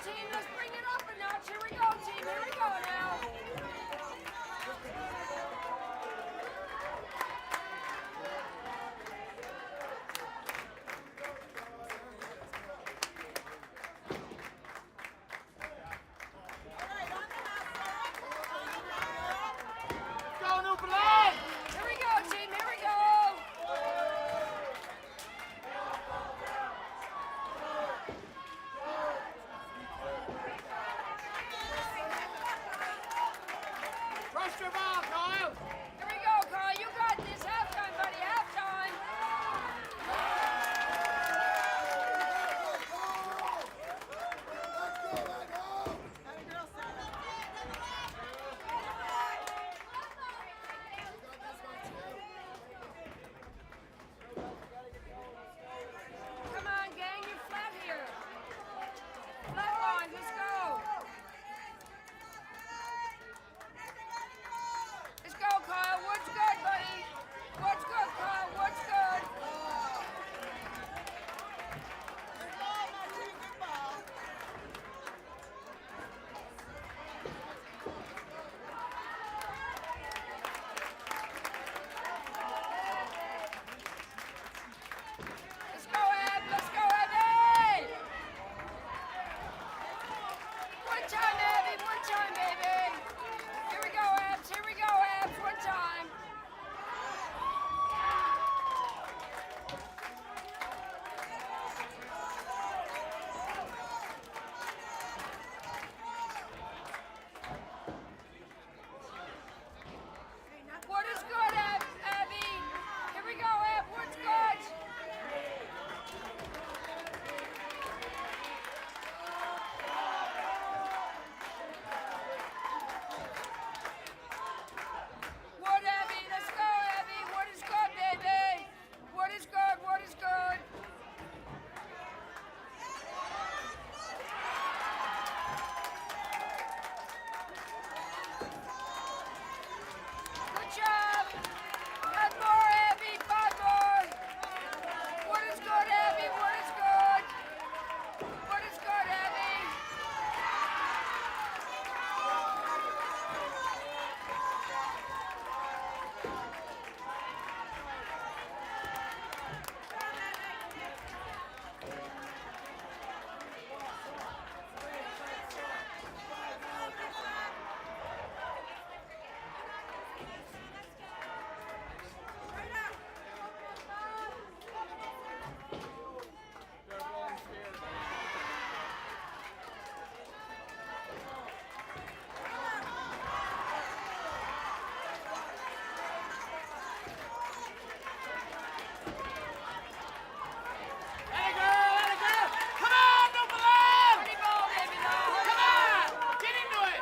team. Let's bring it up a notch. Here we go, team. Here we go now. Here we go, team. Here we go. Trust your ball, Kyle. Here we go, Kyle. You got this. Halftime, buddy. Halftime. Come on, gang. You're flat here. Flat line. Let's go. Let's go, Kyle. What's good, buddy? What's good, Kyle? What's good? Let's go, Ab. Let's go, Abby. One time, Abby. One time, baby. Here we go, Abs. Here we go, Abs. One time. What is good, Abby? Here we go, Ab. What's good? What, Abby? Let's go, Abby. What is good, baby? What is good? What is good? Good job. Five more, Abby. Five more. What is good, Abby? What is good? What is good, Abby? Let it go, let it go. Come on, no below. Pretty ball, baby. Now. Come on, get into it.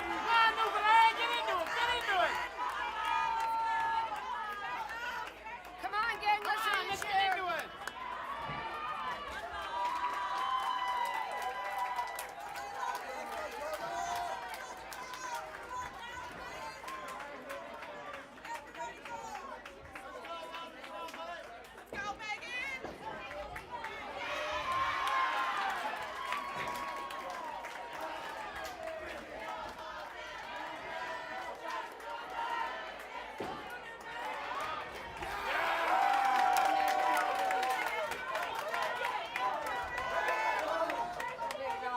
Come on, no below, get into it, get into it. Come on, gang. Let's Come on, finish let's get there. into it.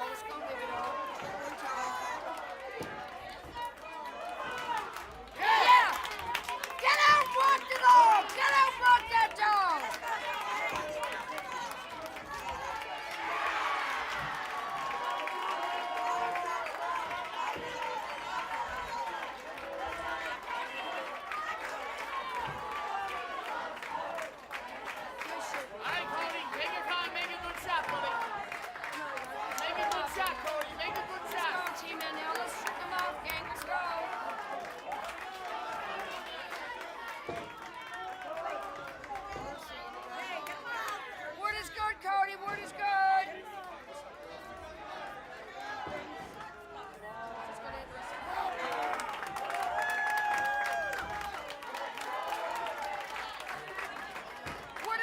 Let's go, give it all. One time. Yeah! Get out, walk the dog! Get out, walk that dog! All right, Cody, take your time, make a good shot, buddy. Make a good shot, Cody, make a good Let's shot. go, team, and now let's shoot them off, gang. Let's go. Word is good, Cody. Word is good. What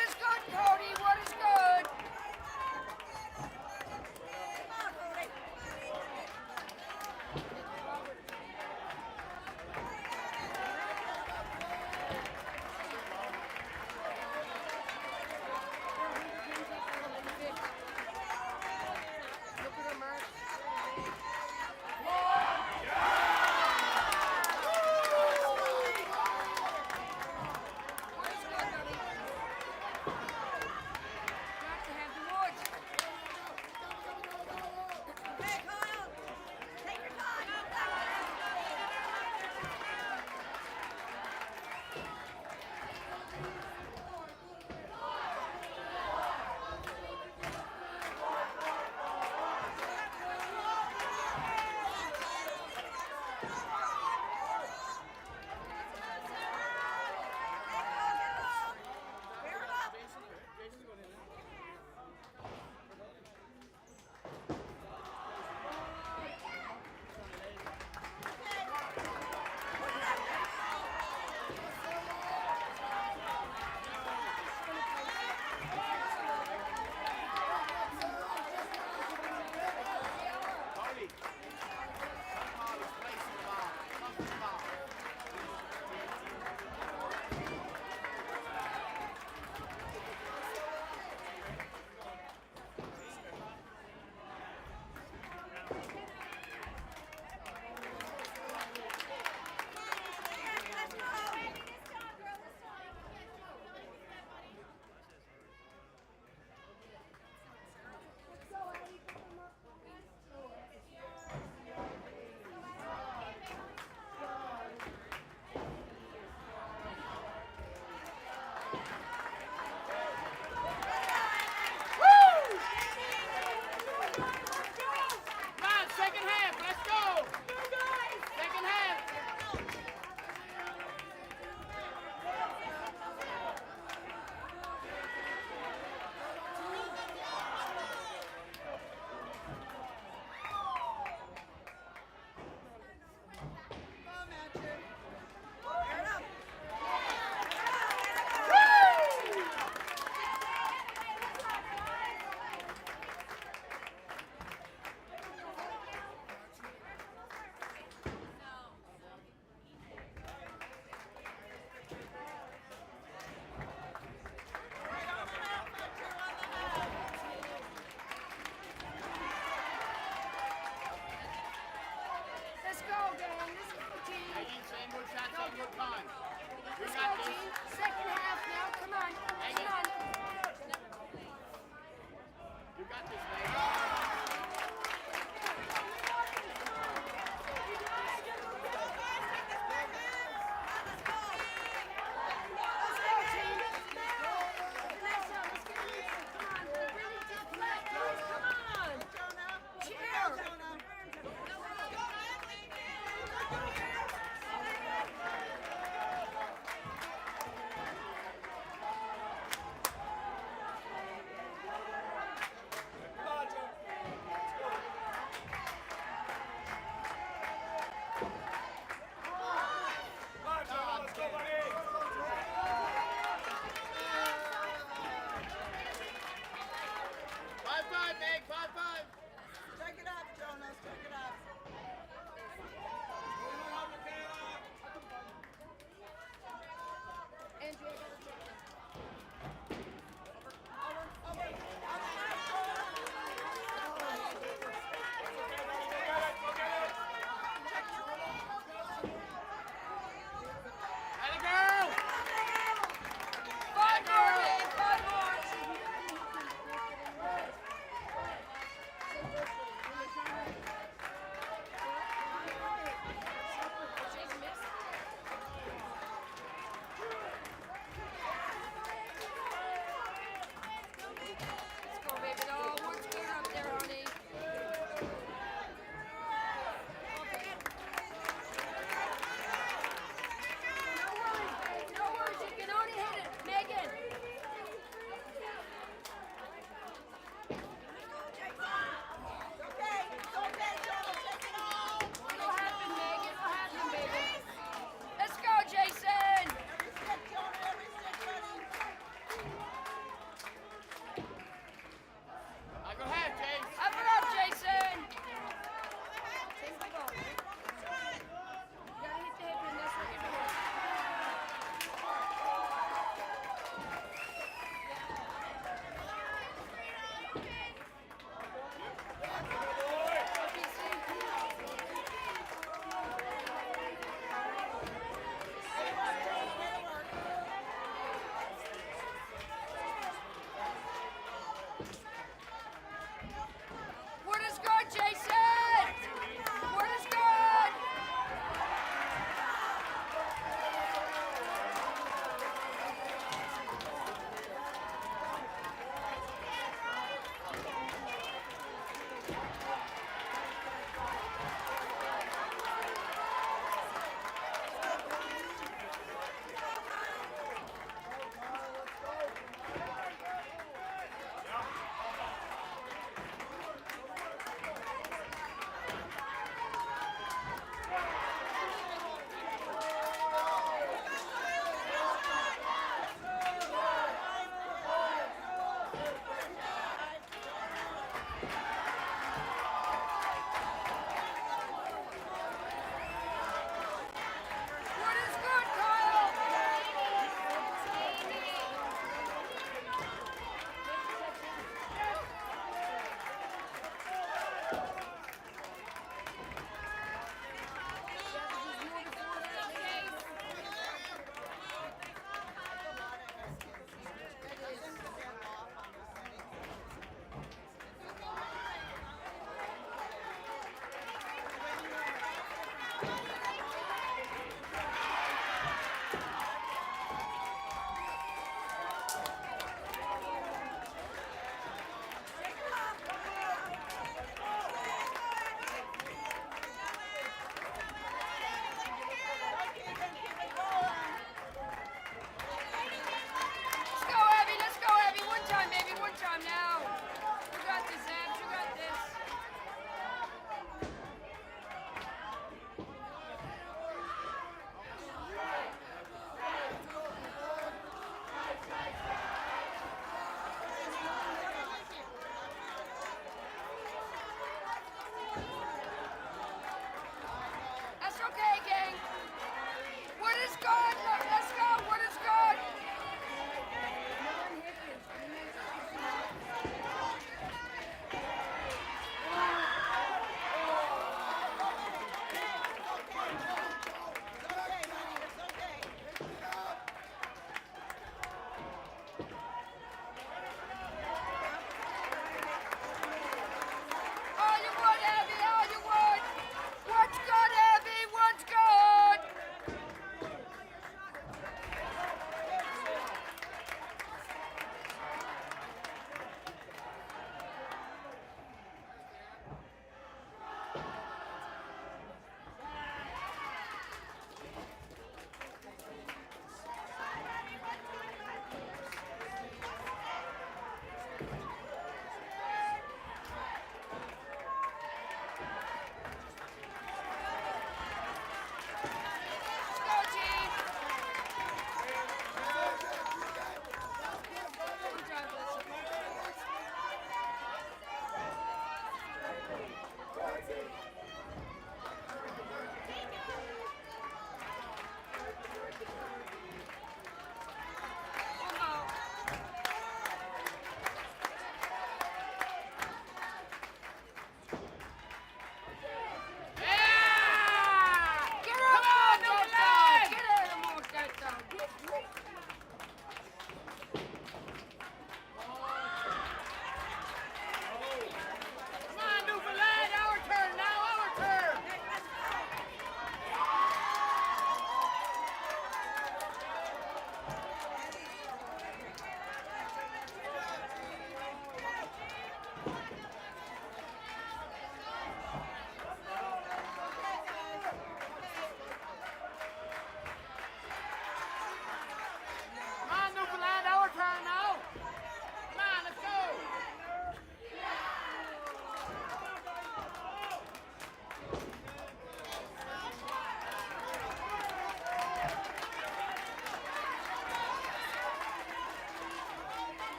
got this, baby.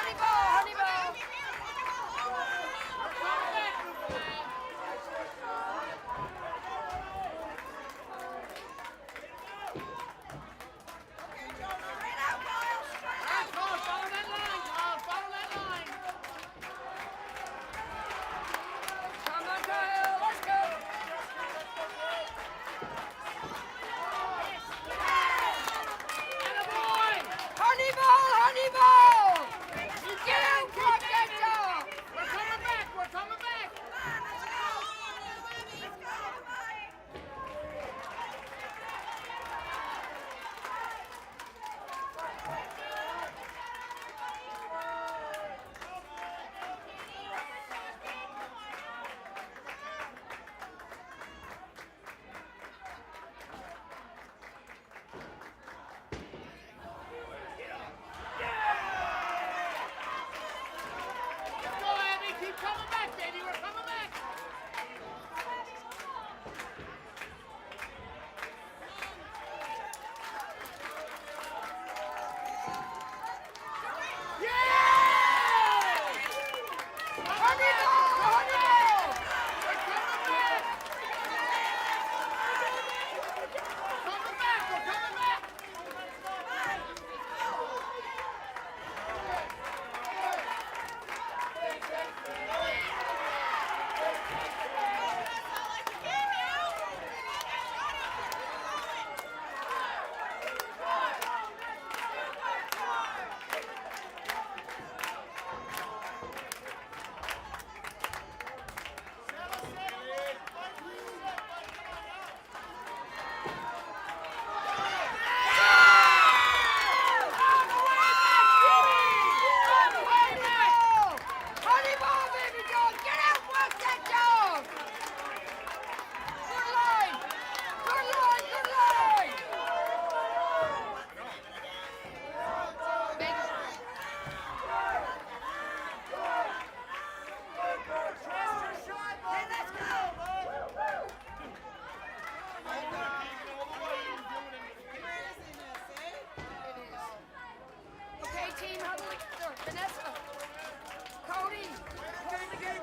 honey ball, honey ball. Come back, Newfoundland. All right, Carl, follow that line, Carl. Follow that line. Come on, Kyle, let's go. Attaboy. Honey ball, honey ball. Get out, walk that dog. We're coming back. We're coming back. Let's go, Abby. Keep coming back, baby. We're coming back. Honey ball, honey ball. We're coming back. Coming back. We're coming back. Honey ball, baby dog. Get out, walk that dog. Good line. Good line, good line. Hey, let's go. Okay, team, how do we start? Vanessa. Cody. Hold the game again.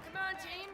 Come on, team.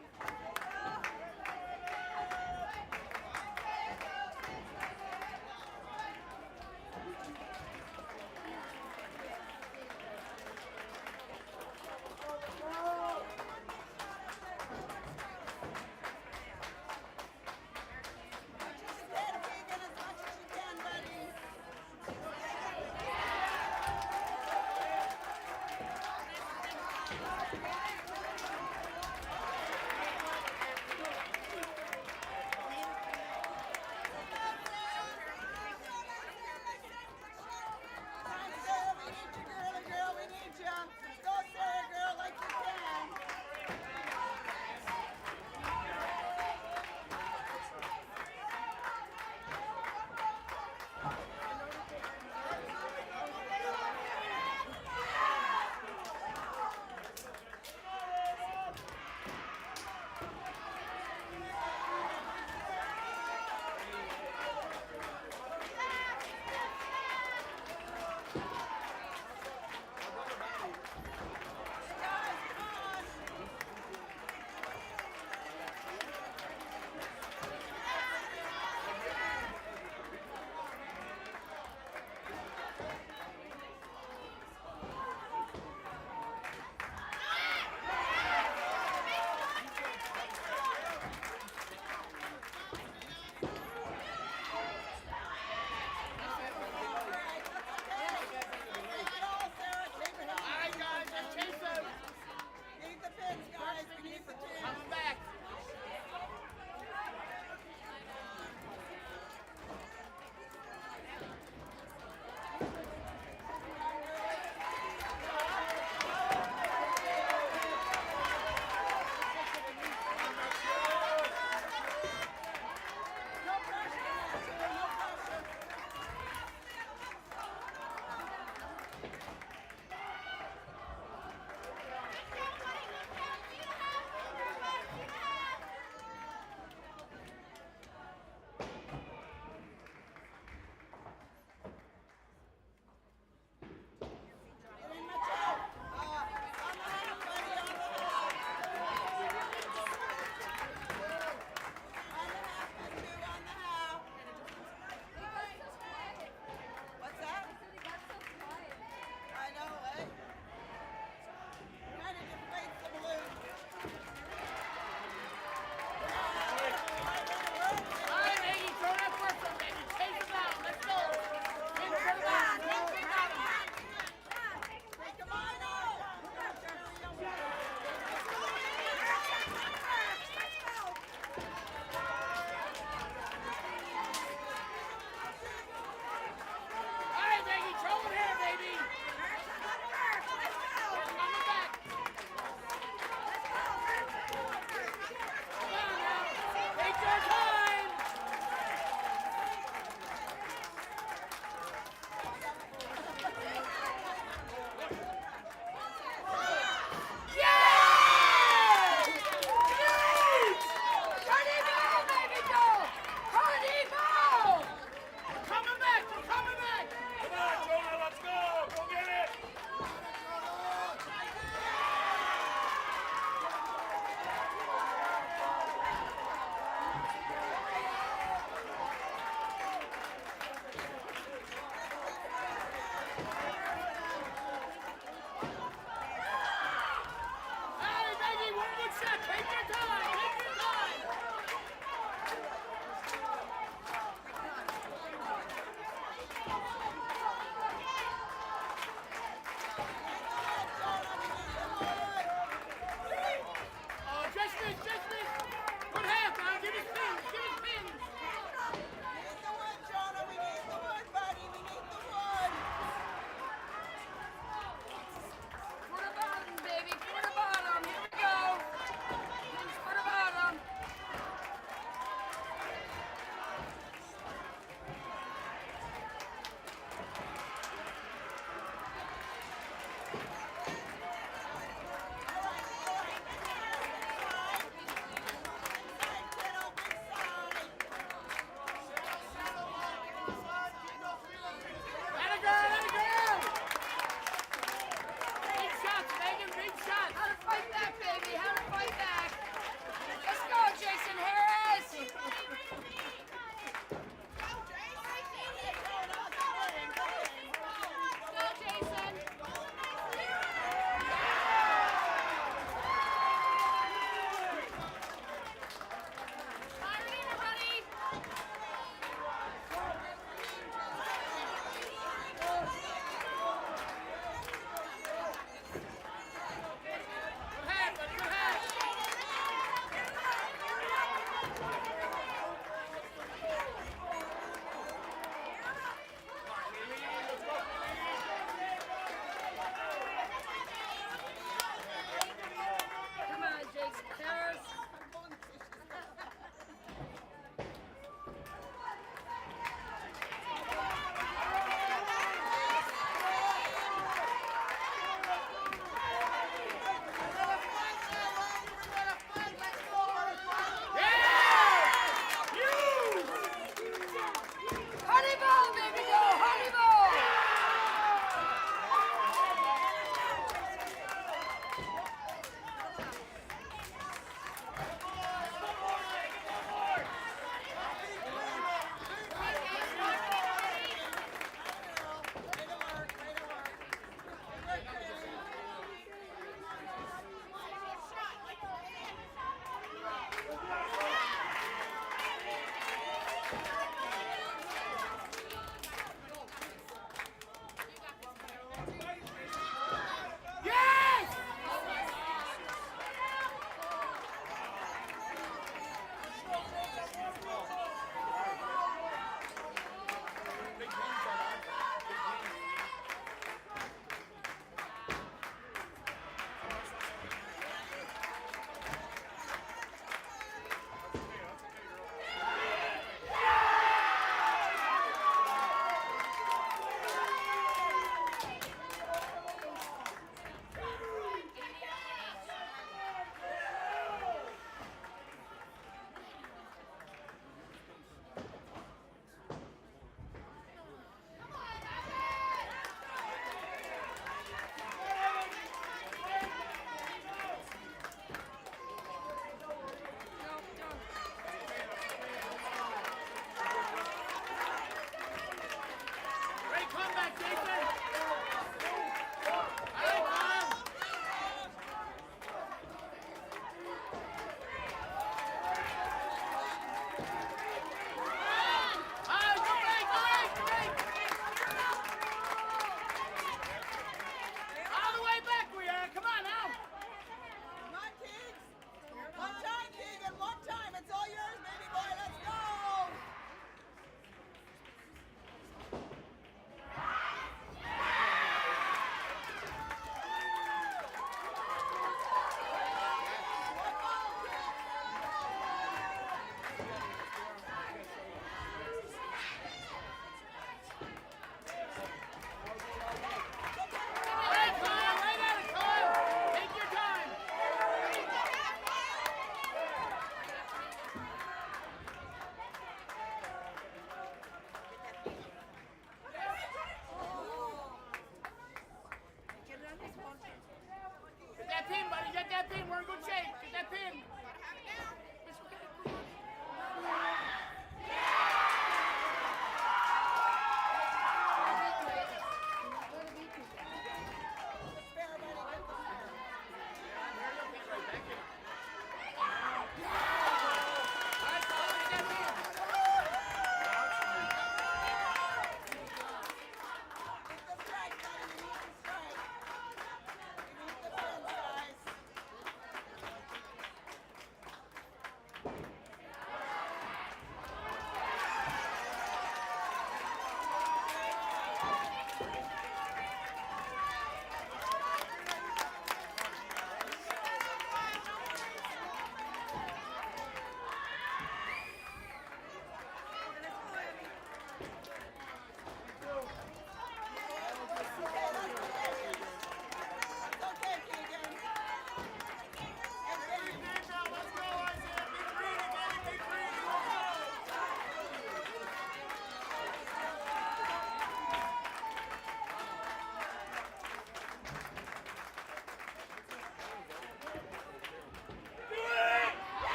back. How to fight back, baby. How to fight back. Let's go, Jason Harris. Go, Jason. Irene, buddy. Good head, buddy. Good head.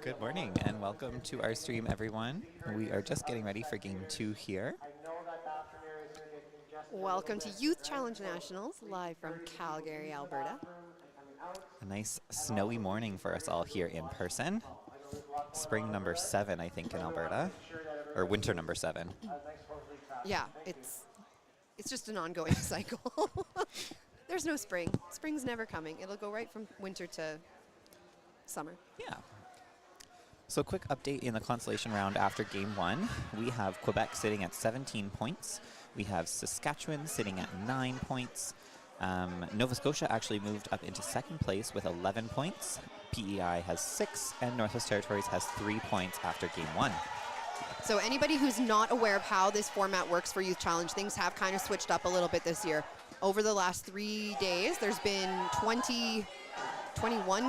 Good morning and welcome to our stream, everyone. We are just getting ready for game 2 here. Welcome to Youth Challenge Nationals, live from Calgary, Alberta. A nice snowy morning for us all here in person. Spring number 7, I think, in Alberta, or winter number 7. Yeah, it's just an ongoing cycle. There's no spring. Spring's never coming. It'll go right from winter to summer. Yeah. So quick update in the consolation round after game 1. We have Quebec sitting at 17 points. We have Saskatchewan sitting at 9 points. Nova Scotia actually moved up into second place with 11 points. PEI has 6, and Northwest Territories has 3 points after game 1. So anybody who's not aware of how this format works for Youth Challenge, things have kind of switched up a little bit this year. Over the last 3 days, there's been 21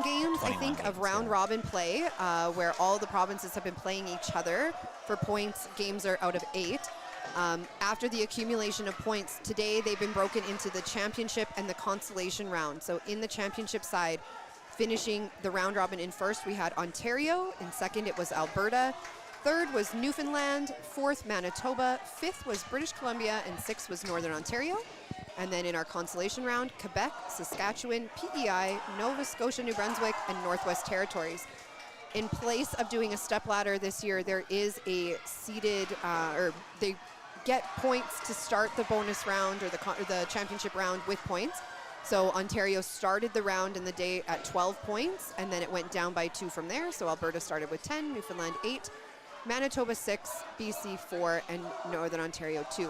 games, I think, of round-robin play, where all the provinces have been playing each other for points. Games are out of 8. After the accumulation of points, today they've been broken into the championship and the consolation round. So in the championship side, finishing the round-robin in first, we had Ontario. In second, it was Alberta. Third was Newfoundland. Fourth, Manitoba. Fifth was British Columbia. And sixth was Northern Ontario. And then in our consolation round, Quebec, Saskatchewan, PEI, Nova Scotia, New Brunswick, and Northwest Territories. In place of doing a stepladder this year, there is a seeded, or they get points to start the bonus round or the championship round with points. So Ontario started the round in the day at 12 points, and then it went down by 2 from there. So Alberta started with 10, Newfoundland 8, Manitoba 6, BC 4, and Northern Ontario 2.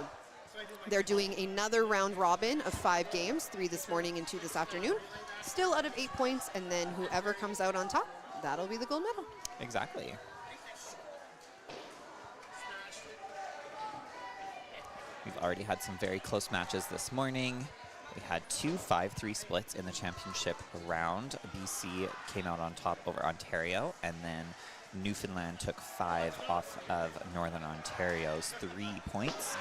They're doing another round robin of 5 games, 3 this morning and 2 this afternoon. Still out of 8 points, and then whoever comes out on top, that'll be the gold medal. Exactly. We've already had some very close matches this morning. We had 2 5-3 splits in the championship round. BC came out on top over Ontario, and then Newfoundland took 5 off of Northern Ontario's 3 points.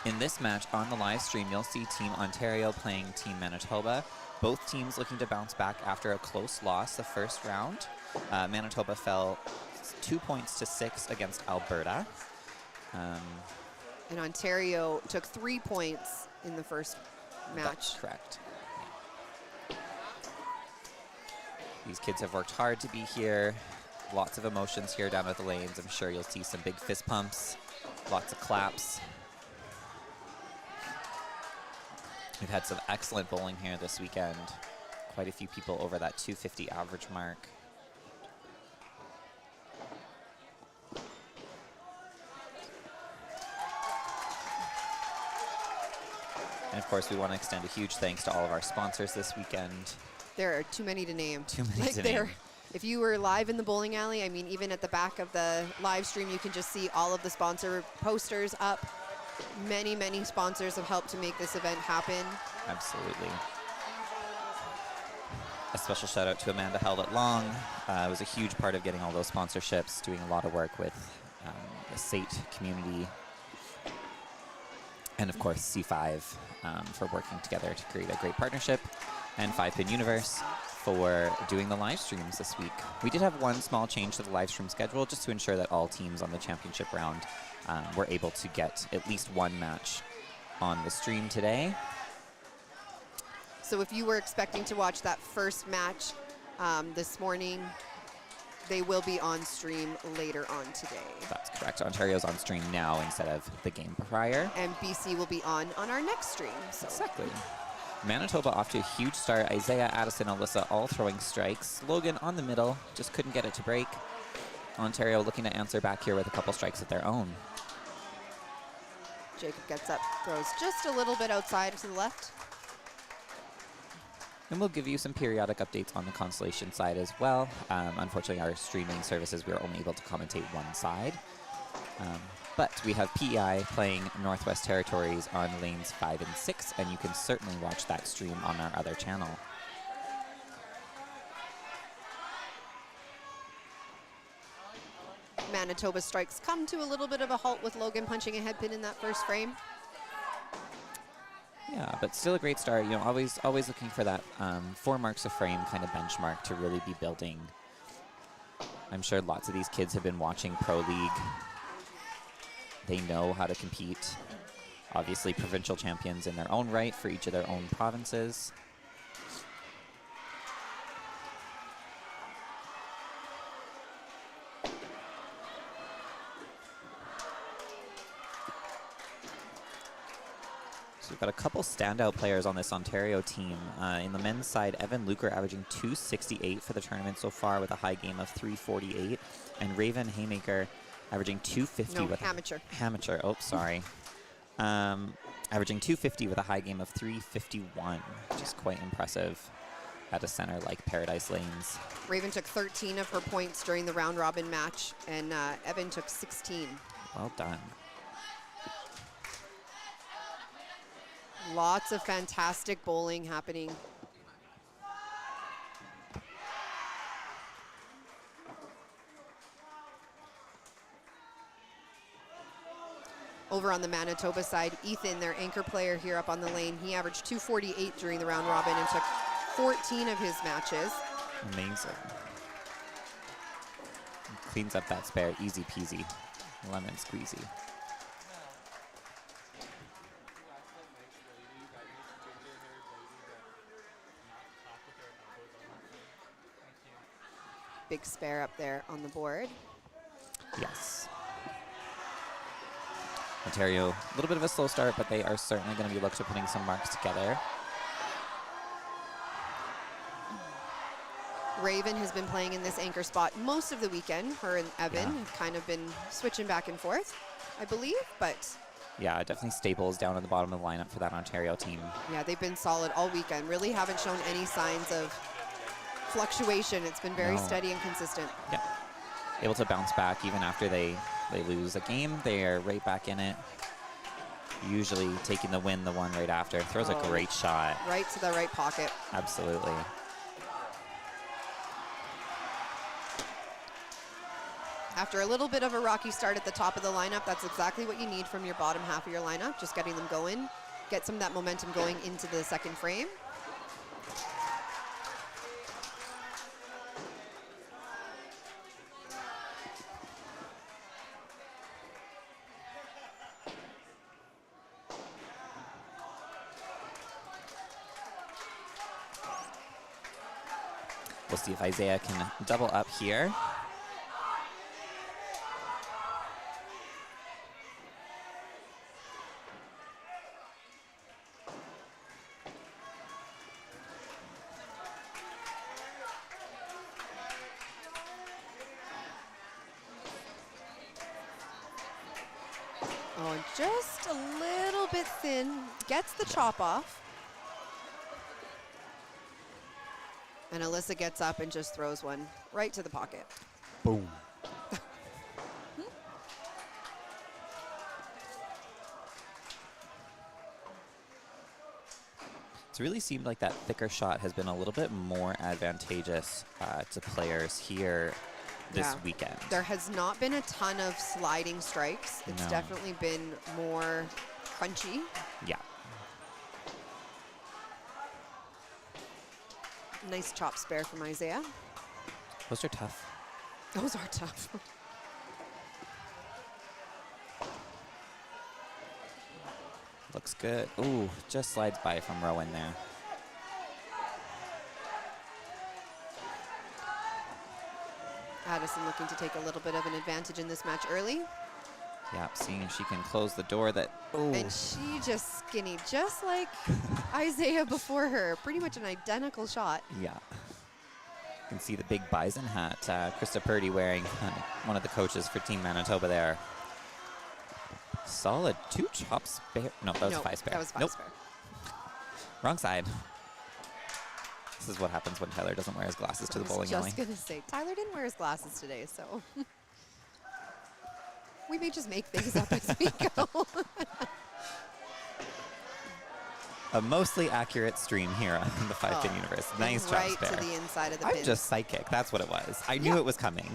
In this match on the live stream, you'll see Team Ontario playing Team Manitoba. Both teams looking to bounce back after a close loss the first round. Manitoba fell 2 points to 6 against Alberta. And Ontario took 3 points in the first match. That's correct. Yeah. These kids have worked hard to be here. Lots of emotions here down at the lanes. I'm sure you'll see some big fist pumps, lots of claps. We've had some excellent bowling here this weekend. Quite a few people over that 250 average mark. And of course, we want to extend a huge thanks to all of our sponsors this weekend. There are too many to name. Too many to name. If you were live in the bowling alley, I mean, even at the back of the live stream, you can just see all of the sponsor posters up. Many, many sponsors have helped to make this event happen. Absolutely. A special shout out to Amanda Howlett Long. Was a huge part of getting all those sponsorships, doing a lot of work with the SAIT community. And of course, C5 for working together to create a great partnership. And 5-Pin Universe for doing the live streams this week. We did have one small change to the live stream schedule just to ensure that all teams on the championship round were able to get at least one match on the stream today. So if you were expecting to watch that first match this morning, they will be on stream later on today. That's correct. Ontario's on stream now instead of the game prior. And BC will be on our next stream. So. Exactly. Manitoba off to a huge start. Isaiah, Addison, Alyssa all throwing strikes. Logan on the middle, just couldn't get it to break. Ontario looking to answer back here with a couple strikes of their own. Jacob gets up, throws just a little bit outside to the left. And we'll give you some periodic updates on the constellation side as well. Unfortunately, our streaming services, we are only able to commentate one side. But we have PEI playing Northwest Territories on lanes 5 and 6, and you can certainly watch that stream on our other channel. Manitoba strikes come to a little bit of a halt with Logan punching a headpin in that first frame. Yeah, but still a great start. You know, always looking for that 4 marks a frame kind of benchmark to really be building I'm sure lots of these kids have been watching Pro League. They know how to compete. Obviously, provincial champions in their own right for each of their own provinces. So we've got a couple standout players on this Ontario team. In the men's side, Evan Luker averaging 268 for the tournament so far with a high game of 348. And Raven Haymaker averaging 250 No, with amateur. Amateur. Oh, sorry. Averaging 250 with a high game of 351, which is quite impressive at a center like Paradise Lanes. Raven took 13 of her points during the round robin match, and Evan took 16. Well done. Lots of fantastic bowling happening. Over on the Manitoba side, Ethan, their anchor player here up on the lane, he averaged 248 during the round robin and took 14 of his matches. Amazing. Cleans up that spare, easy peasy, lemon squeezy. Big spare up there on the board. Yes. Ontario, a little bit of a slow start, but they are certainly going to be looked to putting some marks together. Raven has been playing in this anchor spot most of the weekend. Her and Evan Yeah. have kind of been switching back and forth, I believe, but Yeah, definitely Staples down at the bottom of the lineup for that Ontario team. yeah, they've been solid all weekend. Really haven't shown any signs of fluctuation. It's been very No. steady and consistent. Yeah, able to bounce back even after they lose a game. They are right back in it. Usually taking the win the one right after. Throws a great shot. Right to the right pocket. Absolutely. After a little bit of a rocky start at the top of the lineup, that's exactly what you need from your bottom half of your lineup. Just getting them going, get some of that momentum going into the second frame. We'll see if Isaiah can double up here. Oh, and just a little bit thin. Gets the chop off. And Alyssa gets up and just throws one right to the pocket. Boom. It's really seemed like that thicker shot has been a little bit more advantageous to players here this weekend. There has not been a ton of sliding strikes. It's No. definitely been more crunchy. Yeah. Nice chop spare from Isaiah. Those are tough. Those are tough. Looks good. Ooh, just slides by from Rowan there. Addison looking to take a little bit of an advantage in this match early. Yeah, seeing if she can close the door that, ooh. And she just skinny, just like Isaiah before her. Pretty much an identical shot. Yeah. You can see the big bison hat Krista Purdy wearing, one of the coaches for Team Manitoba there. Solid 2 chop spare. No, that was 5 spare. That was 5 Nope. spare. Wrong side. This is what happens when Tyler doesn't wear his glasses to the bowling I alley. was just going to say, Tyler didn't wear his glasses today, so we may just make things up as we go. A mostly accurate stream here on the 5-pin universe. Nice chop Right spare. to the inside of the I'm pin. just psychic. That's what it was. I knew it was coming.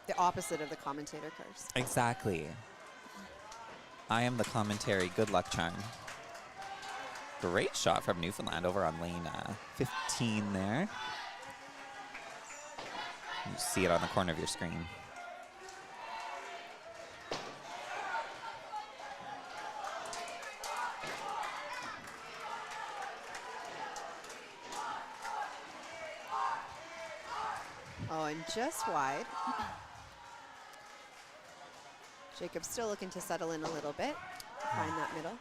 The opposite of the commentator curse. Exactly. I am the commentary good luck charm. Great shot from Newfoundland over on lane 15 there. You see it on the corner of your screen. Oh, and just wide. Jacob's still looking to settle in a little bit, find that middle.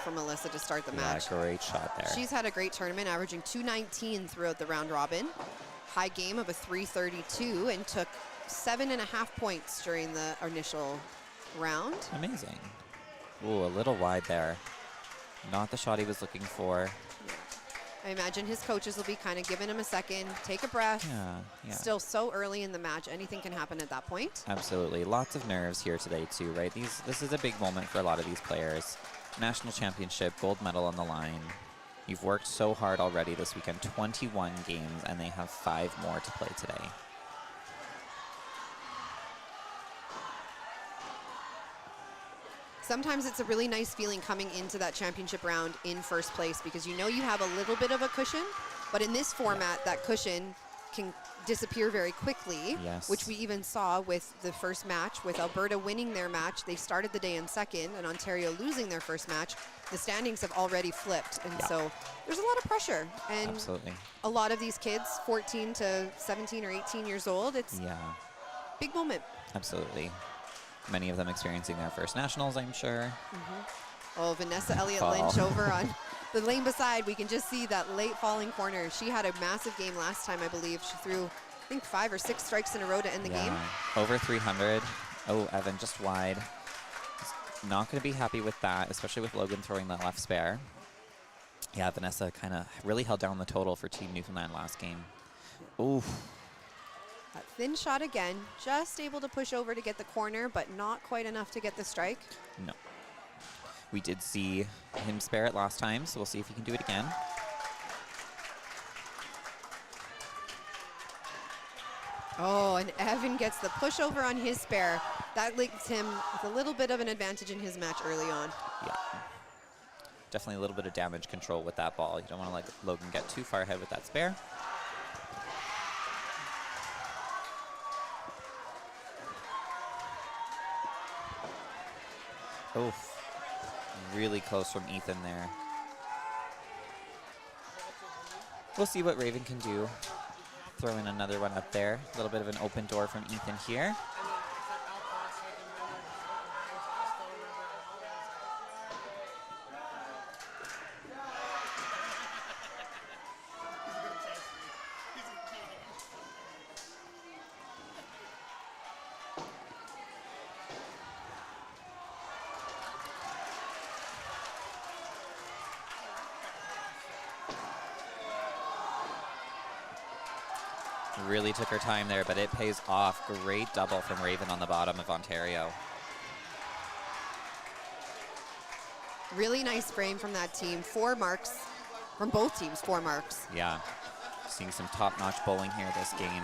For Melissa to start the match. Great shot there. She's had a great tournament, averaging 219 throughout the round robin. High game of a 332 and took 7.5 points during the initial round. Amazing. Ooh, a little wide there. Not the shot he was looking for. Yeah. I imagine his coaches will be kind of giving him a second, take a breath. Yeah. Still so early in the match, anything can happen at that point. Absolutely. Lots of nerves here today too, right? This is a big moment for a lot of these players. National championship, gold medal on the line. You've worked so hard already this weekend, 21 games, and they have 5 more to play today. Sometimes it's a really nice feeling coming into that championship round in first place because you know you have a little bit of a cushion, but in this format, that cushion can disappear very quickly, which we even saw with the first match, with Alberta winning their match. They started the day in second, and Ontario losing their first match. The standings have already flipped, and so there's a lot of pressure. And a lot of these kids, 14 to 17 or 18 years old, it's a big moment. Absolutely. Many of them experiencing their first nationals, I'm sure. Oh, Vanessa Elliott-Lynch over on the lane beside. We can just see that late falling corner. She had a massive game last time, I believe. She threw, I think, 5 or 6 strikes in a row to end the game. Over 300. Oh, Evan just wide. He's not going to be happy with that, especially with Logan throwing that left spare. Yeah, Vanessa kind of really held down the total for Team Newfoundland last game. Ooh. That thin shot again, just able to push over to get the corner, but not quite enough to get the strike. No. We did see him spare it last time, so we'll see if he can do it again. Oh, and Evan gets the push over on his spare. That leaves him with a little bit of an advantage in his match early on. Yeah. Definitely a little bit of damage control with that ball. You don't want to let Logan get too far ahead with that spare. Oh, really close from Ethan there. We'll see what Raven can do. Throw in another one up there. A little bit of an open door from Ethan here. Really took her time there, but it pays off. Great double from Raven on the bottom of Ontario. Really nice frame from that team. 4 marks from both teams, 4 marks. Yeah, seeing some top-notch bowling here this game.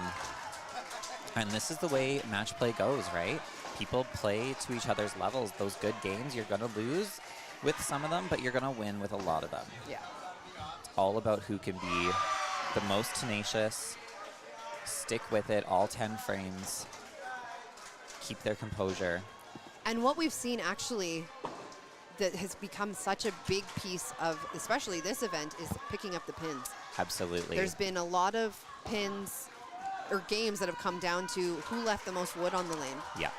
And this is the way match play goes, right? People play to each other's levels. Those good games, you're going to lose with some of them, but you're going to win with a lot of them. Yeah. It's all about who can be the most tenacious, stick with it all 10 frames, keep their composure. And what we've seen actually that has become such a big piece of, especially this event, is picking up the pins. Absolutely. There's been a lot of pins or games that have come down to who left the most wood on the lane. Yeah.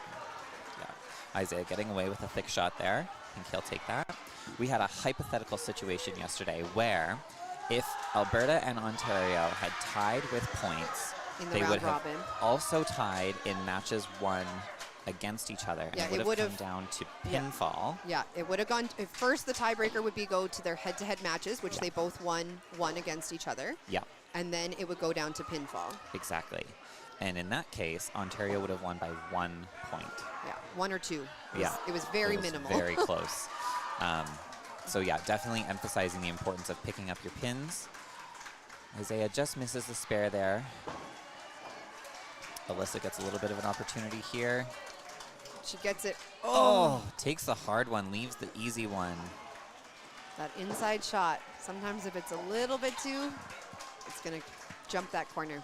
Isaiah getting away with a thick shot there. I think he'll take that. We had a hypothetical situation yesterday where if Alberta and Ontario had tied with points, they would have also tied in matches won against each other. Yeah, and it would have come down to pinfall. Yeah, it would have gone, first the tiebreaker would be go to their head-to-head matches, which they both won against each other. Yeah. And then it would go down to pinfall. Exactly. And in that case, Ontario would have won by 1 point. Yeah, 1 or 2. It was very minimal. Very close. So yeah, definitely emphasizing the importance of picking up your pins. Isaiah just misses the spare there. Alyssa gets a little bit of an opportunity here. She gets it. Oh, takes the hard one, leaves the easy one. That inside shot. Sometimes if it's a little bit too, it's going to jump that corner.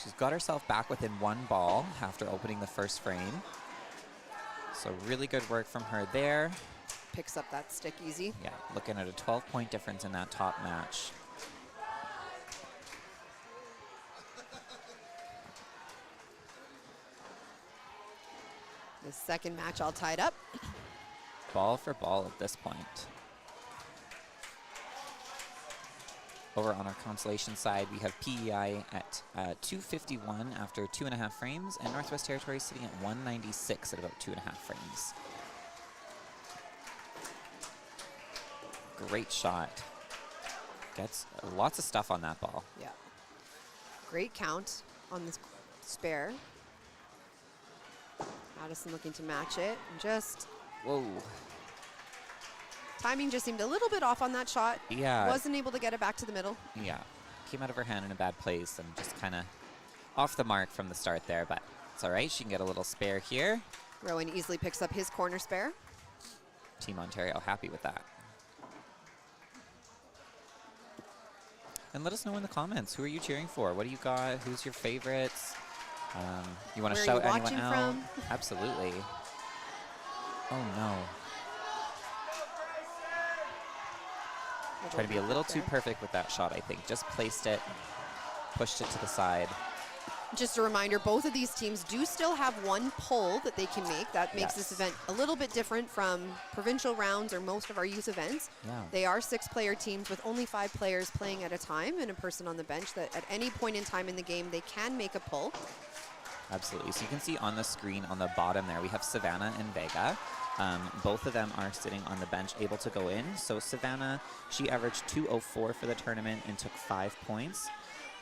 She's got herself back within one ball after opening the first frame. So really good work from her there. Picks up that stick easy. Yeah, looking at a 12-point difference in that top match. The second match all tied up. Ball for ball at this point. Over on our consolation side, we have PEI at 251 after 2.5 frames, and Northwest Territories sitting at 196 at about 2.5 frames. Great shot. Gets lots of stuff on that ball. Yeah. Great count on this spare. Addison looking to match it. And just Whoa. timing just seemed a little bit off on that shot. Yeah. Wasn't able to get it back to the middle. Yeah. Came out of her hand in a bad place and just kind of off the mark from the start there, but it's all right. She can get a little spare here. Rowan easily picks up his corner spare. Team Ontario happy with that. And let us know in the comments, who are you cheering for? What do you got? Who's your favorites? You want to Where are shout you anyone watching out? from? Absolutely. Oh no. Trying to be a little too perfect with that shot, I think. Just placed it, pushed it to the side. Just a reminder, both of these teams do still have one pull that they can make. That makes this event a little bit different from provincial rounds or most of our youth events. Yeah. They are 6-player teams with only 5 players playing at a time and a person on the bench that at any point in time in the game they can make a pull. Absolutely. So you can see on the screen on the bottom there, we have Savannah and Vega. Both of them are sitting on the bench, able to go in. So Savannah, she averaged 204 for the tournament and took 5 points.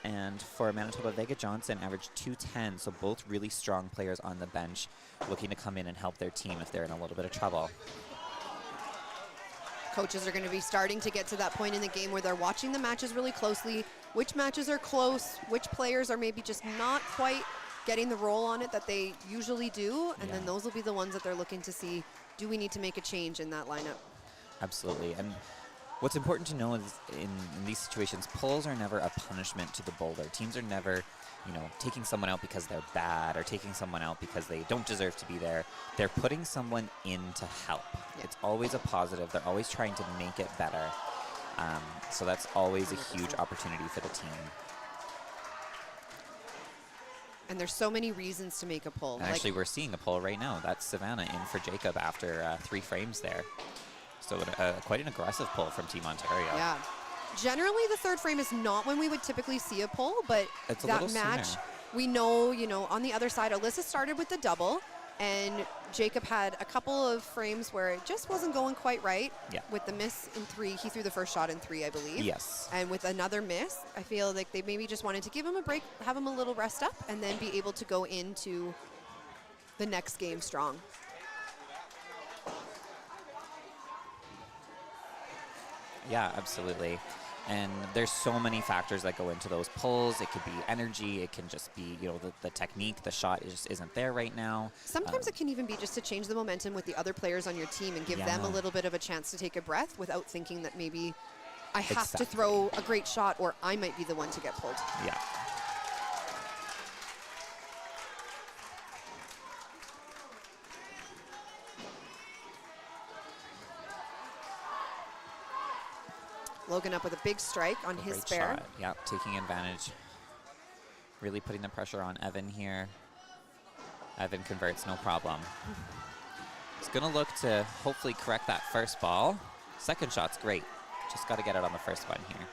And for Manitoba, Vega Johnson averaged 210. So both really strong players on the bench looking to come in and help their team if they're in a little bit of trouble. Coaches are going to be starting to get to that point in the game where they're watching the matches really closely. Which matches are close, which players are maybe just not quite getting the role on it that they usually do. And then those will be the ones that they're looking to see, do we need to make a change in that lineup? Absolutely. And what's important to know is in these situations, pulls are never a punishment to the bowler. Teams are never, taking someone out because they're bad or taking someone out because they don't deserve to be there. They're putting someone in to help. Yeah. It's always a positive. They're always trying to make it better. So that's always a huge opportunity for the team. And there's so many reasons to make a pull. And actually, we're seeing a pull right now. That's Savannah in for Jacob after 3 frames there. So quite an aggressive pull from Team Ontario. Yeah. Generally, the 3rd frame is not when we would typically see a pull, but it's that match, sooner. We know, on the other side, Alyssa started with the double, and Jacob had a couple of frames where it just wasn't going quite right. Yeah. With the miss in 3, he threw the first shot in 3, I believe. Yes. And with another miss, I feel like they maybe just wanted to give him a break, have him a little rest up, and then be able to go into the next game strong. Yeah, absolutely. And there's so many factors that go into those pulls. It could be energy. It can just be, the technique. The shot just isn't there right now. Sometimes it can even be just to change the momentum with the other players on your team and give them a little bit of a chance to take a breath without thinking that maybe I have to throw a great shot or I might be the one to get pulled. Yeah. Logan up with a big strike on his spare. Shot. Yeah, taking advantage. Really putting the pressure on Evan here. Evan converts, no problem. He's going to look to hopefully correct that first ball. Second shot's great. Just got to get it on the first one here.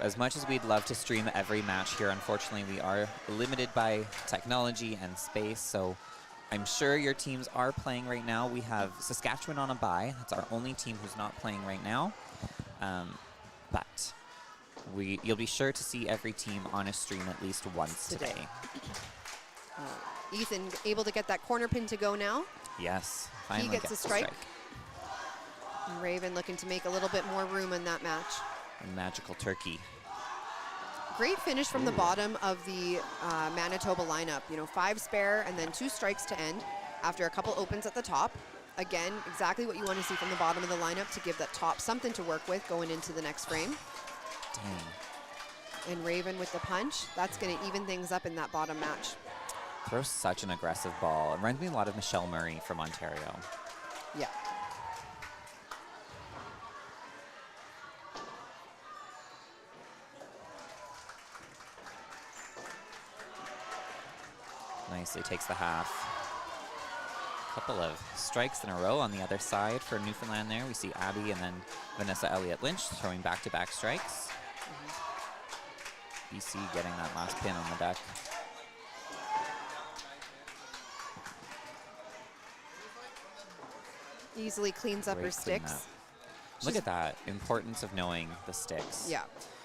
As much as we'd love to stream every match here, unfortunately, we are limited by technology and space, so I'm sure your teams are playing right now. We have Saskatchewan on a bye. That's our only team who's not playing right now. But you'll be sure to see every team on a stream at least once today. Ethan able to get that corner pin to go now. Yes, finally he gets a strike. And Raven looking to make a little bit more room in that match. A magical turkey. Great finish from the bottom of the Manitoba lineup. 5 spare and then 2 strikes to end after a couple opens at the top. Again, exactly what you want to see from the bottom of the lineup to give that top something to work with going into the next frame. Dang. And Raven with the punch. That's going to even things up in that bottom match. Throws such an aggressive ball. It reminds me a lot of Michelle Murray from Ontario. Yeah. Nicely takes the half. Couple of strikes in a row on the other side for Newfoundland there. We see Abby and then Vanessa Elliott-Lynch throwing back-to-back strikes. BC getting that last pin on the deck. Easily cleans up her Great sticks. cleanup. Look at that importance of knowing the sticks. Yeah.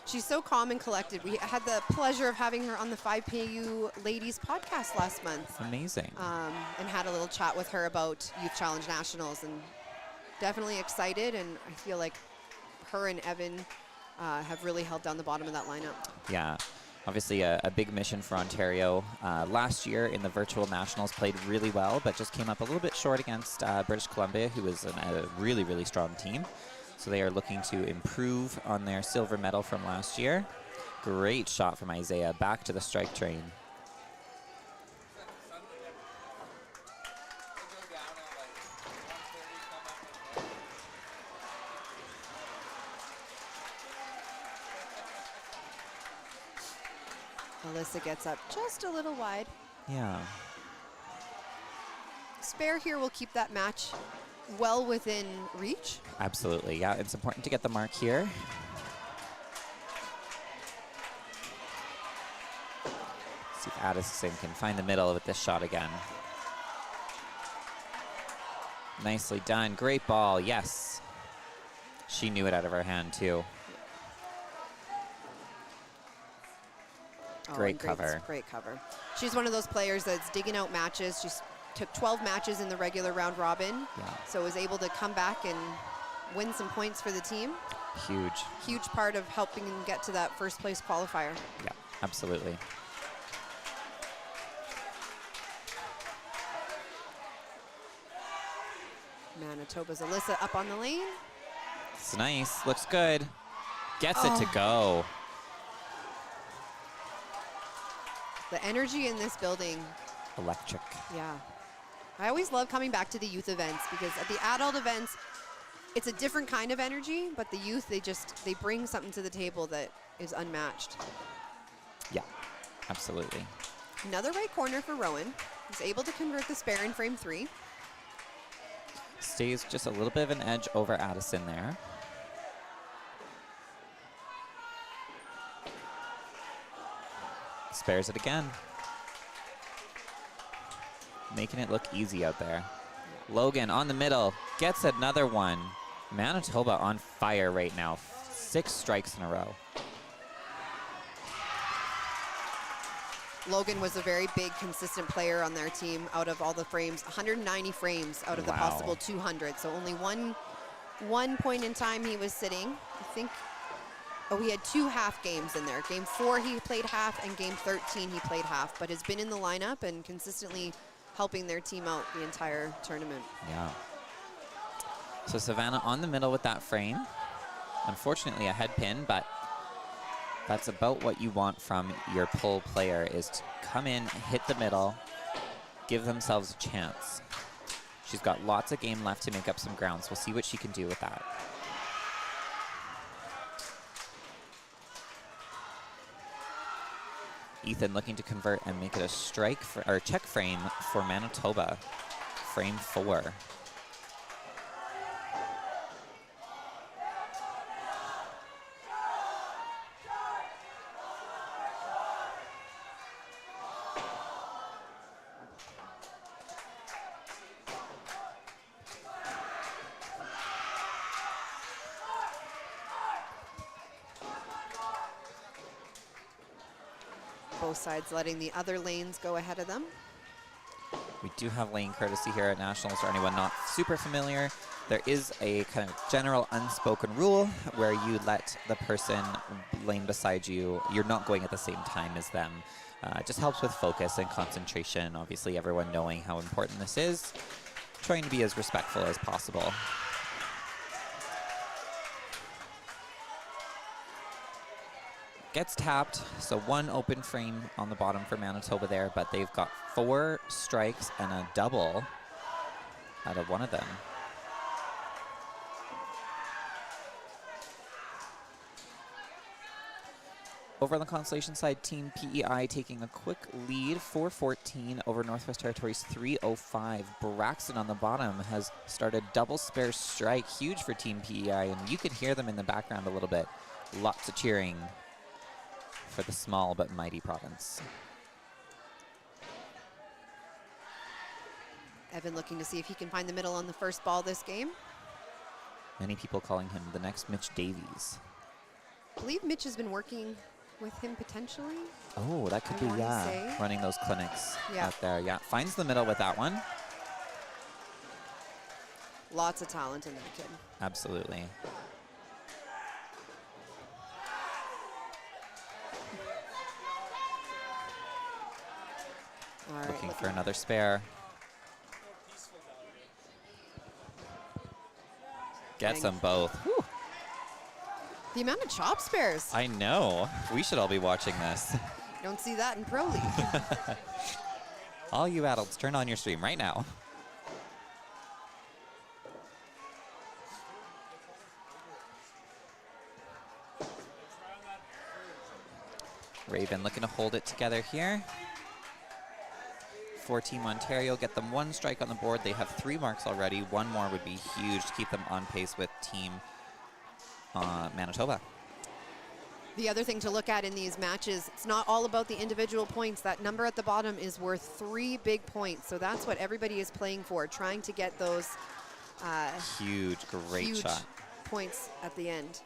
She's so calm and collected. We had the pleasure of having her on the 5PAU Ladies podcast last month. Amazing. And had a little chat with her about Youth Challenge Nationals, and definitely excited. And I feel like her and Evan have really held down the bottom of that lineup. Yeah, obviously a big mission for Ontario. Last year in the virtual nationals played really well, but just came up a little bit short against British Columbia, who was a really, really strong team. So they are looking to improve on their silver medal from last year. Great shot from Isaiah, back to the strike train. Alyssa gets up just a little wide. Yeah. Spare here will keep that match well within reach. Absolutely, yeah, it's important to get the mark here. See if Addison can find the middle with this shot again. Nicely done, great ball, yes. She knew it out of her hand too. Great cover. Great cover. She's one of those players that's digging out matches. She's took 12 matches in the regular round robin, so was able to come back and win some points for the team. Huge. Huge part of helping them get to that first place qualifier. Yeah, absolutely. Manitoba's Alyssa up on the lane. It's nice, looks good. Gets it to go. The energy in this building. Electric. Yeah. I always love coming back to the youth events because at the adult events, it's a different kind of energy, but the youth, they bring something to the table that is unmatched. Yeah, absolutely. Another right corner for Rowan. He's able to convert the spare in frame 3. Stays just a little bit of an edge over Addison there. Spares it again. Making it look easy out there. Logan on the middle, gets another one. Manitoba on fire right now. 6 strikes in a row. Logan was a very big, consistent player on their team out of all the frames. 190 frames out of the possible 200. So only one point in time he was sitting. I think, he had 2 half games in there. Game 4 he played half, and game 13 he played half, but has been in the lineup and consistently helping their team out the entire tournament. Yeah. So Savannah on the middle with that frame. Unfortunately a head pin, but that's about what you want from your pull player, is to come in, hit the middle, give themselves a chance. She's got lots of game left to make up some ground, so we'll see what she can do with that. Ethan looking to convert and make it a strike or check frame for Manitoba. Frame 4. Both sides letting the other lanes go ahead of them. We do have lane courtesy here at Nationals for anyone not super familiar. There is a kind of general unspoken rule where you let the person lane beside you, you're not going at the same time as them. It just helps with focus and concentration. Obviously, everyone knowing how important this is, trying to be as respectful as possible. Gets tapped, so one open frame on the bottom for Manitoba there, but they've got 4 strikes and a double out of one of them. Over on the Constellation side, Team PEI taking a quick lead, 4-14 over Northwest Territories, 3-05. Braxton on the bottom has started double spare strike, huge for Team PEI, and you can hear them in the background a little bit. Lots of cheering for the small but mighty province. Evan looking to see if he can find the middle on the first ball this game. Many people calling him the next Mitch Davies. I believe Mitch has been working with him potentially. Oh, that could be, yeah, running those clinics out there. Yeah, finds the middle with that one. Lots of talent in that kid. Absolutely. All right, looking for another spare. Gets them both. Whew. The amount of chop spares. I know. We should all be watching this. Don't see that in Pro League. All you adults, turn on your stream right now. Raven looking to hold it together here. For Team Ontario, get them 1 strike on the board. They have 3 marks already. 1 more would be huge to keep them on pace with Team Manitoba. The other thing to look at in these matches, it's not all about the individual points. That number at the bottom is worth 3 big points. So that's what everybody is playing for, trying to get those huge shot. Points at the end.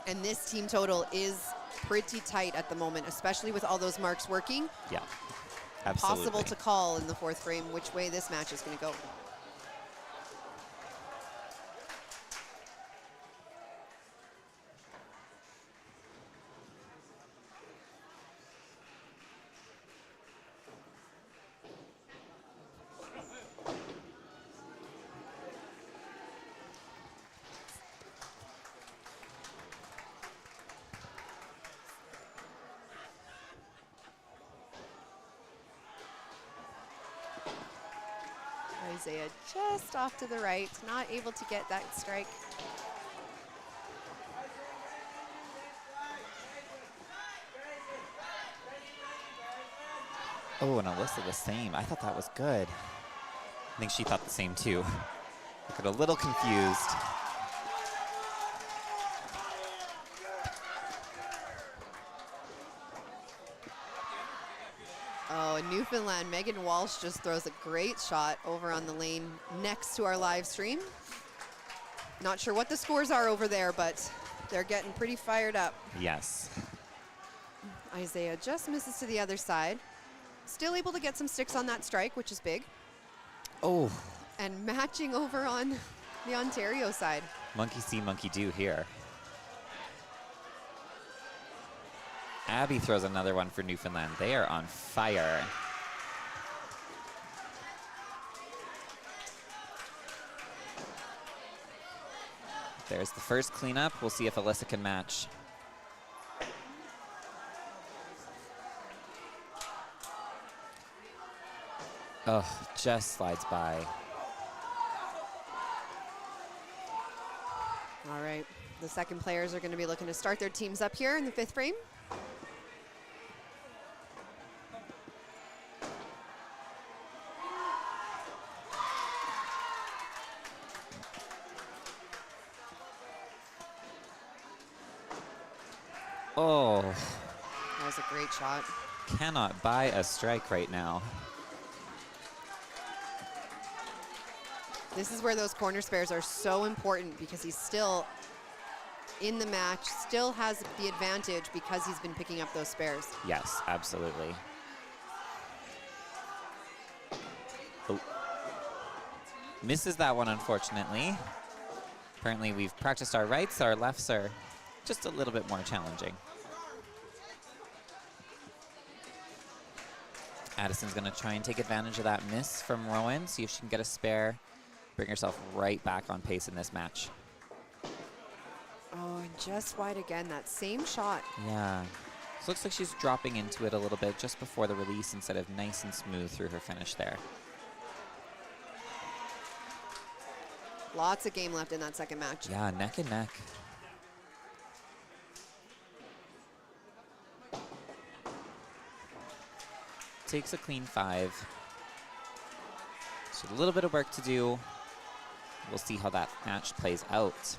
And this team total is pretty tight at the moment, especially with all those marks working. Yeah, absolutely. Possible to call in the 4th frame which way this match is going to go. Isaiah just off to the right, not able to get that strike. Oh, and Alyssa the same. I thought that was good. I think she thought the same too. I got a little confused. Oh, in Newfoundland, Megan Walsh just throws a great shot over on the lane next to our live stream. Not sure what the scores are over there, but they're getting pretty fired up. Yes. Isaiah just misses to the other side. Still able to get some sticks on that strike, which is big. Oh. And matching over on the Ontario side. Monkey see, monkey do here. Abby throws another one for Newfoundland. They are on fire. There's the first cleanup. We'll see if Alyssa can match. Oh, just slides by. All right, the second players are going to be looking to start their teams up here in the 5th frame. Oh. That was a great shot. Cannot buy a strike right now. This is where those corner spares are so important because he's still in the match, still has the advantage because he's been picking up those spares. Yes, absolutely. Misses that one, unfortunately. Apparently, we've practiced our rights. Our lefts are just a little bit more challenging. Addison's going to try and take advantage of that miss from Rowan, see if she can get a spare, bring herself right back on pace in this match. Oh, and just wide again, that same shot. Yeah. So looks like she's dropping into it a little bit just before the release instead of nice and smooth through her finish there. Lots of game left in that second match. Yeah, neck and neck. Takes a clean 5. So a little bit of work to do. We'll see how that match plays out.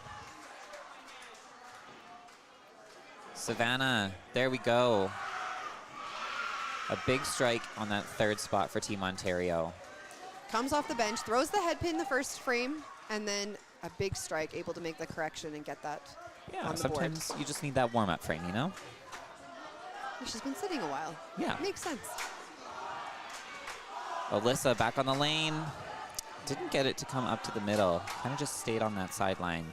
Savannah, there we go. A big strike on that third spot for Team Ontario. Comes off the bench, throws the head pin the first frame, and then a big strike, able to make the correction and get that on the board. Sometimes you just need that warm-up frame, you know? She's been sitting a while. Yeah. Makes sense. Alyssa back on the lane. Didn't get it to come up to the middle. Kind of just stayed on that sideline.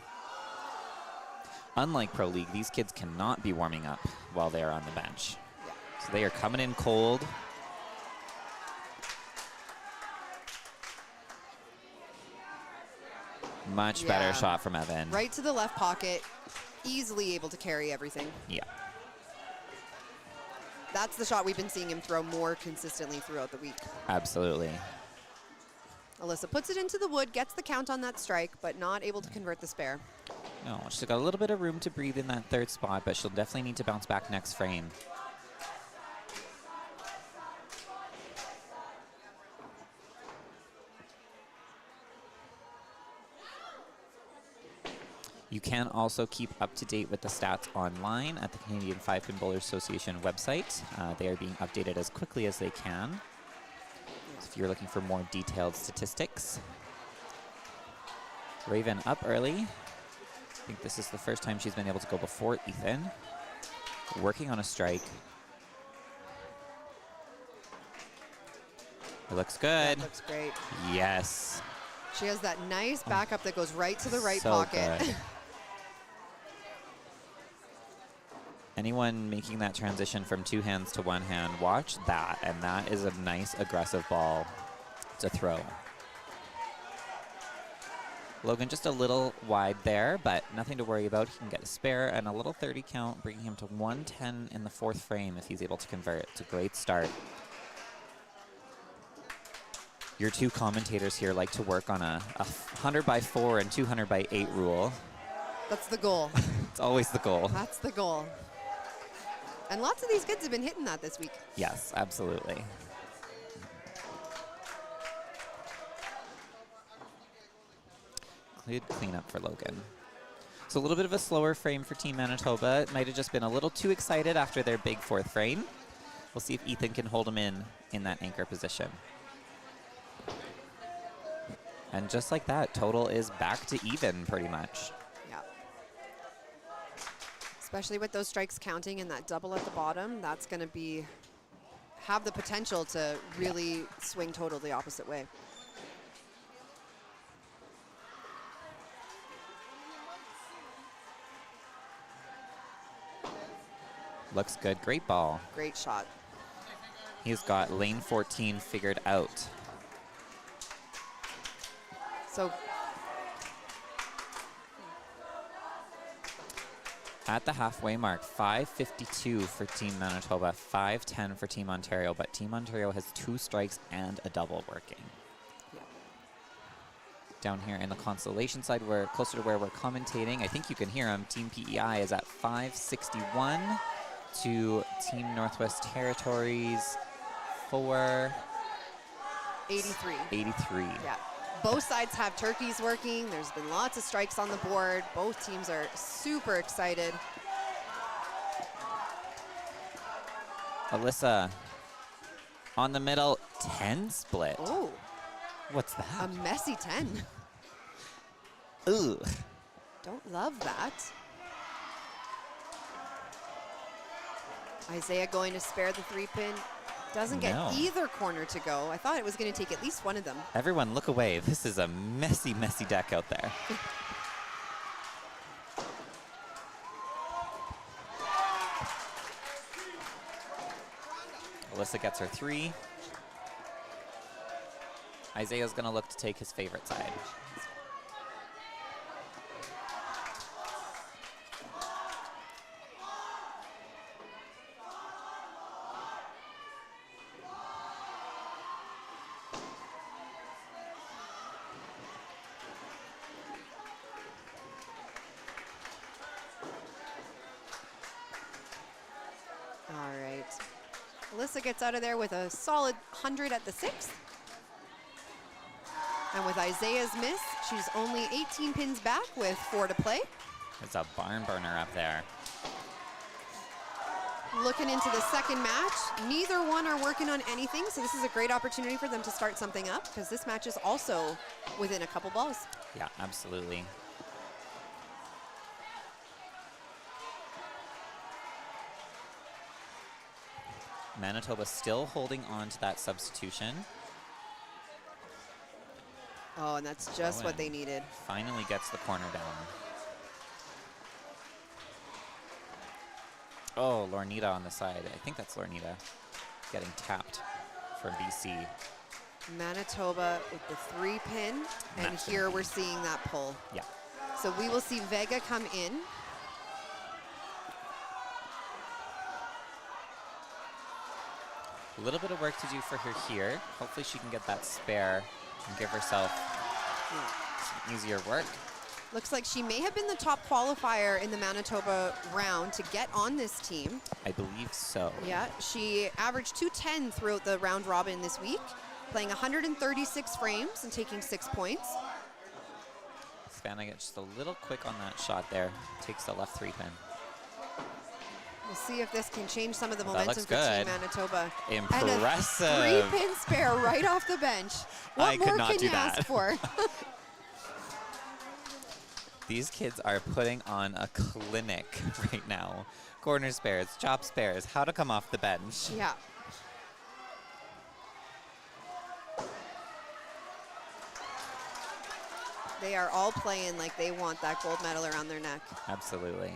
Unlike Pro League, these kids cannot be warming up while they are on the bench. Yeah. So they are coming in cold. Much better shot from Evan. Right to the left pocket, easily able to carry everything. Yeah. That's the shot we've been seeing him throw more consistently throughout the week. Absolutely. Alyssa puts it into the wood, gets the count on that strike, but not able to convert the spare. No, she's got a little bit of room to breathe in that third spot, but she'll definitely need to bounce back next frame. You can also keep up to date with the stats online at the Canadian 5-Pin Bowlers Association website. They are being updated as quickly as they can. So if you're looking for more detailed statistics. Raven up early. I think this is the first time she's been able to go before Ethan. Working on a strike. It looks good. That looks great. Yes. She has that nice backup that goes right to the right So pocket. good. Anyone making that transition from two hands to one hand, watch that. And that is a nice aggressive ball to throw. Logan just a little wide there, but nothing to worry about. He can get a spare and a little 30 count, bringing him to 110 in the fourth frame if he's able to convert. It's a great start. Your two commentators here like to work on a 100 by 4 and 200 by 8 rule. That's the goal. It's always the goal. That's the goal. And lots of these kids have been hitting that this week. Yes, absolutely. Good cleanup for Logan. So a little bit of a slower frame for Team Manitoba. It might have just been a little too excited after their big fourth frame. We'll see if Ethan can hold him in that anchor position. And just like that, total is back to even pretty much. Yeah. Especially with those strikes counting and that double at the bottom, that's going to have the potential to really swing total the opposite way. Looks good. Great ball. Great shot. He's got lane 14 figured out. So at the halfway mark, 5:52 for Team Manitoba, 5:10 for Team Ontario, but Team Ontario has 2 strikes and a double working. yeah. Down here in the consolation side, we're closer to where we're commentating. I think you can hear them. Team PEI is at 561 to Team Northwest Territories 83. 83. Yeah. Both sides have turkeys working. There's been lots of strikes on the board. Both teams are super excited. Alyssa on the middle, 10 split. Oh, What's that? a messy 10. Ooh. Don't love that. Isaiah going to spare the 3-pin. Doesn't get No. either corner to go. I thought it was going to take at least one of them. Everyone look away. This is a messy, messy deck out there. Alyssa gets her 3. Isaiah's going to look to take his favorite side. All right. Alyssa gets out of there with a solid 100 at the 6th. And with Isaiah's miss, she's only 18 pins back with 4 to play. There's a barn burner up there. Looking into the second match, neither one are working on anything, so this is a great opportunity for them to start something up because this match is also within a couple balls. Yeah, absolutely. Manitoba still holding on to that substitution. Oh, and that's just what Owen they needed. finally gets the corner down. Oh, Lornita on the side. I think that's Lornita getting tapped for BC. Manitoba with the 3 pin, and Match here them. we're seeing that pull. Yeah. So we will see Vega come in. A little bit of work to do for her here. Hopefully she can get that spare and give herself some easier work. Looks like she may have been the top qualifier in the Manitoba round to get on this team. I believe so. Yeah, she averaged 210 throughout the round robin this week, playing 136 frames and taking 6 points. Savannah gets just a little quick on that shot there. Takes the left 3 pin. We'll see if this can change some of the Well, that momentum looks for Team good. Manitoba. Impressive. And a 3 pin spare right off the bench. What I could more not can do you that. ask for? These kids are putting on a clinic right now. Corner spares, chop spares, how to come off the bench. Yeah. They are all playing like they want that gold medal around their neck. Absolutely.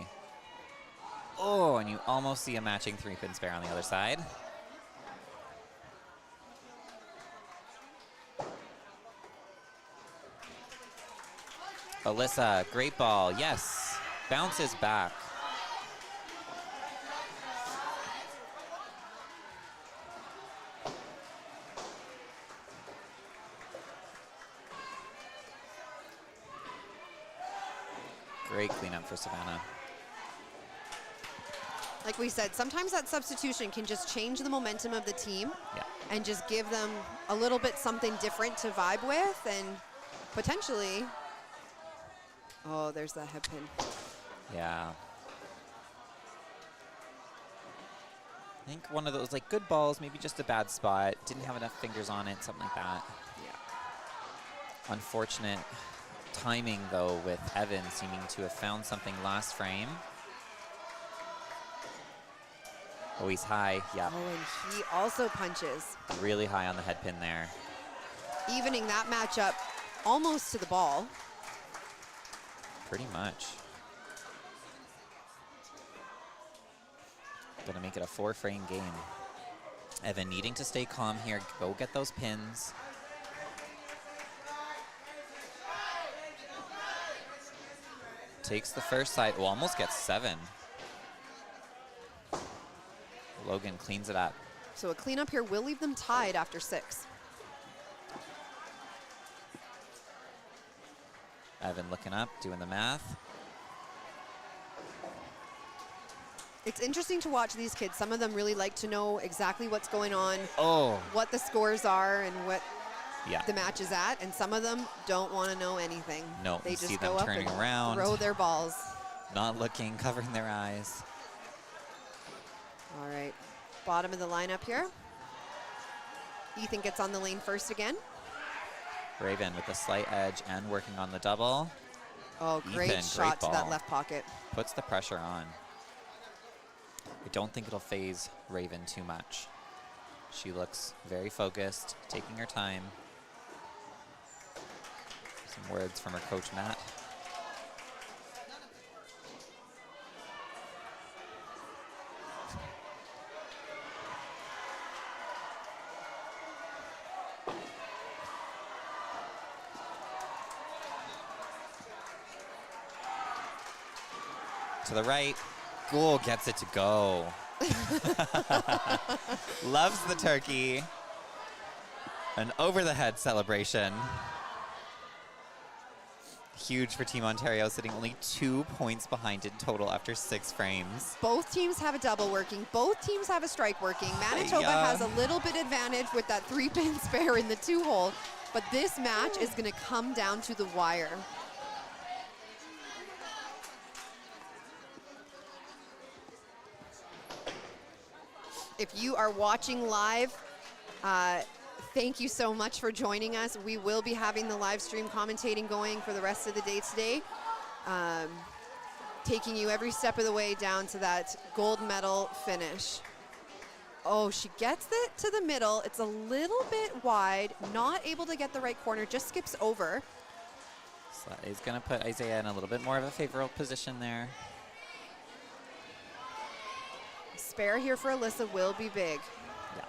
Oh, and you almost see a matching 3-pin spare on the other side. Alyssa, great ball, yes. Bounces back. Great cleanup for Savannah. Like we said, sometimes that substitution can just change the momentum of the team Yeah. and just give them a little bit something different to vibe with and potentially, oh, there's that head pin. Yeah. I think one of those, like, good balls, maybe just a bad spot. Didn't have enough fingers on it, something like that. Yeah. Unfortunate timing, though, with Evan seeming to have found something last frame. Oh, he's high. Yeah, Oh, and he also punches, really high on the head pin there. evening that matchup almost to the ball. Pretty much. Gonna make it a 4-frame game. Evan needing to stay calm here. Go get those pins. Takes the first side. Oh, almost gets 7. Logan cleans it up. So a cleanup here will leave them tied after 6. Evan looking up, doing the math. It's interesting to watch these kids. Some of them really like to know exactly what's going on, Oh, what the scores are, and what yeah. the match is at, and some of them don't want to know anything. No, They you just see go them up turning and around. throw their balls. Not looking, covering their eyes. All right, bottom of the lineup here. Ethan gets on the lane first again. Raven with the slight edge and working on the double. Oh, great Ethan, shot great to that ball. left pocket. Puts the pressure on. I don't think it'll phase Raven too much. She looks very focused, taking her time. Some words from her coach, Matt. To the right. Goal gets it to go. Loves the turkey. An over-the-head celebration. Huge for Team Ontario, sitting only 2 points behind in total after 6 frames. Both teams have a double working. Both teams have a strike working. Manitoba has a little bit advantage with that 3-pin spare in the 2-hole, but this match is going to come down to the wire. If you are watching live, thank you so much for joining us. We will be having the live stream commentating going for the rest of the day today, taking you every step of the way down to that gold medal finish. Oh, she gets it to the middle. It's a little bit wide, not able to get the right corner, just skips over. So that is going to put Isaiah in a little bit more of a favorable position there. Spare here for Alyssa will be big. Yeah.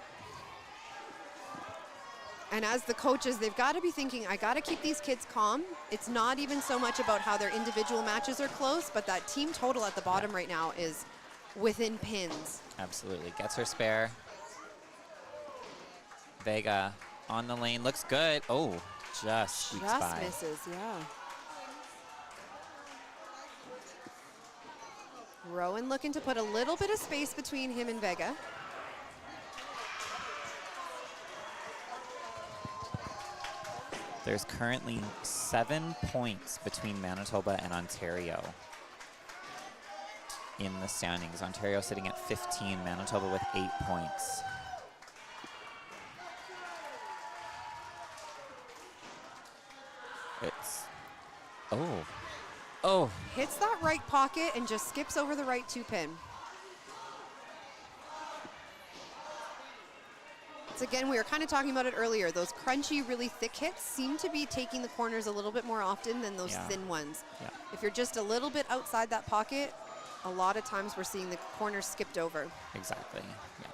And as the coaches, they've got to be thinking, I got to keep these kids calm. It's not even so much about how their individual matches are close, but that team total at the bottom right now is within pins. Absolutely. Gets her spare. Vega on the lane. Looks good. Oh, just squeaks by. Just misses, yeah. Rowan looking to put a little bit of space between him and Vega. There's currently 7 points between Manitoba and Ontario in the standings. Ontario sitting at 15, Manitoba with 8 points. It's, oh. Hits that right pocket and just skips over the right 2-pin. So again, we were kind of talking about it earlier. Those crunchy, really thick hits seem to be taking the corners a little bit more often than those thin ones. Yeah. If you're just a little bit outside that pocket, a lot of times we're seeing the corners skipped over. Exactly. Yeah.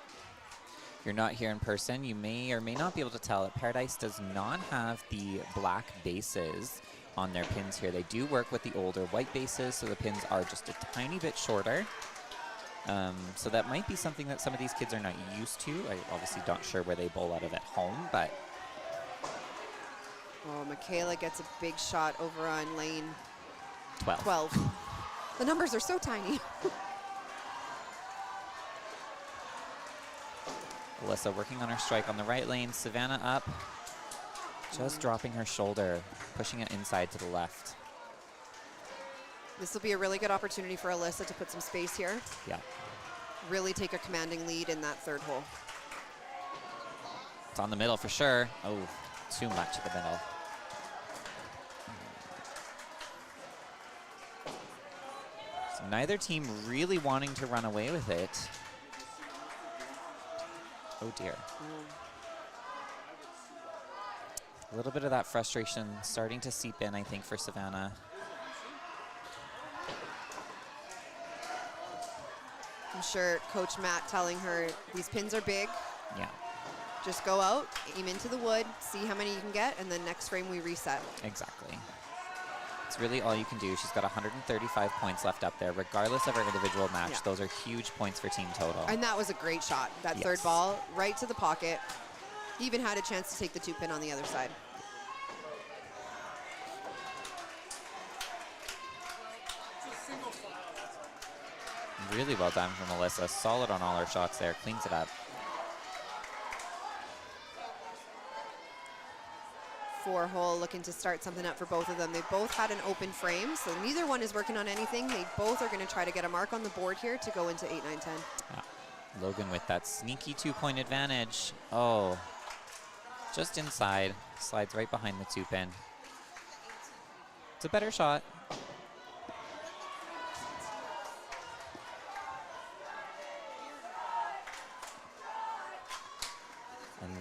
If you're not here in person, you may or may not be able to tell that Paradise does not have the black bases on their pins here. They do work with the older white bases, so the pins are just a tiny bit shorter. So that might be something that some of these kids are not used to. I'm obviously not sure where they bowl out of at home, but... Oh, Michaela gets a big shot over on lane 12. The numbers are so tiny. Alyssa working on her strike on the right lane. Savannah up. Just dropping her shoulder, pushing it inside to the left. This will be a really good opportunity for Alyssa to put some space here. Yeah. Really take a commanding lead in that 3rd hole. It's on the middle for sure. Oh, too much at the middle. So neither team really wanting to run away with it. Oh dear. A little bit of that frustration starting to seep in, I think, for Savannah. I'm sure Coach Matt telling her these pins are big. Yeah. Just go out, aim into the wood, see how many you can get, and then next frame we reset. Exactly. It's really all you can do. She's got 135 points left up there, regardless of her individual match. Yeah. Those are huge points for team total. And that was a great shot. That Yes. 3rd ball right to the pocket. Even had a chance to take the 2-pin on the other side. Really well done from Alyssa. Solid on all her shots there. Cleans it up. 4-hole looking to start something up for both of them. They both had an open frame, so neither one is working on anything. They both are going to try to get a mark on the board here to go into 8, 9, 10. Yeah. Logan with that sneaky 2-point advantage. Oh, just inside. Slides right behind the 2-pin. It's a better shot.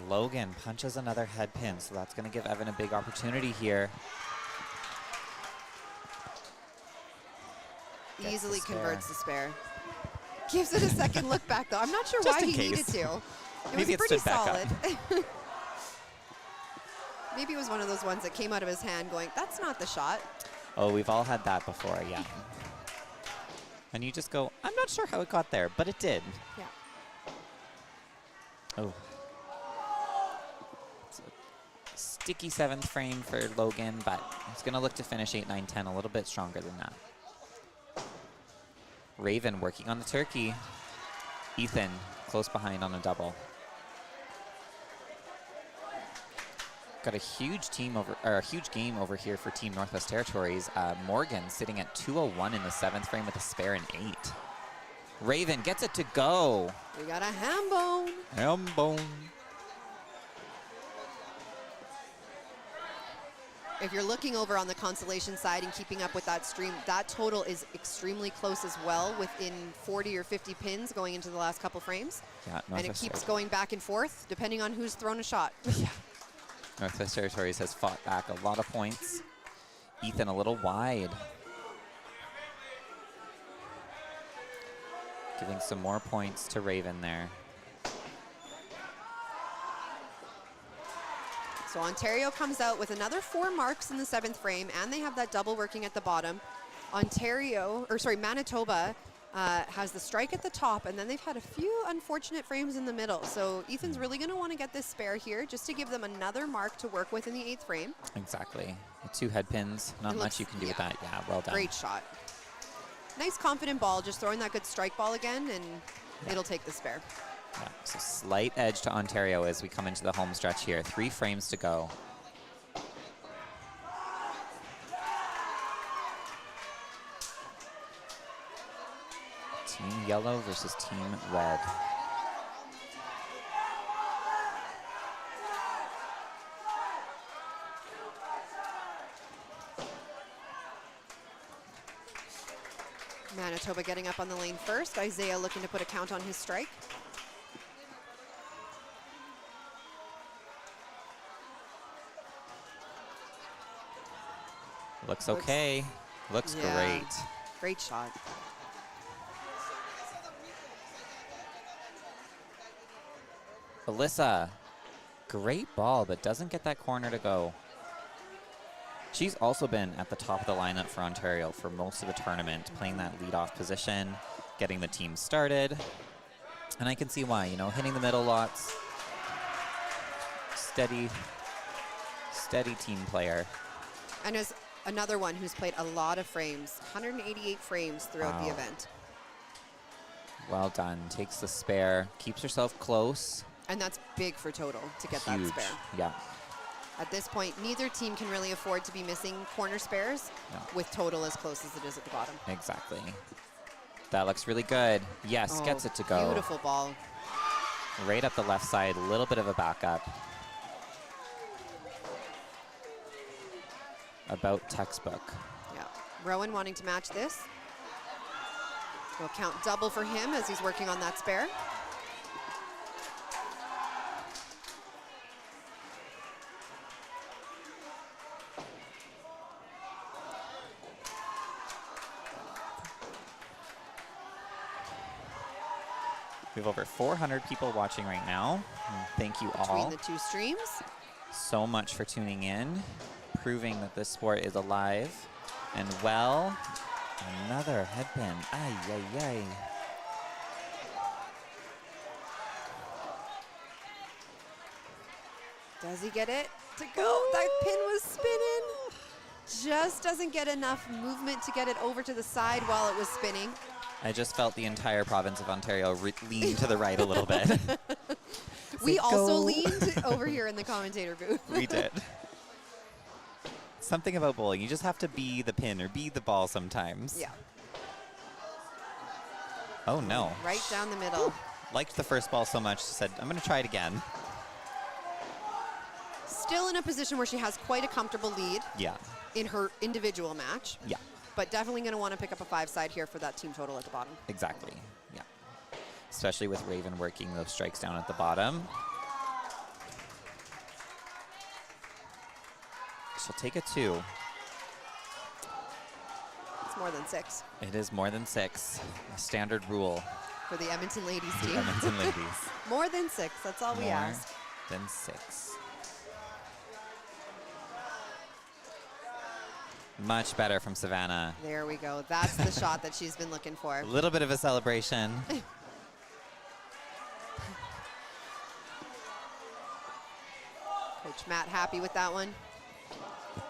Logan punches another head pin, so that's going to give Evan a big opportunity here. Easily converts the spare. Gives it a second look back, though. I'm not sure Just why in he needed case. to. Maybe It it was pretty stood back up. solid. Maybe it was one of those ones that came out of his hand going, that's not the shot. Oh, we've all had that before, yeah. And you just go, I'm not sure how it got there, but it did. Yeah. Oh. It's a sticky 7th frame for Logan, but he's going to look to finish 8, 9, 10 a little bit stronger than that. Raven working on the turkey. Ethan close behind on a double. Got a huge team over, or a huge game over here for Team Northwest Territories. Morgan sitting at 201 in the 7th frame with a spare in 8. Raven gets it to go. We got a ham bone. Ham bone. If you're looking over on the consolation side and keeping up with that stream, that total is extremely close as well, within 40 or 50 pins going into the last couple frames. Yeah, And it keeps going back and forth depending on who's thrown a shot. Yeah. Northwest Territories has fought back a lot of points. Ethan a little wide. Giving some more points to Raven there. So Ontario comes out with another 4 marks in the 7th frame, and they have that double working at the bottom. Manitoba has the strike at the top, and then they've had a few unfortunate frames in the middle. So Ethan's really going to want to get this spare here just to give them another mark to work with in the 8th frame. Exactly. 2 head pins, not much you can do with that. Yeah, well done. Great shot. Nice confident ball, just throwing that good strike ball again, and it'll take the spare. Yeah, so slight edge to Ontario as we come into the home stretch here. 3 frames to go. Team yellow versus team red. Manitoba getting up on the lane first. Isaiah looking to put a count on his strike. Looks okay. Looks great. Great shot. Alyssa, great ball, but doesn't get that corner to go. She's also been at the top of the lineup for Ontario for most of the tournament, playing that leadoff position, getting the team started. And I can see why, you know, hitting the middle lots. Steady team player. And as another one who's played a lot of frames, 188 frames throughout the event. Well done. Takes the spare, keeps herself close. And that's big for total to get Huge. that spare. Yeah. At this point, neither team can really afford to be missing corner spares with total as close as it is at the bottom. Exactly. That looks really good. Yes, gets it to go. Beautiful ball. Right up the left side, a little bit of a backup. About textbook. Yeah. Rowan wanting to match this. We'll count double for him as he's working on that spare. We have over 400 people watching right now. Thank you all Between the 2 streams. so much for tuning in, proving that this sport is alive and well. Another head pin. Ay, ay, ay. Does he get it to go? That pin was spinning. Just doesn't get enough movement to get it over to the side while it was spinning. I just felt the entire province of Ontario lean to the right a little bit. We also leaned over here in the commentator booth. We did. Something about bowling. You just have to be the pin or be the ball sometimes. Yeah. Oh, no. Right down the middle. Liked the first ball so much, said, I'm going to try it again. Still in a position where she has quite a comfortable lead Yeah. in her individual match. Yeah. But definitely going to want to pick up a 5-side here for that team total at the bottom. Exactly. Yeah. Especially with Raven working those strikes down at the bottom. She'll take a 2. It's more than 6 It is more than 6. A standard rule. for the Edmonton ladies The team. Edmonton ladies. More than 6. That's all we More ask. than 6. Much better from Savannah. There we go. That's the shot that she's been looking for. A little bit of a celebration. Coach Matt happy with that one.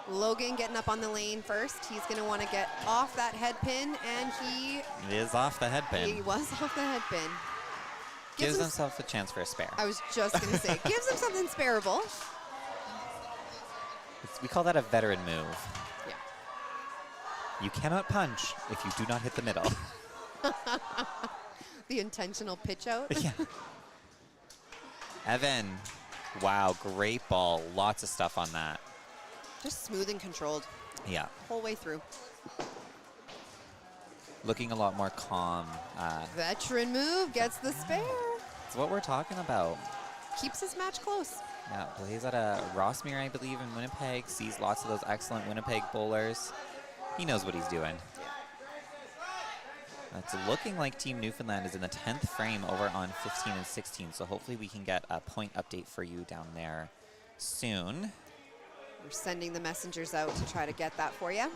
Logan getting up on the lane first. He's going to want to get off that head pin, and he It is off the head pin. was off the head pin. Gives him- himself a chance for a spare. I was just going to say, gives him something spareable. We call that a veteran move. Yeah. You cannot punch if you do not hit the middle. The intentional pitch out. Yeah. Evan. Wow, great ball. Lots of stuff on that. Just smooth and controlled Yeah. whole way through. Looking a lot more calm. Veteran move, gets the spare. It's what we're talking about. Keeps his match close. Yeah, plays at a Rossmere, I believe, in Winnipeg. Sees lots of those excellent Winnipeg bowlers. He knows what he's doing. It's looking like Team Newfoundland is in the 10th frame over on 15 and 16, so hopefully we can get a point update for you down there soon. We're sending the messengers out to try to get that for you.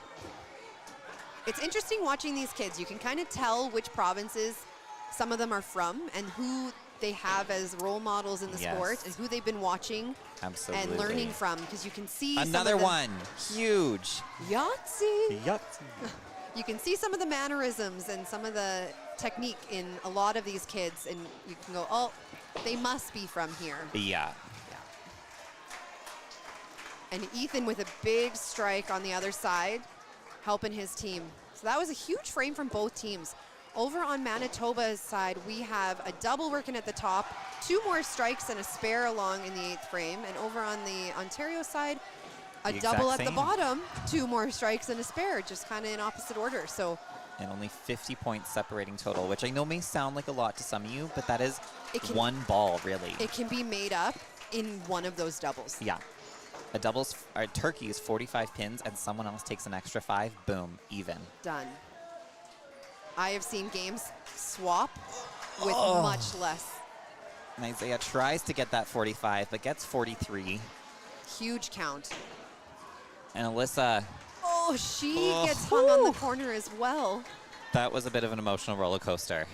It's interesting watching these kids. You can kind of tell which provinces some of them are from and who they have as role models in the Yes. sport and who they've been watching Absolutely. and learning from, because you can see Another some of the one. Huge. Yahtzee. Yup. You can see some of the mannerisms and some of the technique in a lot of these kids, and you can go, oh, they must be from here. Yeah. And Ethan with a big strike on the other side, helping his team. So that was a huge frame from both teams. Over on Manitoba's side, we have a double working at the top, 2 more strikes and a spare along in the 8th frame. And over on the Ontario side, a The double exact at the same. bottom, 2 more strikes and a spare, just kind of in opposite order. So And only 50 points separating total, which I know may sound like a lot to some of you, but that is It can- one ball, really. it can be made up in one of those doubles. Yeah. A turkey is 45 pins, and someone else takes an extra 5. Boom, even. Done. I have seen games swap with Oh. much less. And Isaiah tries to get that 45, but gets 43. Huge count. And Alyssa, Oh, she Oh. gets hung on the corner as well. that was a bit of an emotional roller coaster.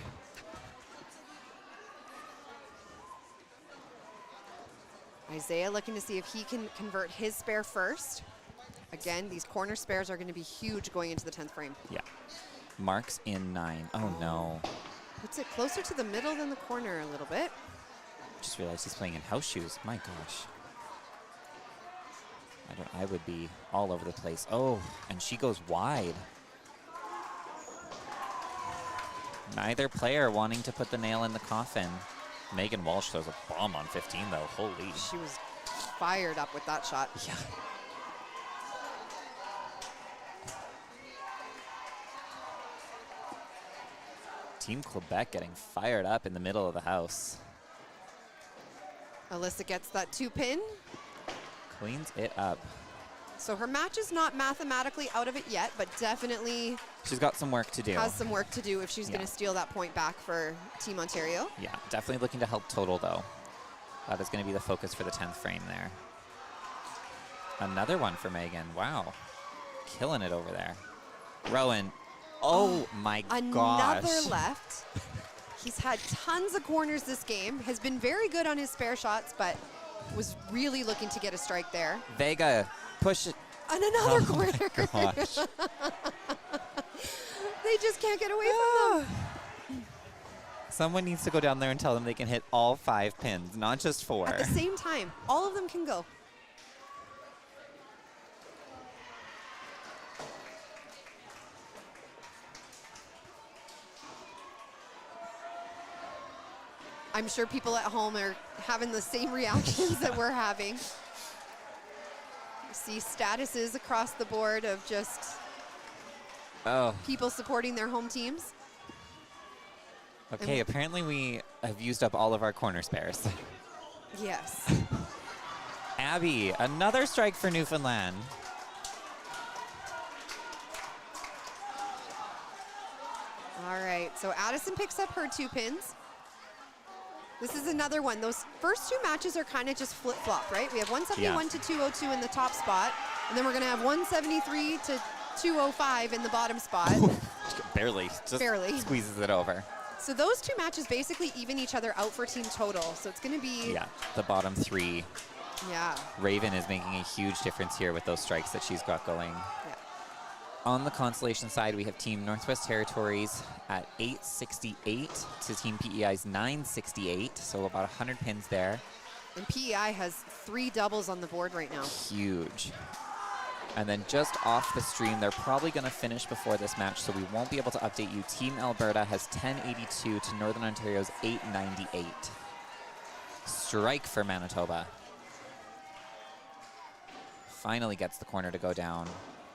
Isaiah looking to see if he can convert his spare first. Again, these corner spares are going to be huge going into the 10th frame. Yeah. Mark's in 9. Oh, no. Puts it closer to the middle than the corner a little bit. Just realized he's playing in house shoes. My gosh. I would be all over the place. Oh, and she goes wide. Neither player wanting to put the nail in the coffin. Megan Walsh throws a bomb on 15, though. Holy. She was fired up with that shot. Yeah. Team Quebec getting fired up in the middle of the house. Alyssa gets that 2-pin. Cleans it up. So her match is not mathematically out of it yet, but definitely She's got some work to do. has some work to do if she's Yeah. going to steal that point back for Team Ontario. Yeah, definitely looking to help total, though. That is going to be the focus for the 10th frame there. Another one for Megan. Wow. Killing it over there. Rowan. Oh, my gosh. Another left. He's had tons of corners this game, has been very good on his spare shots, but was really looking to get a strike there. Vega, push it. And another Oh, my corner. gosh. They just can't get away from them. Someone needs to go down there and tell them they can hit all 5 pins, not just 4. At the same time, all of them can go. I'm sure people at home are having the same reactions that we're having. You see statuses across the board of just Oh, people supporting their home teams. okay. Apparently we have used up all of our corner spares. Yes. Abby, another strike for Newfoundland. So Addison picks up her 2 pins. This is another one. Those first 2 matches are kind of just flip-flop, right? We have 171 to 202 in the top spot, and then we're going to have 173 to 205 in the bottom spot. Barely. Just Barely. squeezes it over. So those 2 matches basically even each other out for team total. So it's going to be... Yeah, the bottom 3. Yeah. Raven is making a huge difference here with those strikes that she's got going. Yeah. On the consolation side, we have Team Northwest Territories at 868 to Team PEI's 968, so about 100 pins there. And PEI has 3 doubles on the board right now. Huge. And then just off the stream, they're probably going to finish before this match, so we won't be able to update you. Team Alberta has 1082 to Northern Ontario's 898. Strike for Manitoba. Finally gets the corner to go down.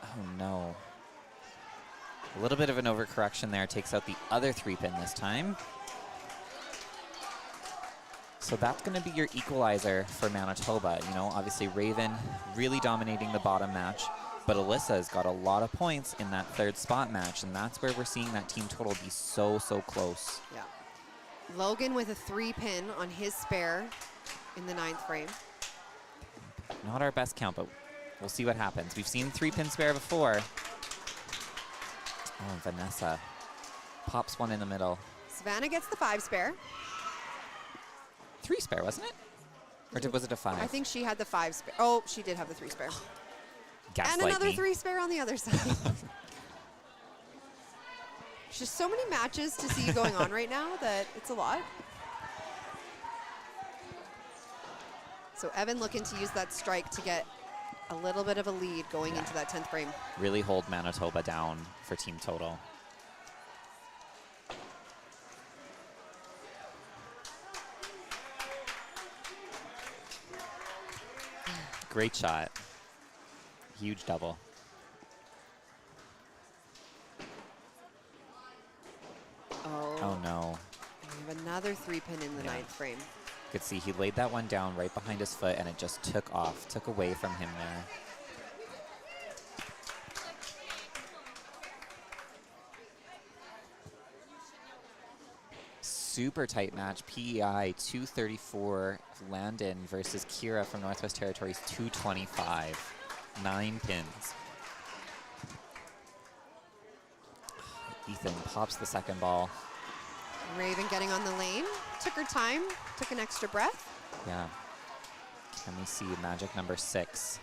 Oh no. A little bit of an overcorrection there, takes out the other 3 pin this time. So that's going to be your equalizer for Manitoba. You know, obviously Raven really dominating the bottom match, but Alyssa's got a lot of points in that 3rd spot match, and that's where we're seeing that team total be so close. Yeah. Logan with a 3 pin on his spare in the 9th frame. Not our best count, but we'll see what happens. We've seen 3 pin spare before. Oh, Vanessa pops one in the middle. Savannah gets the 5 spare. 3 spare, wasn't it? Or was it a 5? I think she had the 5 spare. Oh, she did have the 3 spare. Gaslight And another me. 3 spare on the other side. There's just so many matches to see going on right now that it's a lot. So Evan looking to use that strike to get a little bit of a lead going into that 10th frame. Really hold Manitoba down for team total. Great shot. Huge double. Oh no. We have another 3 pin in the 9th frame. You could see he laid that one down right behind his foot and it just took off, took away from him there. Super tight match. PEI 234 Landon versus Kira from Northwest Territories 225. 9 pins. Ethan pops the second ball. Raven getting on the lane. Took her time, took an extra breath. Yeah. Can we see magic number 6?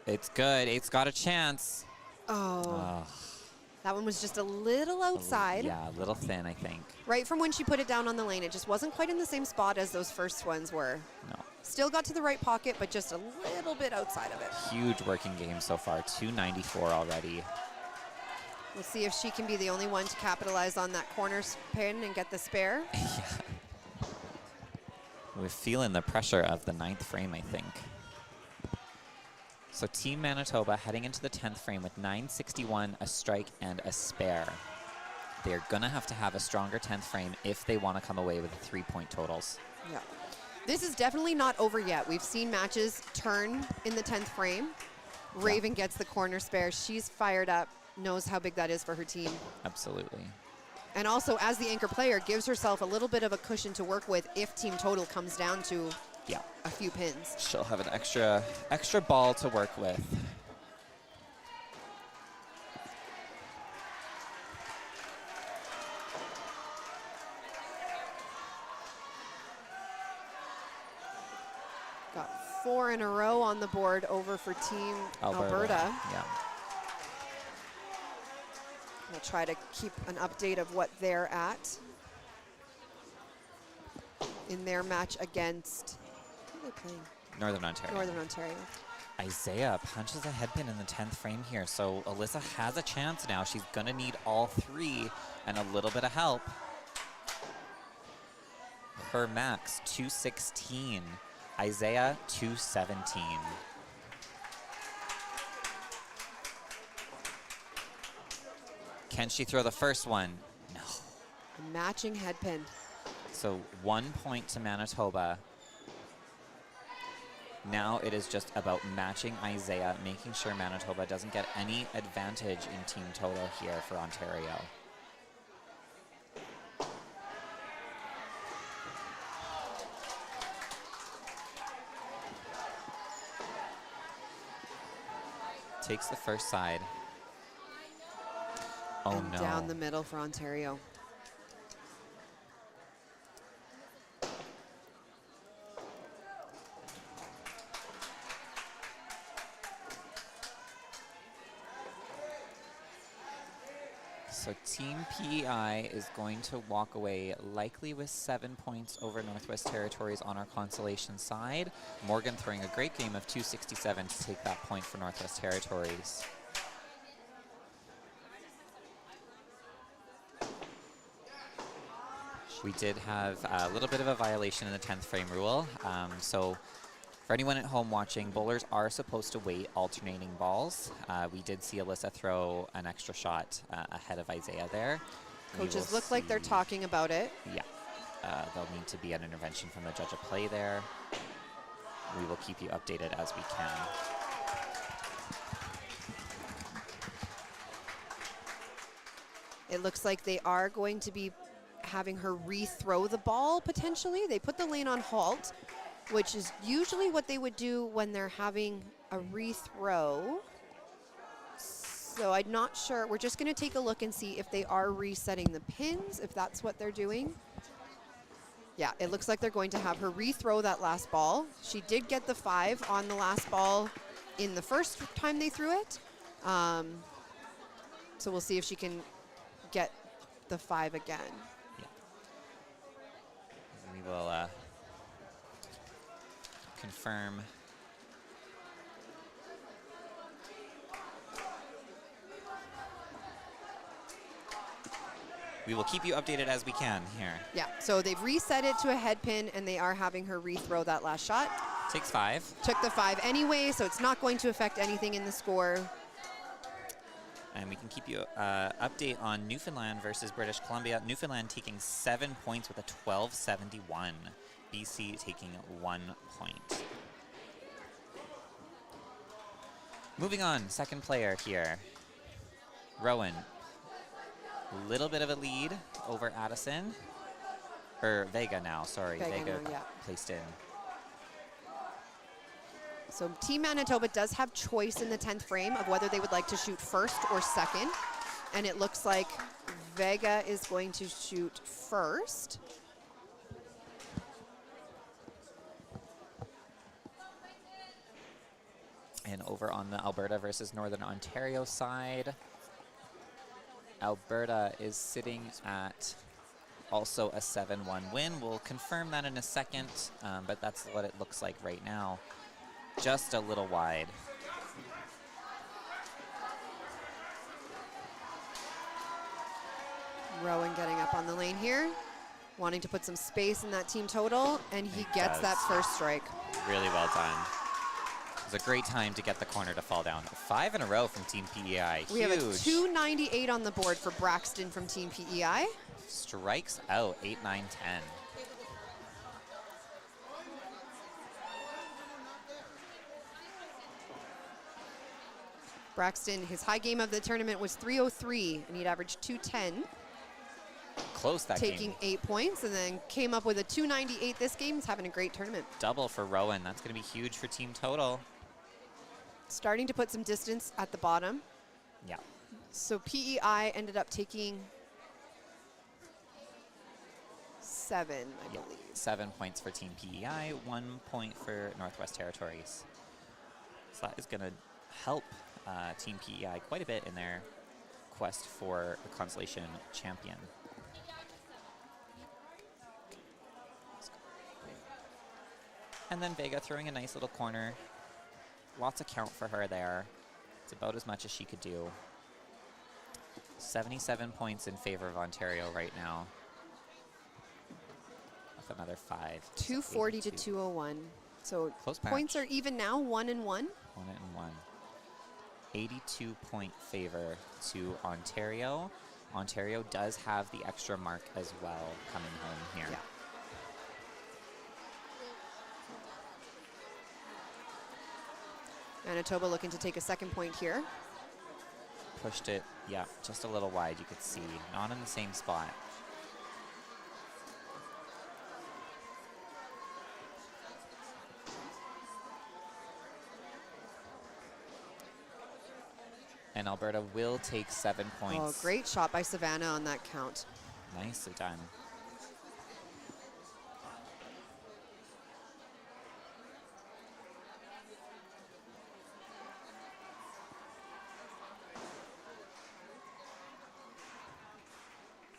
It's good. It's got a chance. Oh. That one was just a little outside. Yeah, a little thin, I think. Right from when she put it down on the lane. It just wasn't quite in the same spot as those first ones were. No. Still got to the right pocket, but just a little bit outside of it. Huge working game so far. 294 already. We'll see if she can be the only one to capitalize on that corner pin and get the spare. Yeah. We're feeling the pressure of the 9th frame, I think. So Team Manitoba heading into the 10th frame with 961, a strike, and a spare. They're going to have a stronger 10th frame if they want to come away with the 3-point totals. Yeah. This is definitely not over yet. We've seen matches turn in the 10th frame. Raven gets the corner spare. She's fired up, knows how big that is for her team. Absolutely. And also, as the anchor player, gives herself a little bit of a cushion to work with if team total comes down to a few pins. She'll have an extra ball to work with. Got 4 in a row on the board over for Team Alberta. Yeah. We'll try to keep an update of what they're at in their match against, who are they playing? Northern Ontario. Northern Ontario. Isaiah punches a head pin in the 10th frame here, so Alyssa has a chance now. She's going to need all 3 and a little bit of help. Her max, 216. Isaiah, 217. Can she throw the first one? No. A matching head pin. So 1 point to Manitoba. Now it is just about matching Isaiah, making sure Manitoba doesn't get any advantage in team total here for Ontario. Takes the first side. Oh and no. down the middle for Ontario. So Team PEI is going to walk away likely with 7 points over Northwest Territories on our consolation side. Morgan throwing a great game of 267 to take that point for Northwest Territories. We did have a little bit of a violation in the 10th frame rule. So for anyone at home watching, bowlers are supposed to wait alternating balls. We did see Alyssa throw an extra shot ahead of Isaiah there. Coaches look like they're talking about it. Yeah, there'll need to be an intervention from the judge of play there. We will keep you updated as we can. It looks like they are going to be having her re-throw the ball potentially. They put the lane on halt, which is usually what they would do when they're having a re-throw. So I'm not sure. We're just going to take a look and see if they are resetting the pins, if that's what they're doing. Yeah, it looks like they're going to have her re-throw that last ball. She did get the 5 on the last ball in the first time they threw it. So we'll see if she can get the 5 again. Yeah. We will confirm. We will keep you updated as we can here. Yeah, so they've reset it to a head pin, and they are having her re-throw that last shot. Takes 5. Took the 5 anyway, so it's not going to affect anything in the score. And we can keep you update on Newfoundland versus British Columbia. Newfoundland taking 7 points with a 12-71. BC taking 1 point. Moving on, second player here. Rowan. Little bit of a lead over Addison. Or Vega now, sorry. Vega now, yeah. Placed in. So Team Manitoba does have choice in the 10th frame of whether they would like to shoot first or second. And it looks like Vega is going to shoot first. And over on the Alberta versus Northern Ontario side, Alberta is sitting at also a 7-1 win. We'll confirm that in a second, but that's what it looks like right now. Just a little wide. Rowan getting up on the lane here, wanting to put some space in that team total, and he gets that first strike. Really well done. It was a great time to get the corner to fall down. 5 in a row from Team PEI. We have a 298 on the board for Braxton from Team PEI. Strikes out 8, 9, 10. Braxton, his high game of the tournament was 303, and he'd averaged 210. Close that game. Taking 8 points, and then came up with a 298 this game. He's having a great tournament. Double for Rowan. That's going to be huge for team total. Starting to put some distance at the bottom. Yeah. So PEI ended up taking 7, I believe. 7 points for Team PEI, 1 point for Northwest Territories. So that is going to help Team PEI quite a bit in their quest for the consolation champion. And then Vega throwing a nice little corner. Lots of count for her there. It's about as much as she could do. 77 points in favor of Ontario right now. With another 5. 240 to 201. So close points match. are even now, 1 and 1. 1 and 1. 82 point favor to Ontario. Ontario does have the extra mark as well coming home here. Yeah. Manitoba looking to take a second point here. Pushed it, yeah, just a little wide, you could see. Not in the same spot. And Alberta will take 7 Oh, points. great shot by Savannah on that count. Nicely done.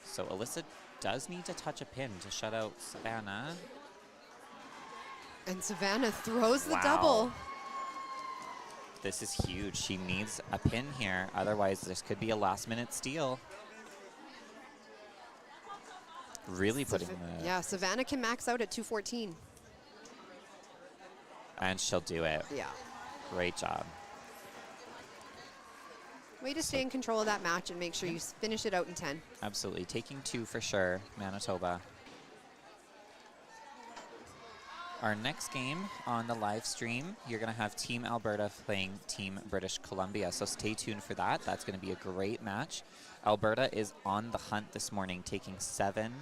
So Alyssa does need to touch a pin to shut out Savannah. And Savannah throws the Wow. double. This is huge. She needs a pin here. Otherwise, this could be a last-minute steal. Really putting the... Yeah, Savannah can max out at 214. And she'll do it. Yeah. Great job. Way to stay in control of that match and make sure you finish it out in 10. Absolutely. Taking 2 for sure, Manitoba. Our next game on the live stream, you're going to have Team Alberta playing Team British Columbia. So stay tuned for that. That's going to be a great match. Alberta is on the hunt this morning, taking 7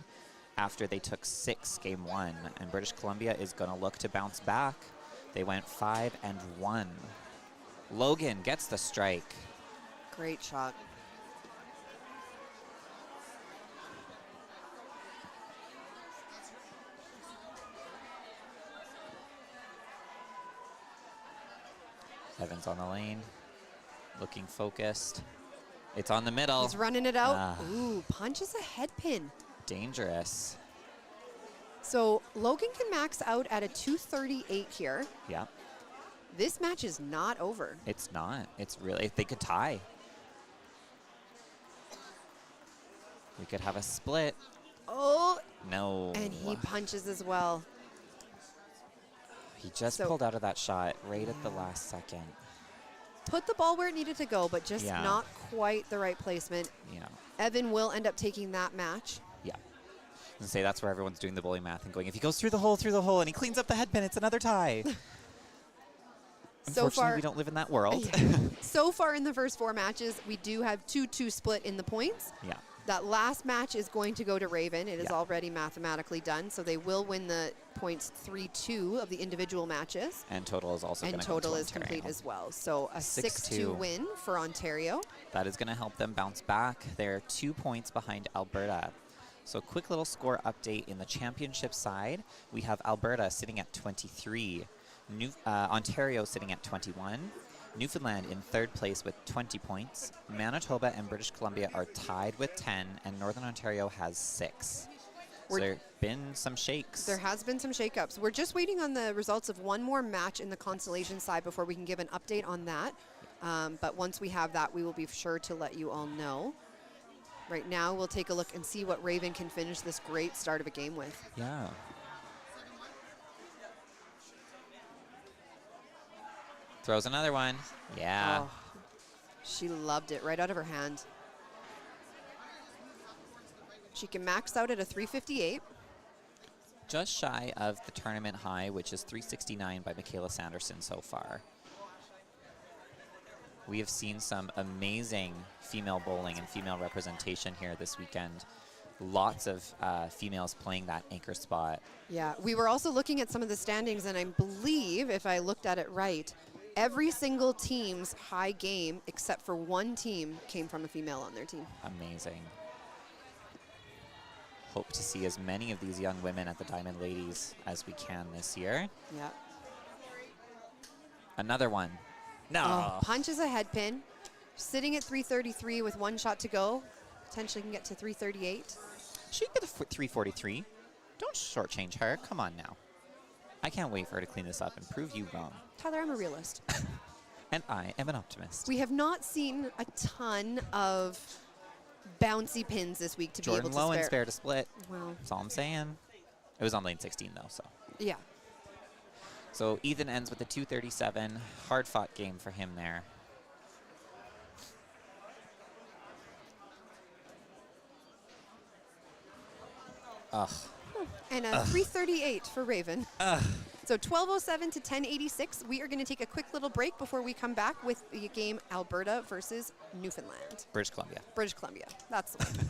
after they took 6 game 1. And British Columbia is going to look to bounce back. They went 5-1. Logan gets the strike. Great shot. Evans on the lane, looking focused. It's on the middle. He's running it out. Ah. Ooh, punches a head pin. Dangerous. So Logan can max out at a 238 here. Yeah, This match is not over. it's not. It's really, they could tie. We could have a split. Oh, No. and he punches as well. He just So- pulled out of that shot right at the last second. Put the ball where it needed to go, but just Yeah. not quite the right placement. You know, Evan will end up taking that match. yeah. And say that's where everyone's doing the bowling math and going, if he goes through the hole, and he cleans up the head pin, it's another tie. So Unfortunately, far, we don't live in that world. so far in the first 4 matches, we do have 2-2 split in the points. Yeah. That last match is going to go to Raven. It is Yeah. already mathematically done, so they will win the points 3-2 of the individual matches. And total is also And going to go total to is complete Ontario. as well. So a 6-2 6-2 win for Ontario. That is going to help them bounce back. They're 2 points behind Alberta. So quick little score update in the championship side. We have Alberta sitting at 23, Ontario sitting at 21, Newfoundland in 3rd place with 20 points. Manitoba and British Columbia are tied with 10, and Northern Ontario has 6. So there have been some shakes. There has been some shakeups. We're just waiting on the results of one more match in the consolation side before we can give an update on that. But once we have that, we will be sure to let you all know. Right now, we'll take a look and see what Raven can finish this great start of a game with. Yeah. Throws another one. Yeah. Oh, she loved it right out of her hand. She can max out at a 358. Just shy of the tournament high, which is 369 by Michaela Sanderson so far. We have seen some amazing female bowling and female representation here this weekend. Lots of females playing that anchor spot. Yeah, we were also looking at some of the standings, and I believe, if I looked at it right, every single team's high game, except for one team, came from a female on their team. Amazing. Hope to see as many of these young women at the Diamond Ladies as we can this year. Yeah. Another one. No. Oh, punches a head pin. Sitting at 333 with 1 shot to go. Potentially can get to 338. She can get a 343. Don't shortchange her. Come on now. I can't wait for her to clean this up and prove you wrong. Tyler, I'm a realist. And I am an optimist. We have not seen a ton of bouncy pins this week to Jordan be able Lowen to spare. spared a split. Well, That's all I'm saying. It was on lane 16 though, so. yeah. So Ethan ends with a 237. Hard fought game for him there. And a 338 for Raven. So 12:07 to 10:86. We are going to take a quick little break before we come back with the game Alberta versus Newfoundland. British Columbia. British Columbia. That's the one.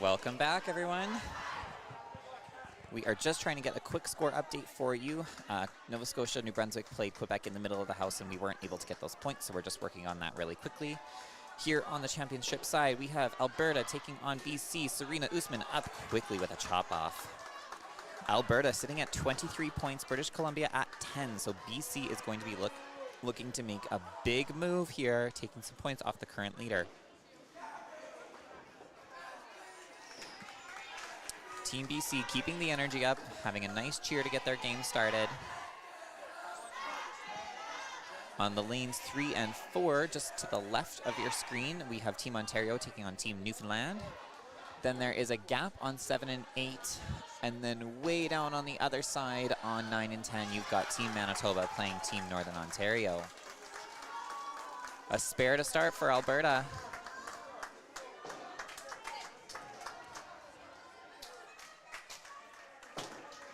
Welcome back, everyone. We are just trying to get a quick score update for you. Nova Scotia, New Brunswick played Quebec in the middle of the house, and we weren't able to get those points, so we're just working on that really quickly. Here on the championship side, we have Alberta taking on BC. Serena Usman up quickly with a chop-off. Alberta sitting at 23 points, British Columbia at 10, so BC is going to be looking to make a big move here, taking some points off the current leader. Team BC keeping the energy up, having a nice cheer to get their game started. On the lanes 3 and 4, just to the left of your screen, we have Team Ontario taking on Team Newfoundland. Then there is a gap on 7 and 8, and then way down on the other side on 9 and 10, you've got Team Manitoba playing Team Northern Ontario. A spare to start for Alberta.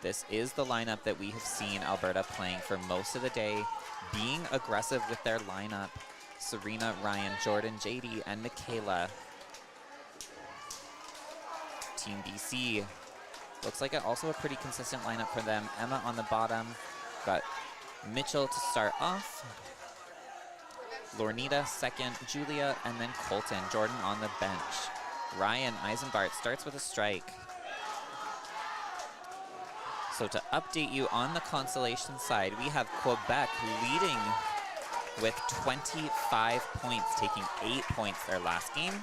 This is the lineup that we have seen Alberta playing for most of the day, being aggressive with their lineup. Serena, Ryan, Jordan, JD, and Michaela. Team BC, looks like also a pretty consistent lineup for them. Emma on the bottom, got Mitchell to start off, Lornita second, Julia, and then Colton. Jordan on the bench. Ryan Eisenbart starts with a strike. So to update you on the consolation side, we have Quebec leading with 25 points, taking 8 points their last game.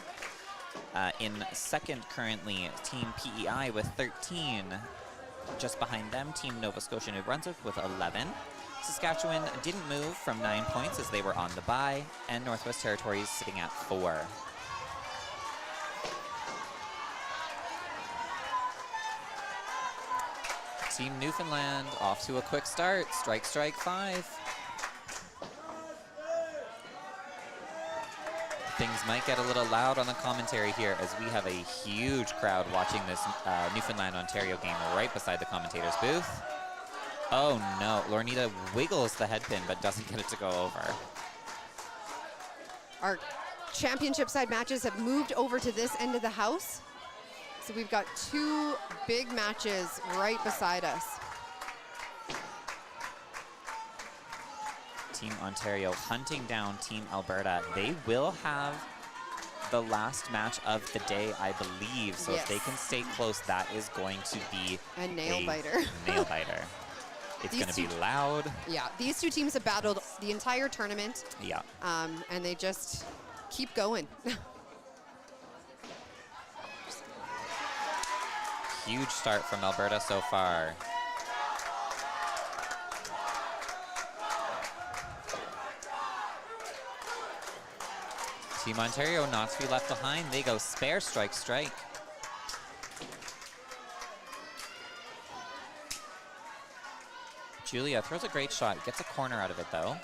In second currently, Team PEI with 13. Just behind them, Team Nova Scotia New Brunswick with 11. Saskatchewan didn't move from 9 points as they were on the bye, and Northwest Territories sitting at 4. Team Newfoundland off to a quick start. Strike, 5. Things might get a little loud on the commentary here as we have a huge crowd watching this Newfoundland-Ontario game right beside the commentator's booth. Oh no, Lornita wiggles the headpin but doesn't get it to go over. Our championship side matches have moved over to this end of the house. So we've got 2 big matches right beside us. Team Ontario hunting down Team Alberta. They will have the last match of the day, I believe. So if they can stay close, that is going to be a nail-biter. Nail-biter. It's going to be loud. Yeah, these 2 teams have battled the entire tournament. Yeah. And they just keep going. Huge start from Alberta so far. Team Ontario not to be left behind. They go spare, strike. Julia throws a great shot, gets a corner out of it though.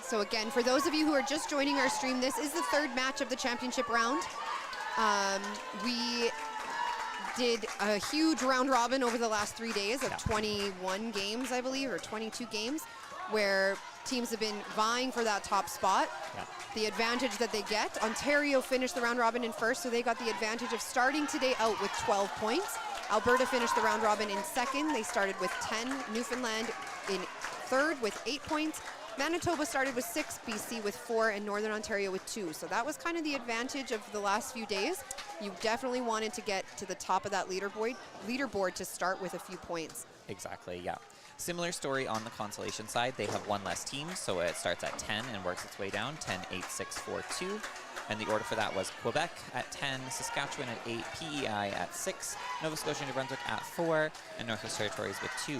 So again, for those of you who are just joining our stream, this is the 3rd match of the championship round. We did a huge round robin over the last 3 days of 21 games, I believe, or 22 games, where teams have been vying for that top spot. Yeah. The advantage that they get, Ontario finished the round robin in first, so they got the advantage of starting today out with 12 points. Alberta finished the round robin in second. They started with 10. Newfoundland in third with 8 points. Manitoba started with 6, BC with 4, and Northern Ontario with 2. So that was kind of the advantage of the last few days. You definitely wanted to get to the top of that leaderboard to start with a few points. Exactly, yeah. Similar story on the consolation side. They have 1 less team, so it starts at 10 and works its way down, 10, 8, 6, 4, 2. And the order for that was Quebec at 10, Saskatchewan at 8, PEI at 6, Nova Scotia, New Brunswick at 4, and Northwest Territories with 2.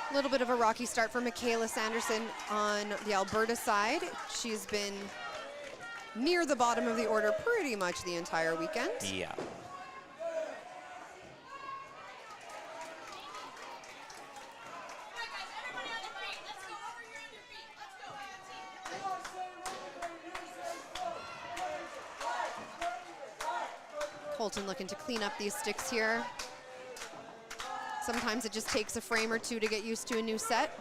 A little bit of a rocky start for Michaela Sanderson on the Alberta side. She's been near the bottom of the order pretty much the entire weekend. Yeah. Colton looking to clean up these sticks here. Sometimes it just takes a frame or two to get used to a new set.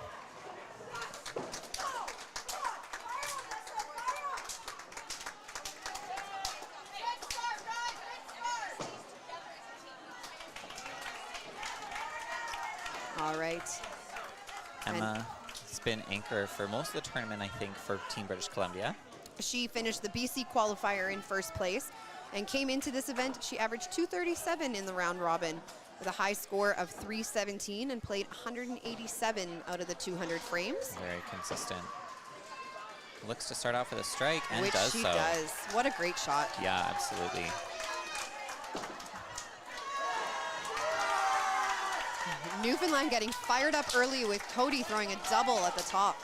All right. Emma has been anchor for most of the tournament, I think, for Team British Columbia. She finished the BC qualifier in first place and came into this event. She averaged 237 in the round robin with a high score of 317 and played 187 out of the 200 frames. Very consistent. Looks to start off with a strike and Which does she so. does. What a great shot. Yeah, absolutely. Newfoundland getting fired up early with Cody throwing a double at the top.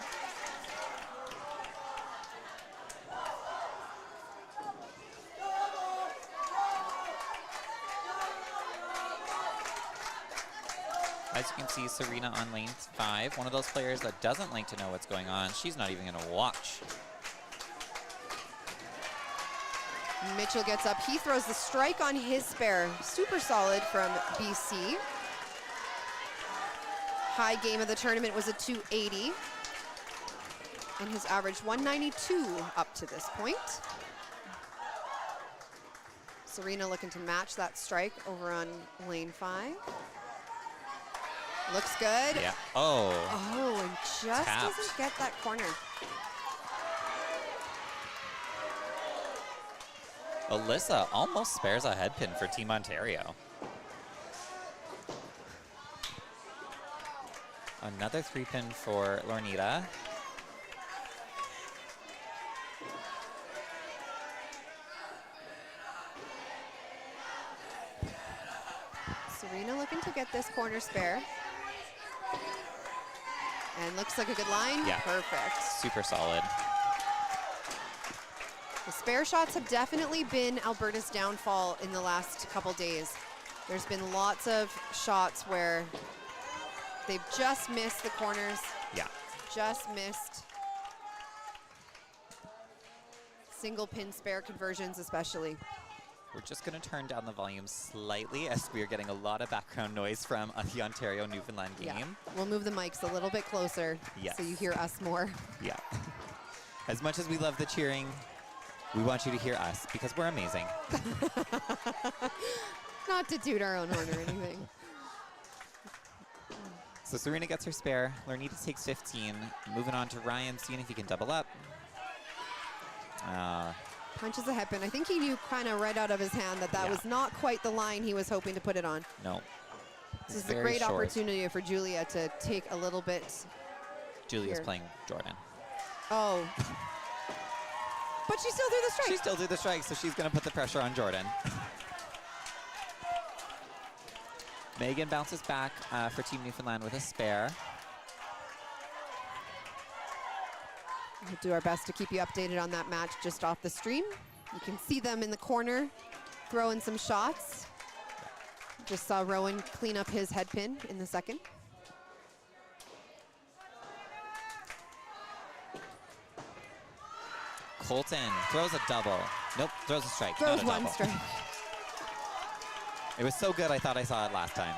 As you can see, Serena on lane 5, one of those players that doesn't like to know what's going on. She's not even going to watch. Mitchell gets up. He throws the strike on his spare. Super solid from BC. High game of the tournament was a 280. And has averaged 192 up to this point. Serena looking to match that strike over on lane 5. Looks good. Yeah. Oh. Oh, and just Tapped. doesn't get that corner. Alyssa almost spares a head pin for Team Ontario. Another 3-pin for Lornita. Serena looking to get this corner spare. And looks like a good line. Yeah. Perfect. Super solid. The spare shots have definitely been Alberta's downfall in the last couple days. There's been lots of shots where they've just missed the corners. Yeah. Just missed. Single pin spare conversions especially. We're just going to turn down the volume slightly as we are getting a lot of background noise from the Ontario-Newfoundland game. Yeah. We'll move the mics a little bit closer Yes. so you hear us more. Yeah. As much as we love the cheering, we want you to hear us because we're amazing. Not to toot our own horn or anything. So Serena gets her spare. Lornita takes 15. Moving on to Ryan, seeing if he can double up. Punches a headpin. I think he knew kind of right out of his hand that that Yeah. was not quite the line he was hoping to put it on. No. This is a Very great short. opportunity for Julia to take a little bit. Julia's Here. playing Jordan. Oh. But she still threw the strike. She still did the strike, so she's going to put the pressure on Jordan. Megan bounces back for Team Newfoundland with a spare. We'll do our best to keep you updated on that match just off the stream. You can see them in the corner throwing some shots. Just saw Rowan clean up his head pin in the second. Colton throws a double. Nope, throws a strike. Throws not a one double. strike. It was so good, I thought I saw it last time.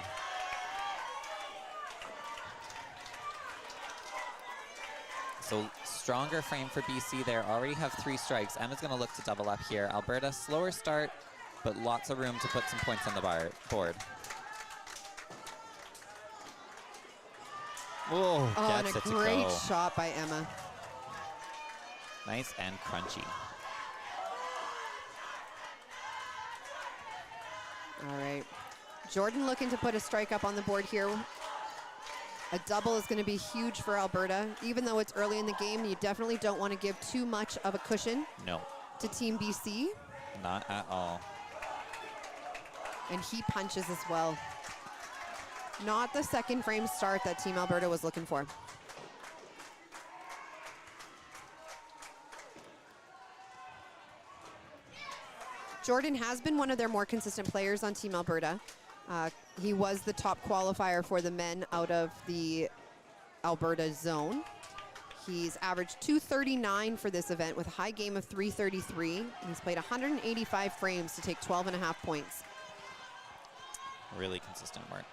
So stronger frame for BC there. Already have 3 strikes. Emma's going to look to double up here. Alberta, slower start, but lots of room to put some points on the board. Oh, And gets a it to great go. shot by Emma. Nice and crunchy. All right. Jordan looking to put a strike up on the board here. A double is going to be huge for Alberta. Even though it's early in the game, you definitely don't want to give too much of a cushion No, to Team BC. not at all. And he punches as well. Not the second frame start that Team Alberta was looking for. Jordan has been one of their more consistent players on Team Alberta. He was the top qualifier for the men out of the Alberta zone. He's averaged 239 for this event with a high game of 333. And he's played 185 frames to take 12.5 points. Really consistent work.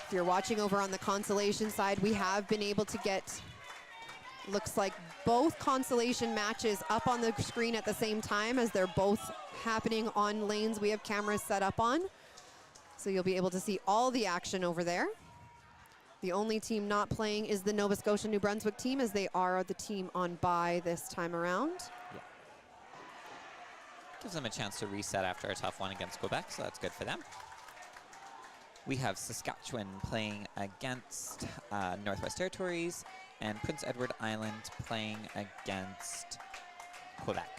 If you're watching over on the consolation side, we have been able to get, looks like both consolation matches up on the screen at the same time as they're both happening on lanes we have cameras set up on. So you'll be able to see all the action over there. The only team not playing is the Nova Scotia New Brunswick team, as they are the team on bye this time around. Yeah. Gives them a chance to reset after a tough one against Quebec, so that's good for them. We have Saskatchewan playing against Northwest Territories, and Prince Edward Island playing against Quebec.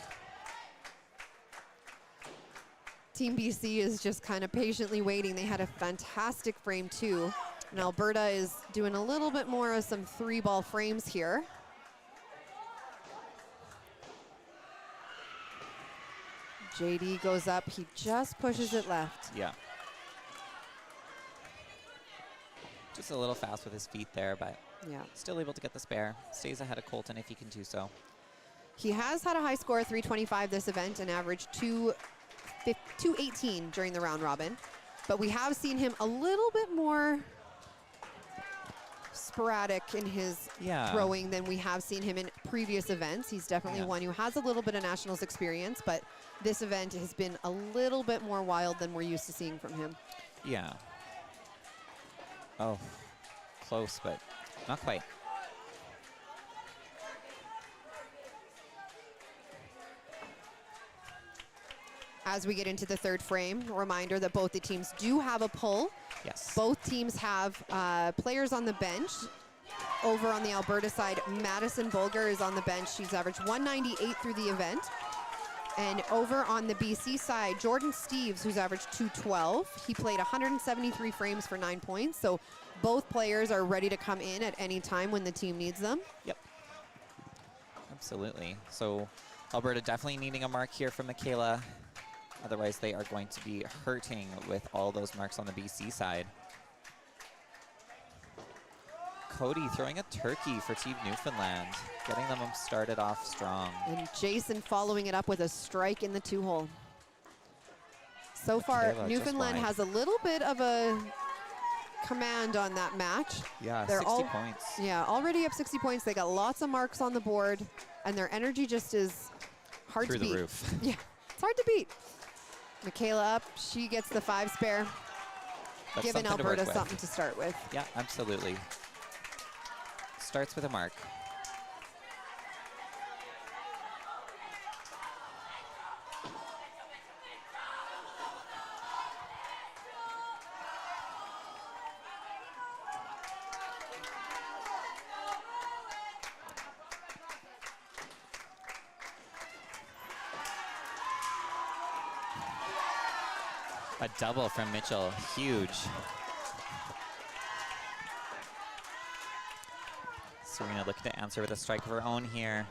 Team BC is just kind of patiently waiting. They had a fantastic frame too. And Alberta is doing a little bit more of some 3-ball frames here. JD goes up, he just pushes it left. Yeah. Just a little fast with his feet there, but Yeah. still able to get the spare. Stays ahead of Colton if he can do so. He has had a high score of 325 this event and averaged 218 during the round robin. But we have seen him a little bit more sporadic in his throwing than we have seen him in previous events. He's definitely one who has a little bit of nationals experience, but this event has been a little bit more wild than we're used to seeing from him. Yeah. Oh, close, but not quite. As we get into the third frame, a reminder that both the teams do have a pull. Yes. Both teams have players on the bench. Over on the Alberta side, Madison Bulger is on the bench. She's averaged 198 through the event. And over on the BC side, Jordan Steeves, who's averaged 212. He played 173 frames for 9 points. So both players are ready to come in at any time when the team needs them. Yep. Absolutely. So Alberta definitely needing a mark here from Michaela. Otherwise, they are going to be hurting with all those marks on the BC side. Cody throwing a turkey for Team Newfoundland, getting them started off strong. And Jason following it up with a strike in the 2-hole. So far, Michaela Newfoundland has a little bit of a command on that match. Yeah, They're 60 points. Yeah, already up 60 points. They got lots of marks on the board, and their energy just is hard to beat. Through the roof. Yeah, it's hard to beat. Michaela up, she gets the 5 spare, That's giving something to work Alberta with. something to start with. Yeah, absolutely. Starts with a mark. A double from Mitchell, huge. Serena looking to answer with a strike of her own here.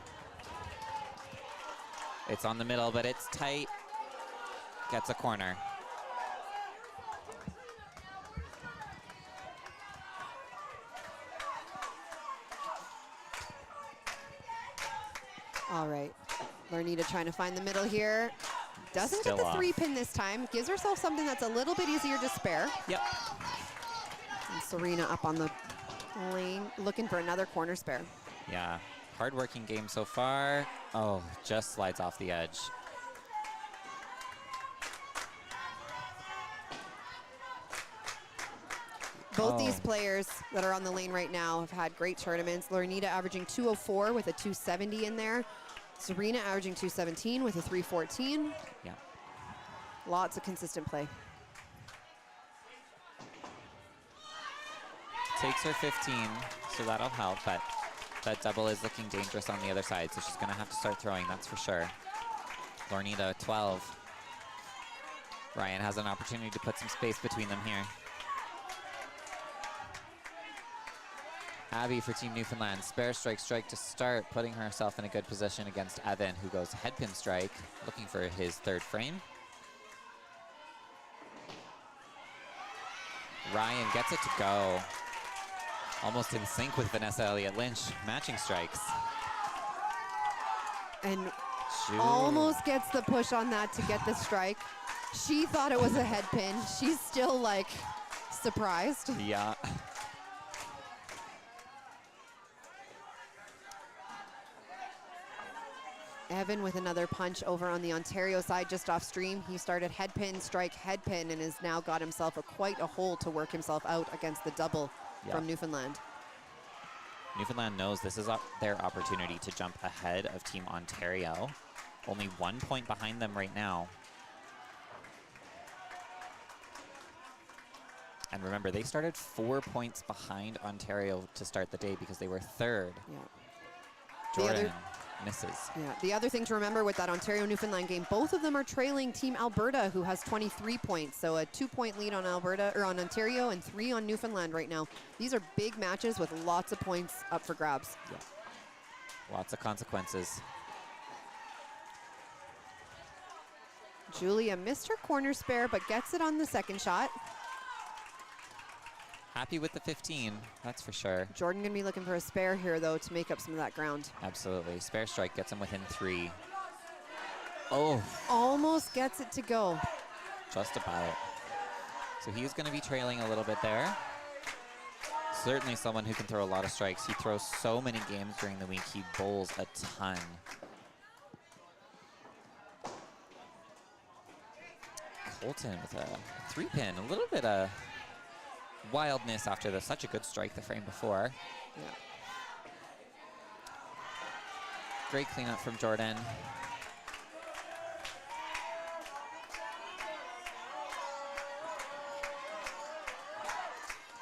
It's on the middle, but it's tight. Gets a corner. All right, Larnita trying to find the middle here. Doesn't Still get the off. 3-pin this time. Gives herself something that's a little bit easier to spare. Yep. And Serena up on the lane, looking for another corner spare. Yeah, hard-working game so far. Oh, just slides off the edge. Both these players that are on the lane right now have had great tournaments. Larnita averaging 204 with a 270 in there. Serena averaging 217 with a 314. Yeah. Lots of consistent play. Takes her 15, so that'll help, but that double is looking dangerous on the other side, so she's going to have to start throwing, that's for sure. Larnita, 12. Ryan has an opportunity to put some space between them here. Abby for Team Newfoundland, spare strike to start, putting herself in a good position against Evan, who goes headpin strike, looking for his third frame. Ryan gets it to go. Almost in sync with Vanessa Elliott-Lynch, matching strikes. And Shoot. almost gets the push on that to get the strike. She thought it was a head pin. She's still like surprised. Yeah. Evan with another punch over on the Ontario side, just off stream. He started head pin, strike, head pin, and has now got himself quite a hole to work himself out against the double from Newfoundland. Newfoundland knows this is their opportunity to jump ahead of Team Ontario. Only 1 point behind them right now. And remember, they started 4 points behind Ontario to start the day because they were third. Yeah. Jordan misses. Yeah. The other thing to remember with that Ontario-Newfoundland game, both of them are trailing Team Alberta, who has 23 points. So a 2-point lead on Alberta or on Ontario and 3 on Newfoundland right now. These are big matches with lots of points up for grabs. Yeah. Lots of consequences. Julia missed her corner spare, but gets it on the second shot. Happy with the 15, that's for sure. Jordan gonna be looking for a spare here, though, to make up some of that ground. Absolutely. Spare strike gets him within 3. Oh. Almost gets it to go. Just about. So he's going to be trailing a little bit there. Certainly someone who can throw a lot of strikes. He throws so many games during the week. He bowls a ton. Colton with a 3-pin. A little bit of wildness after such a good strike the frame before. Yeah. Great cleanup from Jordan.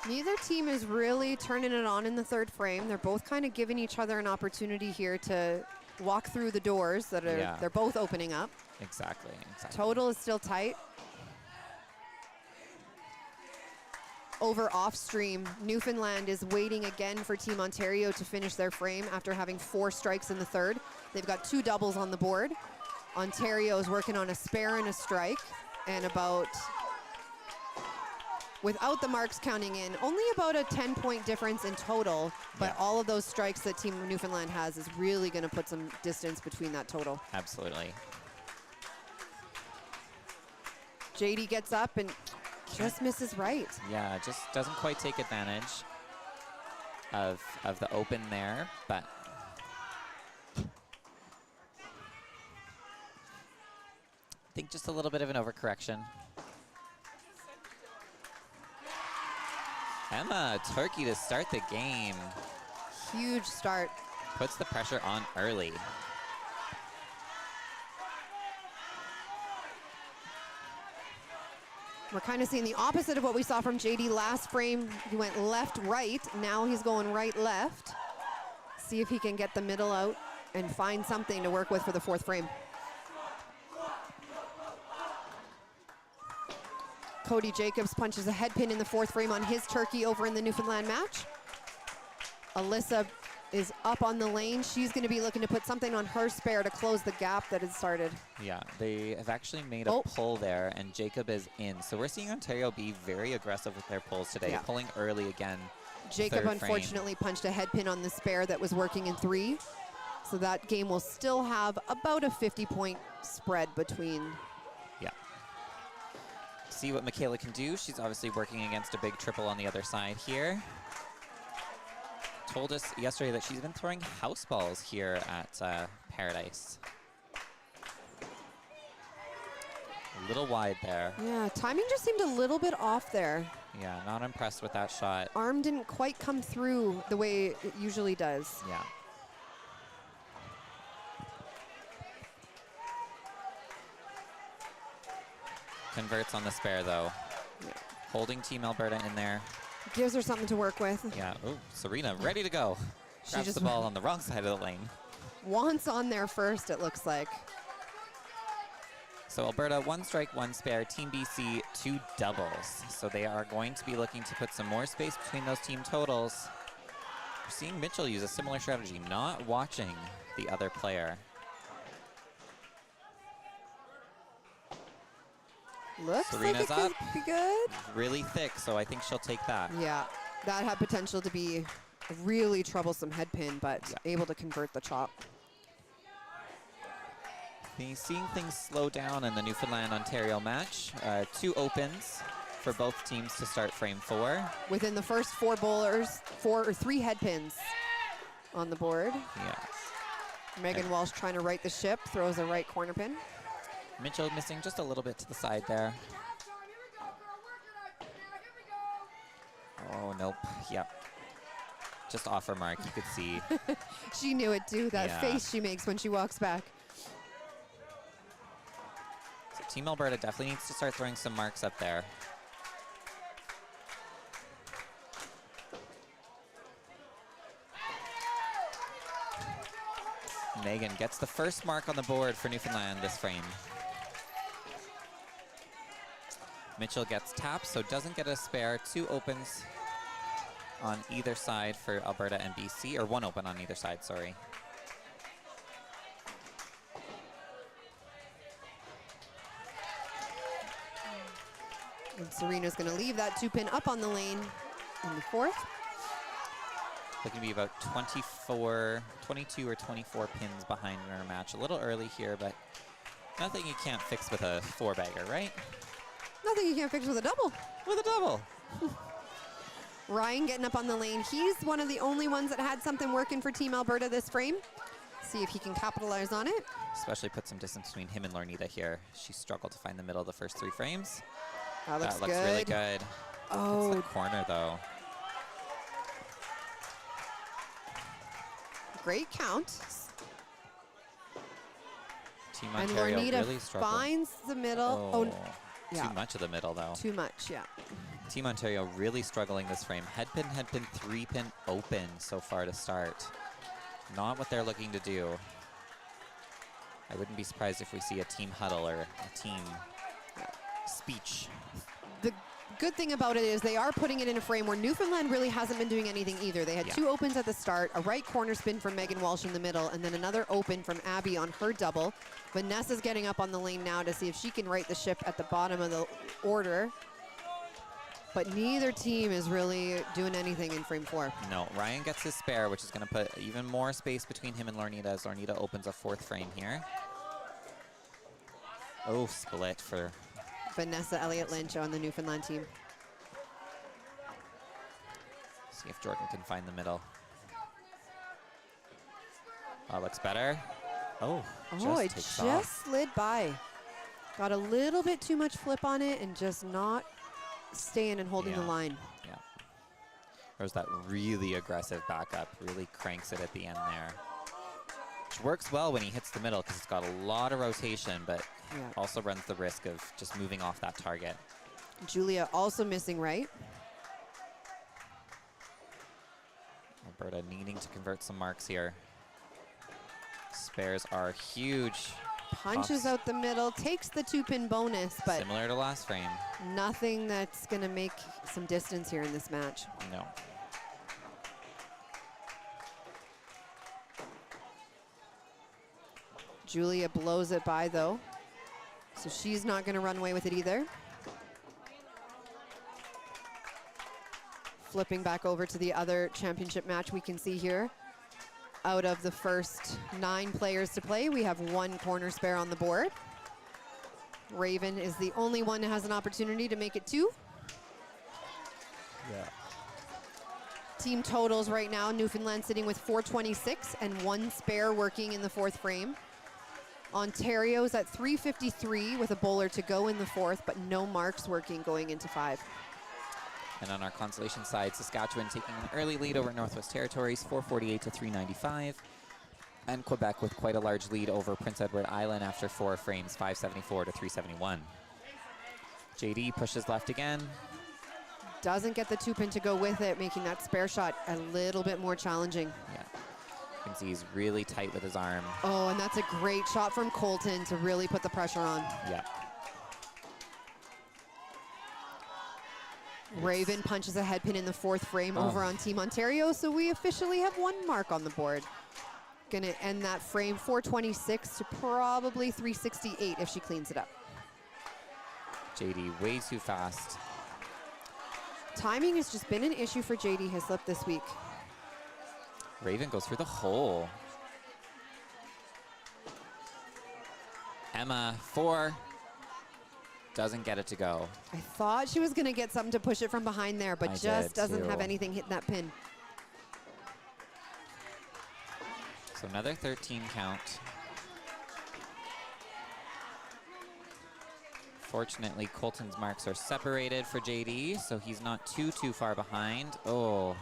Neither team is really turning it on in the third frame. They're both kind of giving each other an opportunity here to walk through the doors that are they're both opening up. Exactly. Total is still tight. Over off stream, Newfoundland is waiting again for Team Ontario to finish their frame after having 4 strikes in the third. They've got 2 doubles on the board. Ontario is working on a spare and a strike, and without the marks counting in, only about a 10-point difference in total, but all of those strikes that Team Newfoundland has is really going to put some distance between that total. Absolutely. JD gets up and just misses right. Yeah, just doesn't quite take advantage of the open there, but I think just a little bit of an overcorrection. Emma Turkey to start the game. Huge start. Puts the pressure on early. We're kind of seeing the opposite of what we saw from JD last frame. He went left-right. Now he's going right-left. See if he can get the middle out and find something to work with for the 4th frame. Cody Jacobs punches a head pin in the 4th frame on his turkey over in the Newfoundland match. Alyssa is up on the lane. She's going to be looking to put something on her spare to close the gap that had started. Yeah, they have actually made a pull there, and Jacob is in. So we're seeing Ontario be very aggressive with their pulls today, pulling early again. Jacob unfortunately punched a head pin on the spare that was working in 3. So that game will still have about a 50-point spread between. Yeah. See what Michaela can do. She's obviously working against a big triple on the other side here. Told us yesterday that she's been throwing house balls here at Paradise. A little wide there. Yeah, timing just seemed a little bit off there. Yeah, not impressed with that shot. Arm didn't quite come through the way it usually does. Yeah. Converts on the spare, though. Yeah. Holding Team Alberta in there. Gives her something to work with. Yeah. Oh, Serena ready to go. She Grabs just the ball on the wrong side of the lane. Wants on there first, it looks like. So Alberta, 1 strike, 1 spare. Team BC, 2 doubles. So they are going to be looking to put some more space between those team totals. We're seeing Mitchell use a similar strategy, not watching the other player. Looks Serena's like it up. could be good. Really thick, so I think she'll take that. Yeah, that had potential to be a really troublesome head pin, but able to convert the chop. Seeing things slow down in the Newfoundland-Ontario match. 2 opens, for both teams to start frame 4. Within the first 4 bowlers, 3 head pins on the board. Yeah. Megan Walsh trying to right the ship, throws a right corner pin. Mitchell missing just a little bit to the side there. Oh, nope. Yep. Just off her mark, you could see. She knew it too, that Yeah. face she makes when she walks back. So Team Alberta definitely needs to start throwing some marks up there. Megan gets the first mark on the board for Newfoundland this frame. Mitchell gets tapped, so doesn't get a spare. 2 opens on either side for Alberta and BC, or 1 open on either side, sorry. And Serena's going to leave that 2-pin up on the lane in the 4th. Looking to be about 22 or 24 pins behind in our match. A little early here, but nothing you can't fix with a 4-bagger, right? Nothing you can't fix with a double. With a double. Ryan getting up on the lane. He's one of the only ones that had something working for Team Alberta this frame. See if he can capitalize on it. Especially put some distance between him and Lornita here. She struggled to find the middle of the first 3 frames. That looks That looks good. really good. Oh, It's the corner, though. great count. Team And Ontario Lornita really struggled. finds the middle. Oh, yeah. too much of the middle, though. Too much, yeah. Team Ontario really struggling this frame. Head pin, 3-pin open so far to start. Not what they're looking to do. I wouldn't be surprised if we see a team huddle or a team speech. The good thing about it is they are putting it in a frame where Newfoundland really hasn't been doing anything either. They had 2 opens at the start, a right corner spin from Megan Walsh in the middle, and then another open from Abby on her double. Vanessa's getting up on the lane now to see if she can right the ship at the bottom of the order. But neither team is really doing anything in frame 4. No, Ryan gets his spare, which is going to put even more space between him and Lornita as Lornita opens a 4th frame here. Oh, split for Vanessa Elliott-Lynch on the Newfoundland team. See if Jordan can find the middle. Oh, looks better. Oh, Oh, it takes just off. slid by. Got a little bit too much flip on it and just not staying and holding the Yeah. line. Yeah. There's that really aggressive backup. Really cranks it at the end there. Which works well when he hits the middle because it's got a lot of rotation, but Yeah. also runs the risk of just moving off that target. Julia also missing right. Alberta needing to convert some marks here. Spares are huge. Punches Pops. out the middle, takes the 2-pin bonus, but Similar to last frame. nothing that's going to make some distance here in this match. No. Julia blows it by, though, so she's not going to run away with it either. Flipping back over to the other championship match we can see here. Out of the first 9 players to play, we have 1 corner spare on the board. Raven is the only one that has an opportunity to make it 2. Yeah. Team totals right now, Newfoundland sitting with 426 and 1 spare working in the 4th frame. Ontario's at 353 with a bowler to go in the 4th, but no marks working going into 5. And on our consolation side, Saskatchewan taking an early lead over Northwest Territories, 448 to 395. And Quebec with quite a large lead over Prince Edward Island after 4 frames, 574 to 371. JD pushes left again. Doesn't get the 2-pin to go with it, making that spare shot a little bit more challenging. Yeah. You can see he's really tight with his arm. Oh, and that's a great shot from Colton to really put the pressure on. Yeah. Raven punches a head pin in the 4th frame over on Team Ontario, so we officially have 1 mark on the board. Gonna end that frame 426 to probably 368 if she cleans it up. JD way too fast. Timing has just been an issue for JD Hislop this week. Raven goes through the hole. Emma, 4. Doesn't get it to go. I thought she was going to get something to push it from behind there, but I just did doesn't have too. anything hitting that pin. So another 13 count. Fortunately, Colton's marks are separated for JD, so he's not too far behind. Oh.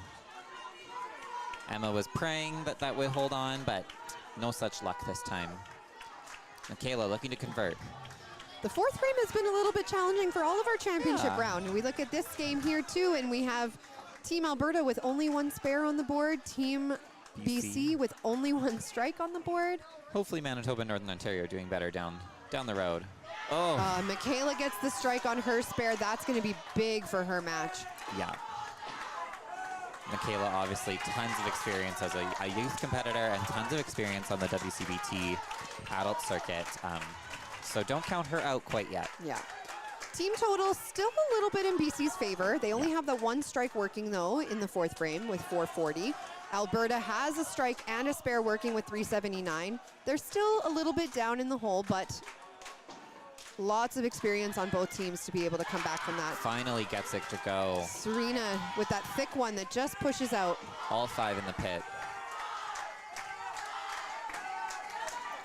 Emma was praying that that would hold on, but no such luck this time. Michaela looking to convert. The fourth frame has been a little bit challenging for all of our championship Yeah. round. We look at this game here too, and we have Team Alberta with only one spare on the board, Team BC with only one strike on the board. Hopefully Manitoba and Northern Ontario are doing better down the road. Oh, Michaela gets the strike on her spare. That's going to be big for her match. yeah. Michaela, obviously, tons of experience as a youth competitor and tons of experience on the WCBT adult circuit. So don't count her out quite yet. Yeah. Team total still a little bit in BC's favor. They only have the one strike working, though, in the fourth frame with 440. Alberta has a strike and a spare working with 379. They're still a little bit down in the hole, but lots of experience on both teams to be able to come back from that. Finally gets it to go. Serena with that thick one that just pushes out. All 5 in the pit.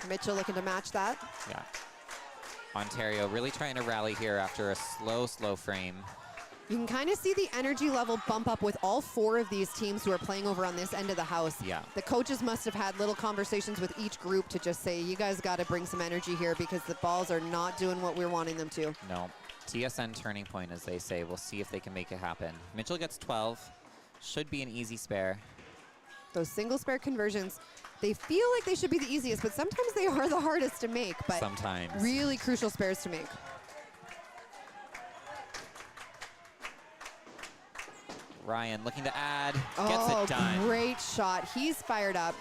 Mitchell looking to match that. Yeah. Ontario really trying to rally here after a slow frame. You can kind of see the energy level bump up with all 4 of these teams who are playing over on this end of the house. Yeah. The coaches must have had little conversations with each group to just say, you guys got to bring some energy here because the balls are not doing what we're wanting them to. No. TSN turning point, as they say. We'll see if they can make it happen. Mitchell gets 12. Should be an easy spare. Those single spare conversions, they feel like they should be the easiest, but sometimes they are the hardest to make. But Sometimes. really crucial spares to make. Ryan looking to add, gets it done. Great shot. He's fired up.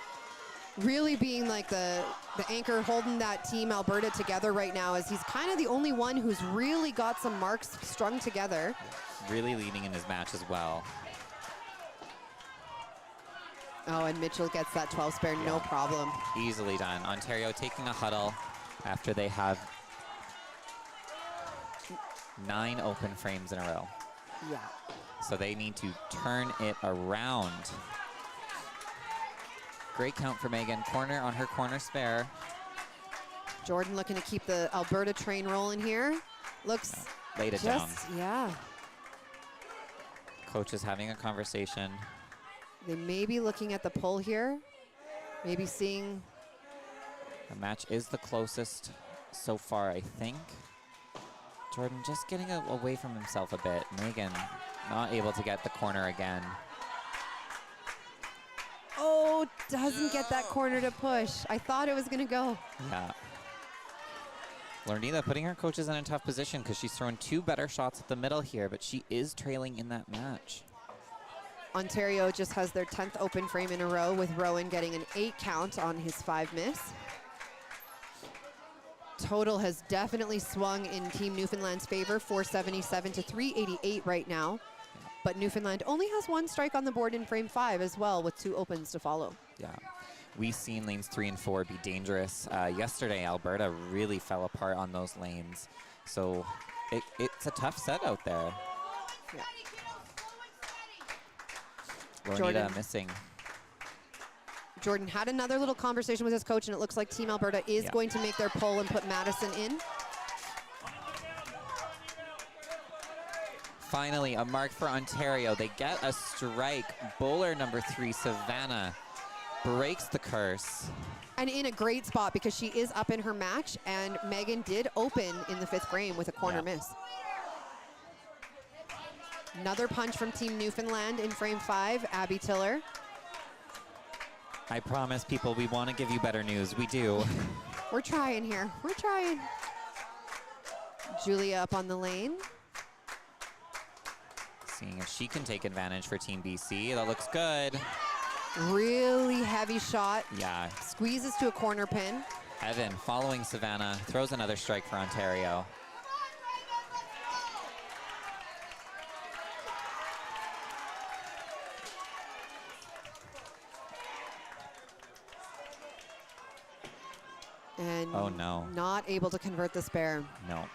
Really being like the anchor holding that team Alberta together right now, as he's kind of the only one who's really got some marks strung together. Really leading in his match as well. Oh, and Mitchell gets that 12 spare, no problem. Easily done. Ontario taking a huddle after they have 9 open frames in a row. Yeah. So they need to turn it around. Great count for Megan. Corner on her corner spare. Jordan looking to keep the Alberta train rolling here. Looks Laid it down. yeah. Coach is having a conversation. They may be looking at the pull here. Maybe seeing. The match is the closest so far, I think. Jordan just getting away from himself a bit. Megan not able to get the corner again. Oh, doesn't get that corner to push. I thought it was going to go. Yeah. Lornita putting her coaches in a tough position because she's thrown 2 better shots at the middle here, but she is trailing in that match. Ontario just has their 10th open frame in a row, with Rowan getting an 8 count on his 5 miss. Total has definitely swung in Team Newfoundland's favor, 477 to 388 right now. But Newfoundland only has 1 strike on the board in frame 5 as well, with 2 opens to follow. Yeah. We've seen lanes 3 and 4 be dangerous. Yesterday, Alberta really fell apart on those lanes. So it's a tough set out there. Yeah. Lornita Jordan. missing. Jordan had another little conversation with his coach, and it looks like Team Alberta is going to make their pull and put Madison in. Finally, a mark for Ontario. They get a strike. Bowler number 3, Savannah, breaks the curse. And in a great spot because she is up in her match, and Megan did open in the 5th frame with a corner miss. Another punch from Team Newfoundland in frame 5, Abby Tiller. I promise people we want to give you better news. We do. We're trying here. We're trying. Julia up on the lane. Seeing if she can take advantage for Team BC. That looks good. Really heavy shot. Yeah. Squeezes to a corner pin. Evan following Savannah. Throws another strike for Ontario. And Oh, no. not able to convert the spare. No.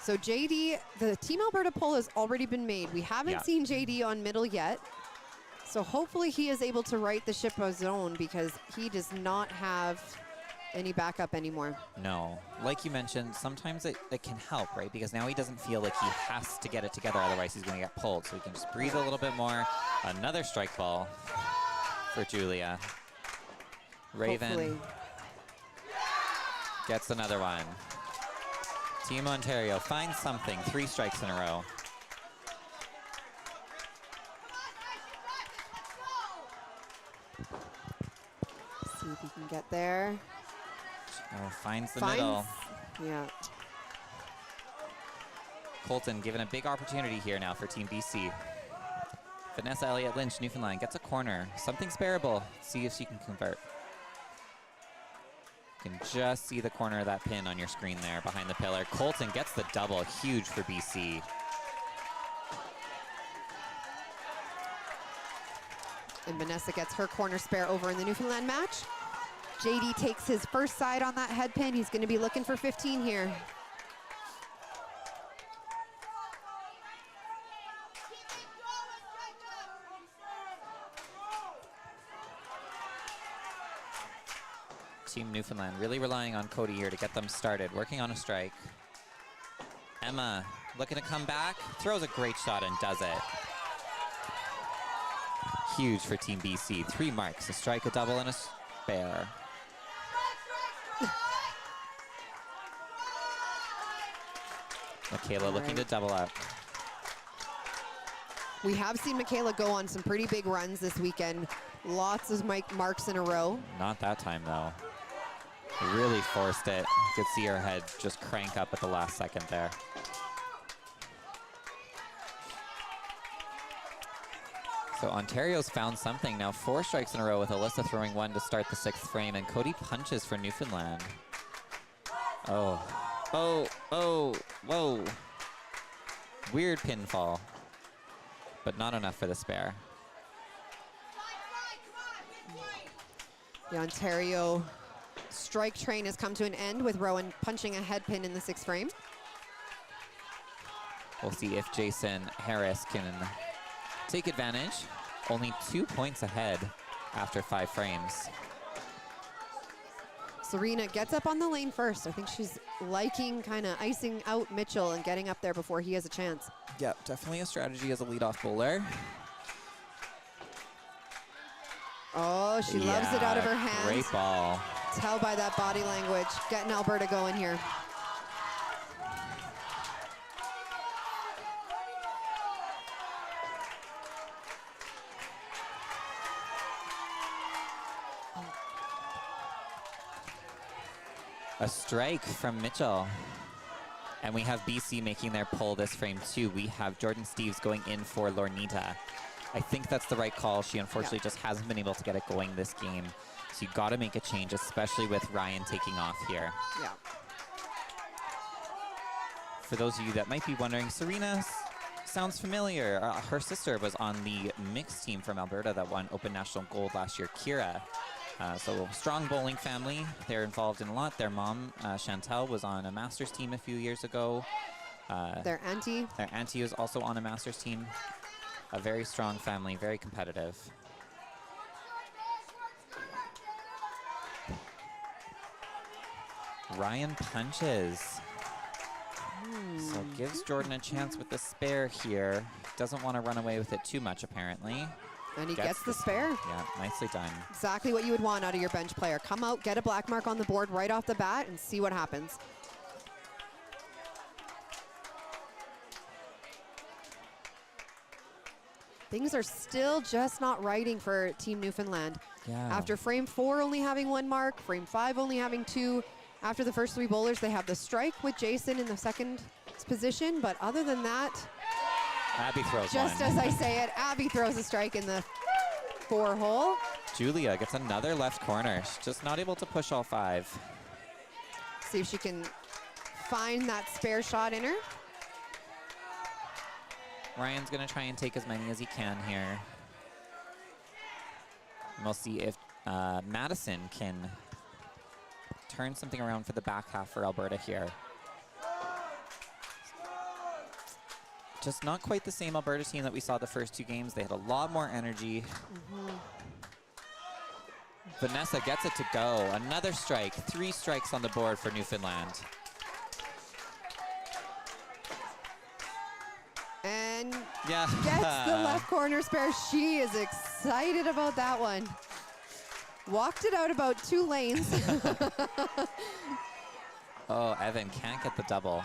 So So JD, the Team Alberta poll has already been made. We haven't seen JD on middle yet. So hopefully he is able to right the ship of his own, because he does not have any backup anymore. No. Like you mentioned, sometimes it can help, right? Because now he doesn't feel like he has to get it together, otherwise he's going to get pulled. So he can just breathe a little bit more. Another strike ball for Julia. Raven Hopefully. gets another one. Team Ontario finds something. 3 strikes in a row. See if he can get there. Oh, finds the middle. Yeah. Colton given a big opportunity here now for Team BC. Vanessa Elliott Lynch, Newfoundland, gets a corner. Something's bearable. See if she can convert. You can just see the corner of that pin on your screen there behind the pillar. Colton gets the double. Huge for BC. And Vanessa gets her corner spare over in the Newfoundland match. JD takes his first side on that head pin. He's going to be looking for 15 here. Team Newfoundland really relying on Cody here to get them started, working on a strike. Emma looking to come back, throws a great shot and does it. Huge for Team BC. 3 marks, a strike, a double, and a spare. Michaela looking to double up. We have seen Michaela go on some pretty big runs this weekend. Lots of marks in a row. Not that time, though. Really forced it. You could see her head just crank up at the last second there. So Ontario's found something. Now 4 strikes in a row with Alyssa throwing 1 to start the 6th frame, and Cody punches for Newfoundland. Oh. Oh, oh, whoa. Weird pinfall, but not enough for the spare. The Ontario strike train has come to an end with Rowan punching a head pin in the 6th frame. We'll see if Jason Harris can take advantage. Only 2 points ahead after 5 frames. Serena gets up on the lane first. I think she's liking kind of icing out Mitchell and getting up there before he has a chance. Yeah, definitely a strategy as a leadoff bowler. Oh, she loves it out of her hands. Great ball. Tell by that body language. Getting Alberta going here. A strike from Mitchell. And we have BC making their pull this frame too. We have Jordan Steeves going in for Lornita. I think that's the right call. She unfortunately just hasn't been able to get it going this game. So you got to make a change, especially with Ryan taking off here. Yeah. For those of you that might be wondering, Serena sounds familiar. Her sister was on the mixed team from Alberta that won Open National Gold last year, Kira. So strong bowling family. They're involved in a lot. Their mom, Chantel, was on a Masters team a few years ago. Their auntie. Their auntie was also on a Masters team. A very strong family, very competitive. Ryan punches. So gives Jordan a chance with the spare here. Doesn't want to run away with it too much, apparently. And he gets the spare. Yeah, nicely done. Exactly what you would want out of your bench player. Come out, get a black mark on the board right off the bat, and see what happens. Things are still just not righting for Team Newfoundland. Yeah. After frame 4 only having 1 mark, frame 5 only having 2. After the first 3 bowlers, they have the strike with Jason in the 2nd position. But other than that, Abby throws just one. as I say it, Abby throws a strike in the 4 hole. Julia gets another left corner. She's just not able to push all 5. See if she can find that spare shot in her. Ryan's going to try and take as many as he can here. And we'll see if Madison can turn something around for the back half for Alberta here. just not quite the same Alberta team that we saw the first 2 games. They had a lot more energy. Vanessa gets it to go. Another strike. 3 strikes on the board for Newfoundland. And Yeah. gets the left corner spare. She is excited about that one. Walked it out about 2 lanes. Oh, Evan can't get the double.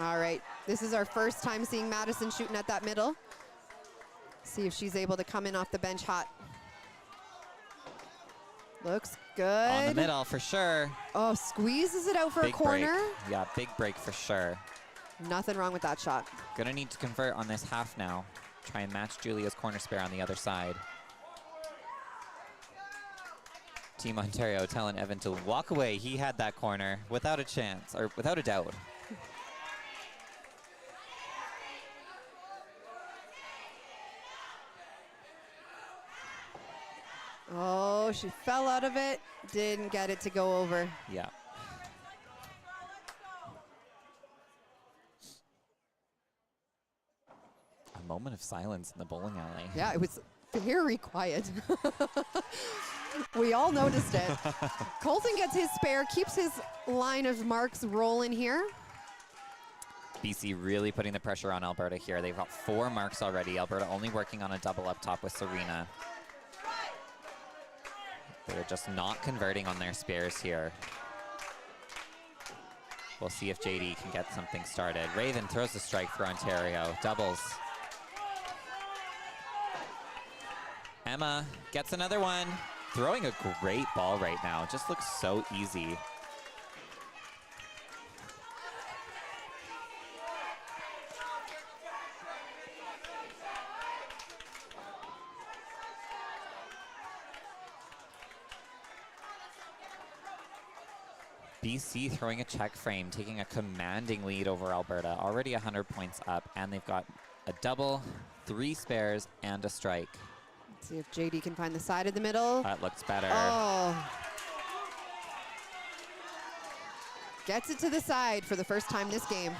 All right, this is our first time seeing Madison shooting at that middle. See if she's able to come in off the bench hot. Looks good. On the middle for sure. Oh, squeezes it out for Big a corner. break. Yeah, big break for sure. Nothing wrong with that shot. Gonna need to convert on this half now. Try and match Julia's corner spare on the other side. Team Ontario telling Evan to walk away. He had that corner without a chance, or without a doubt. Oh, she fell out of it. Didn't get it to go over. Yeah. A moment of silence in the bowling alley. Yeah, it was very quiet. We all noticed it. Colton gets his spare, keeps his line of marks rolling here. BC really putting the pressure on Alberta here. They've got 4 marks already. Alberta only working on a double up top with Serena. They're just not converting on their spares here. We'll see if JD can get something started. Raven throws the strike for Ontario. Doubles. Emma gets another one. Throwing a great ball right now. Just looks so easy. BC throwing a check frame, taking a commanding lead over Alberta. Already 100 points up, and they've got a double, 3 spares, and a strike. Let's see if JD can find the side of the middle. That looks better. Oh. Gets it to the side for the first time this game.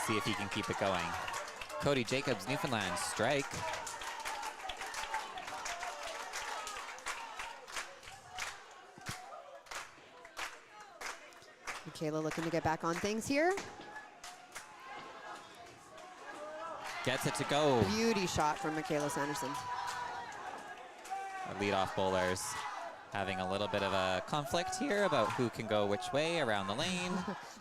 See if he can keep it going. Cody Jacobs, Newfoundland, strike. Michaela looking to get back on things here. Gets it to go. Beauty shot from Michaela Sanderson. Our leadoff bowlers having a little bit of a conflict here about who can go which way around the lane.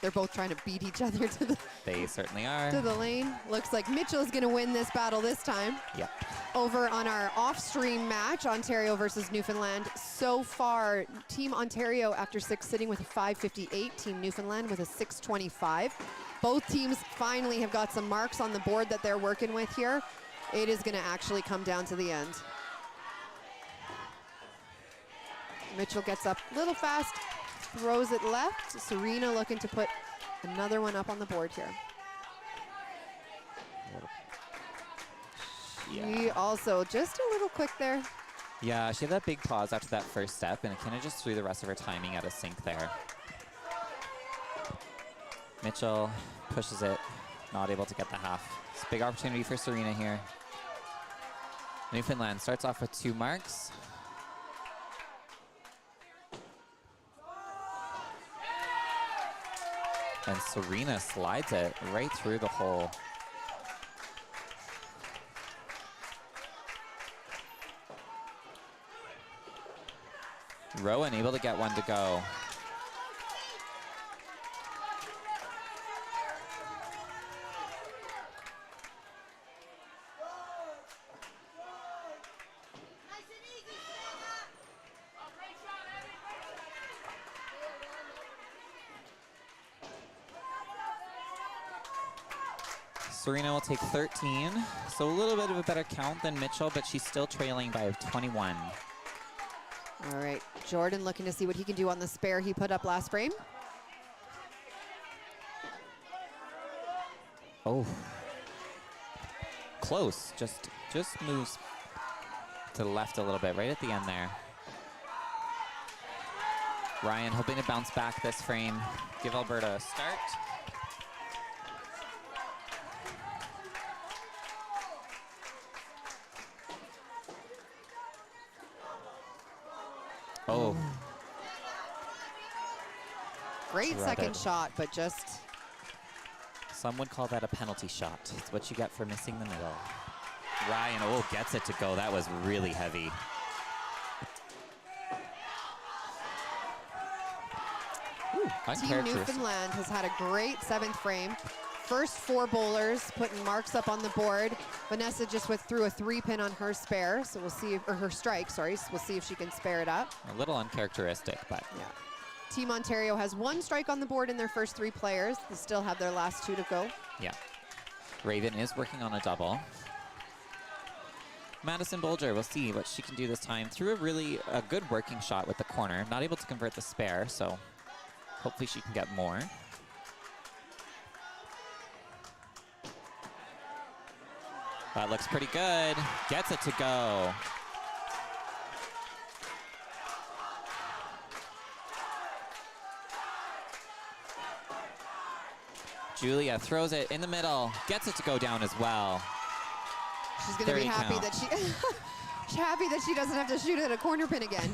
They're both trying to beat each other to the They certainly are. lane. Looks like Mitchell's going to win this battle this time. Yep. Over on our off-stream match, Ontario versus Newfoundland. So far, Team Ontario after 6 sitting with a 558, Team Newfoundland with a 625. Both teams finally have got some marks on the board that they're working with here. It is going to actually come down to the end. Mitchell gets up a little fast, throws it left. Serena looking to put another one up on the board here. She also just a little quick there. Yeah, she had that big pause after that first step, and it kind of just threw the rest of her timing out of sync there. Mitchell pushes it, not able to get the half. It's a big opportunity for Serena here. Newfoundland starts off with 2 marks. And Serena slides it right through the hole. Rowan able to get one to go. Serena will take 13, so a little bit of a better count than Mitchell, but she's still trailing by 21. All right, Jordan looking to see what he can do on the spare he put up last frame. Oh, close, just moves to the left a little bit, right at the end there. Ryan hoping to bounce back this frame, give Alberta a start. Oh, Great Dreaded. second shot, but just some would call that a penalty shot. It's what you get for missing the middle. Ryan, oh, gets it to go. That was really heavy. Ooh, Team uncharacteristic. Newfoundland has had a great 7th frame. First 4 bowlers putting marks up on the board. Vanessa just threw a 3-pin on her spare, so we'll see, or her strike, sorry. So we'll see if she can spare it up. A little uncharacteristic, but Yeah. Team Ontario has 1 strike on the board in their first 3 players. They still have their last 2 to go. yeah. Raven is working on a double. Madison Bolger, we'll see what she can do this time. Threw a good working shot with the corner. Not able to convert the spare, so hopefully she can get more. That looks pretty good. Gets it to go. Julia throws it in the middle. Gets it to go down as well. She's going to be 30 happy count. that she's happy that she doesn't have to shoot at a corner pin again.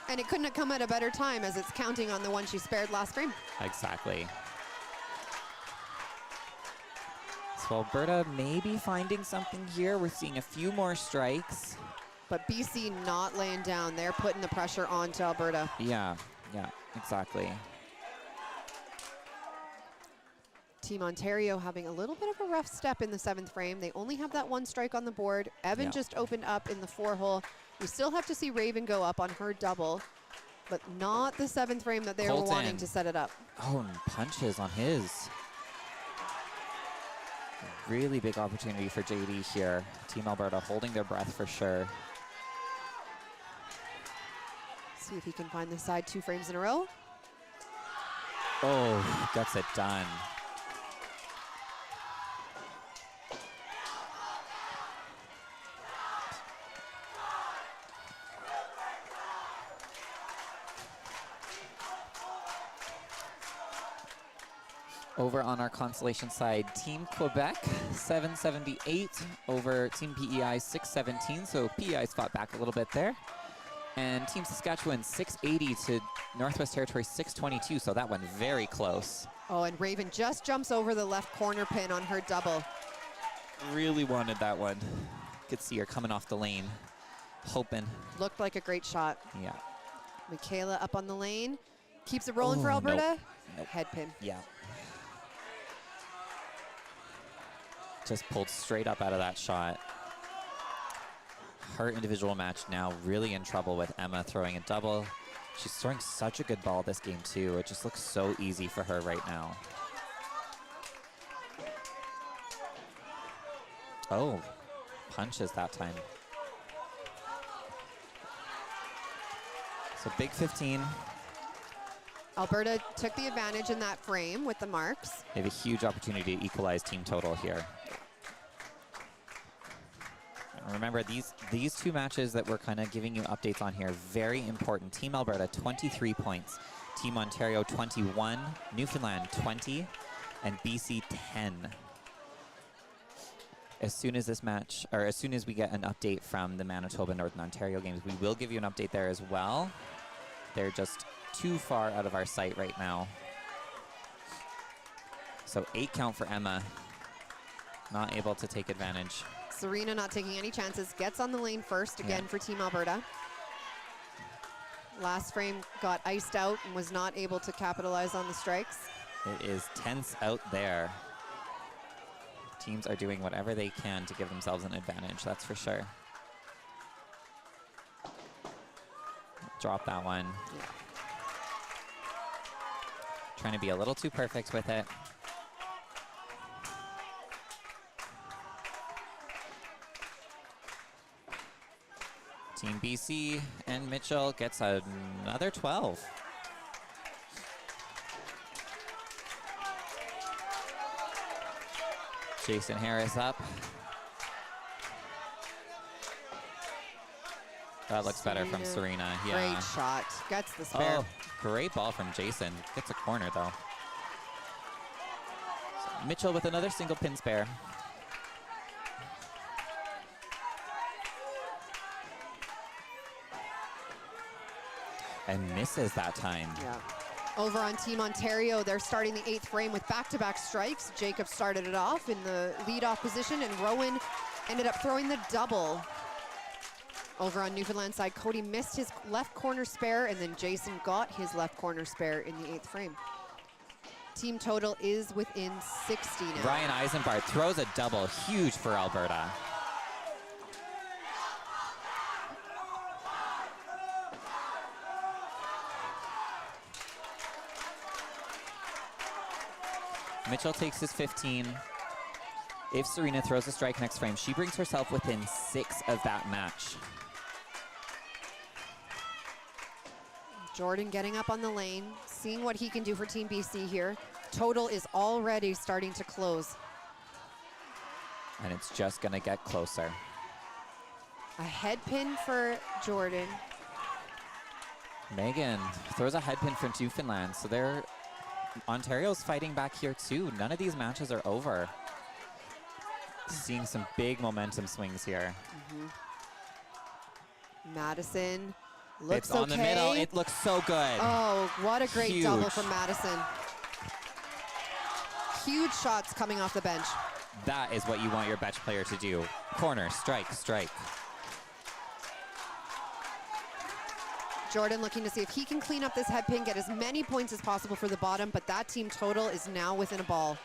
And it couldn't have come at a better time as it's counting on the one she spared last frame. Exactly. So Alberta may be finding something here. We're seeing a few more strikes. But BC not laying down. They're putting the pressure on to Alberta. Yeah, exactly. Team Ontario having a little bit of a rough step in the 7th frame. They only have that 1 strike on the board. Evan Yeah. just opened up in the 4-hole. We still have to see Raven go up on her double, but not the 7th frame that they were Colton. wanting to set it up. Oh, and punches on his. Really big opportunity for JD here. Team Alberta holding their breath for sure. See if he can find the side 2 frames in a row. Oh, gets it done. Over on our consolation side, Team Quebec 778 over Team PEI 617. So PEI's fought back a little bit there. And Team Saskatchewan 680 to Northwest Territory 622. So that one very close. Oh, and Raven just jumps over the left corner pin on her double. Really wanted that one. Could see her coming off the lane, hoping. Looked like a great shot. Yeah. Michaela up on the lane. Keeps it rolling for Oh, Alberta. Nope. Head pin. Yeah. Just pulled straight up out of that shot. Her individual match now really in trouble with Emma throwing a double. She's throwing such a good ball this game too. It just looks so easy for her right now. Oh, punches that time. So big 15. Alberta took the advantage in that frame with the marks. They have a huge opportunity to equalize team total here. And remember, these 2 matches that we're kind of giving you updates on here, very important. Team Alberta, 23 points. Team Ontario, 21. Newfoundland, 20. And BC, 10. As soon as this match, or as soon as we get an update from the Manitoba Northern Ontario games, we will give you an update there as well. They're just too far out of our sight right now. So 8 count for Emma. Not able to take advantage. Serena not taking any chances. Gets on the lane first again Yeah. for Team Alberta. Last frame got iced out and was not able to capitalize on the strikes. It is tense out there. Teams are doing whatever they can to give themselves an advantage, that's for sure. Drop that one. Yeah. Trying to be a little too perfect with it. Team BC and Mitchell gets another 12. Jason Harris up. That looks better from Serena. Yeah. Great shot. Gets the spare. Oh, great ball from Jason. Gets a corner though. So Mitchell with another single pin spare. And misses that time. Yeah. Over on Team Ontario, they're starting the 8th frame with back-to-back strikes. Jacob started it off in the lead-off position, and Rowan ended up throwing the double. Over on Newfoundland side, Cody missed his left corner spare, and then Jason got his left corner spare in the 8th frame. Team total is within 60 now. Ryan Eisenbart throws a double, huge for Alberta. Mitchell takes his 15. If Serena throws a strike next frame, she brings herself within 6 of that match. Jordan getting up on the lane, seeing what he can do for Team BC here. Total is already starting to close. And it's just gonna get closer. A head pin for Jordan. Megan throws a head pin for Newfoundland, so they're Ontario's fighting back here too. None of these matches are over. Seeing some big momentum swings here. Madison looks It's on the middle. It looks so good. Oh, what a great Huge. double from Madison. Huge shots coming off the bench. That is what you want your bench player to do. Corner, strike, strike. Jordan looking to see if he can clean up this head pin, get as many points as possible for the bottom, but that team total is now within a ball.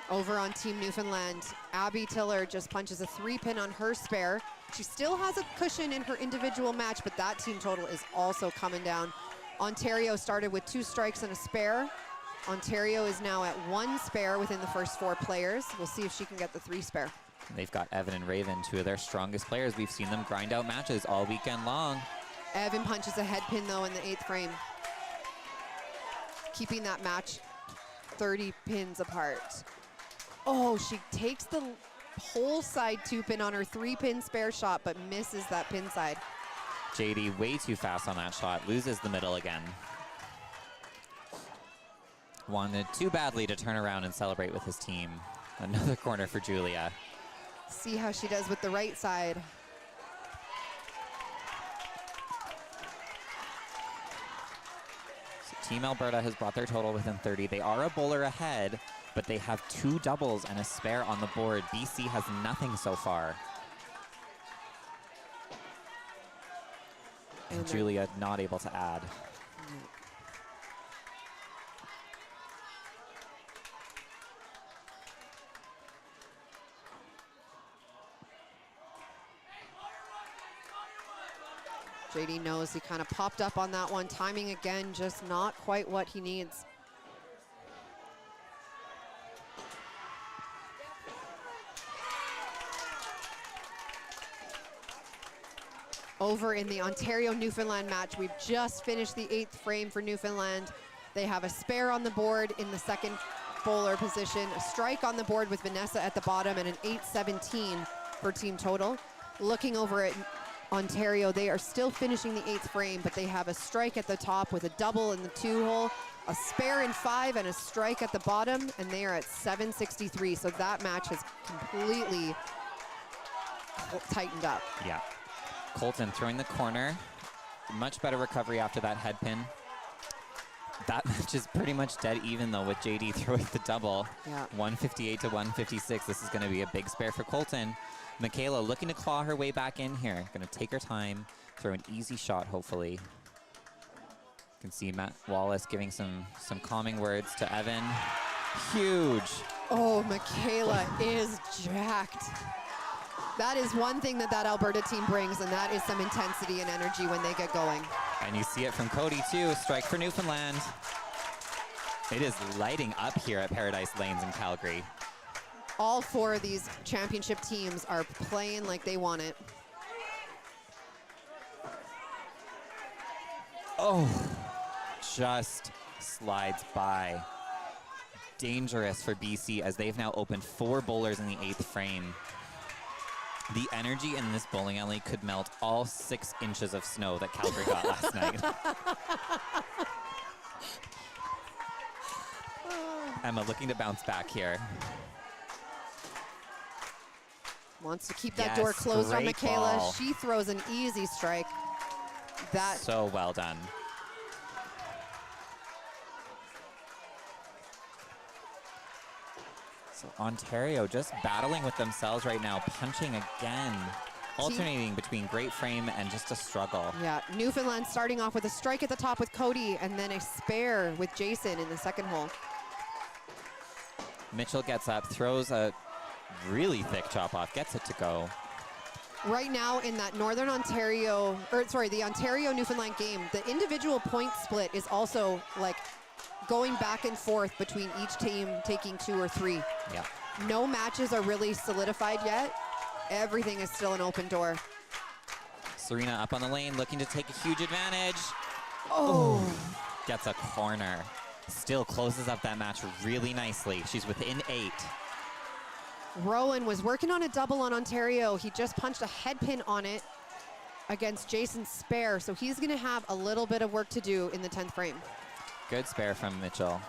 Over on Team Newfoundland, Abby Tiller just punches a 3-pin on her spare. She still has a cushion in her individual match, but that team total is also coming down. Ontario started with 2 strikes and a spare. Ontario is now at 1 spare within the first 4 players. We'll see if she can get the 3 spare. They've got Evan and Raven, 2 of their strongest players. We've seen them grind out matches all weekend long. Evan punches a head pin though in the 8th frame, keeping that match 30 pins apart. Oh, she takes the whole side 2-pin on her 3-pin spare shot, but misses that pin side. JD way too fast on that shot, loses the middle again. Wanted too badly to turn around and celebrate with his team. Another corner for Julia. See how she does with the right side. So Team Alberta has brought their total within 30. They are a bowler ahead, but they have 2 doubles and a spare on the board. BC has nothing so far. And Julia not able to add. JD knows he kind of popped up on that one. Timing again, just not quite what he needs. Over in the Ontario-Newfoundland match, we've just finished the 8th frame for Newfoundland. They have a spare on the board in the second bowler position, a strike on the board with Vanessa at the bottom, and an 8-17 for team total. Looking over at Ontario, they are still finishing the 8th frame, but they have a strike at the top with a double in the 2-hole, a spare in 5, and a strike at the bottom, and they are at 763. So that match has completely tightened up. Yeah. Colton throwing the corner. Much better recovery after that head pin. That match is pretty much dead even though with JD throwing the double. Yeah. 158 to 156. This is going to be a big spare for Colton. Michaela looking to claw her way back in here. Going to take her time, throw an easy shot hopefully. You can see Matt Wallace giving some calming words to Evan. Huge. Oh, Michaela is jacked. That is one thing that Alberta team brings, and that is some intensity and energy when they get going. And you see it from Cody too. Strike for Newfoundland. It is lighting up here at Paradise Lanes in Calgary. All 4 of these championship teams are playing like they want it. Oh, just slides by. Dangerous for BC as they've now opened 4 bowlers in the 8th frame. The energy in this bowling alley could melt all 6 inches of snow that Calgary got last night. Emma looking to bounce back here. Wants to keep that Yes, door closed on great Michaela. ball. She throws an easy strike. That So well done. So Ontario just battling with themselves right now, punching again, alternating between great frame and just a struggle. Yeah, Newfoundland starting off with a strike at the top with Cody and then a spare with Jason in the second hole. Mitchell gets up, throws a really thick chop off, gets it to go. Right now in that Northern Ontario, or sorry, the Ontario Newfoundland game, the individual point split is also like going back and forth between each team taking 2 or 3. Yeah. No matches are really solidified yet. Everything is still an open door. Serena up on the lane, looking to take a huge advantage. Oh. Gets a corner. Still closes up that match really nicely. She's within 8. Rowan was working on a double on Ontario. He just punched a head pin on it against Jason Spare, so he's going to have a little bit of work to do in the 10th frame. Good spare from Mitchell.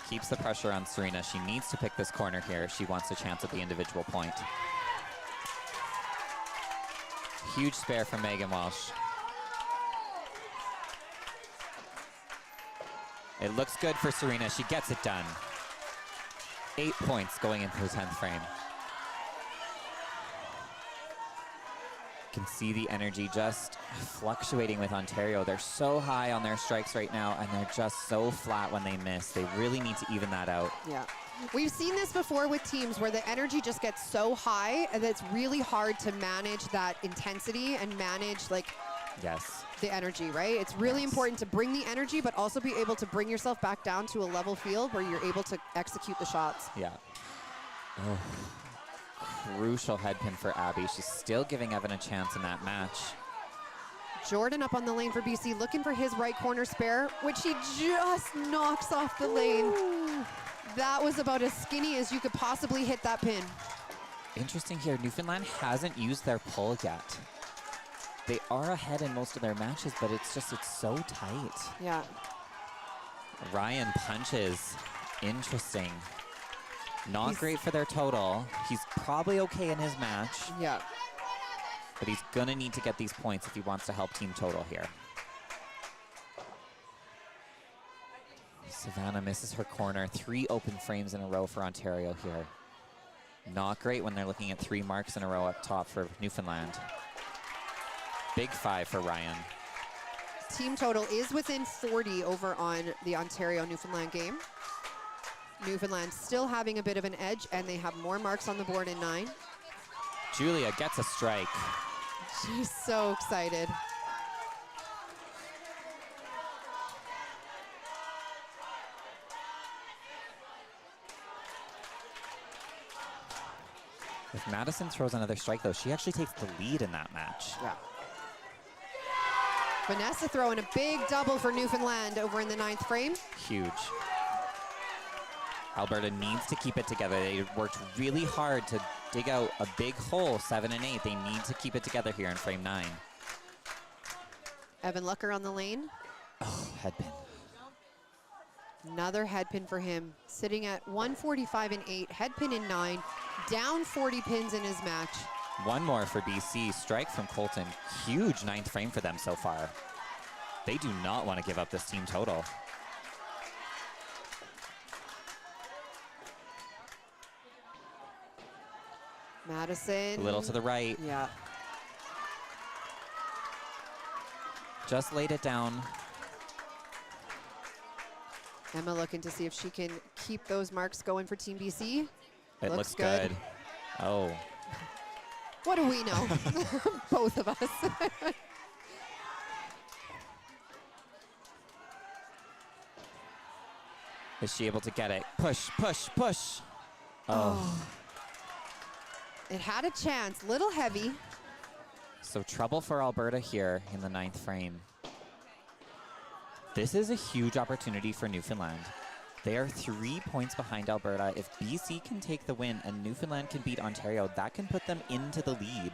Keeps the pressure on Serena. She needs to pick this corner here if she wants a chance at the individual point. Huge spare from Megan Walsh. It looks good for Serena. She gets it done. 8 points going into the 10th frame. Can see the energy just fluctuating with Ontario. They're so high on their strikes right now, and they're just so flat when they miss. They really need to even that out. Yeah. We've seen this before with teams where the energy just gets so high and it's really hard to manage that intensity and manage like Yes. the energy, right? It's really important to bring the energy, but also be able to bring yourself back down to a level field where you're able to execute the shots. Yeah. Oh. Crucial head pin for Abby. She's still giving Evan a chance in that match. Jordan up on the lane for BC, looking for his right corner spare, which he just knocks off the lane. That was about as skinny as you could possibly hit that pin. Interesting here, Newfoundland hasn't used their pull yet. They are ahead in most of their matches, but it's so tight. Yeah. Ryan punches. Interesting. Not great for their total. He's probably okay in his match, Yeah. but he's gonna need to get these points if he wants to help team total here. Savannah misses her corner. 3 open frames in a row for Ontario here. Not great when they're looking at 3 marks in a row up top for Newfoundland. Big 5 for Ryan. Team total is within 40 over on the Ontario-Newfoundland game. Newfoundland still having a bit of an edge, and they have more marks on the board in 9. Julia gets a strike. She's so excited. If Madison throws another strike, though, she actually takes the lead in that match. Yeah. Vanessa throwing a big double for Newfoundland over in the 9th frame. Huge. Alberta needs to keep it together. They worked really hard to dig out a big hole, 7 and 8. They need to keep it together here in frame 9. Evan Lucker on the lane. Oh, head pin. Another head pin for him, sitting at 145 and 8, head pin in 9, down 40 pins in his match. One more for BC. Strike from Colton. Huge 9th frame for them so far. They do not want to give up this team total. Madison. A little to the right. Yeah. Just laid it down. Emma looking to see if she can keep those marks going for Team BC. It Looks looks good. good. Oh. What do we know? Both of us. Is she able to get it? Push, push, push. Oh. It had a chance, little heavy. So trouble for Alberta here in the 9th frame. This is a huge opportunity for Newfoundland. They are 3 points behind Alberta. If BC can take the win and Newfoundland can beat Ontario, that can put them into the lead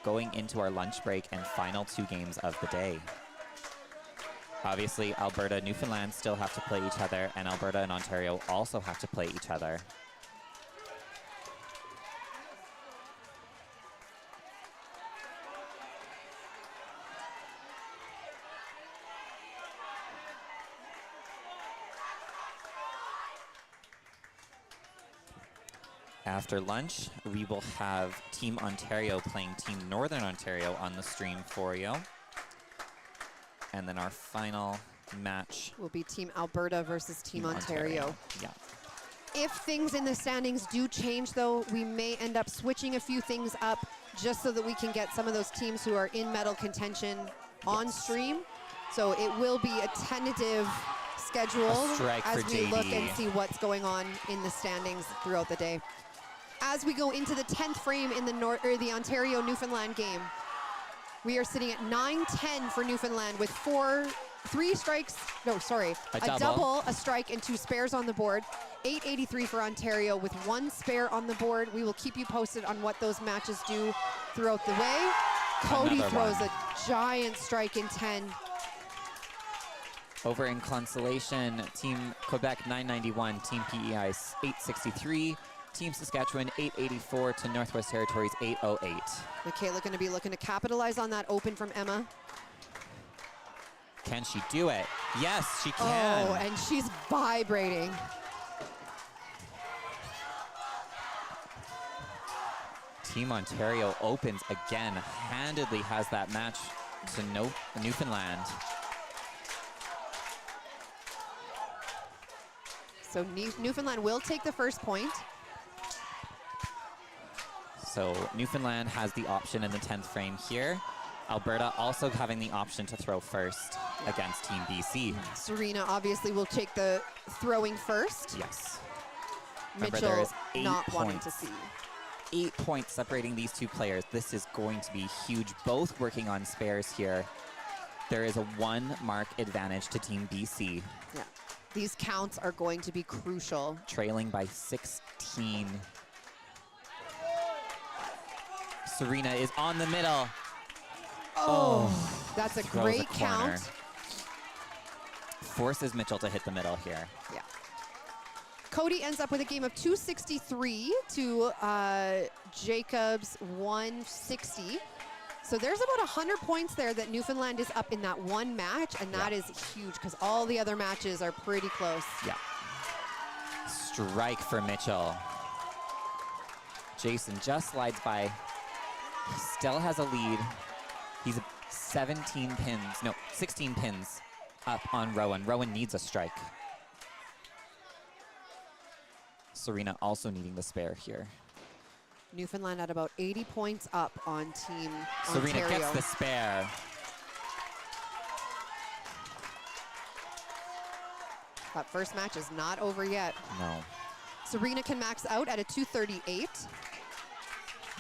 going into our lunch break and final 2 games of the day. Obviously, Alberta, Newfoundland still have to play each other, and Alberta and Ontario also have to play each other. After lunch, we will have Team Ontario playing Team Northern Ontario on the stream for you. And then our final match Will be Team Alberta versus Team Ontario. Yeah. If things in the standings do change, though, we may end up switching a few things up just so that we can get some of those teams who are in medal contention on stream. So it will be a tentative schedule as we look and see what's going on in the standings throughout the day. As we go into the 10th frame in the Ontario-Newfoundland game, we are sitting at 9-10 for Newfoundland with a double, a strike, and 2 spares on the board. 883 for Ontario with 1 spare on the board. We will keep you posted on what those matches do throughout the way. Cody throws a giant strike in 10. Over in Consolation, Team Quebec 991, Team PEI 863, Team Saskatchewan 884 to Northwest Territories 808. Michaela going to be looking to capitalize on that open from Emma. Can she do it? Yes, she can. Oh, and she's vibrating. Team Ontario opens again, handedly has that match to Newfoundland. So Newfoundland will take the first point. So Newfoundland has the option in the 10th frame here. Alberta also having the option to throw first against Team BC. Serena obviously will take the throwing first. Yes. Mitchell not wanting to see. 8 points separating these two players. This is going to be huge. Both working on spares here. There is a 1 mark advantage to Team BC. Yeah. These counts are going to be crucial. Trailing by 16. Serena is on the middle. Oh, that's a throws great count. Forces Mitchell to hit the middle here. Yeah. Cody ends up with a game of 263 to Jacob's 160. So there's about 100 points there that Newfoundland is up in that one match, and that is huge because all the other matches are pretty close. Yeah. Strike for Mitchell. Jason just slides by. He still has a lead. He's 16 pins up on Rowan. Rowan needs a strike. Serena also needing the spare here. Newfoundland at about 80 points up on Team Serena Ontario. gets the spare. That first match is not over yet. No. Serena can max out at a 238.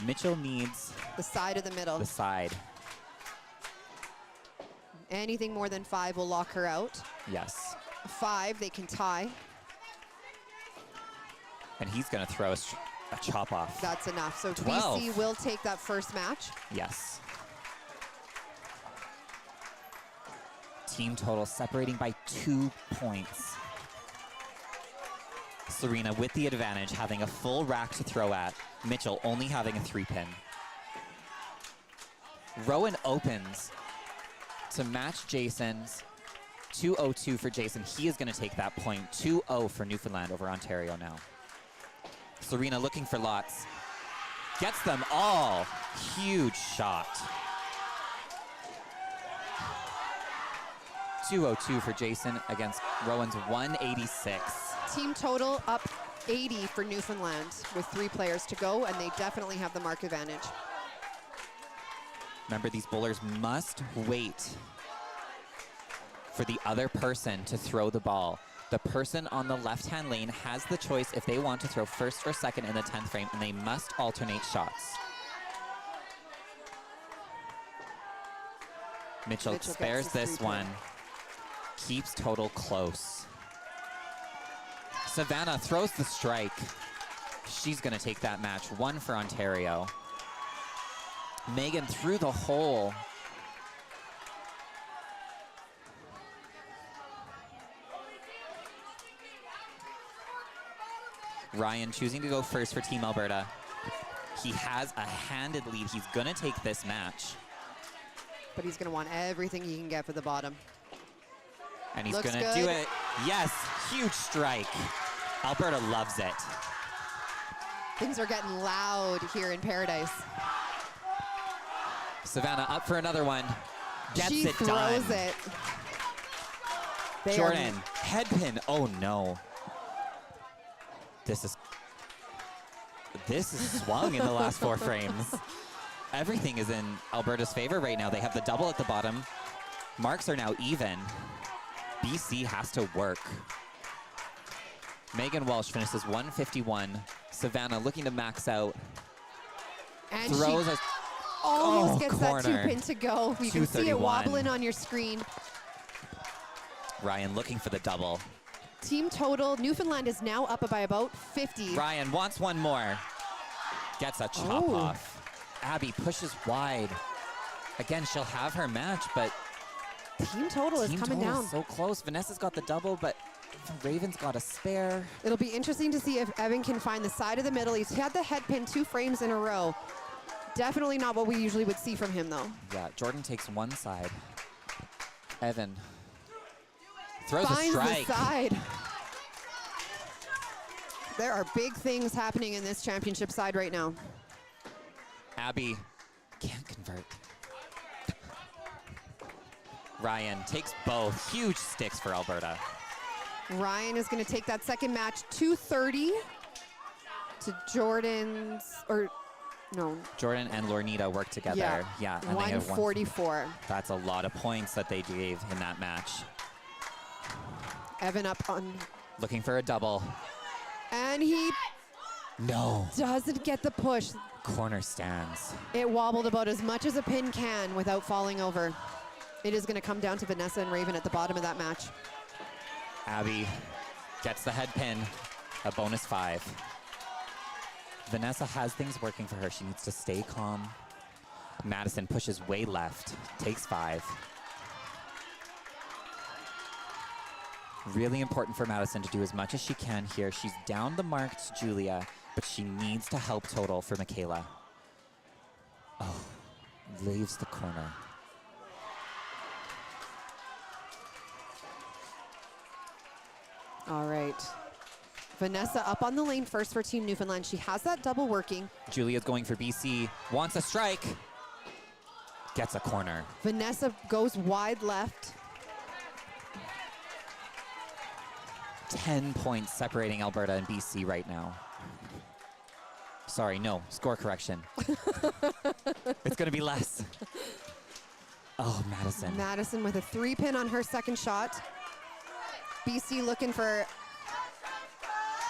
Mitchell needs the side of the middle. The side. Anything more than 5 will lock her out. Yes. 5, they can tie. And he's going to throw a chop off. That's enough. So 12. BC will take that first match. Yes. Team total separating by 2 points. Serena with the advantage, having a full rack to throw at. Mitchell only having a 3-pin. Rowan opens to match Jason's. 2-0-2 for Jason. He is going to take that point. 2-0 for Newfoundland over Ontario now. Serena looking for lots. Gets them all. Huge shot. 2-0-2 for Jason against Rowan's 186. Team total up 80 for Newfoundland with 3 players to go, and they definitely have the mark advantage. Remember, these bowlers must wait for the other person to throw the ball. The person on the left-hand lane has the choice if they want to throw first or second in the 10th frame, and they must alternate shots. Mitchell spares this one. Keeps total close. Savannah throws the strike. She's going to take that match. 1 for Ontario. Megan through the hole. Ryan choosing to go first for Team Alberta. He has a handed lead. He's going to take this match. But he's going to want everything he can get for the bottom. And he's going to do it. Yes, huge strike. Alberta loves it. Things are getting loud here in Paradise. Savannah up for another one. Gets She it throws done. it. They are- Jordan, head pin. Oh no. This is swung in the last 4 frames. Everything is in Alberta's favor right now. They have the double at the bottom. Marks are now even. BC has to work. Megan Walsh finishes 151. Savannah looking to max out. And Throws she a almost gets that corner. 2-pin to go. You can see it 231. wobbling on your screen. Ryan looking for the double. Team total, Newfoundland is now up by about 50. Ryan wants one more. Gets a chop Oh. off. Abby pushes wide. Again, she'll have her match, but Team total is team coming total down. is so close. Vanessa's got the double, but Raven's got a spare. It'll be interesting to see if Evan can find the side of the middle. He's had the head pin 2 frames in a row. Definitely not what we usually would see from him, though. Yeah, Jordan takes one side. Evan throws Finds a strike. the side. There are big things happening in this championship side right now. Abby can't convert. Ryan takes both. Huge sticks for Alberta. Ryan is going to take that second match 230 to Jordan's, or no, Jordan and Lornita work together. Yeah, and they have 144. That's a lot of points that they gave in that match. Evan up on, Looking for a double. and he No. doesn't get the push. Corner stands. It wobbled about as much as a pin can without falling over. It is going to come down to Vanessa and Raven at the bottom of that match. Abby gets the head pin, a bonus 5. Vanessa has things working for her. She needs to stay calm. Madison pushes way left, takes 5. Really important for Madison to do as much as she can here. She's down the mark to Julia, but she needs to help total for Michaela. Oh, leaves the corner. All right. Vanessa up on the lane first for Team Newfoundland. She has that double working. Julia's going for BC, wants a strike, gets a corner. Vanessa goes wide left. 10 points separating Alberta and BC right now. Sorry, no, score correction. It's gonna be less. Oh, Madison. Madison with a 3-pin on her second shot. BC looking for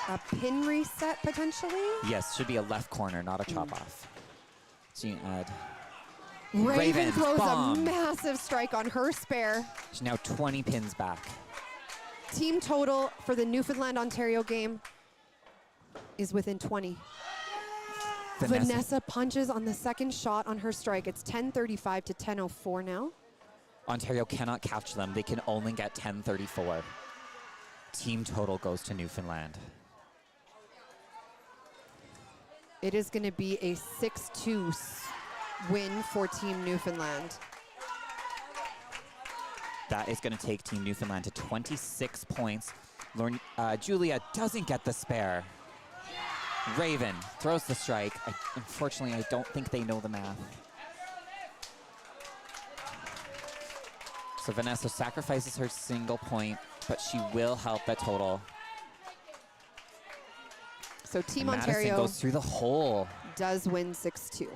a pin reset potentially. Yes, should be a left corner, not a chop off. So you add. Raven throws bomb. a massive strike on her spare. She's now 20 pins back. Team total for the Newfoundland-Ontario game is within 20. Vanessa punches on the second shot on her strike. It's 10:35 to 10:04 now. Ontario cannot catch them. They can only get 10:34. Team total goes to Newfoundland. It is going to be a 6-2 win for Team Newfoundland. That is going to take Team Newfoundland to 26 points. Julia doesn't get the spare. Raven throws the strike. Unfortunately, I don't think they know the math. So Vanessa sacrifices her single point, but she will help the total. So Team And Madison Ontario goes through the hole. does win 6-2.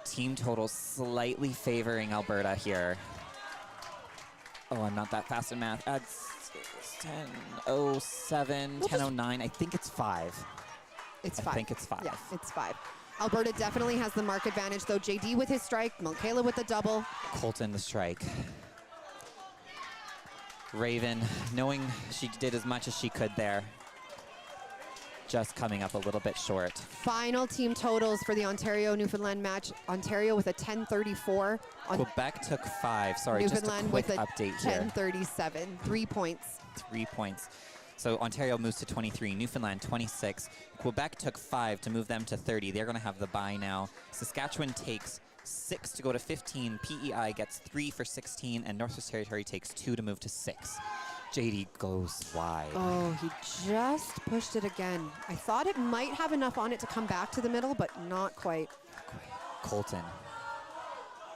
Team total slightly favoring Alberta here. Oh, I'm not that fast in math. That's 10:07, 10:09. I think it's 5. It's I 5. think it's 5. Yeah, it's 5. Alberta definitely has the mark advantage, though. JD with his strike, Michaela with the double. Colton the strike. Raven, knowing she did as much as she could there. Just coming up a little bit short. Final team totals for the Ontario-Newfoundland match. Ontario with a 10:34. Quebec took 5. Sorry, Newfoundland just a quick with a update here. 10:37. 3 points. 3 points. So Ontario moves to 23, Newfoundland 26. Quebec took 5 to move them to 30. They're going to have the bye now. Saskatchewan takes 6 to go to 15. PEI gets 3 for 16, and Northwest Territory takes 2 to move to 6. JD goes wide. Oh, he just pushed it again. I thought it might have enough on it to come back to the middle, but not quite. Colton.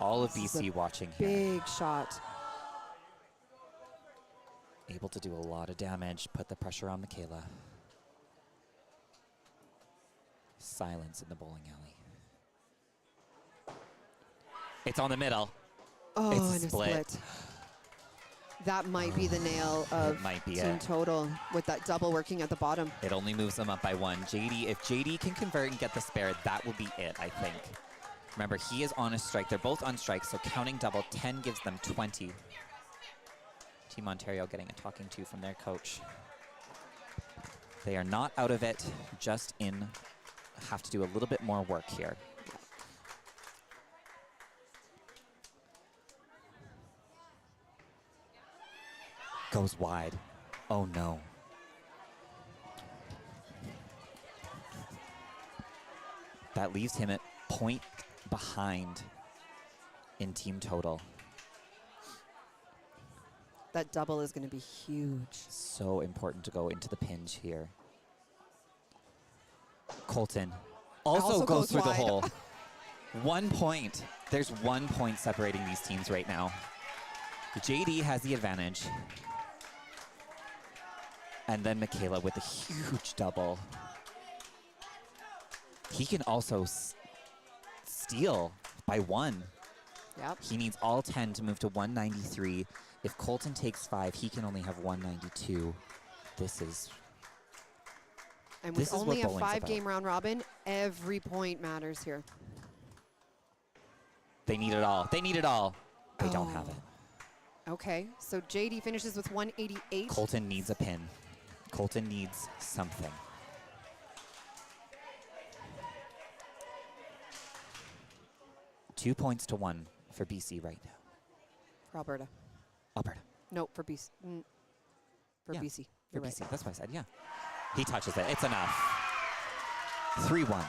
All of This is BC a watching here. Big shot. Able to do a lot of damage, put the pressure on Michaela. Silence in the bowling alley. It's on the middle. Oh, It's a and split. That might be the nail of might be team it. total with that double working at the bottom. It only moves them up by 1. JD, if JD can convert and get the spare, that will be it, I think. Remember, he is on a strike. They're both on strike, so counting double, 10 gives them 20. Team Ontario getting a talking to from their coach. They are not out of it, just in, have to do a little bit more work here. Goes wide. Oh no. That leaves him at point behind in team total. That double is going to be huge. So important to go into the pinch here. Colton also goes through the wide. hole. 1 point. There's 1 point separating these teams right now. JD has the advantage. And then Michaela with a huge double. He can also steal by 1. Yep. He needs all 10 to move to 193. If Colton takes 5, he can only have 192. This is... And This with is what only a bowling's 5-game round robin, every point matters here. They need it all. They need it all. They don't have it. Okay, so JD finishes with 188. Colton needs a pin. Colton needs something. Two points to 1 for BC right now. For Alberta. Alberta. No, for BC. For Yeah, BC. For You're BC. right. That's what I said, yeah. He touches it. It's enough. 3-1.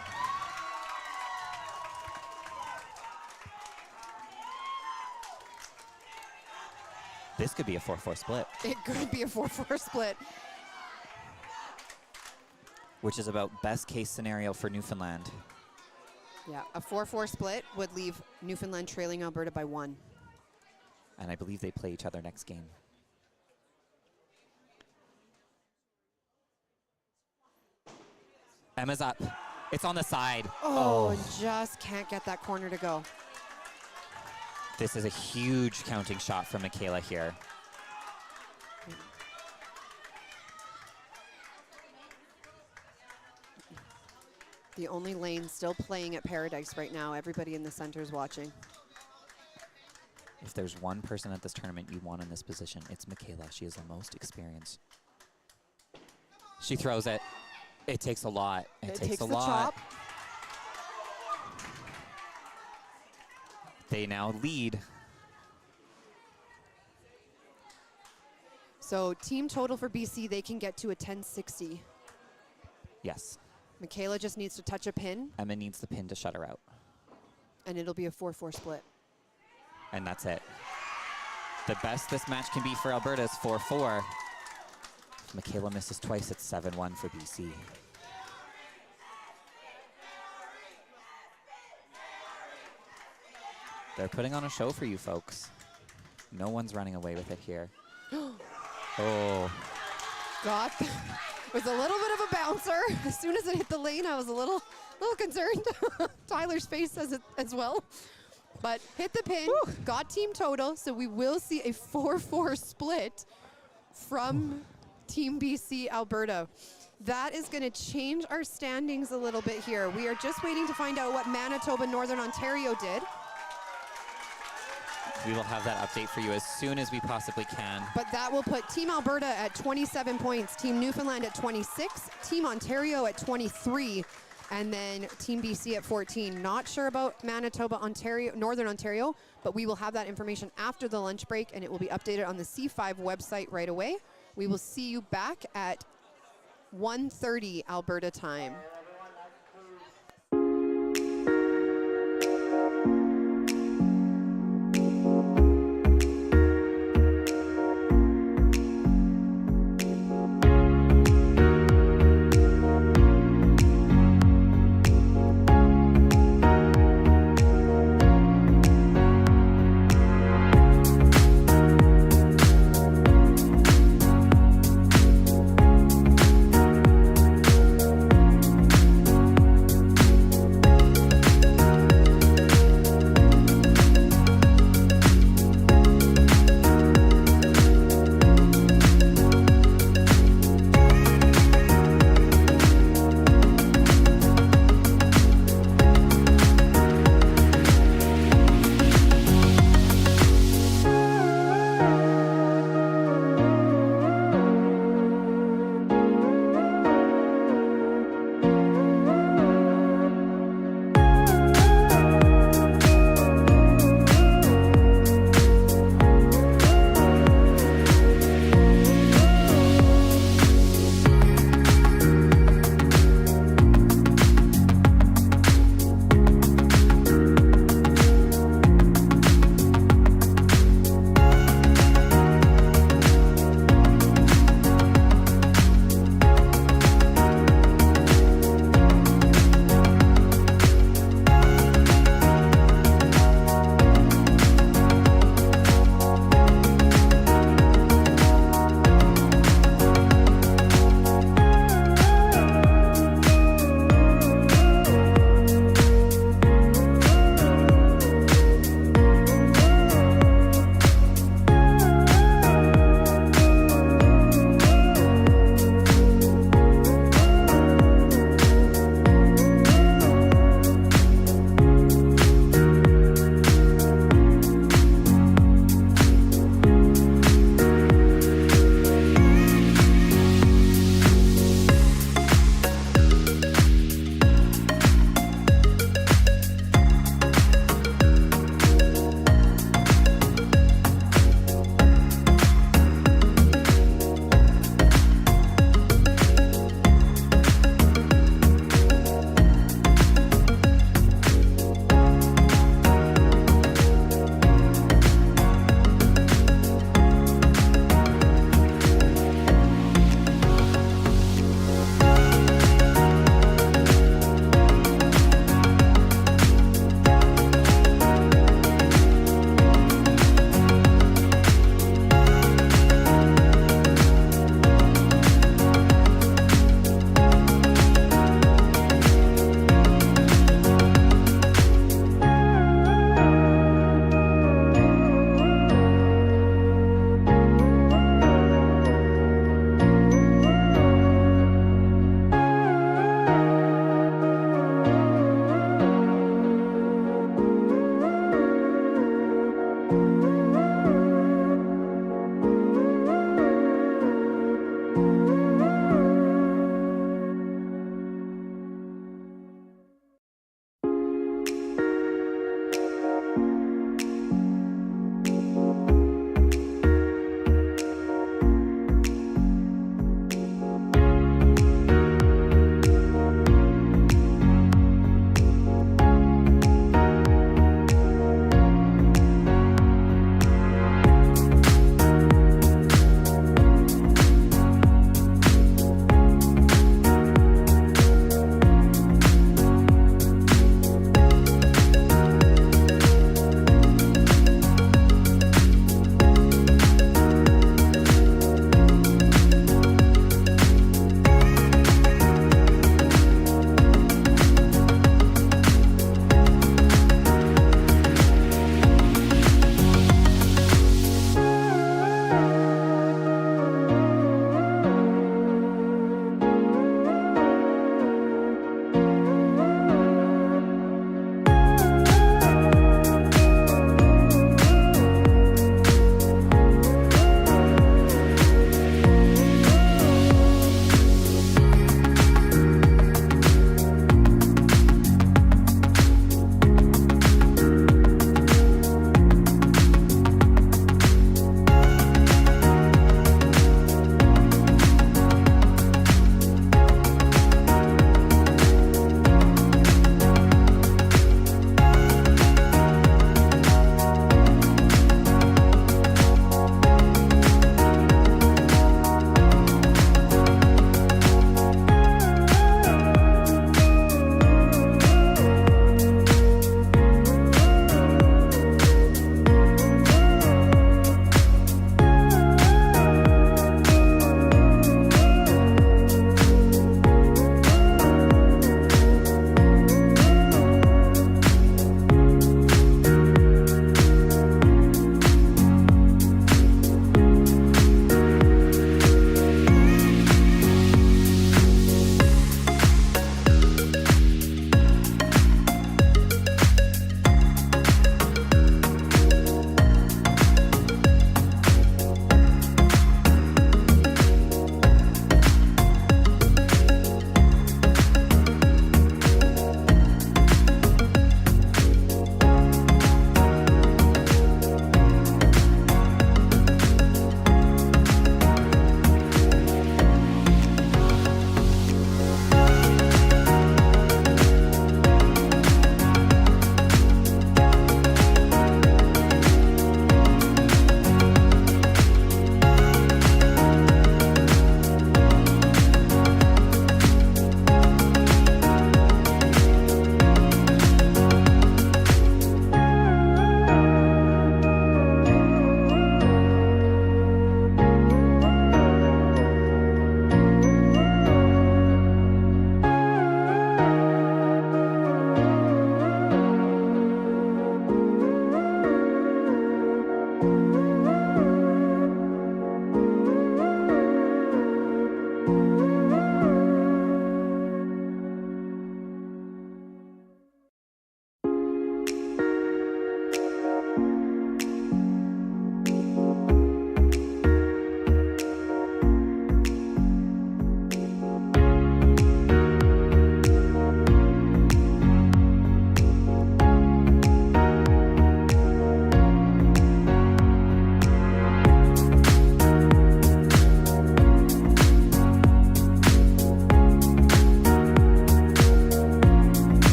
This could be a 4-4 split, It could be a 4-4 split. which is about best case scenario for Newfoundland. Yeah, a 4-4 split would leave Newfoundland trailing Alberta by 1. And I believe they play each other next game. Emma's up. It's on the side. Oh, and just can't get that corner to go. This is a huge counting shot from Michaela here. The only lane still playing at Paradise right now. Everybody in the center is watching. If there's one person at this tournament you want in this position, it's Michaela. She is the most experienced. She throws it. It takes a lot. It takes a the lot. chop. They now lead. So team total for BC, they can get to a 1060. Yes. Michaela just needs to touch a pin, Emma needs the pin to shut her out. and it'll be a 4-4 split. And that's it. The best this match can be for Alberta is 4-4. If Michaela misses twice, it's 7-1 for BC. They're putting on a show for you folks. No one's running away with it here. Oh, Got it was a little bit of a bouncer. As soon as it hit the lane, I was a little concerned. Tyler's face says it as well. But hit the pin, got team total, so we will see a 4-4 split from Team BC Alberta. That is going to change our standings a little bit here. We are just waiting to find out what Manitoba, Northern Ontario did. we will have that update for you as soon as we possibly can. But that will put Team Alberta at 27 points, Team Newfoundland at 26, Team Ontario at 23, and then Team BC at 14. Not sure about Manitoba, Ontario, Northern Ontario, but we will have that information after the lunch break, and it will be updated on the C5 website right away. We will see you back at 1:30 Alberta time.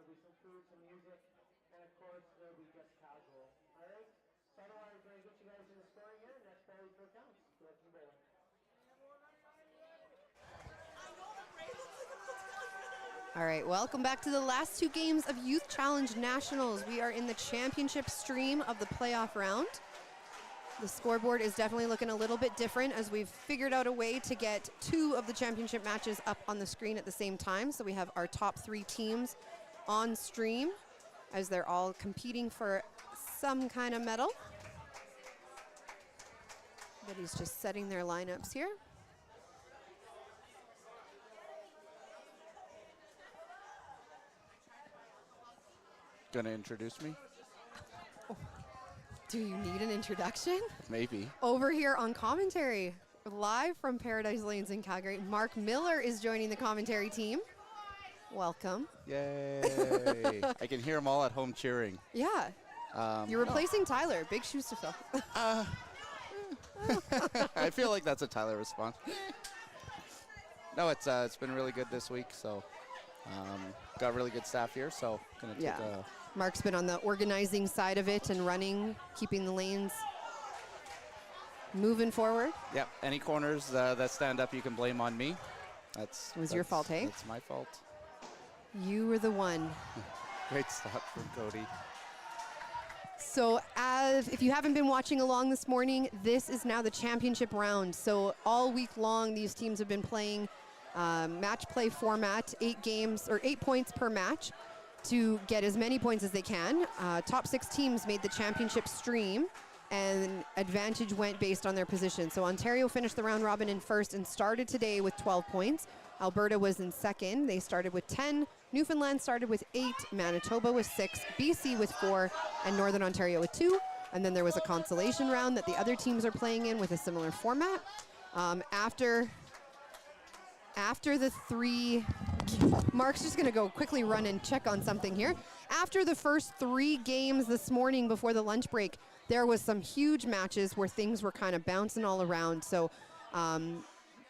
be some food, some music, and of course it'll be just casual. All right. So otherwise, we're gonna get you guys in the scoring here. Next ball for counts. Go ahead and bowling. All right, welcome back to the last 2 games of Youth Challenge Nationals. We are in the championship stream of the playoff round. The scoreboard is definitely looking a little bit different as we've figured out a way to get 2 of the championship matches up on the screen at the same time. So we have our top 3 teams on stream as they're all competing for some kind of medal. But he's just setting their lineups here. Gonna introduce me? Oh. Do you need an introduction? Maybe. Over here on commentary, live from Paradise Lanes in Calgary, Mark Miller is joining the commentary team. Welcome. Yay. I can hear them all at home cheering. Yeah. You're replacing Tyler. Big shoes to fill. I feel like that's a Tyler response. No, it's been really good this week, so got really good staff here, so gonna take a... Mark's been on the organizing side of it and running, keeping the lanes moving forward. Yep, any corners that stand up, you can blame on me. That's your fault, hey? It's my fault. You were the one. Great stop from Cody. So if you haven't been watching along this morning, this is now the championship round. So all week long, these teams have been playing match play format, 8 games or 8 points per match to get as many points as they can. Top 6 teams made the championship stream, and advantage went based on their position. So Ontario finished the round robin in first and started today with 12 points. Alberta was in second. They started with 10. Newfoundland started with 8. Manitoba with 6. BC with 4. And Northern Ontario with 2. And then there was a consolation round that the other teams are playing in with a similar format. After the 3, Mark's just gonna go quickly run and check on something here. After the first 3 games this morning before the lunch break, there was some huge matches where things were kind of bouncing all around. So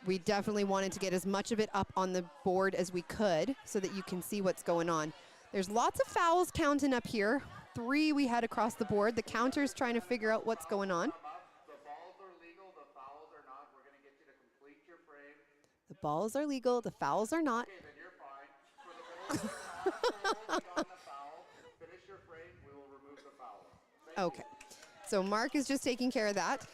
we definitely wanted to get as much of it up on the board as we could so that you can see what's going on. There's lots of fouls counting up here. 3 we had across the board. The counter's trying to figure out what's going on. The balls are legal, the fouls are not. Okay, then you're fine. For the on the foul, finish your frame, we will remove the foul. Okay, so Mark is just taking care of that.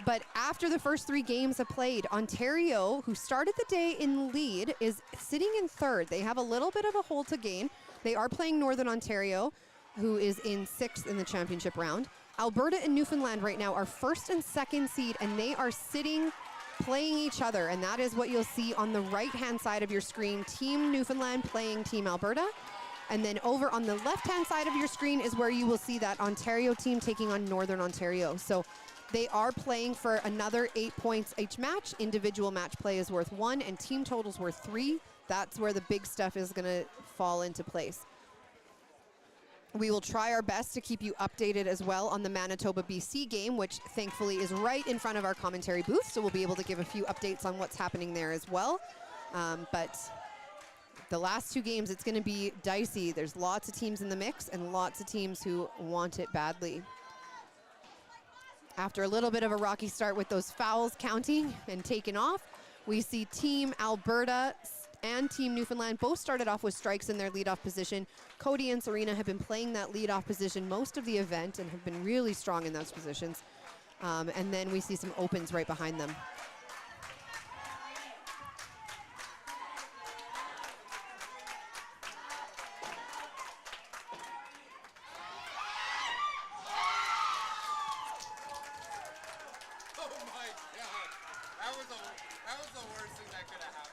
But after the first 3 games have played, Ontario, who started the day in lead, is sitting in third. They have a little bit of a hole to gain. They are playing Northern Ontario, who is in 6th in the championship round. Alberta and Newfoundland right now are 1st and 2nd seed, and they are sitting playing each other, and that is what you'll see on the right-hand side of your screen. Team Newfoundland playing Team Alberta. And then over on the left-hand side of your screen is where you will see that Ontario team taking on Northern Ontario. So they are playing for another 8 points each match. Individual match play is worth 1, and team totals worth 3. That's where the big stuff is going to fall into place. We will try our best to keep you updated as well on the Manitoba-BC game, which thankfully is right in front of our commentary booth, so we'll be able to give a few updates on what's happening there as well. But the last 2 games, it's going to be dicey. There's lots of teams in the mix and lots of teams who want it badly. After a little bit of a rocky start with those fouls counting and taken off, we see Team Alberta and Team Newfoundland both started off with strikes in their leadoff position. Cody and Serena have been playing that leadoff position most of the event and have been really strong in those positions. And then we see some opens right behind them. Oh my God, that was the worst thing that could have happened.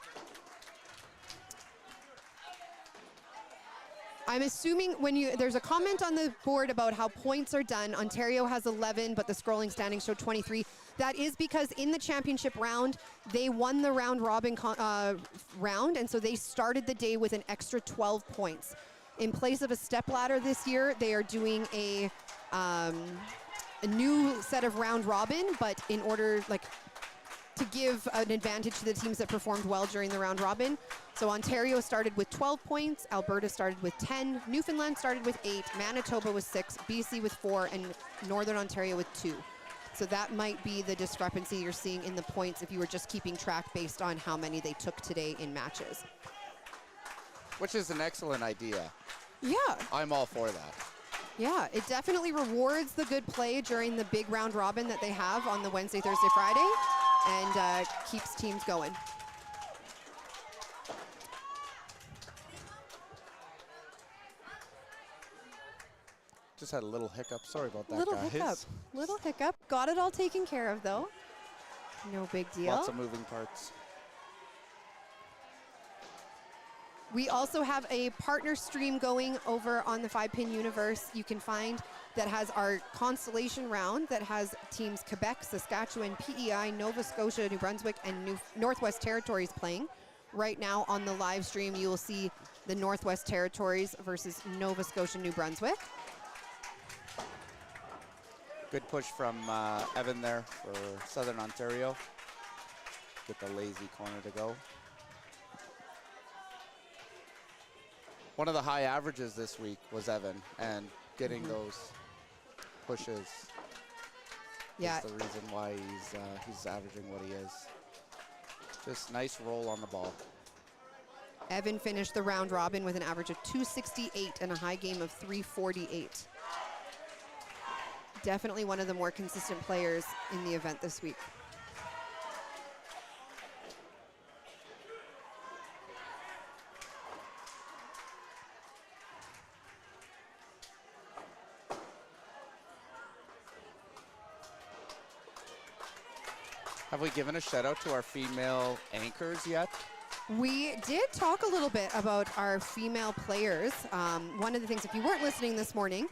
I'm assuming there's a comment on the board about how points are done. Ontario has 11, but the scrolling standings show 23. That is because in the championship round, they won the round robin round, and so they started the day with an extra 12 points. In place of a step ladder this year, they are doing a new set of round robin, but in order, to give an advantage to the teams that performed well during the round robin. So Ontario started with 12 points, Alberta started with 10, Newfoundland started with 8, Manitoba with 6, BC with 4, and Northern Ontario with 2. So that might be the discrepancy you're seeing in the points if you were just keeping track based on how many they took today in matches. Which is an excellent idea. Yeah. I'm all for that. Yeah, it definitely rewards the good play during the big round robin that they have on the Wednesday, Thursday, Friday, and keeps teams going. Just had a little hiccup. Sorry about that, Little guys. hiccup. Little hiccup. Got it all taken care of, though. No big deal. Lots of moving parts. We also have a partner stream going over on the 5-Pin Universe you can find that has our Constellation round that has teams Quebec, Saskatchewan, PEI, Nova Scotia, New Brunswick, and Northwest Territories playing. Right now on the live stream, you will see the Northwest Territories versus Nova Scotia, New Brunswick. Good push from Evan there for Southern Ontario. Get the lazy corner to go. One of the high averages this week was Evan, and getting those pushes Yeah. is the reason why he's averaging what he is. Just nice roll on the ball. Evan finished the round robin with an average of 268 and a high game of 348. Definitely one of the more consistent players in the event this week. Have we given a shout out to our female anchors yet? We did talk a little bit about our female players. One of the things, if you weren't listening this morning,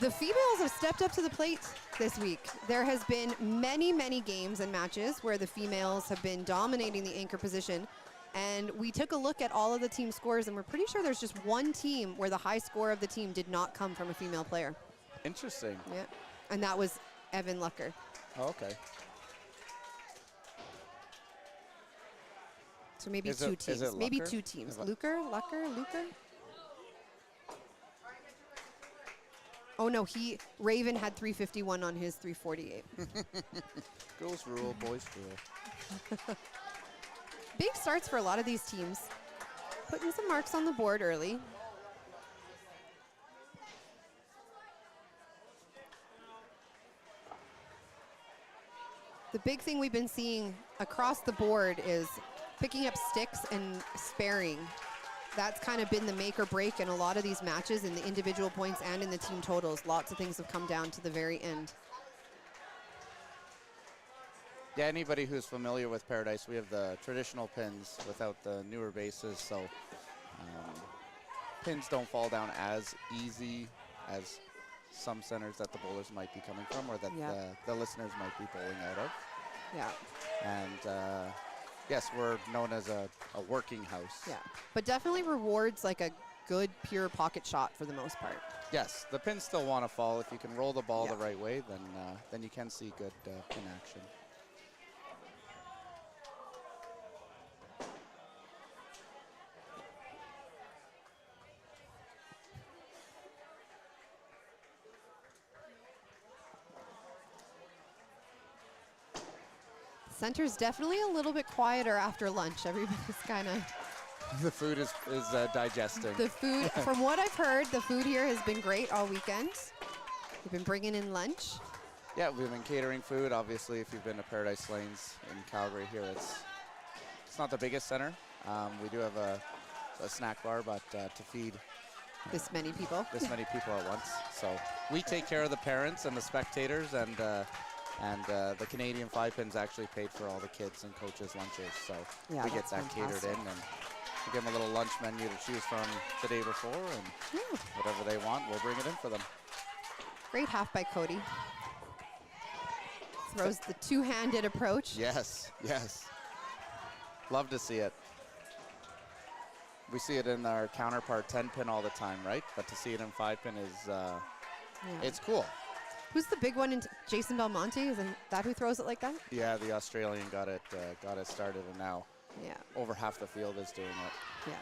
the females have stepped up to the plate this week. There has been many, many games and matches where the females have been dominating the anchor position. And we took a look at all of the team scores, and we're pretty sure there's just one team where the high score of the team did not come from a female player. Interesting. Yeah, and that was Evan Lucker. Oh, okay. So maybe Is two it teams. Maybe Lucker? two teams. Is it- Lucker? Oh no, Raven had 351 on his 348. Girls rule, boys rule. Big starts for a lot of these teams. Putting some marks on the board early. The big thing we've been seeing across the board is picking up sticks and sparing. That's kind of been the make or break in a lot of these matches in the individual points and in the team totals. Lots of things have come down to the very end. Yeah, anybody who's familiar with Paradise, we have the traditional pins without the newer bases, so pins don't fall down as easy as some centers that the bowlers might be coming from, or that the listeners might be bowling out of. Yeah. And yes, we're known as a working house. Yeah, but definitely rewards like a good pure pocket shot for the most part. Yes, the pins still want to fall. If you can roll the ball Yeah. the right way, then you can see good pin action. Center's definitely a little bit quieter after lunch. Everybody's kind of... The food is digesting. The food, from what I've heard, the food here has been great all weekend. We've been bringing in lunch. Yeah, we've been catering food. Obviously, if you've been to Paradise Lanes in Calgary here, it's not the biggest center. We do have a snack bar, but to feed This many people. this many people at once. So we take care of the parents and the spectators, and the Canadian 5-Pins actually paid for all the kids and coaches' lunches. So Yeah, we get that's that catered fantastic. in, and we give them a little lunch menu to choose from the day before, and whatever they want, we'll bring it in for them. Great half by Cody. Throws the two-handed approach. Yes, yes. Love to see it. We see it in our counterpart 10-pin all the time, right? But to see it in 5-pin is, it's cool. Who's the big one? Jason Belmonte? Is that who throws it like that? Yeah, the Australian got it started, and now Yeah. over half the field is doing it. Yeah.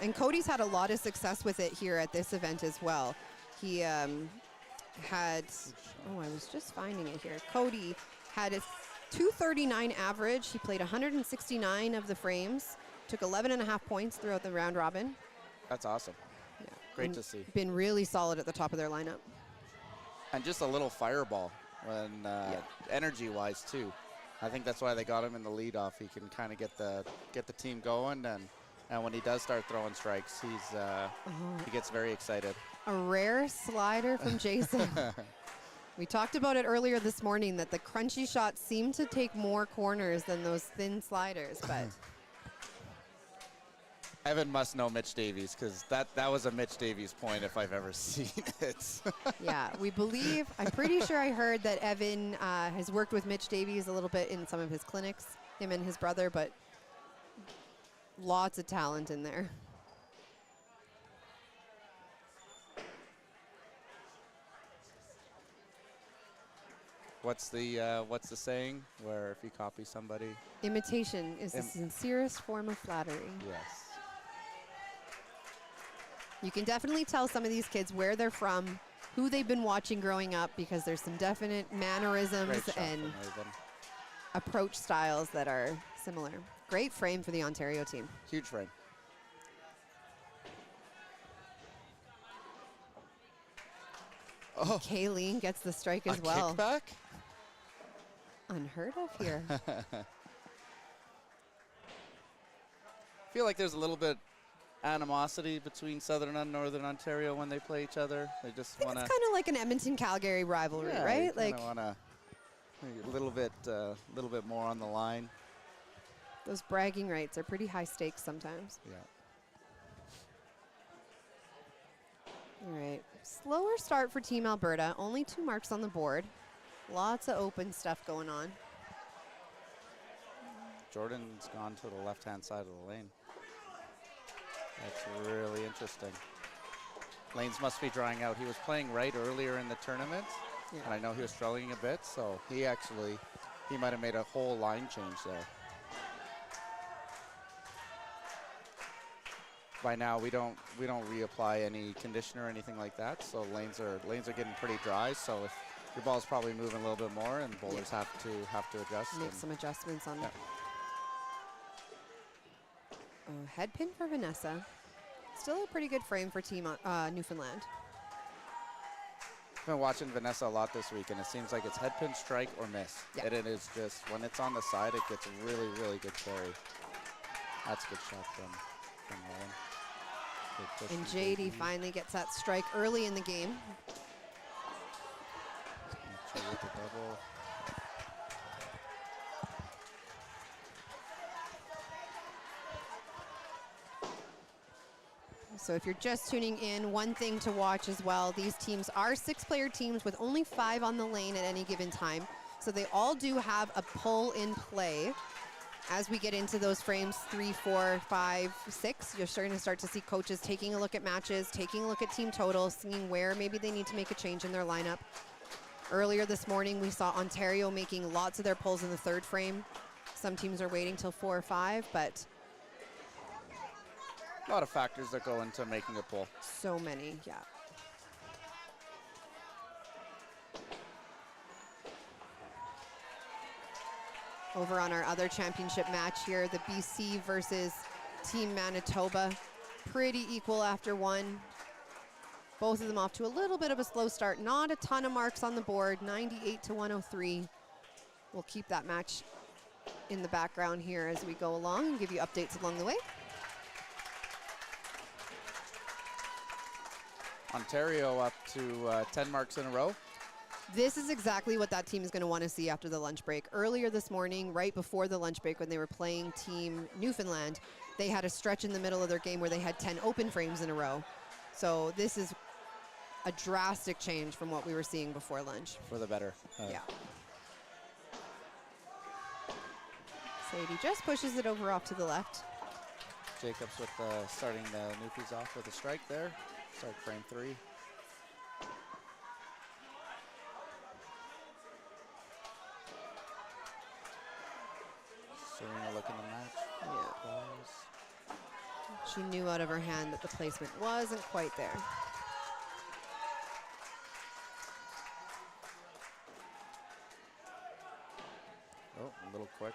And Cody's had a lot of success with it here at this event as well. He had, I was just finding it here. Cody had a 239 average. He played 169 of the frames, took 11.5 points throughout the round robin. That's awesome. Yeah. Great And to see. Been really solid at the top of their lineup. And just a little fireball, when energy-wise too. I think that's why they got him in the leadoff. He can kind of get the team going, and when he does start throwing strikes, he gets very excited. A rare slider from Jason. We talked about it earlier this morning that the crunchy shots seem to take more corners than those thin sliders, but Evan must know Mitch Davies, because that was a Mitch Davies point if I've ever seen it. yeah, we believe, I'm pretty sure I heard that Evan has worked with Mitch Davies a little bit in some of his clinics, him and his brother, but lots of talent in there. What's the saying where if you copy somebody? Imitation is the sincerest form of flattery. Yes. You can definitely tell some of these kids where they're from, who they've been watching growing up, because there's some definite mannerisms Great shot and from Raven. approach styles that are similar. Great frame for the Ontario team. Huge frame. Oh, Kayleen gets the strike as a well. kickback? Unheard of here. Feel like there's a little bit animosity between Southern and Northern Ontario when they play each other. They just I think want to. it's kind of like an Edmonton-Calgary rivalry, right? Like want to a little bit more on the line. those bragging rights are pretty high stakes sometimes. Yeah. All right, slower start for Team Alberta. Only 2 marks on the board. Lots of open stuff going on. Jordan's gone to the left-hand side of the lane. That's really interesting. Lanes must be drying out. He was playing right earlier in the tournament, and I know he was struggling a bit, so he might have made a whole line change there. By now, we don't reapply any conditioner or anything like that, so lanes are getting pretty dry. So if your ball's probably moving a little bit more, and bowlers have to adjust. Make some adjustments on Yeah. it. Oh, head pin for Vanessa. Still a pretty good frame for Team Newfoundland. I've been watching Vanessa a lot this week, and it seems like it's head pin, strike, or miss. Yeah. And it is just, when it's on the side, it gets really, really good carry. That's a good shot from Owen. Good push And from JD finally gets that strike early in the game. Two with the double. So if you're just tuning in, one thing to watch as well, these teams are 6-player teams with only 5 on the lane at any given time. So they all do have a pull in play. As we get into those frames 3, 4, 5, 6, you're starting to see coaches taking a look at matches, taking a look at team totals, seeing where maybe they need to make a change in their lineup. Earlier this morning, we saw Ontario making lots of their pulls in the 3rd frame. Some teams are waiting till 4 or 5, but A lot of factors that go into making a pull. so many, yeah. Over on our other championship match here, the BC versus Team Manitoba. Pretty equal after 1. Both of them off to a little bit of a slow start. Not a ton of marks on the board, 98 to 103. We'll keep that match in the background here as we go along and give you updates along the way. Ontario up to 10 marks in a row. This is exactly what that team is going to want to see after the lunch break. Earlier this morning, right before the lunch break when they were playing Team Newfoundland, they had a stretch in the middle of their game where they had 10 open frames in a row. So this is a drastic change from what we were seeing before lunch. For the better. Yeah. Sadie just pushes it over off to the left. Jacobs with starting the Newfies off with a strike there. Start frame 3. She knew out of her hand that the placement wasn't quite there. Oh, a little quick.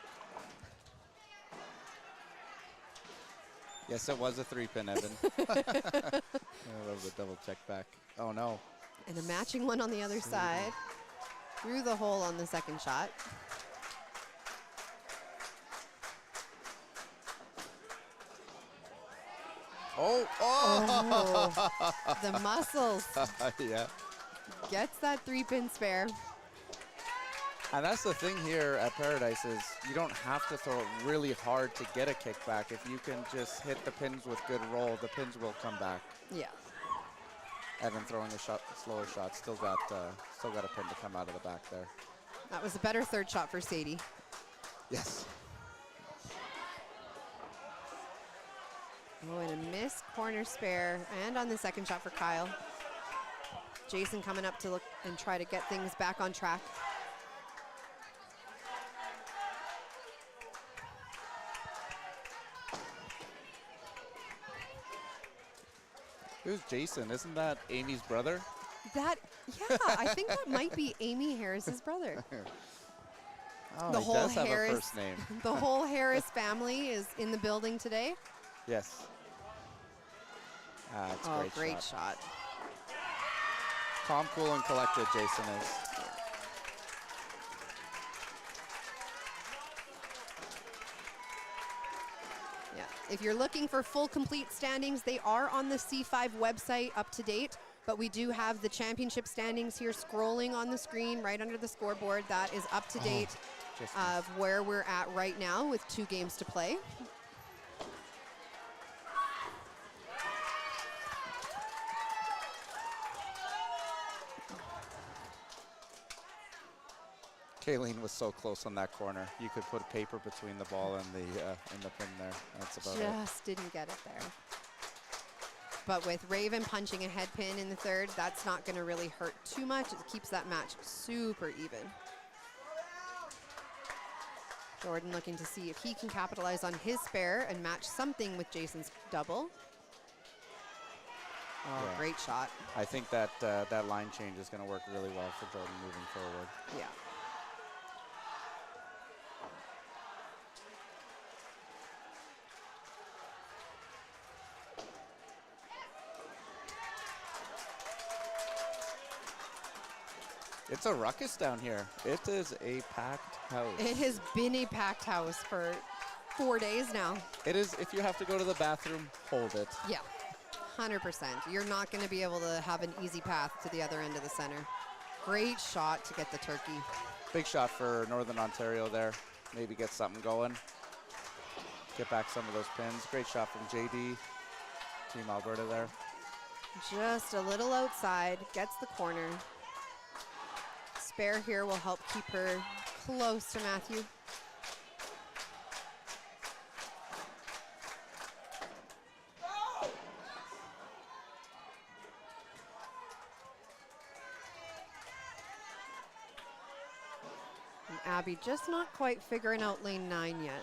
Yes, it was a 3-pin, Evan. I love the double check back. Oh, no. And a matching one on the other side. Through the hole on the second shot. Oh, oh! The muscles. Yeah. Gets that 3-pin spare. And that's the thing here at Paradise is you don't have to throw it really hard to get a kickback. If you can just hit the pins with good roll, the pins will come back. Yeah. Evan throwing a shot, slower shot, still got a pin to come out of the back there. That was a better third shot for Sadie. Yes. Oh, and a missed corner spare. And on the second shot for Kyle. Jason coming up to look and try to get things back on track. Who's Jason? Isn't that Amy's brother? That, yeah, I think that might be Amy Harris's brother. Oh, The he whole does have a Harris- first name. The whole Harris family is in the building today. Yes. Ah, it's a Oh, great, great shot. shot. Calm, cool, and collected, Jason is. Yeah. If you're looking for full complete standings, they are on the C5 website up to date, but we do have the championship standings here scrolling on the screen right under the scoreboard. That is up to date Just of where we're at right now with 2 games to play. Kayleen was so close on that corner. You could put paper between the ball and the pin there. That's about it. Just didn't get it there. But with Raven punching a head pin in the third, that's not going to really hurt too much. It keeps that match super even. Jordan looking to see if he can capitalize on his spare and match something with Jason's double. Oh, Yeah. great shot. I think that that line change is going to work really well for Jordan moving forward. Yeah. It's a ruckus down here. It is a packed house. It has been a packed house for 4 days now. It is, if you have to go to the bathroom, hold it. Yeah, 100%. You're not going to be able to have an easy path to the other end of the center. Great shot to get the turkey. Big shot for Northern Ontario there. Maybe get something going. Get back some of those pins. Great shot from JD. Team Alberta there. Just a little outside, gets the corner. Spare here will help keep her close to Matthew. And Abby just not quite figuring out lane 9 yet.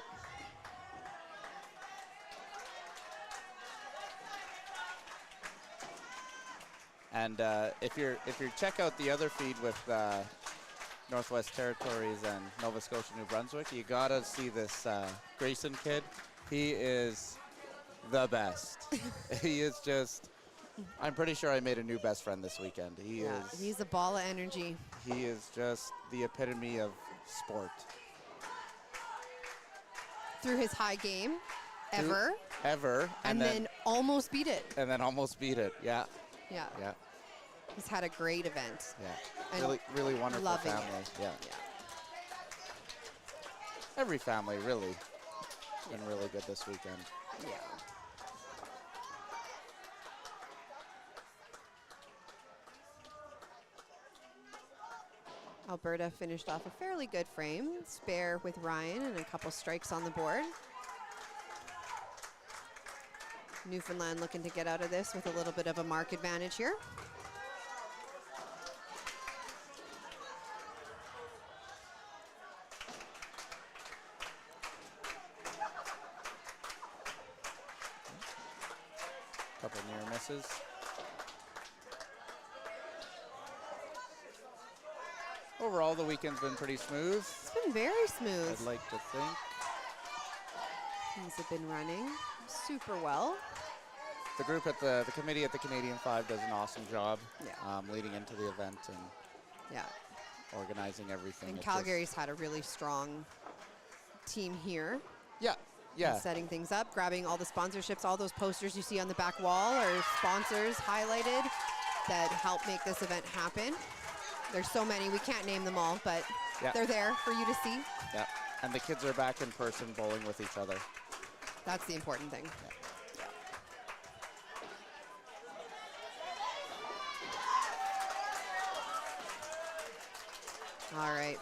And if you check out the other feed with Northwest Territories and Nova Scotia, New Brunswick, you gotta see this Grayson kid. He is the best. He is just, I'm pretty sure I made a new best friend this weekend. He's a ball of energy. He is just the epitome of sport. Through his high game, ever. Ever. And then almost beat it. And then almost beat it, yeah. Yeah. Yeah. He's had a great event. Yeah. And Really, really wonderful loving family. it. Yeah. Yeah. Every family really been really good this weekend. Yeah. Alberta finished off a fairly good frame. Spare with Ryan and a couple strikes on the board. Newfoundland looking to get out of this with a little bit of a mark advantage here. Couple near misses. Overall, the weekend's been pretty smooth. It's been very smooth. I'd like to think. Things have been running super well. The group at the committee at the Canadian 5 does an awesome job Yeah. leading into the event and Yeah. organizing everything. And It just- Calgary's had a really strong team here. Yeah, yeah. Setting things up, grabbing all the sponsorships, all those posters you see on the back wall are sponsors highlighted that help make this event happen. There's so many, we can't name them all, but Yeah. they're there for you to see. Yeah, and the kids are back in person bowling with each other. That's the important thing. All right.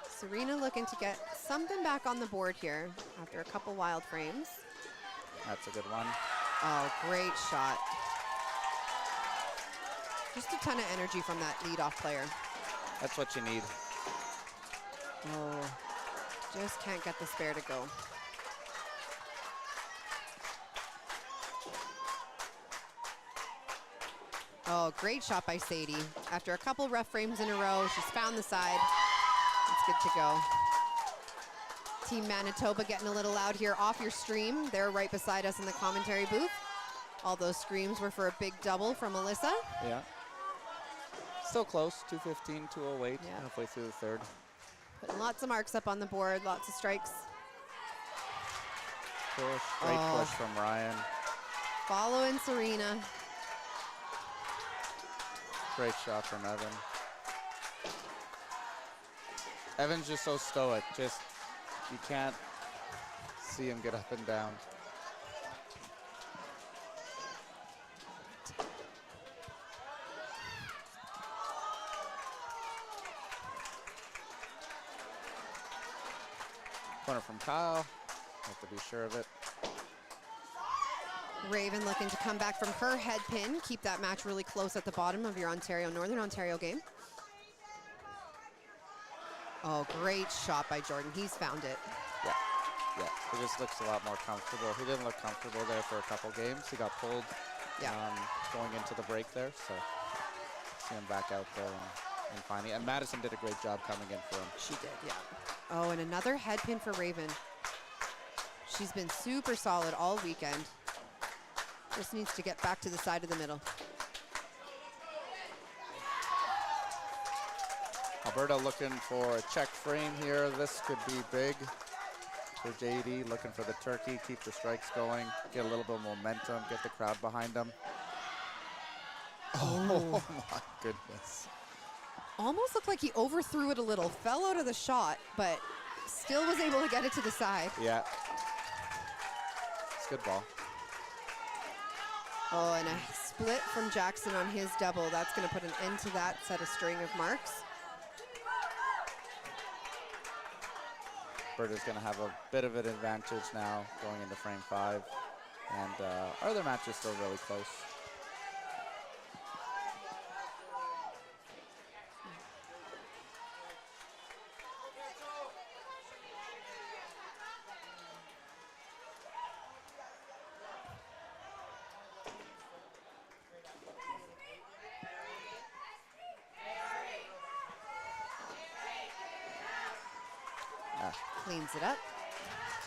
Serena looking to get something back on the board here after a couple wild frames. That's a good one. Oh, great shot. Just a ton of energy from that leadoff player. That's what you need. Oh, just can't get the spare to go. Oh, great shot by Sadie. After a couple rough frames in a row, she's found the side. It's good to go. Team Manitoba getting a little loud here off your stream. They're right beside us in the commentary booth. All those screams were for a big double from Alyssa. Yeah. Still close, 215, 208, Yeah. halfway through the third. Putting lots of marks up on the board, lots of strikes. Push, great Oh. push from Ryan. Following Serena. Great shot from Evan. Evan's just so stoic, just, you can't see him get up and down. Corner from Kyle, have to be sure of it. Raven looking to come back from her head pin, keep that match really close at the bottom of your Northern Ontario game. Oh, great shot by Jordan. He's found it. Yeah, yeah, he just looks a lot more comfortable. He didn't look comfortable there for a couple games. He got pulled going into the break there, so see him back out there and finding. And Madison did a great job coming in for him. She did, yeah. Oh, and another head pin for Raven. She's been super solid all weekend. Just needs to get back to the side of the middle. Alberta looking for a check frame here. This could be big for JD, looking for the turkey, keep the strikes going, get a little bit of momentum, get the crowd behind them. Oh my goodness. Almost looked like he overthrew it a little, fell out of the shot, but still was able to get it to the side. Yeah. It's a good ball. Oh, and a split from Jackson on his double. That's going to put an end to that set of string of marks. Alberta's going to have a bit of an advantage now going into frame 5. And our other match is still really close. Cleans it up.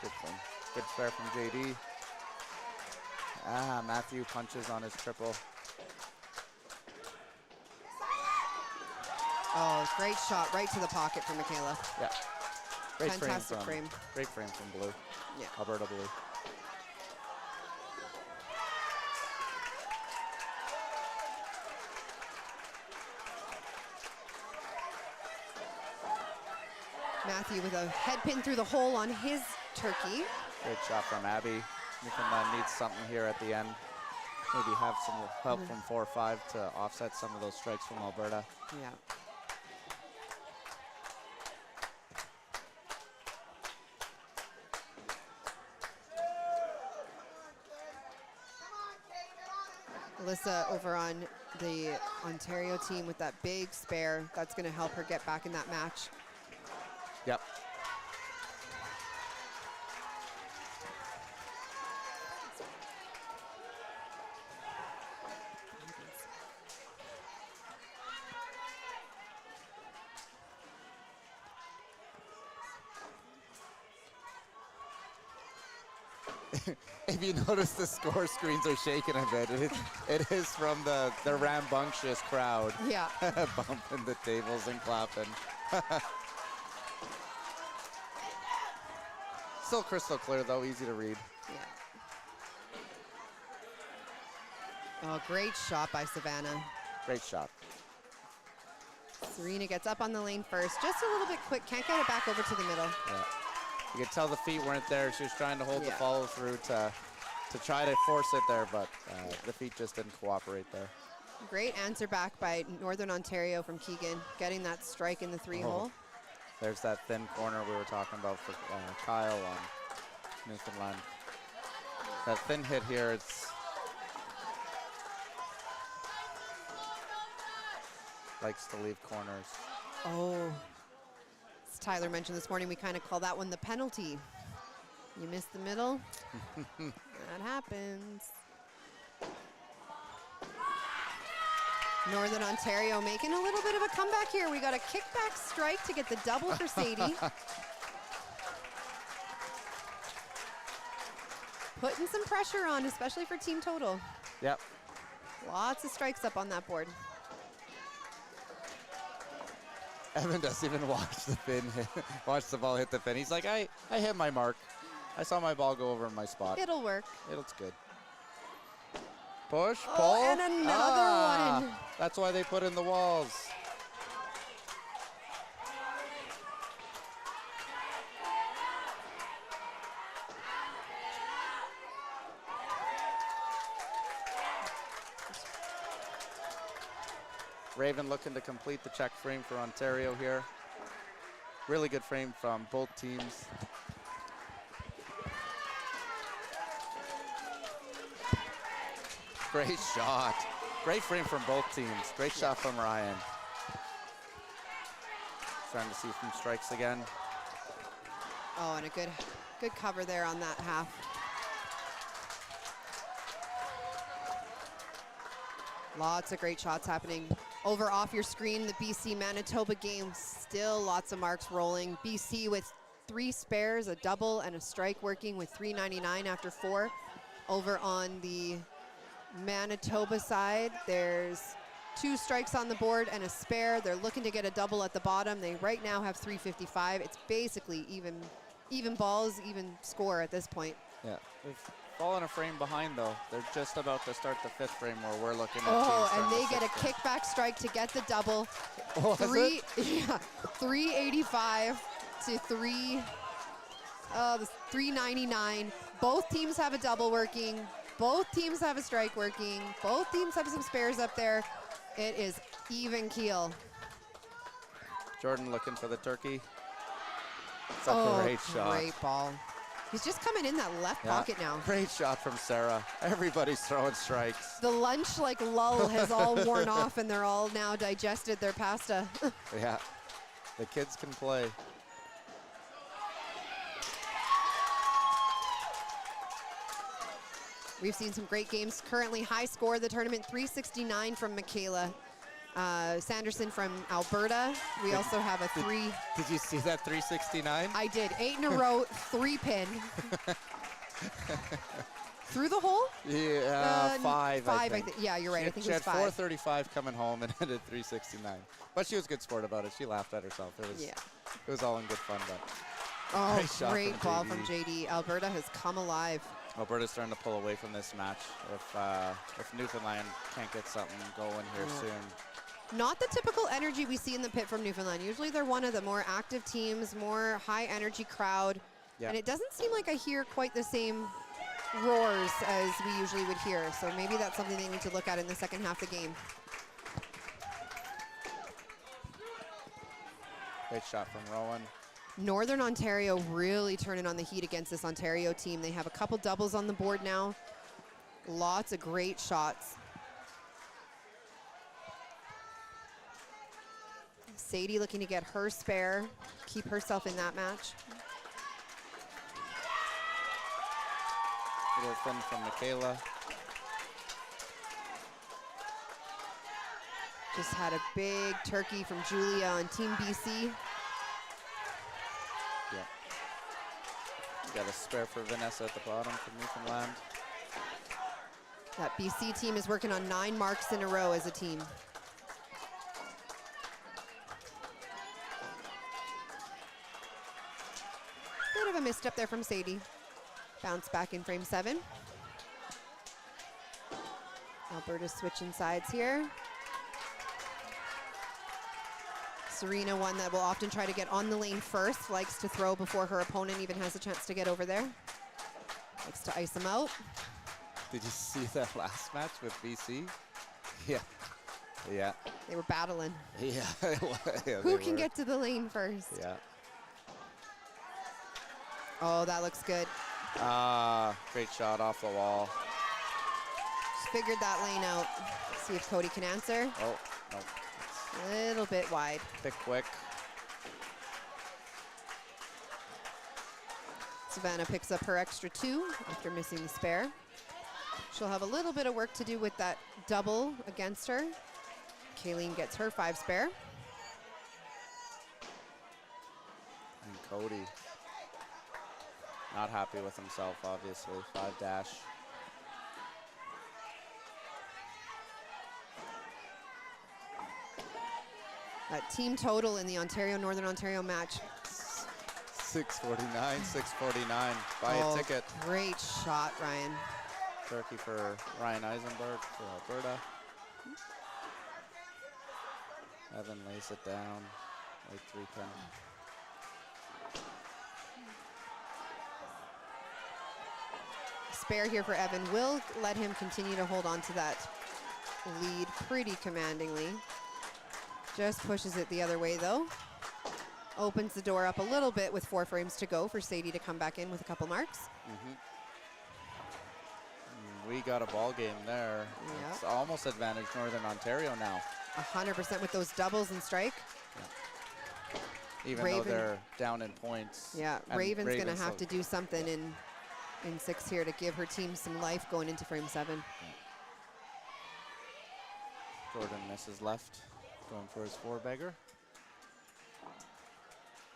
Good thing. Good spare from JD. Matthew punches on his triple. Oh, great shot right to the pocket for Michaela. Yeah. Great Fantastic frame. frame. Great frame from Blue. Yeah. Alberta Blue. Matthew with a head pin through the hole on his turkey. Great shot from Abby. Newfoundland needs something here at the end. Maybe have some help from 4 or 5 to offset some of those strikes from Alberta. Yeah. Alyssa over on the Ontario team with that big spare. That's going to help her get back in that match. Yep. if you notice, the score screens are shaking a bit. It is from the rambunctious crowd. Yeah. Bumping the tables and clapping. Still crystal clear, though, easy to read. Yeah. Oh, great shot by Savannah. Great shot. Serena gets up on the lane first. Just a little bit quick. Can't get it back over to the middle. Yeah. You could tell the feet weren't there. She was trying to hold the Yeah. follow through to try to force it there, but the feet just didn't cooperate there. Great answer back by Northern Ontario from Keegan, getting that strike in the 3-hole. There's that thin corner we were talking about for Kyle on Newfoundland. That thin hit here, it's likes to leave corners. Oh, as Tyler mentioned this morning, we kind of call that one the penalty. You miss the middle, that happens. Northern Ontario making a little bit of a comeback here. We got a kickback strike to get the double for Sadie. Putting some pressure on, especially for team total. Yep. Lots of strikes up on that board. Evan doesn't even watch the pin, watch the ball hit the pin. He's like, I hit my mark. I saw my ball go over in my spot. It'll work. It's good. Push, Oh, pull. and another one. That's why they put in the walls. Raven looking to complete the check frame for Ontario here. Really good frame from both teams. Great shot. Great frame from both teams. Great shot from Ryan. Trying to see some strikes again. Oh, and a good cover there on that half. Lots of great shots happening. Over off your screen, the BC-Manitoba game, still lots of marks rolling. BC with 3 spares, a double and a strike working with 399 after 4. Over on the Manitoba side, there's 2 strikes on the board and a spare. They're looking to get a double at the bottom. They right now have 355. It's basically even balls, even score at this point. Yeah, they've fallen a frame behind though. They're just about to start the 5th frame where we're looking at Oh, teams and they starting get the a 6th frame. kickback strike to get the double. Oh, is it? 385 to 399. Both teams have a double working. Both teams have a strike working. Both teams have some spares up there. It is even keel. Jordan looking for the turkey. It's a great shot. Great ball. He's just coming in that left pocket now. Great shot from Sarah. Everybody's throwing strikes. The lunch lull has all worn off and they're all now digested their pasta. Yeah, the kids can play. We've seen some great games. Currently high score of the tournament, 369 from Michaela Sanderson from Alberta. We also have a 3. Did you see that 369? I did. 8 in a row, 3 pin. Through the hole? Yeah, 5, I think. Yeah, you're right. I think she it was had 5. 435 coming home and ended 369. But she was a good sport about it. She laughed at herself. It was all in good fun. But Oh, great shot great from ball JD. from JD. Alberta has come alive. Alberta's starting to pull away from this match. If Newfoundland can't get something going here soon. Not the typical energy we see in the pit from Newfoundland. Usually they're one of the more active teams, more high energy crowd. Yeah. And it doesn't seem like I hear quite the same roars as we usually would hear. So maybe that's something they need to look at in the second half of the game. Great shot from Rowan. Northern Ontario really turning on the heat against this Ontario team. They have a couple doubles on the board now. Lots of great shots. Sadie looking to get her spare, keep herself in that match. Little thin from Michaela. Just had a big turkey from Julia on Team BC. Yeah. Got a spare for Vanessa at the bottom from Newfoundland. That BC team is working on 9 marks in a row as a team. Bit of a misstep there from Sadie. Bounce back in frame 7. Alberta's switching sides here. Serena, one that will often try to get on the lane first, likes to throw before her opponent even has a chance to get over there. Likes to ice him out. Did you see that last match with BC? Yeah. Yeah. They were battling. Yeah. Yeah, Who can get to the lane first? Yeah. Oh, that looks good. Great shot off the wall. Just figured that lane out. See if Cody can answer. Oh, no. A little bit wide. Bit quick. Savannah picks up her extra 2 after missing the spare. She'll have a little bit of work to do with that double against her. Kayleen gets her 5 spare. And Cody, not happy with himself, obviously. 5 dash. That team total in the Northern Ontario match. 649, 649. Buy a ticket. Great shot, Ryan. Turkey for Ryan Eisenberg for Alberta. Evan lays it down. Like 3-pin. Spare here for Evan will let him continue to hold on to that lead pretty commandingly. Just pushes it the other way though. Opens the door up a little bit with 4 frames to go for Sadie to come back in with a couple marks. We got a ball game there. Yep. It's almost advantage Northern Ontario now. 100% with those doubles and strike. Even though they're down in points. Yeah, And Raven's gonna have look- to do something in 6 here to give her team some life going into frame 7. Jordan misses left, going for his 4-bagger.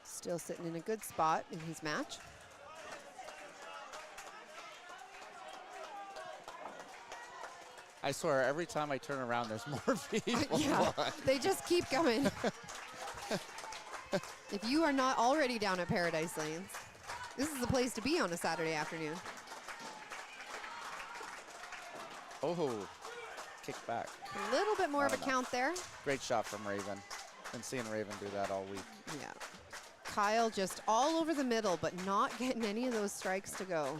Still sitting in a good spot in his match. I swear, every time I turn around, there's more people. Yeah, they just keep coming. If you are not already down at Paradise Lanes, this is the place to be on a Saturday afternoon. Oh, kick back. A little bit more Not of a enough. count there. Great shot from Raven. Been seeing Raven do that all week. Yeah. Kyle just all over the middle, but not getting any of those strikes to go.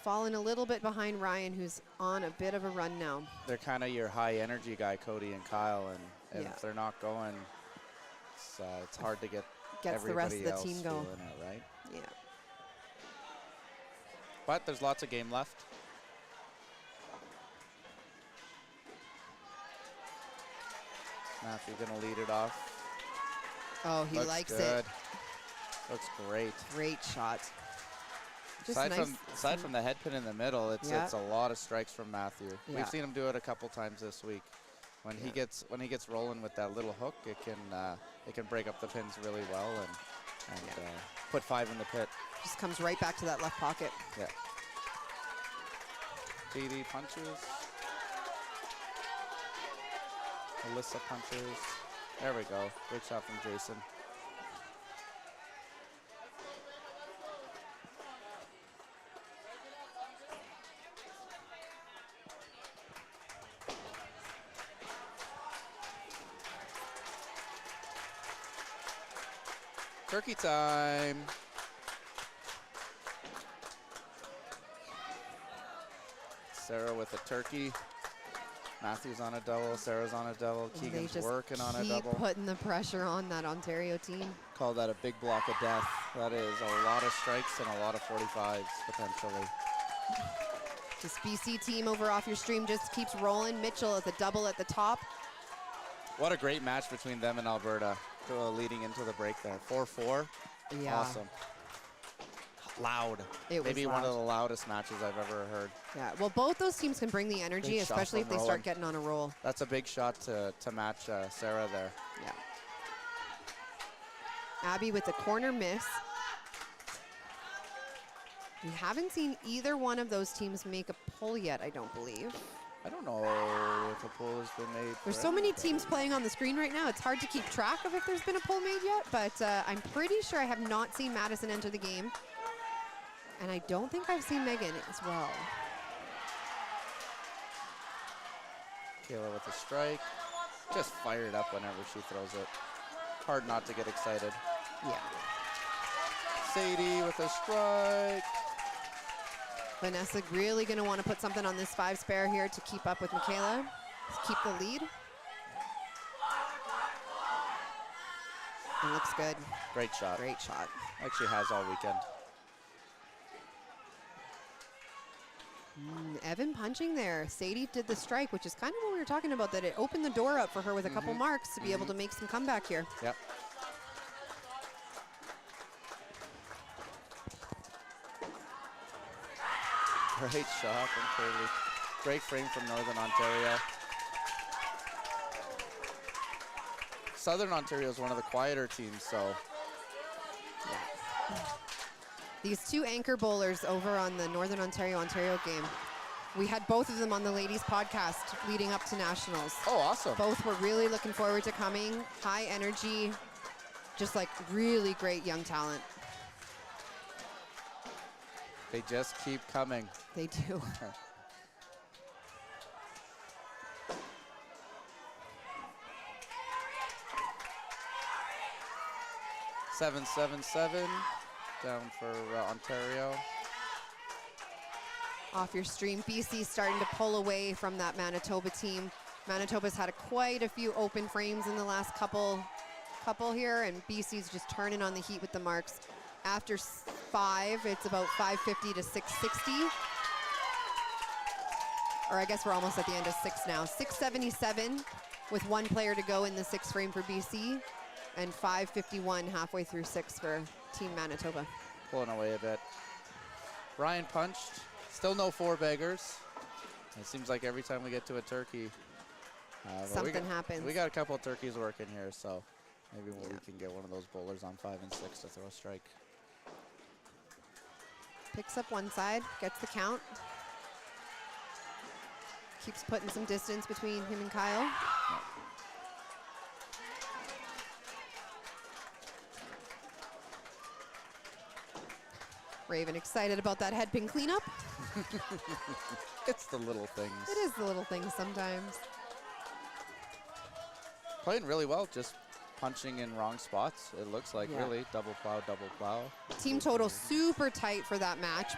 Falling a little bit behind Ryan, who's on a bit of a run now. They're kind of your high energy guy, Cody and Kyle, and Yeah. if they're not going, it's hard to get Gets the rest of everybody the team else going. feeling it, right? Yeah. But there's lots of game left. Matthew gonna lead it off. Oh, he Looks likes good. it. Looks great. Great shot. Just Aside nice. from the head pin in the middle, it's a lot of strikes from Matthew. Yeah. We've seen him do it a couple times this week. When he gets rolling with that little hook, it can break up the pins really well and put 5 in the pit. Just comes right back to that left pocket. Yeah. JD punches. Alyssa punches. There we go. Great shot from Jason. Turkey time. Sarah with a turkey. Matthew's on a double. Sarah's on a double. And they Keegan's just working on a keep double. putting the pressure on that Ontario team. Call that a big block of death. That is a lot of strikes and a lot of 45s potentially. This BC team over off your stream just keeps rolling. Mitchell at the double at the top. What a great match between them and Alberta leading into the break there. 4-4. Yeah. Awesome. Loud. It was Maybe one loud. of the loudest matches I've ever heard. Yeah, well, both those teams can bring the energy, Big shot especially if from they Rowan. start getting on a roll. That's a big shot to match Sarah there. Yeah. Abby with the corner miss. We haven't seen either one of those teams make a pull yet, I don't believe. I don't know if a pull has been made. There's for so many anybody. teams playing on the screen right now, it's hard to keep track of if there's been a pull made yet, but I'm pretty sure I have not seen Madison enter the game. And I don't think I've seen Megan as well. Kayla with a strike. Just fired up whenever she throws it. Hard not to get excited. Yeah. Sadie with a strike. Vanessa really going to want to put something on this 5 spare here to keep up with Michaela, to keep the lead. It looks good. Great shot. Great shot. Like she has all weekend. Evan punching there. Sadie did the strike, which is kind of what we were talking about, that it opened the door up for her with a couple marks to be able to make some comeback here. Yep. Great shot from Curly. Great frame from Northern Ontario. Southern Ontario is one of the quieter teams, so. These 2 anchor bowlers over on the Northern Ontario game, we had both of them on the ladies podcast leading up to nationals. Oh, awesome. Both were really looking forward to coming. High energy, just like really great young talent. They just keep coming. They do. Seven, 7-7 down for Ontario. Off your stream, BC starting to pull away from that Manitoba team. Manitoba's had quite a few open frames in the last couple here, and BC's just turning on the heat with the marks. After 5, it's about 550 to 660. Or I guess we're almost at the end of 6 now. 677 with 1 player to go in the 6th frame for BC, and 551 halfway through 6 for Team Manitoba. Pulling away a bit. Ryan punched. Still no 4 baggers. It seems like every time we get to a turkey, but Something happens. We got a couple of turkeys working here, so maybe we can get one of those bowlers on 5 and 6 to throw a strike. Picks up one side, gets the count. Keeps putting some distance between him and Kyle. Yep. Raven excited about that head pin cleanup. It's the little things. It is the little things sometimes. Playing really well, just punching in wrong spots. It looks like Yeah. really double plow. Team total super tight for that match.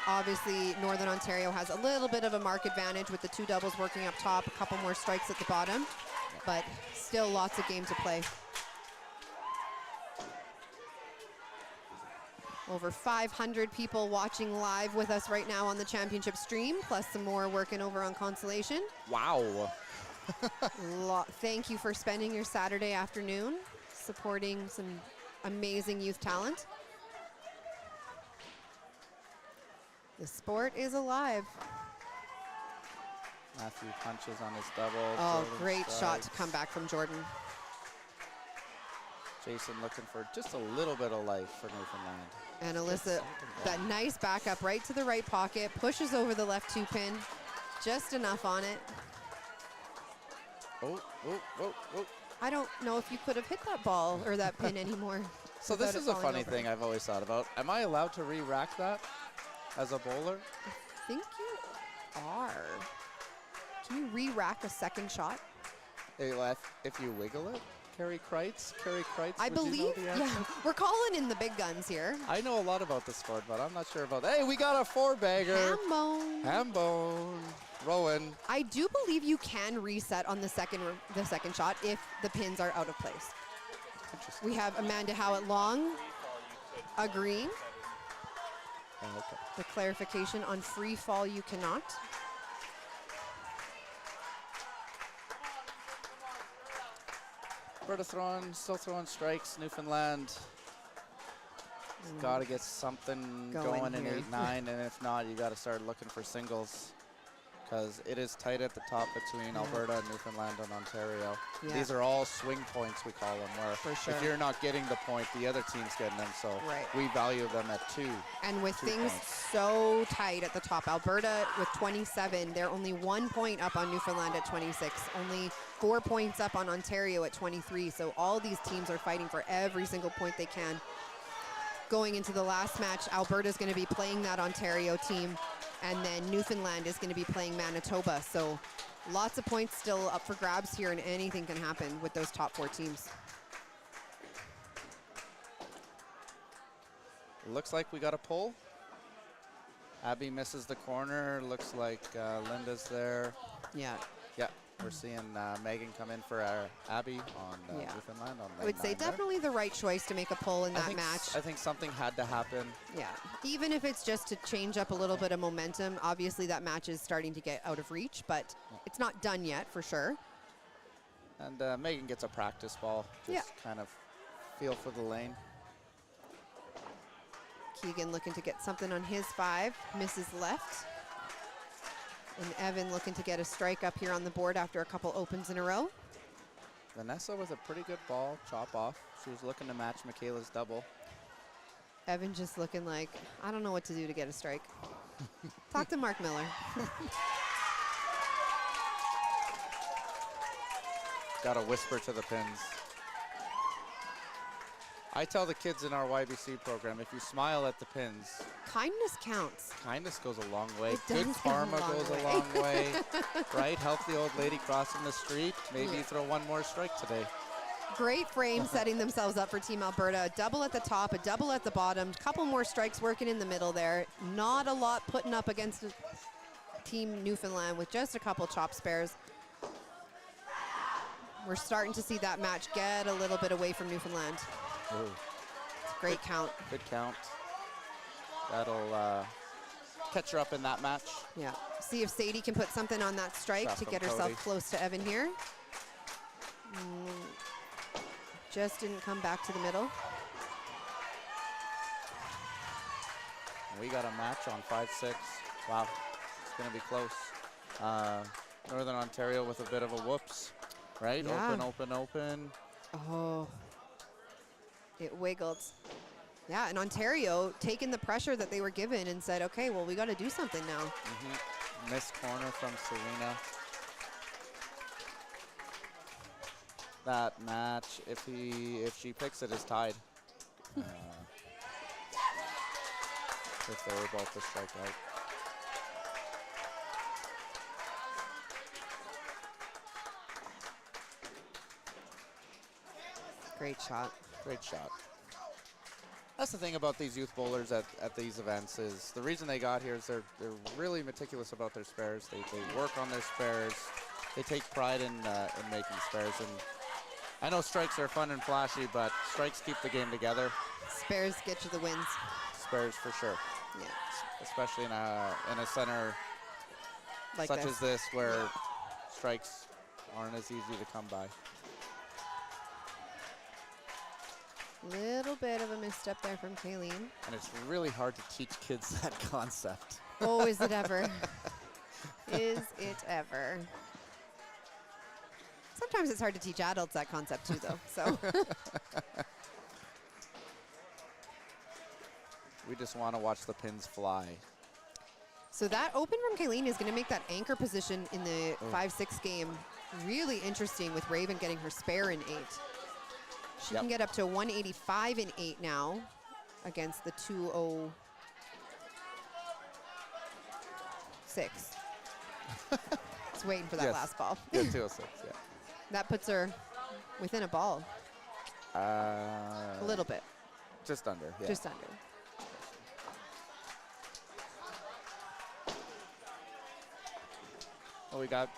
Obviously, Northern Ontario has a little bit of a mark advantage with the 2 doubles working up top, a couple more strikes at the bottom, but still lots of game to play. Over 500 people watching live with us right now on the championship stream, plus some more working over on Consolation. Wow. Thank you for spending your Saturday afternoon supporting some amazing youth talent. The sport is alive. Matthew punches on his double. Oh, Jordan great shot to strikes. come back from Jordan. Jason looking for just a little bit of life for Newfoundland. And Alyssa, that nice backup right to the right pocket, pushes over the left 2 pin, just enough on it. Oh. I don't know if you could have hit that ball or that pin anymore. So without this it is a falling funny over. thing I've always thought about. Am I allowed to re-rack that as a bowler? I think you are. Can you re-rack a second shot? If you wiggle it? Kerry Kreitz? I would you know believe, the answer? yeah. We're calling in the big guns here. I know a lot about the sport, but I'm not sure about that. Hey, we got a 4-bagger. Hambone. Rowan. I do believe you can reset on the second shot if the pins are out of place. Interesting. We have Amanda Howitt Long agreeing. Oh, okay. The clarification on free fall you cannot. Alberta still throwing strikes. Newfoundland got to get something going in here. 8-9, and if not, you got to start looking for singles. because it is tight at the top between Alberta, Newfoundland, and Ontario. Yeah. These are all swing points, we call them, where For sure. if you're not getting the point, the other team's getting them. So Right. we value them at 2. And with 2 things points. so tight at the top, Alberta with 27, they're only 1 point up on Newfoundland at 26, only 4 points up on Ontario at 23. So all these teams are fighting for every single point they can. Going into the last match, Alberta's going to be playing that Ontario team, and then Newfoundland is going to be playing Manitoba. So lots of points still up for grabs here, and anything can happen with those top 4 teams. Looks like we got a pull. Abby misses the corner. Looks like Linda's there. Yeah. Yeah, we're seeing Megan come in for Abby on Yeah. Newfoundland. On I would say lane 9 there. definitely the right choice to make a pull in I that think match. I think something had to happen. Yeah, even if it's just to change up a little bit of momentum. Obviously that match is starting to get out of reach, but it's not done yet for sure. And Megan gets a practice ball. Just kind of feel for the lane. Keegan looking to get something on his 5, misses left. And Evan looking to get a strike up here on the board after a couple opens in a row. Vanessa with a pretty good ball, chop off. She was looking to match Michaela's double. Evan just looking like, I don't know what to do to get a strike. Talk to Mark Miller. Got to whisper to the pins. I tell the kids in our YBC program, if you smile at the pins, Kindness counts. kindness goes a long way. It does Good go a karma long goes way. a long way. Right? Help the old lady crossing the street. Maybe Yeah. throw one more strike today. Great frame setting themselves up for Team Alberta. A double at the top, a double at the bottom. Couple more strikes working in the middle there. Not a lot putting up against Team Newfoundland with just a couple chop spares. We're starting to see that match get a little bit away from Newfoundland. Ooh, Great count. good count. That'll catch her up in that match. Yeah. See if Sadie can put something on that strike Shot to from get herself Cody. close to Evan here. Just didn't come back to the middle. We got a match on 5-6. Wow, it's going to be close. Northern Ontario with a bit of a whoops, right? Yeah. Open, open, open. Oh, it wiggled. Yeah, and Ontario taking the pressure that they were given and said, okay, well, we got to do something now. Missed corner from Serena. That match, if she picks it, is tied. If they were both to strike out. Great shot. Great shot. That's the thing about these youth bowlers at these events is the reason they got here is they're really meticulous about their spares. They work on their spares. They take pride in making spares. And I know strikes are fun and flashy, but strikes keep the game together. Spares get you the wins. Spares for sure, Yeah, especially in a center like such this. as this where strikes aren't as easy to come by. Little bit of a misstep there from Kayleen. And it's really hard to teach kids that concept. Oh, is it ever? Is it ever? Sometimes it's hard to teach adults that concept too, though. So We just want to watch the pins fly. So that open from Kayleen is going to make that anchor position in the 5-6 game really interesting with Raven getting her spare in 8. She Yep. can get up to 185 in 8 now against the 206. It's waiting for that Yes. last ball. Yeah, 206, yeah. That puts her within a ball, A a little bit, Just under, yeah. just under. Well, we got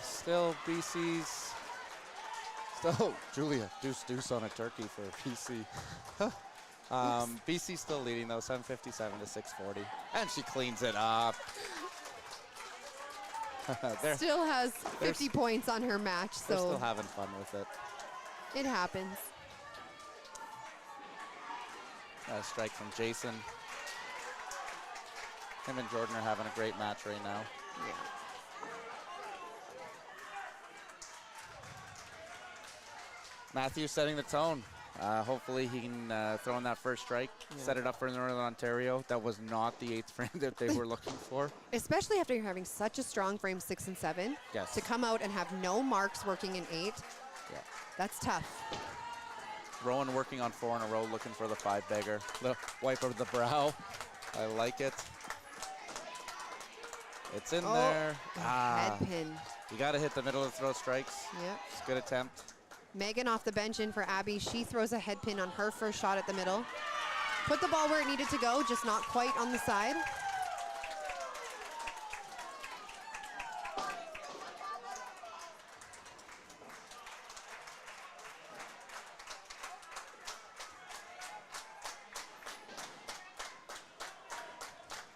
still BC's. Still Julia deuce on a turkey for BC. BC still leading though, 757 to 640, and she cleans it up. they're Still has 50 points on her match, still so having fun with it. it happens. A strike from Jason. Him and Jordan are having a great match right now. Yeah. Matthew setting the tone. Hopefully he can throw in that first strike, set it up for Northern Ontario. That was not the 8th frame that they were looking for. Especially after you're having such a strong frame 6 and 7. Yes. To come out and have no marks working in 8, that's tough. Rowan working on 4 in a row, looking for the 5-bagger. Little wipe over the brow. I like it. It's in there. Head pin. You got to hit the middle of the throw strikes. Yep. It's a good attempt. Megan off the bench in for Abby. She throws a head pin on her first shot at the middle. Put the ball where it needed to go, just not quite on the side.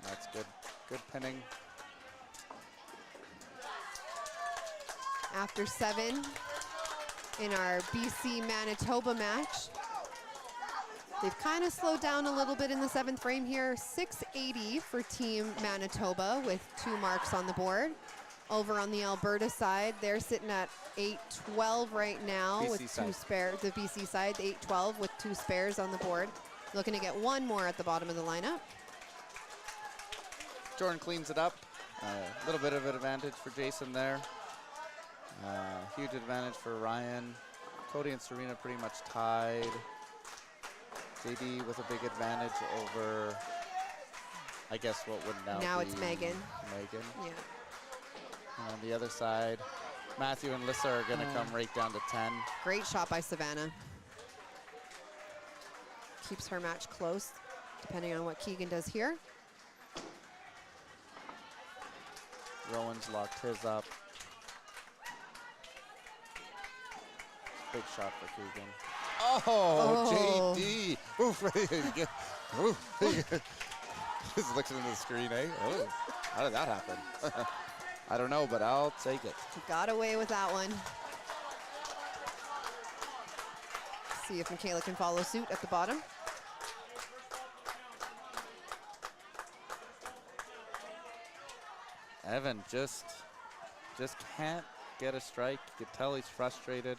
That's good. Good pinning. After 7 in our BC-Manitoba match. They've kind of slowed down a little bit in the 7th frame here. 680 for Team Manitoba with 2 marks on the board. Over on the Alberta side, they're sitting at 8-12 right now BC with 2 side. spares. The BC side, 8-12 with 2 spares on the board. Looking to get 1 more at the bottom of the lineup. Jordan cleans it up. A little bit of an advantage for Jason there. Huge advantage for Ryan. Cody and Serena pretty much tied. JD with a big advantage over, I guess, what would now be it's Megan. Megan. Yeah. And on the other side, Matthew and Lissa are going to come right down to 10. Great shot by Savannah. Keeps her match close, depending on what Keegan does here. Rowan's locked his up. Big shot for Keegan. Oh, JD. Oof. Just looks into the screen, eh? Oh, how did that happen? I don't know, but I'll take it. Got away with that one. See if Michaela can follow suit at the bottom. Evan just can't get a strike. You can tell he's frustrated.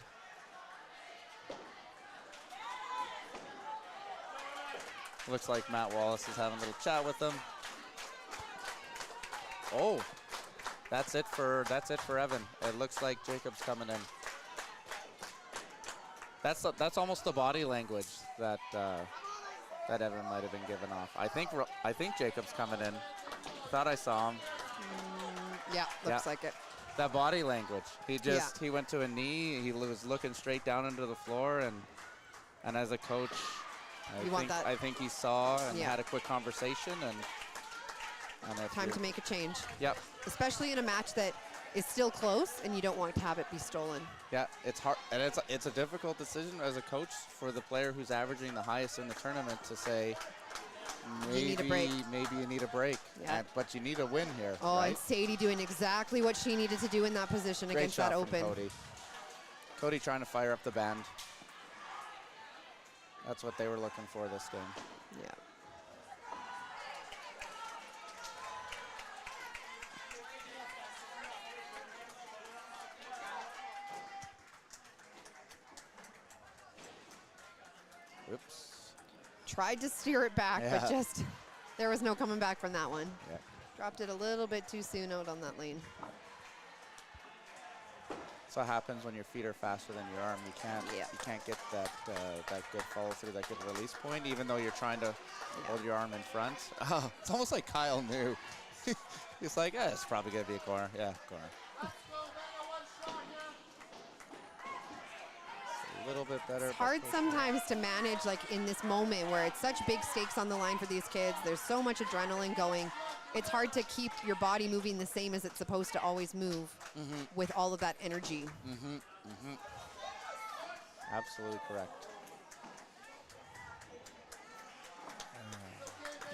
Looks like Matt Wallace is having a little chat with them. Oh, that's it for Evan. It looks like Jacob's coming in. That's almost the body language that that Evan might have been giving off. I think Jacob's coming in. Thought I saw him. Yeah, looks like it. That body language. He went to a knee. He was looking straight down into the floor, and as a coach, I think he saw and had a quick conversation and time to make a change. Yep. Especially in a match that is still close and you don't want to have it be stolen. Yeah, it's hard, and it's a difficult decision as a coach for the player who's averaging the highest in the tournament to say, maybe you need a break. Maybe you need a break. Yeah. But you need a win here. Oh, right? and Sadie doing exactly what she needed to do in that position Great against shot that from open. Cody trying to fire up the band. That's what they were looking for this game. Yeah. Oops. Tried to steer it back, but just there was no coming back from that one. Yeah. Dropped it a little bit too soon out on that lane. That's what happens when your feet are faster than your arm. You can't get that good follow through, that good release point, even though you're trying to hold your arm in front. Oh, it's almost like Kyle knew. He's like, it's probably gonna be a corner. Yeah, corner. A little bit better. It's hard sometimes to manage, like in this moment where it's such big stakes on the line for these kids. There's so much adrenaline going. It's hard to keep your body moving the same as it's supposed to always move with all of that energy. Absolutely correct.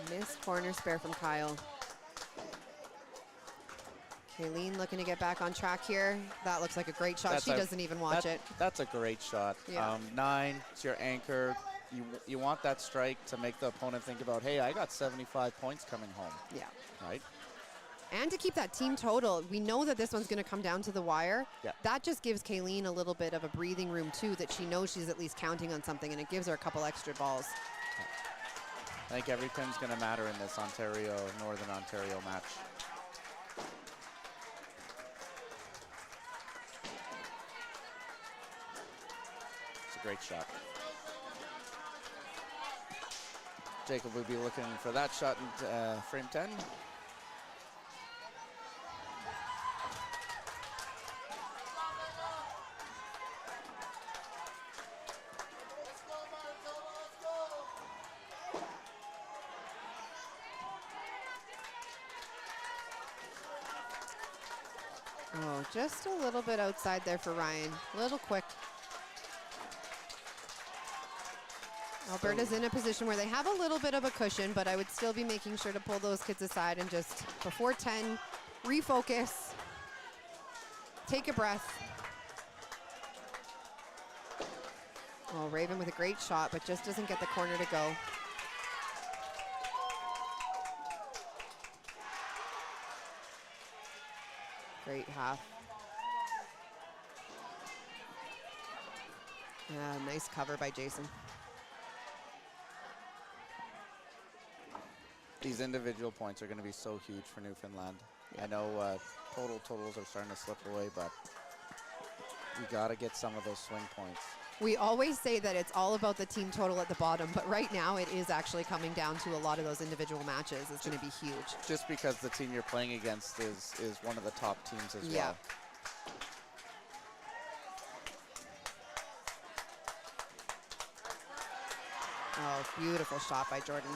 Missed corner spare from Kyle. Kayleen looking to get back on track here. That looks like a great shot. She doesn't even watch it. That's a great shot. Yeah. 9, it's your anchor. You want that strike to make the opponent think about, hey, I got 75 points coming home. Yeah. Right? And to keep that team total, we know that this one's going to come down to the wire. Yeah. That just gives Kayleen a little bit of a breathing room, too, that she knows she's at least counting on something, and it gives her a couple extra balls. I think every pin's going to matter in this Northern Ontario match. It's a great shot. Jacob will be looking for that shot in frame 10. Oh, just a little bit outside there for Ryan. A little quick. Alberta's in a position where they have a little bit of a cushion, but I would still be making sure to pull those kids aside and just, before 10, refocus, take a breath. Oh, Raven with a great shot, but just doesn't get the corner to go. Great half. Nice cover by Jason. These individual points are going to be so huge for Newfoundland. I know totals are starting to slip away, but you got to get some of those swing points. We always say that it's all about the team total at the bottom, but right now it is actually coming down to a lot of those individual matches. It's going to be huge. Just because the team you're playing against is one of the top teams as well. Oh, beautiful shot by Jordan.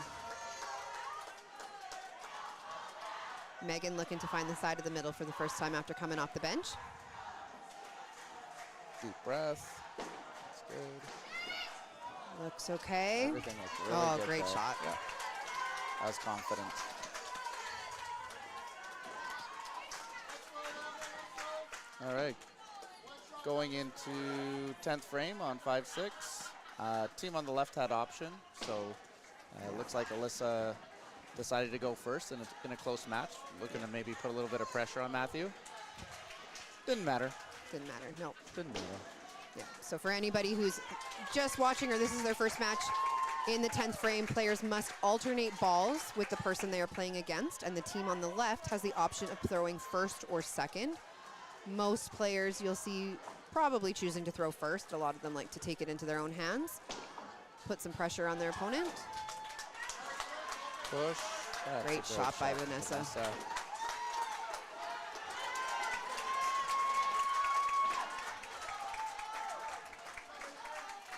Megan looking to find the side of the middle for the first time after coming off the bench. Deep breath. That's good. Looks okay. Everything looks really good. Great there. shot. Yeah. I was confident. All right. Going into 10th frame on 5-6. Team on the left had option, so it looks like Alyssa decided to go first in a close match, looking to maybe put a little bit of pressure on Matthew. Didn't matter. Didn't matter, no. Didn't matter. Yeah, so for anybody who's just watching or this is their first match, in the 10th frame, players must alternate balls with the person they are playing against, and the team on the left has the option of throwing first or second. Most players you'll see probably choosing to throw first. A lot of them like to take it into their own hands, put some pressure on their opponent. Push. That's Great shot by Vanessa.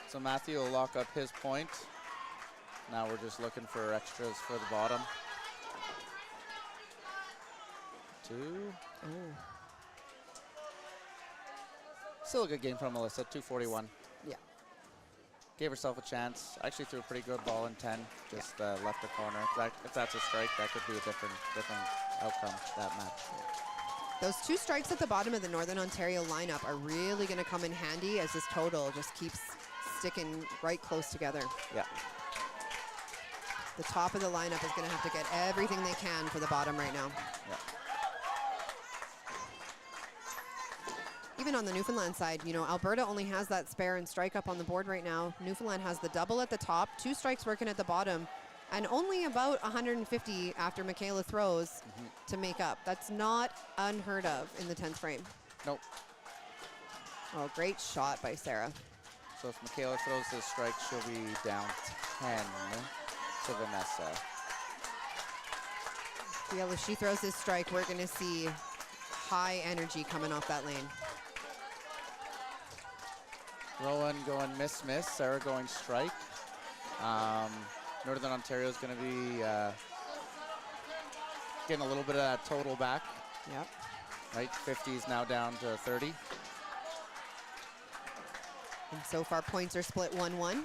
So Matthew will lock up his point. Now we're just looking for extras for the bottom. 2. Oh. Still a good game from Alyssa, 241. Yeah. Gave herself a chance. Actually threw a pretty good ball in 10. Just left the corner. If that's a strike, that could be a different outcome to that match. Those 2 strikes at the bottom of the Northern Ontario lineup are really going to come in handy as this total just keeps sticking right close together. Yeah. The top of the lineup is going to have to get everything they can for the bottom right now. Yeah. Even on the Newfoundland side, you know, Alberta only has that spare and strike up on the board right now. Newfoundland has the double at the top, 2 strikes working at the bottom, and only about 150 after Michaela throws to make up. That's not unheard of in the 10th frame. Nope. Oh, great shot by Sarah. So if Michaela throws this strike, she'll be down 10 to Vanessa. Yeah, if she throws this strike, we're going to see high energy coming off that lane. Rowan going miss, Sarah going strike. Northern Ontario is going to be getting a little bit of that total back. Yep. Right, 50 is now down to 30. And so far, points are split 1-1.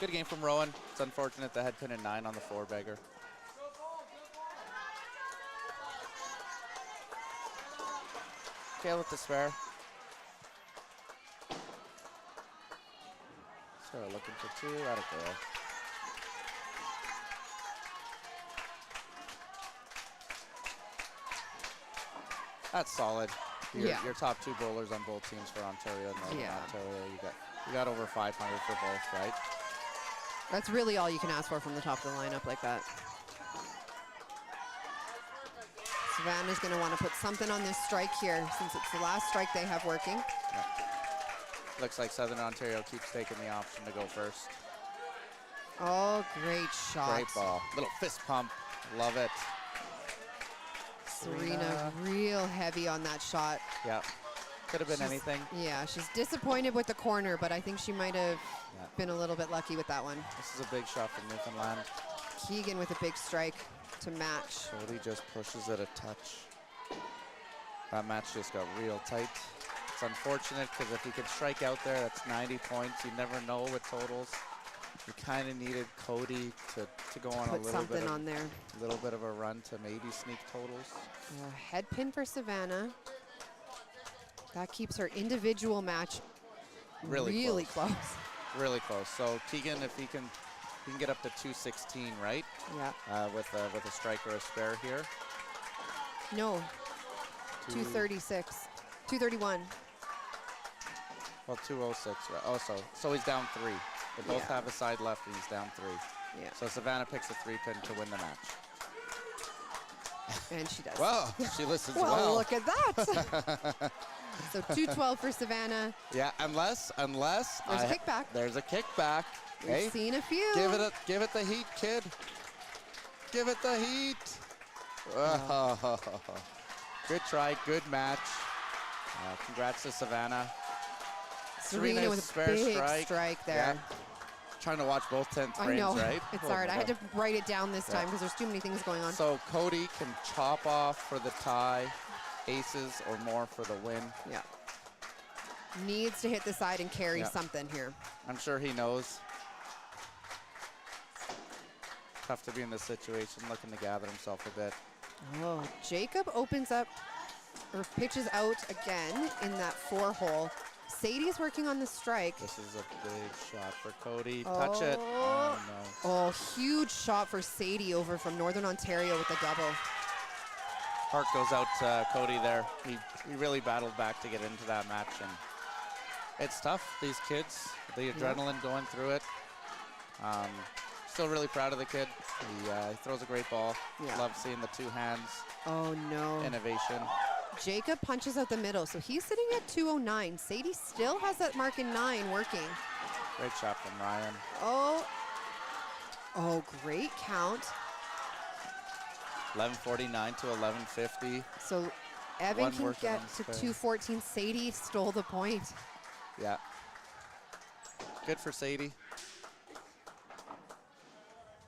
Good game from Rowan. It's unfortunate the head pin at 9 on the 4-bagger. Kale with the spare. Sarah looking for 2, out of goal. That's solid. Yeah. Your top 2 bowlers on both teams for Ontario and Northern Yeah. Ontario. You got over 500 for both, right? That's really all you can ask for from the top of the lineup like that. Savannah's going to want to put something on this strike here since it's the last strike they have working. Yeah. Looks like Southern Ontario keeps taking the option to go first. Oh, great shot. Great ball. Little fist pump. Love it. Serena real heavy on that shot. Yeah. Could have been She's- anything. Yeah, she's disappointed with the corner, but I think she might have Yeah. been a little bit lucky with that one. This is a big shot from Newfoundland. Keegan with a big strike to match. Cody just pushes it a touch. That match just got real tight. It's unfortunate because if you can strike out there, that's 90 points. You never know with totals. You kind of needed Cody to go on Put something on there. a little bit of a run to maybe sneak totals. Head pin for Savannah. That keeps her individual match really close. Really close. So Keegan, if he can get up to 216, right? Yeah. With a strike or a spare here. No. 236. 231. Well, 206. Right? Oh, so he's down 3. They both Yeah. have a side left, and he's down 3. Yeah. So Savannah picks a 3-pin to win the match. And she does. Well, she listens well, well. look at that. So 212 for Savannah. Yeah, unless There's a kickback. There's a kickback. We've Hey, seen a few. give it the heat, kid. Give it the heat. Oh. Good try, good match. Congrats to Savannah. Serena Serena's with a spare big strike there. Yeah. Trying to watch both 10th I frames, know. right? It's Oh hard. my I had God. to write it down this Yeah. time because there's too many things going on. So Cody can chop off for the tie, aces or more for the win. Yeah. Needs to hit the side and carry Yeah. something here. I'm sure he knows. Tough to be in this situation, looking to gather himself a bit. Oh, Jacob opens up or pitches out again in that 4-hole. Sadie's working on the strike. This is a big shot for Cody. Touch it. Oh. Oh, no. Oh, huge shot for Sadie over from Northern Ontario with the double. Heart goes out to Cody there. He really battled back to get into that match, and it's tough. These kids, the adrenaline going through it. Still really proud of the kid. He throws a great ball. Yeah. Love seeing the 2 hands Oh, no. innovation. Jacob punches out the middle, so he's sitting at 209. Sadie still has that mark in 9 working. Great shot from Ryan. Oh, great count. 11:49 to 11:50. So Evan One can working get on to spare. 214. Sadie stole the point. Yeah. Good for Sadie.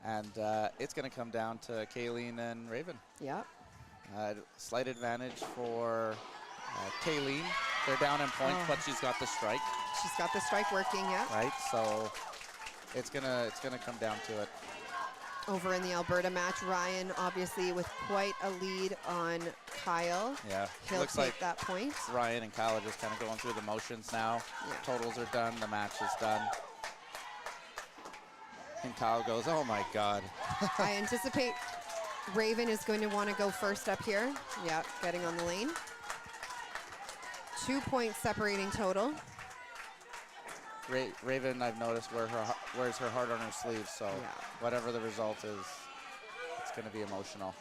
And it's going to come down to Kayleen and Raven. Yeah. Slight advantage for Kayleen. They're down in points, Oh. but she's got the strike, She's got the strike working, yeah. right? So it's gonna come down to it. Over in the Alberta match, Ryan obviously with quite a lead on Kyle. Yeah. He'll Looks take like that point. Ryan and Kyle are just kind of going through the motions now. Yeah. Totals are done. The match is done. And Kyle goes, oh my God. I anticipate Raven is going to want to go first up here. Yeah, getting on the lane. 2 points separating total. Raven, I've noticed, wears her heart on her sleeve, so Yeah. whatever the result is, it's going to be emotional.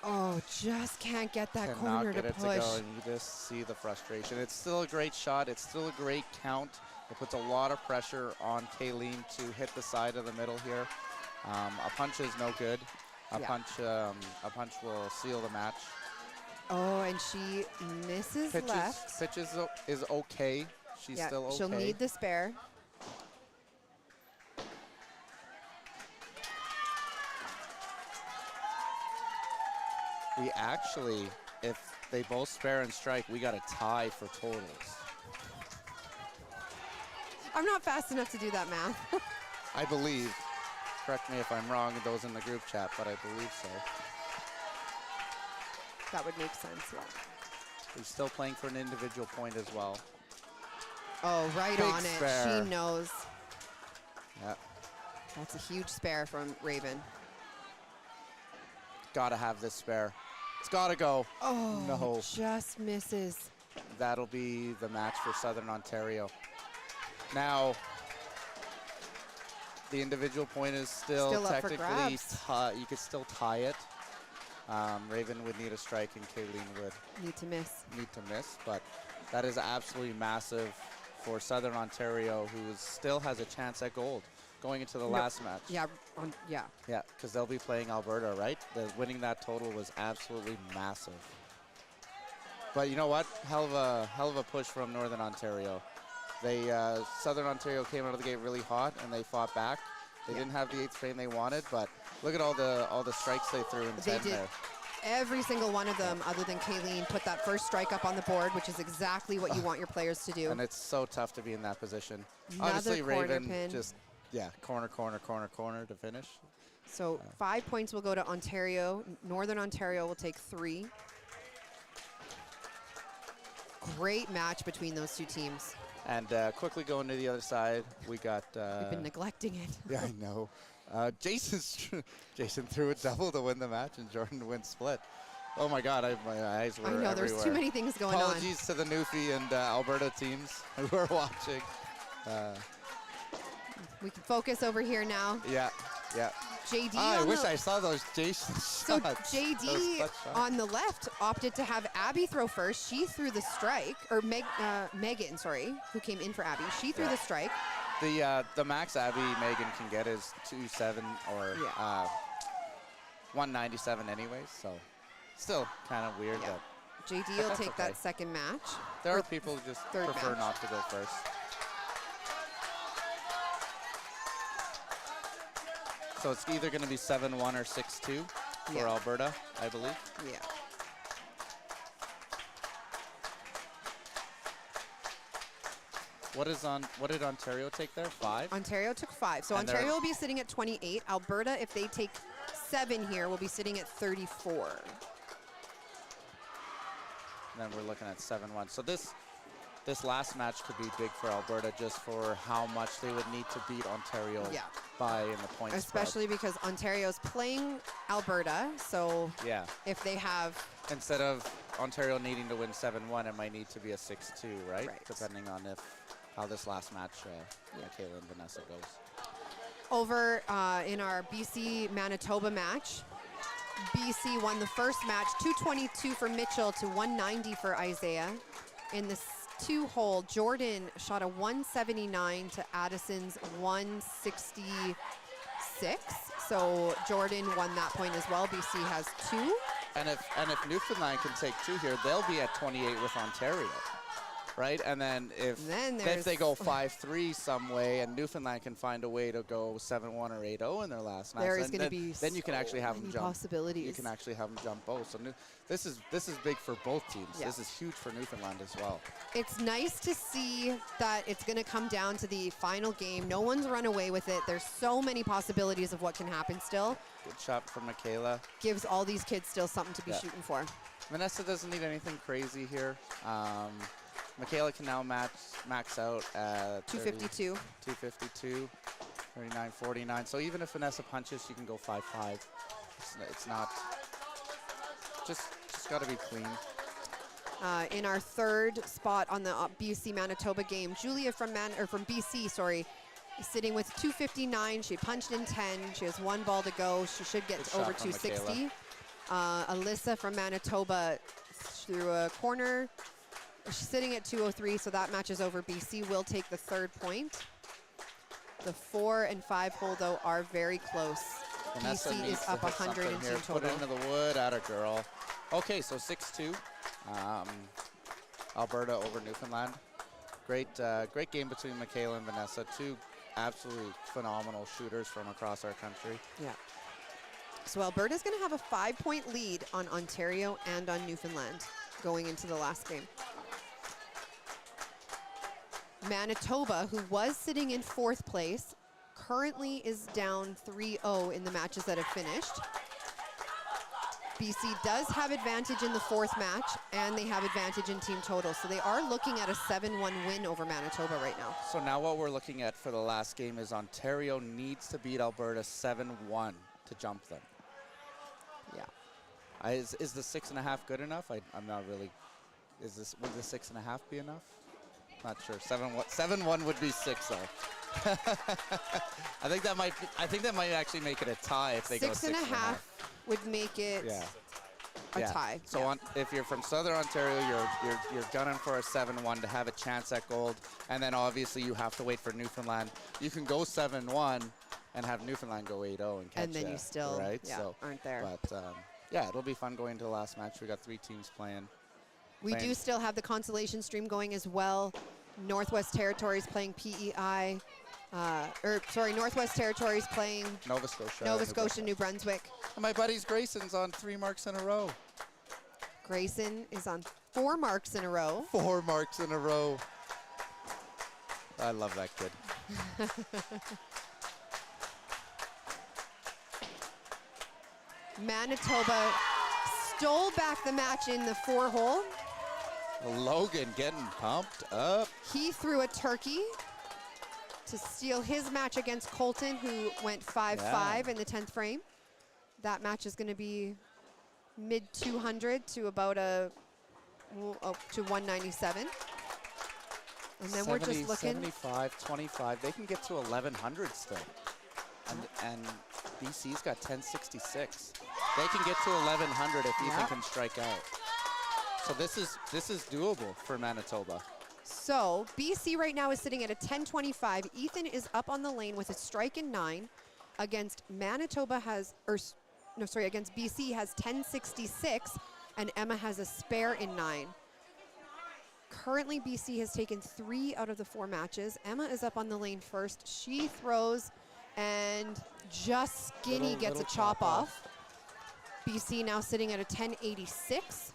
Oh, just can't get that Cannot corner get to it push. to go, and you just see the frustration. It's still a great shot. It's still a great count. It puts a lot of pressure on Kayleen to hit the side of the middle here. A punch is no good. A punch will seal the match. Oh, and she misses left. Pitches is okay. She's Yeah, still okay. she'll need the spare. We actually, if they both spare and strike, we got a tie for totals. I'm not fast enough to do that math. I believe. Correct me if I'm wrong, those in the group chat, but I believe so. That would make sense, yeah. He's still playing for an individual point as well. Oh, right Big on it. spare. She knows. Yeah, That's a huge spare from Raven. gotta have this spare. It's got to go. Oh, No. just misses. That'll be the match for Southern Ontario. Now, the individual point is still Still up for technically, grabs. you could still tie it. Raven would need a strike and Kayleen would Need to miss. need to miss, but that is absolutely massive for Southern Ontario, who still has a chance at gold going into the last match. Yeah, yeah. Yeah, because they'll be playing Alberta, right? Winning that total was absolutely massive. But you know what? Hell of a push from Northern Ontario. Southern Ontario came out of the gate really hot, and they fought back. They didn't have the 8th frame they wanted, but look at all the strikes they threw in 10 They did. there. Every single one of them, other than Kayleen, put that first strike up on the board, which is exactly what you want your players to do. And it's so tough to be in that position. Another Honestly, corner Raven pin. just, corner to finish. So 5 points will go to Ontario. Northern Ontario will take 3. Great match between those two teams. And quickly going to the other side, we got... We've been neglecting it. Yeah, I know. Jason threw a double to win the match, and Jordan wins split. Oh my God, my eyes were I know, everywhere. there's too many things going on. Apologies to the Newfie and Alberta teams who are watching. We can focus over here now. Yeah. JD I on wish the, I saw those Jason shots. So Those JD clutch shots. on the left opted to have Abby throw first. She threw the strike, or Megan, sorry, who came in for Abby. She threw the strike. The max Abby Megan can get is 2.7 or 197 anyways, so still kind of weird. Yeah. But JD will that's take okay. that second match. there Or are people who just third prefer match. not to go first. So it's either going to be 7-1 or 6-2 for Yeah. Alberta, I believe. Yeah. What did Ontario take there? 5? Ontario took 5. So And they're- Ontario will be sitting at 28. Alberta, if they take 7 here, will be sitting at 34. And then we're looking at 7-1. So this last match could be big for Alberta just for how much they would need to beat Ontario Yeah. by in the points Especially because Ontario's playing Alberta. So spread. Yeah. if they have, Instead of Ontario needing to win 7-1, it might need to be a 6-2, right? Right. Depending on how this last match, Kayla and Vanessa goes. over in our BC-Manitoba match, BC won the first match, 222 for Mitchell to 190 for Isaiah. In this 2-hole, Jordan shot a 179 to Addison's 166. So Jordan won that point as well. BC has 2. And if Newfoundland can take 2 here, they'll be at 28 with Ontario, right? And then if they go 5-3 some way, and Newfoundland can find a way to go 7-1 or 8-0 in their last match, There is going to be then you can actually have them many jump. possibilities. You can actually have them jump both. So this is big for both teams. Yeah. This is huge for Newfoundland as well. It's nice to see that it's going to come down to the final game. No one's run away with it. There's so many possibilities of what can happen still. Good shot from Michaela. Gives all these kids still something to be Yeah. shooting for. Vanessa doesn't need anything crazy here. Michaela can now max out at 252. 252, 39, 49. So even if Vanessa punches, she can go 5-5. It's not, just got to be clean. In our third spot on the BC-Manitoba game, Julia from BC, sorry, is sitting with 259. She punched in 10. She has 1 ball to go. She should get Good to over shot from 260. Alyssa from Manitoba through a corner. She's sitting at 203, so that match is over. BC will take the 3rd point. The 4 and 5 hole, though, are very close. Vanessa BC needs is to up hit 100 in something team here. Put it total. into the wood, atta girl. Okay, so 6-2. Alberta over Newfoundland. Great game between Michaela and Vanessa. 2 absolutely phenomenal shooters from across our country. Yeah. So Alberta's going to have a 5-point lead on Ontario and on Newfoundland going into the last game. Manitoba, who was sitting in 4th place, currently is down 3-0 in the matches that have finished. BC does have advantage in the 4th match, and they have advantage in team total. So they are looking at a 7-1 win over Manitoba right now. So now what we're looking at for the last game is Ontario needs to beat Alberta 7-1 to jump them. Yeah. Is the 6.5 good enough? I'm not really. Would the 6.5 be enough? Not sure. 7-1 would be 6 though. I think that might actually make it a tie if they go 6.5. Would make it a tie. So if you're from Southern Ontario, you're gunning for a 7-1 to have a chance at gold, and then obviously you have to wait for Newfoundland. You can go 7-1 and have Newfoundland go 8-0 and catch. And then you still aren't there. But yeah, it'll be fun going to the last match. We got 3 teams playing. We do still have the consolation stream going as well. Northwest Territories playing PEI. Northwest Territories playing Nova Scotia, New Brunswick. And my buddy's Grayson's on 3 marks in a row. Grayson is on 4 marks in a row. 4 marks in a row. I love that kid. Manitoba stole back the match in the 4-hole. Logan getting pumped up. He threw a turkey to steal his match against Colton, who went 5-5 in the 10th frame. That match is going to be mid 200 to about to 197. And then we're just looking. 75, 25. They can get to 1100 still. And BC's got 1066. They can get to 1100 if Ethan can strike out. So this is doable for Manitoba. So BC right now is sitting at a 1025. Ethan is up on the lane with a strike in 9. Against Manitoba against BC has 1066, and Emma has a spare in 9. Currently, BC has taken 3 out of the 4 matches. Emma is up on the lane first. She throws and just skinny gets a chop off. BC now sitting at a 1086.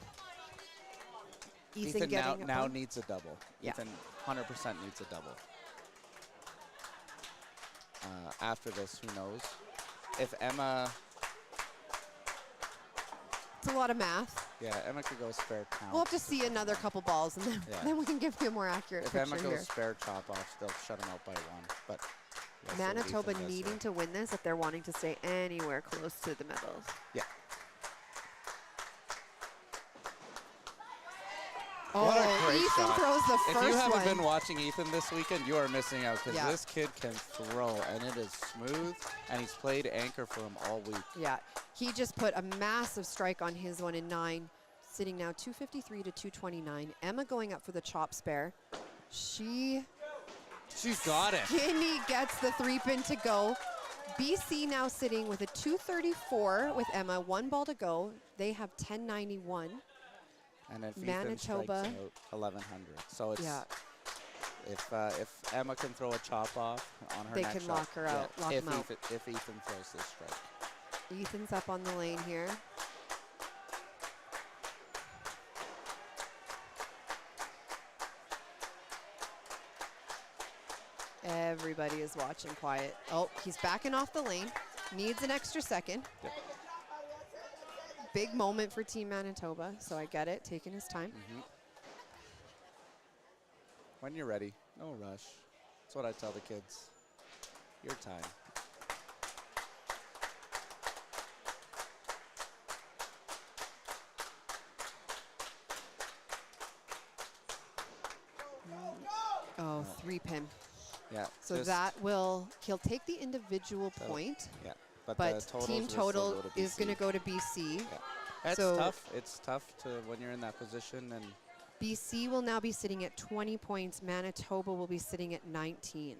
Ethan now needs a double. Ethan 100% needs a double. After this, who knows? If Emma... It's a lot of math. Yeah, Emma could go spare count. We'll have to see another couple balls, and then we can give you a more accurate picture here. If Emma goes spare chop-offs, they'll shut him out by 1. But Manitoba needing to win this if they're wanting to stay anywhere close to the medals. Yeah. What a great Ethan shot. Throws the first one. If you haven't been watching Ethan this weekend, you are missing out, because this kid can throw, and it is smooth, and he's played anchor for him all week. Yeah, he just put a massive strike on his one in 9, sitting now 253 to 229. Emma going up for the chop spare. She's got it. Skinny gets the 3-pin to go. BC now sitting with a 234 with Emma, 1 ball to go. They have 1091. And if Manitoba Ethan strikes out 1100, so it's if Emma can throw a chop off on her, they next can shot, lock her out. Lock him out. If Ethan throws this strike. Ethan's up on the lane here. Everybody is watching quiet. Oh, he's backing off the lane. Needs an extra second. Yep. Big moment for Team Manitoba, so I get it, taking his time. When you're ready, no rush. That's what I tell the kids. Your time. Oh, 3-pin. Yeah. So he'll take the individual point. Yeah. But team total is going to go to BC. Yeah. That's tough. It's tough when you're in that position. And BC will now be sitting at 20 points. Manitoba will be sitting at 19.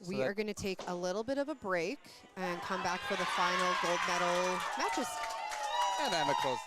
So we are going to take a little bit of a break and come back for the final gold medal matches. And Emma close.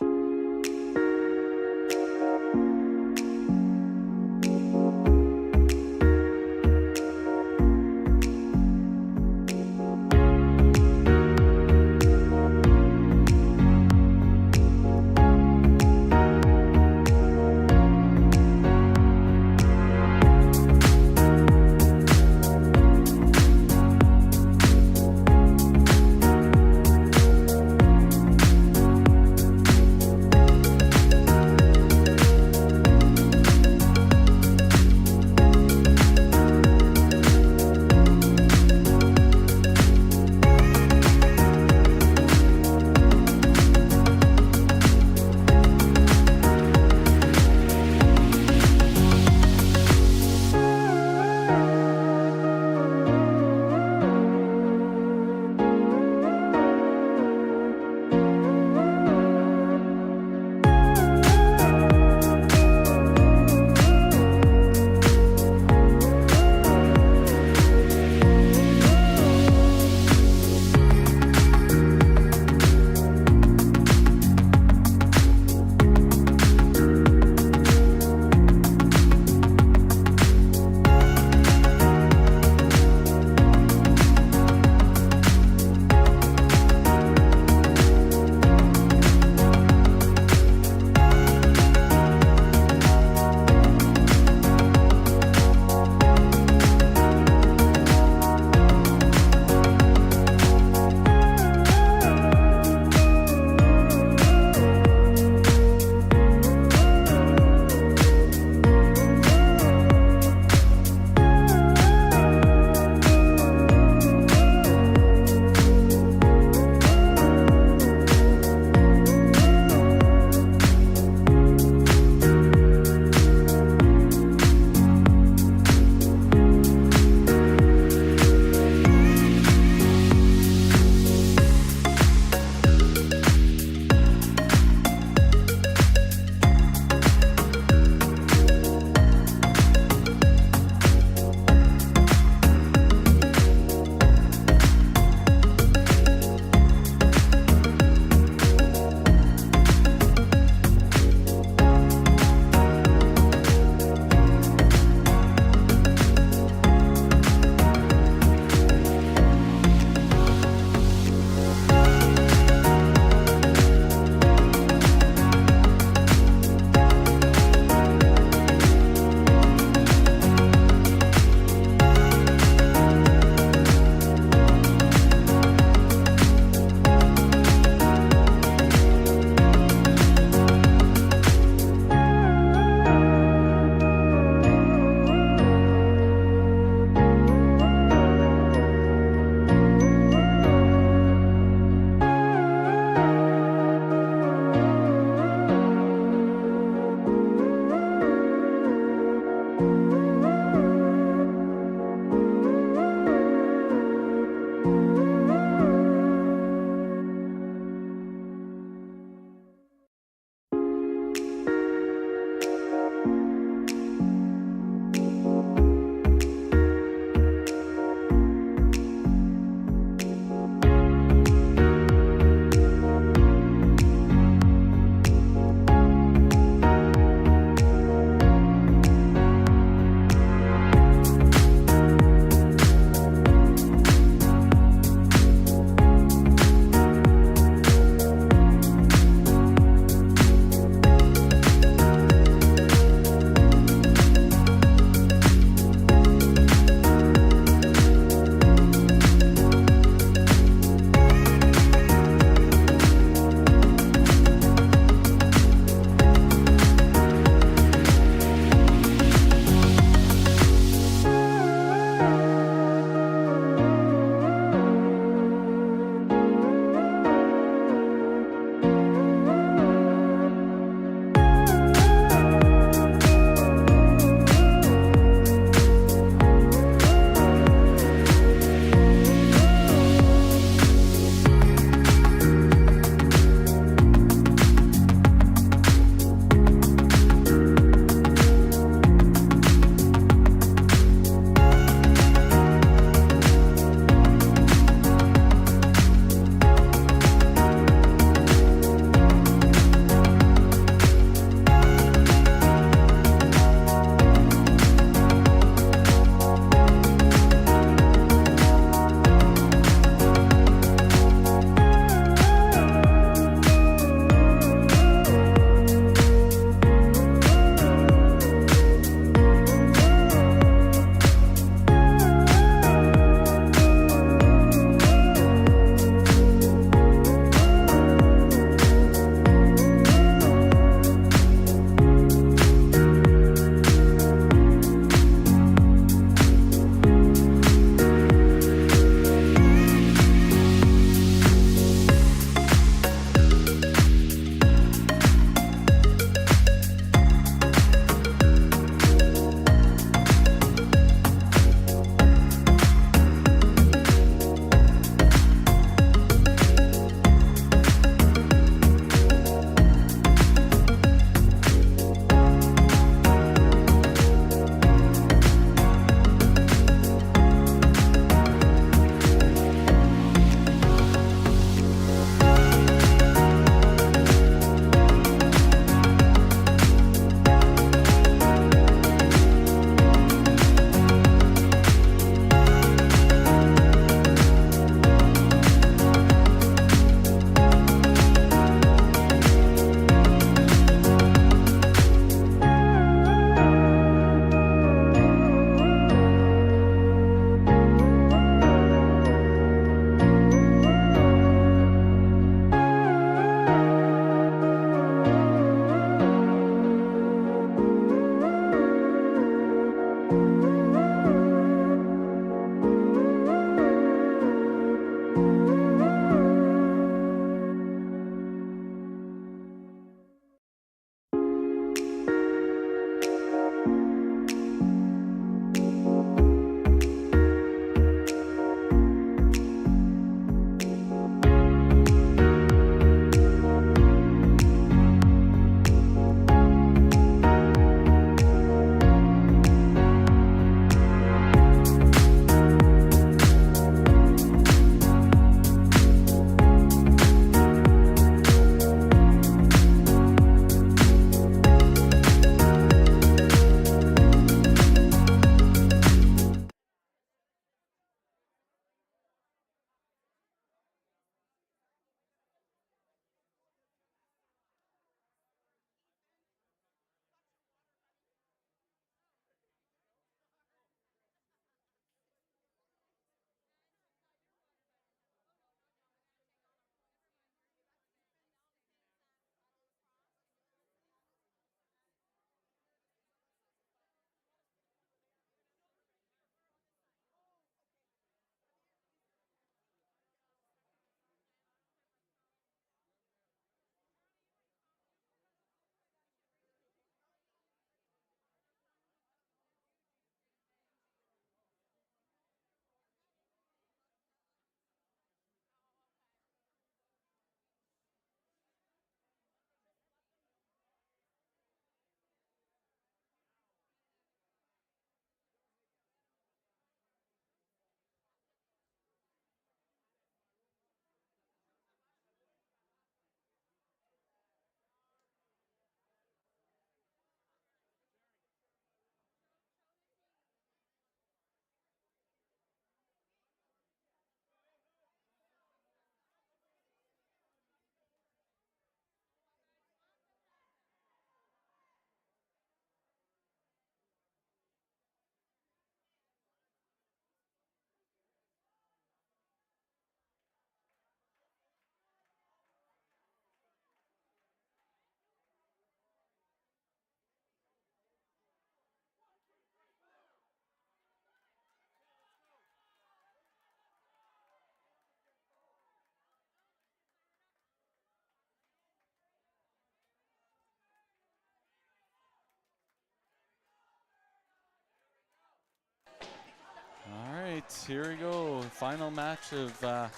here we go. Final match of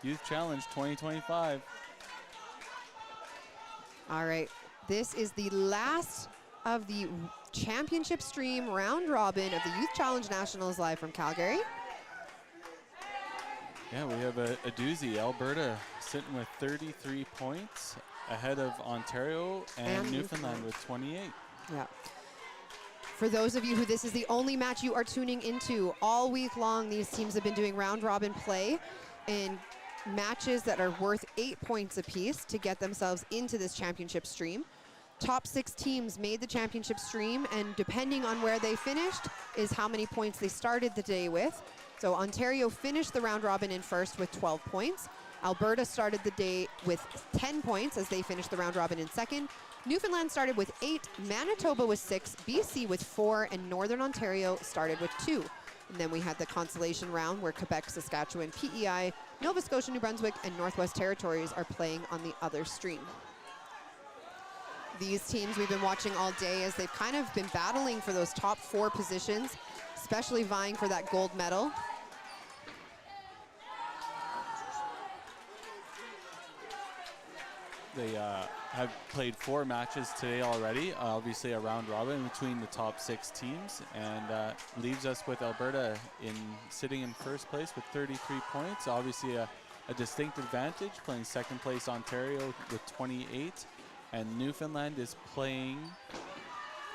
Youth Challenge 2025. All right, this is the last of the championship stream round robin of the Youth Challenge Nationals live from Calgary. Yeah, we have a doozy. Alberta sitting with 33 points ahead of Ontario and Newfoundland with 28. Yeah. For those of you who this is the only match you are tuning into, all week long these teams have been doing round robin play in matches that are worth 8 points apiece to get themselves into this championship stream. Top 6 teams made the championship stream, and depending on where they finished is how many points they started the day with. So Ontario finished the round robin in first with 12 points. Alberta started the day with 10 points as they finished the round robin in second. Newfoundland started with 8, Manitoba with 6, BC with 4, and Northern Ontario started with 2. And then we had the consolation round where Quebec, Saskatchewan, PEI, Nova Scotia, New Brunswick, and Northwest Territories are playing on the other stream. These teams we've been watching all day as they've kind of been battling for those top 4 positions, especially vying for that gold medal. They have played 4 matches today already. Obviously a round robin between the top 6 teams, and leaves us with Alberta sitting in first place with 33 points. Obviously a distinct advantage, playing second place Ontario with 28, and Newfoundland is playing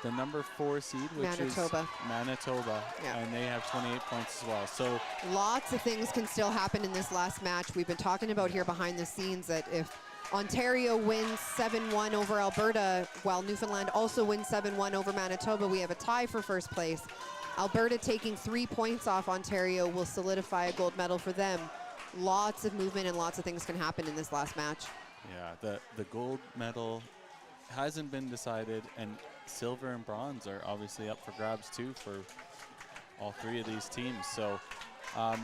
the number 4 seed, which Manitoba. is Manitoba, Yeah. and they have 28 points as well. So lots of things can still happen in this last match. We've been talking about here behind the scenes that if Ontario wins 7-1 over Alberta, while Newfoundland also wins 7-1 over Manitoba, we have a tie for first place. Alberta taking 3 points off Ontario will solidify a gold medal for them. Lots of movement and lots of things can happen in this last match. yeah, the gold medal hasn't been decided, and silver and bronze are obviously up for grabs too for all 3 of these teams. So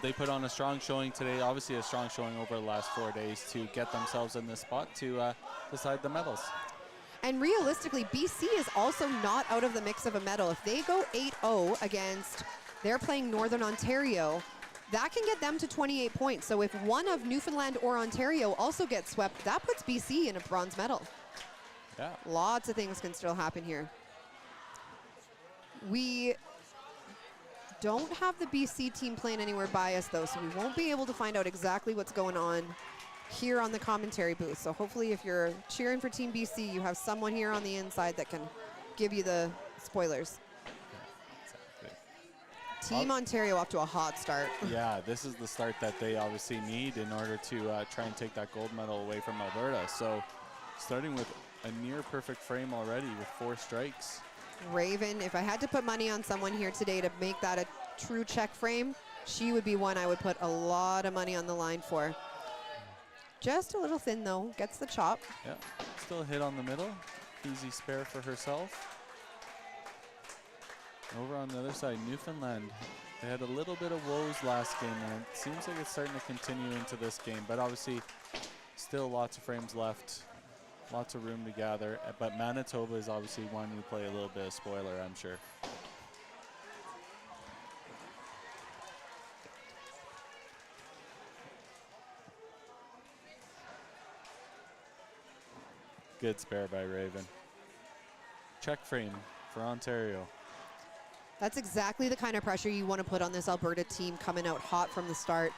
they put on a strong showing today, obviously a strong showing over the last 4 days to get themselves in this spot to decide the medals. And realistically, BC is also not out of the mix of a medal. If they go 8-0 against, they're playing Northern Ontario, that can get them to 28 points. So if one of Newfoundland or Ontario also gets swept, that puts BC in a bronze medal. Yeah. Lots of things can still happen here. We don't have the BC team playing anywhere by us though, so we won't be able to find out exactly what's going on here on the commentary booth. So hopefully if you're cheering for Team BC, you have someone here on the inside that can give you the spoilers. Yeah, exactly. Team Ontario off to a hot start. Yeah, this is the start that they obviously need in order to try and take that gold medal away from Alberta. So starting with a near perfect frame already with 4 strikes. Raven, if I had to put money on someone here today to make that a true check frame, she would be one I would put a lot of money on the line for. Just a little thin though, gets the chop. Yeah, still a hit on the middle. Easy spare for herself. Over on the other side, Newfoundland. They had a little bit of woes last game, and it seems like it's starting to continue into this game, but obviously still lots of frames left. Lots of room to gather, but Manitoba is obviously one who play a little bit of spoiler, I'm sure. Good spare by Raven. Check frame for Ontario. That's exactly the kind of pressure you want to put on this Alberta team coming out hot from the start.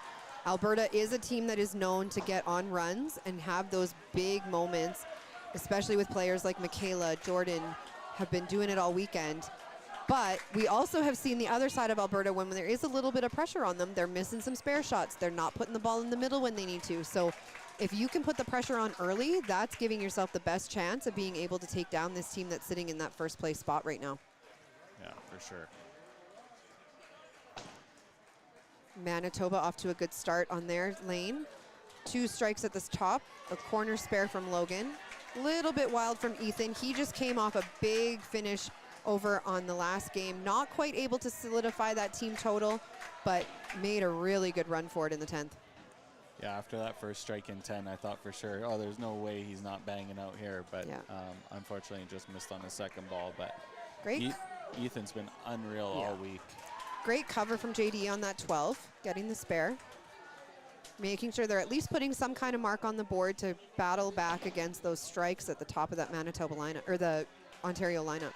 Alberta is a team that is known to get on runs and have those big moments, especially with players like Michaela, Jordan, have been doing it all weekend. But we also have seen the other side of Alberta when there is a little bit of pressure on them. They're missing some spare shots. They're not putting the ball in the middle when they need to. So if you can put the pressure on early, that's giving yourself the best chance of being able to take down this team that's sitting in that first place spot right now. Yeah, for sure. Manitoba off to a good start on their lane. 2 strikes at the top, a corner spare from Logan. Little bit wild from Ethan. He just came off a big finish over on the last game. Not quite able to solidify that team total, but made a really good run for it in the 10th. Yeah, after that first strike in 10, I thought for sure, oh, there's no way he's not banging out here. But Yeah. Unfortunately, just missed on the second ball. But Great. Ethan's been unreal all week. Great cover from JD on that 12. getting the spare. Making sure they're at least putting some kind of mark on the board to battle back against those strikes at the top of that Manitoba lineup, or the Ontario lineup.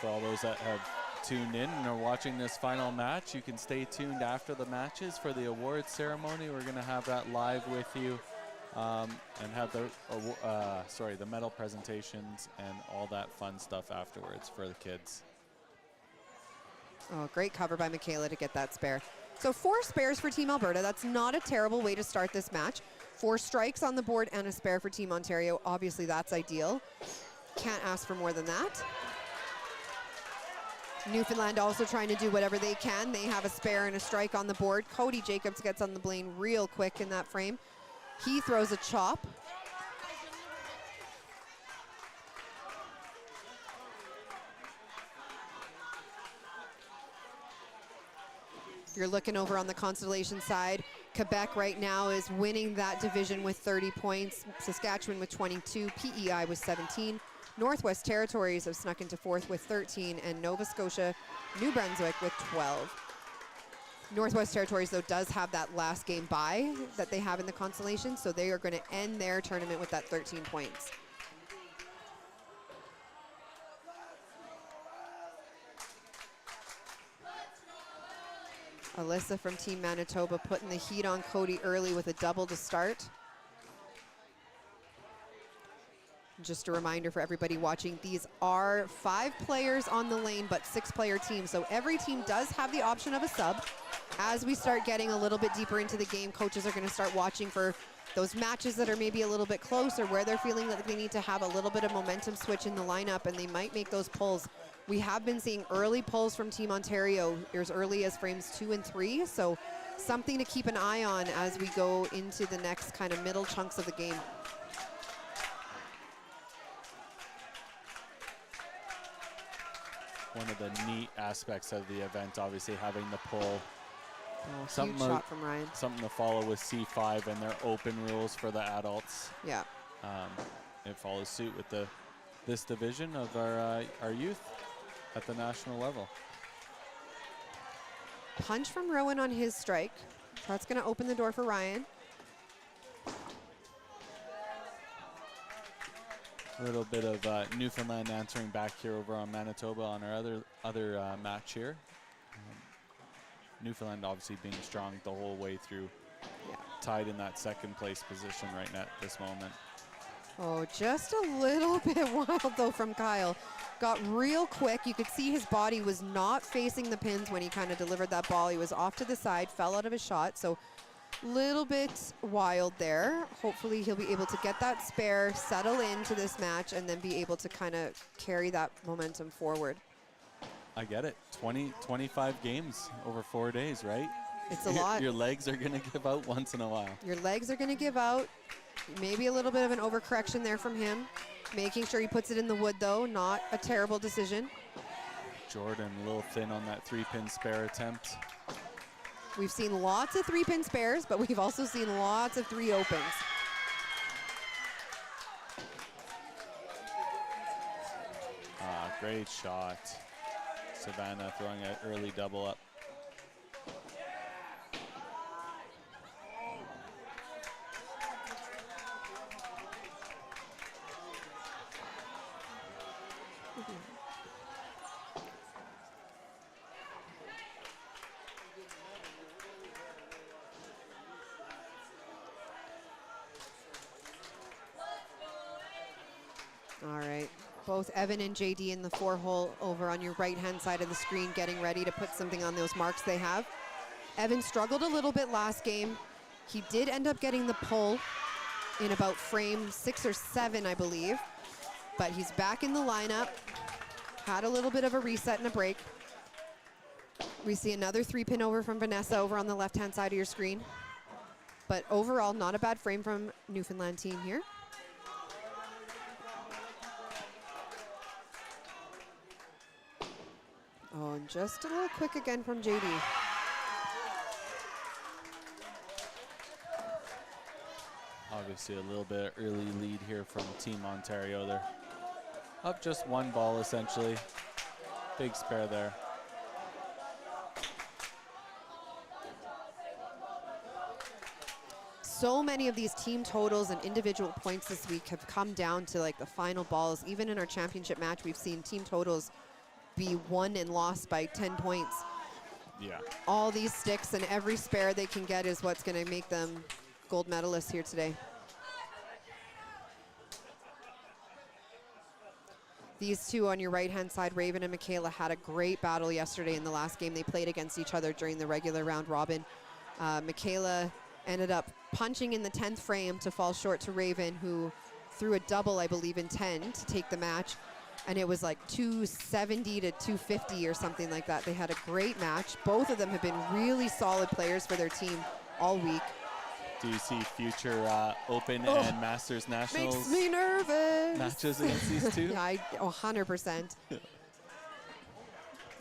For all those that have tuned in and are watching this final match, you can stay tuned after the matches for the awards ceremony. We're going to have that live with you, and have the medal presentations and all that fun stuff afterwards for the kids. Oh, great cover by Michaela to get that spare. So 4 spares for Team Alberta. That's not a terrible way to start this match. 4 strikes on the board and a spare for Team Ontario. Obviously, that's ideal. Can't ask for more than that. Newfoundland also trying to do whatever they can. They have a spare and a strike on the board. Cody Jacobs gets on the blade real quick in that frame. He throws a chop. You're looking over on the Constellation side. Quebec right now is winning that division with 30 points. Saskatchewan with 22. PEI with 17. Northwest Territories have snuck into 4th with 13. And Nova Scotia, New Brunswick with 12. Northwest Territories, though, does have that last game bye that they have in the Constellation. So they are going to end their tournament with that 13 points. Alyssa from Team Manitoba putting the heat on Cody early with a double to start. Just a reminder for everybody watching, these are 5 players on the lane, but 6-player teams. So every team does have the option of a sub. As we start getting a little bit deeper into the game, coaches are going to start watching for those matches that are maybe a little bit closer, where they're feeling that they need to have a little bit of momentum switch in the lineup, and they might make those pulls. We have been seeing early pulls from Team Ontario as early as frames 2 and 3, so something to keep an eye on as we go into the next kind of middle chunks of the game. One of the neat aspects of the event, obviously having the pull. Oh, huge shot from Ryan. Something to follow with C5 and their open rules for the adults. Yeah. It follows suit with this division of our youth at the national level. Punch from Rowan on his strike. That's going to open the door for Ryan. A little bit of Newfoundland answering back here over on Manitoba on our other match here. Newfoundland obviously being strong the whole way through. Yeah. Tied in that 2nd place position right now at this moment. Oh, just a little bit wild though from Kyle. Got real quick. You could see his body was not facing the pins when he kind of delivered that ball. He was off to the side, fell out of his shot. So little bit wild there. Hopefully he'll be able to get that spare, settle into this match, and then be able to kind of carry that momentum forward. I get it. 25 games over 4 days, right? It's a lot. Your legs are going to give out once in a while. Your legs are going to give out. Maybe a little bit of an overcorrection there from him. Making sure he puts it in the wood, though. Not a terrible decision. Jordan a little thin on that 3-pin spare attempt. We've seen lots of 3-pin spares, but we've also seen lots of 3 opens. Great shot. Savannah throwing an early double up. All right, both Evan and JD in the 4-hole over on your right-hand side of the screen, getting ready to put something on those marks they have. Evan struggled a little bit last game. He did end up getting the pull in about frame 6 or 7, I believe. But he's back in the lineup. Had a little bit of a reset and a break. We see another 3-pin over from Vanessa over on the left-hand side of your screen. But overall, not a bad frame from Newfoundland team here. Oh, and just a little quick again from JD. Obviously a little bit early lead here from Team Ontario. They're up just 1 ball essentially. Big spare there. So many of these team totals and individual points this week have come down to like the final balls. Even in our championship match, we've seen team totals be won and lost by 10 points. Yeah. All these sticks and every spare they can get is what's going to make them gold medalists here today. These two on your right-hand side, Raven and Michaela, had a great battle yesterday in the last game they played against each other during the regular round robin. Michaela ended up punching in the 10th frame to fall short to Raven, who threw a double, I believe, in 10 to take the match. And it was like 270 to 250 or something like that. They had a great match. Both of them have been really solid players for their team all week. Do you see future Open and Masters Nationals Makes me nervous. matches against these two? Yeah, 100%.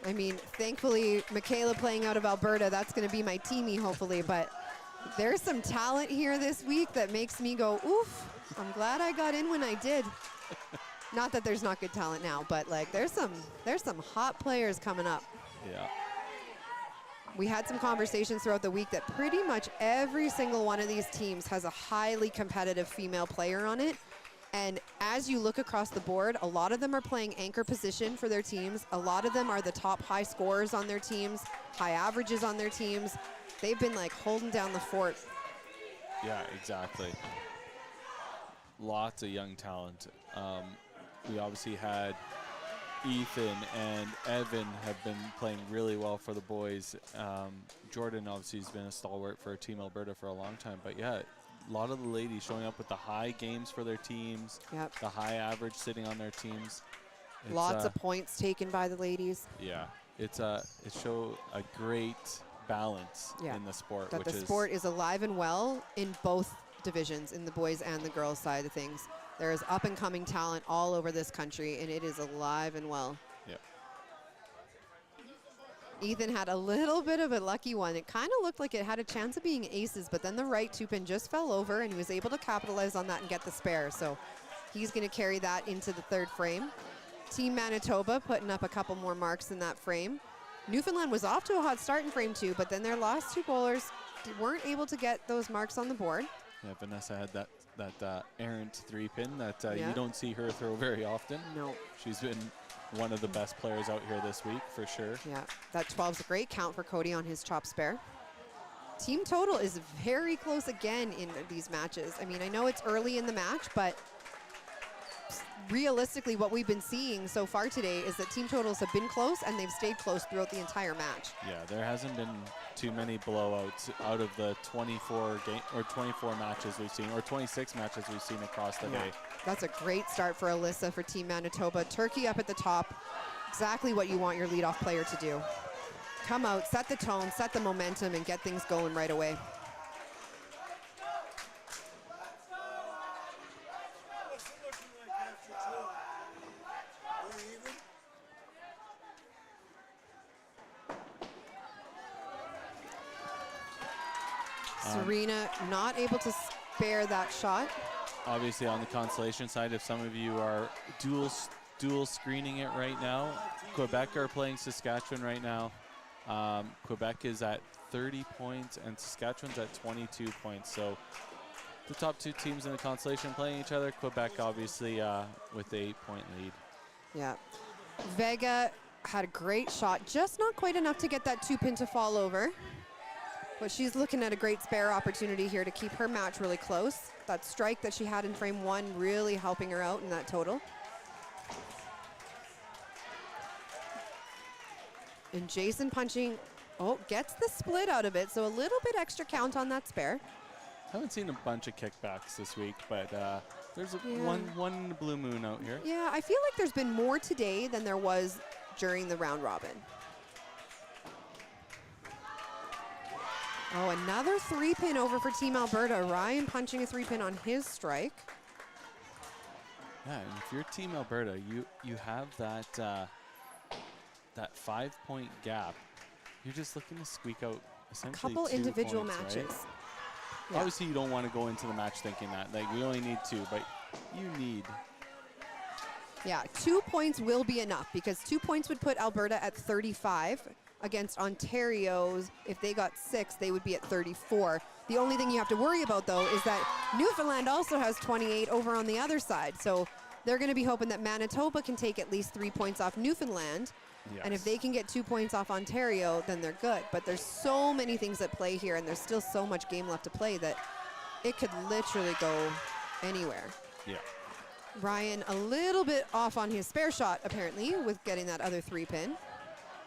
I mean, thankfully, Michaela playing out of Alberta, that's going to be my teamie, hopefully. But there's some talent here this week that makes me go, oof, I'm glad I got in when I did. Not that there's not good talent now, but like there's some hot players coming up. Yeah. We had some conversations throughout the week that pretty much every single one of these teams has a highly competitive female player on it. And as you look across the board, a lot of them are playing anchor position for their teams. A lot of them are the top high scorers on their teams, high averages on their teams. They've been like holding down the fort. Yeah, exactly. Lots of young talent. We obviously had Ethan and Evan have been playing really well for the boys. Jordan obviously has been a stalwart for Team Alberta for a long time. But yeah, a lot of the ladies showing up with the high games for their teams, the high average sitting on their teams. It's, lots of points taken by the ladies. Yeah, it show a great balance in the sport. That the sport is alive and well in both divisions, in the boys and the girls side of things. There is up and coming talent all over this country, and it is alive and well. Yeah. Ethan had a little bit of a lucky one. It kind of looked like it had a chance of being aces, but then the right two-pin just fell over, and he was able to capitalize on that and get the spare. So he's going to carry that into the third frame. Team Manitoba putting up a couple more marks in that frame. Newfoundland was off to a hot start in frame 2, but then their last two bowlers weren't able to get those marks on the board. Yeah, Vanessa had that errant three-pin that you Yeah. don't see her throw very often. No. She's been one of the best players out here this week, for sure. Yeah, that 12's a great count for Cody on his chop spare. Team total is very close again in these matches. I mean, I know it's early in the match, but realistically what we've been seeing so far today is that team totals have been close and they've stayed close throughout the entire match. Yeah, there hasn't been too many blowouts out of the 24 matches we've seen, or 26 matches we've seen across the day. That's a great start for Alyssa for Team Manitoba. Turkey up at the top, exactly what you want your leadoff player to do. Come out, set the tone, set the momentum, and get things going right away. Serena not able to spare that shot. Obviously on the consolation side, if some of you are dual screening it right now, Quebec are playing Saskatchewan right now. Quebec is at 30 points and Saskatchewan's at 22 points. So the top two teams in the consolation playing each other. Quebec obviously with the 8-point lead. Yeah. Vega had a great shot, just not quite enough to get that two-pin to fall over. But she's looking at a great spare opportunity here to keep her match really close. That strike that she had in frame 1 really helping her out in that total. And Jason punching, gets the split out of it, so a little bit extra count on that spare. Haven't seen a bunch of kickbacks this week, but there's one blue moon out here. Yeah, I feel like there's been more today than there was during the round robin. Oh, another 3-pin over for Team Alberta. Ryan punching a 3-pin on his strike. Yeah, and if you're Team Alberta, you have that that 5-point gap. You're just looking to squeak out essentially Couple 2 individual points, matches. right? Yeah. Obviously, you don't want to go into the match thinking that. Like, we only need 2, but you need Yeah, 2 points will be enough because 2 points would put Alberta at 35 against Ontario's. If they got 6, they would be at 34. The only thing you have to worry about, though, is that Newfoundland also has 28 over on the other side. So they're going to be hoping that Manitoba can take at least 3 points off Newfoundland. And if they can get 2 points off Ontario, then they're good. But there's so many things at play here, and there's still so much game left to play that it could literally go anywhere. Yeah. Ryan a little bit off on his spare shot, apparently, with getting that other 3-pin.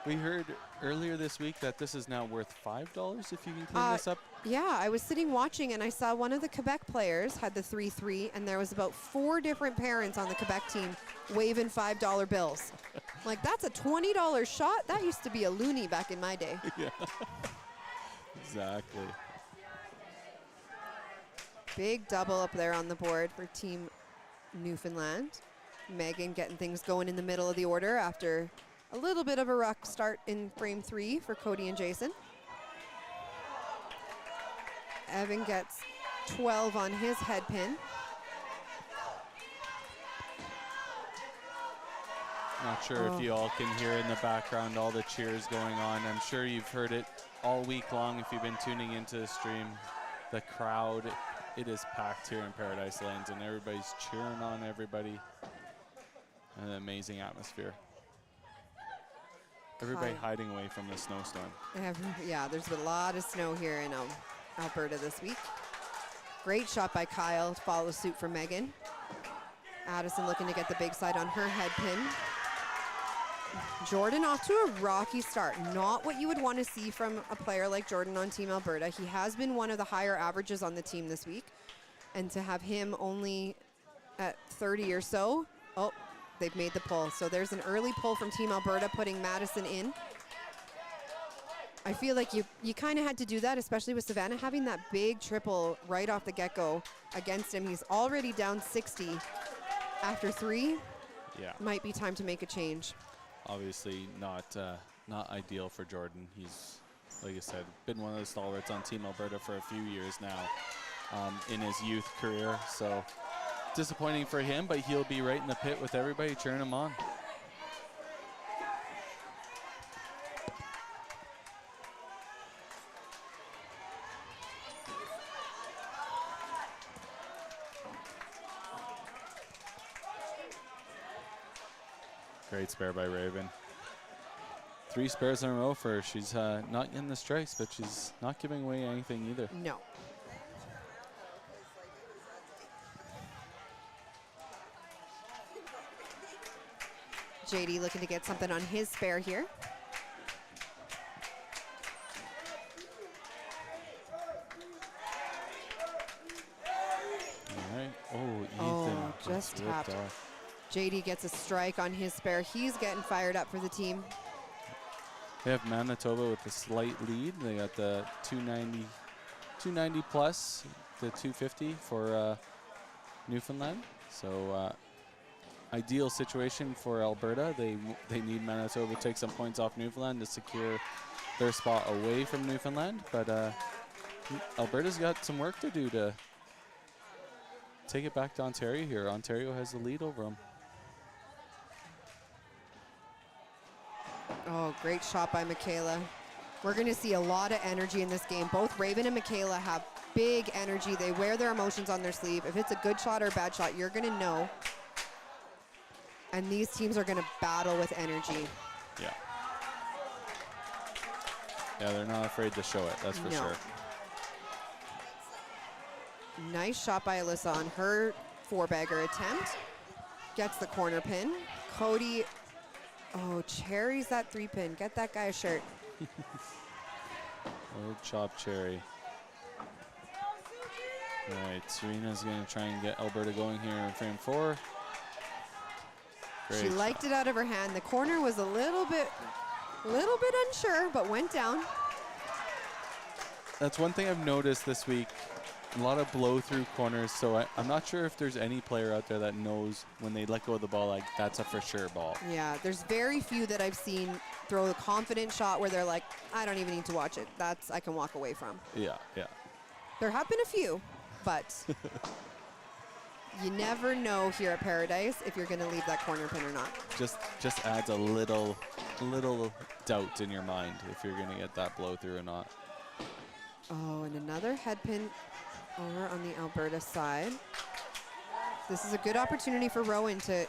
We heard earlier this week that this is now worth $5 if you can clean this up. Yeah, I was sitting watching, and I saw one of the Quebec players had the 3-3, and there was about 4 different parents on the Quebec team waving $5 bills. Like, that's a $20 shot? That used to be a loonie back in my day. Yeah. Exactly. Big double up there on the board for Team Newfoundland. Megan getting things going in the middle of the order after a little bit of a rough start in frame 3 for Cody and Jason. Evan gets 12 on his head pin. Not sure if you all can hear in the background all the cheers going on. I'm sure you've heard it all week long if you've been tuning into the stream. The crowd, it is packed here in Paradise Lands, and everybody's cheering on everybody. An amazing atmosphere. Everybody hiding away from the snowstorm. Yeah, there's a lot of snow here in Alberta this week. Great shot by Kyle to follow suit for Megan. Addison looking to get the big side on her head pin. Jordan off to a rocky start. Not what you would want to see from a player like Jordan on Team Alberta. He has been one of the higher averages on the team this week. And to have him only at 30 or so, oh, they've made the pull. So there's an early pull from Team Alberta putting Madison in. I feel like you kind of had to do that, especially with Savannah having that big triple right off the get-go against him. He's already down 60 after 3. Yeah. Might be time to make a change. Obviously not ideal for Jordan. He's, like I said, been one of the stalwarts on Team Alberta for a few years now in his youth career. So disappointing for him, but he'll be right in the pit with everybody cheering him on. Great spare by Raven. 3 spares in a row for her. She's not getting the strikes, but she's not giving away anything either. No. JD looking to get something on his spare here. All right. Oh, Ethan. Just ripped tapped. off. JD gets a strike on his spare. He's getting fired up for the team. They have Manitoba with a slight lead. They got the 290 plus the 250 for Newfoundland. So ideal situation for Alberta. They need Manitoba to take some points off Newfoundland to secure their spot away from Newfoundland. But Alberta's got some work to do to take it back to Ontario here. Ontario has the lead over them. Oh, great shot by Michaela. We're going to see a lot of energy in this game. Both Raven and Michaela have big energy. They wear their emotions on their sleeve. If it's a good shot or a bad shot, you're going to know. And these teams are going to battle with energy. Yeah. Yeah, they're not afraid to show it, that's for sure. Nice shot by Alyssa on her 4-bagger attempt. Gets the corner pin. Cody, oh, cherries that 3-pin. Get that guy a shirt. Oh, chop cherry. All right, Serena's going to try and get Alberta going here in frame 4. Great She liked it out of her hand. The corner was a little bit unsure, but went down. That's one thing I've noticed this week. A lot of blow-through corners, so I'm not sure if there's any player out there that knows when they let go of the ball, like, that's a for-sure ball. Yeah, there's very few that I've seen throw a confident shot where they're like, I don't even need to watch it. That's, I can walk away from. Yeah, yeah. There have been a few, but You never know here at Paradise if you're going to leave that corner pin or not. Just adds a little doubt in your mind if you're going to get that blow through or not. Oh, and another head pin over on the Alberta side. This is a good opportunity for Rowan to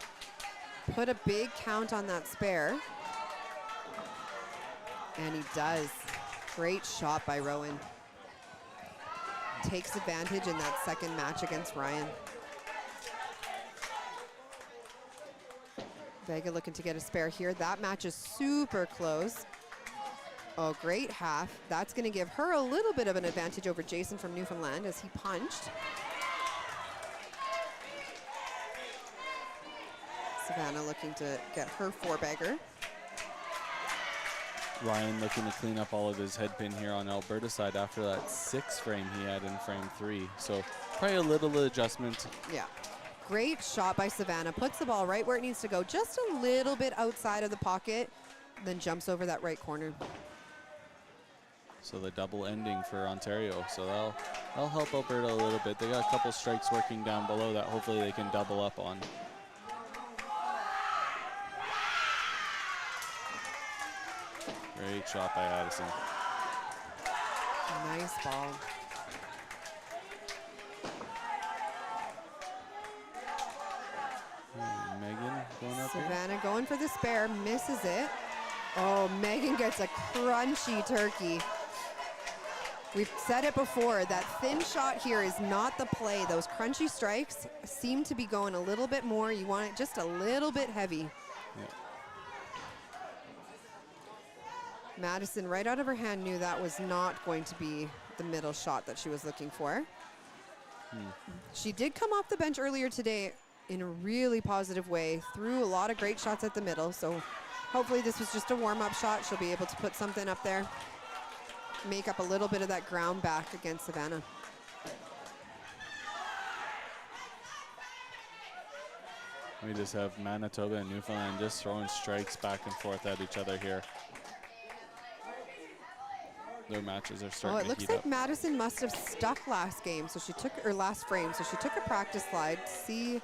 put a big count on that spare. And he does. Great shot by Rowan. Takes advantage in that second match against Ryan. Vega looking to get a spare here. That match is super close. Oh, great half. That's going to give her a little bit of an advantage over Jason from Newfoundland as he punched. Savannah looking to get her four-bagger. Ryan looking to clean up all of his head pin here on Alberta side after that 6 frame he had in frame 3. So probably a little adjustment. Yeah. Great shot by Savannah. Puts the ball right where it needs to go, just a little bit outside of the pocket, then jumps over that right corner. So the double ending for Ontario. So that'll help Alberta a little bit. They got a couple strikes working down below that hopefully they can double up on. Great shot by Addison. Nice ball. Megan going up Savannah here. going for the spare, misses it. Oh, Megan gets a crunchy turkey. We've said it before, that thin shot here is not the play. Those crunchy strikes seem to be going a little bit more. You want it just a little bit heavy. Yeah. Madison, right out of her hand, knew that was not going to be the middle shot that she was looking for. She did come off the bench earlier today in a really positive way, threw a lot of great shots at the middle, so hopefully this was just a warm-up shot. She'll be able to put something up there, make up a little bit of that ground back against Savannah. We just have Manitoba and Newfoundland just throwing strikes back and forth at each other here. Their matches are starting to heat up. It looks like Madison must have stuck last game, so she took, or last frame, so she took a practice slide to see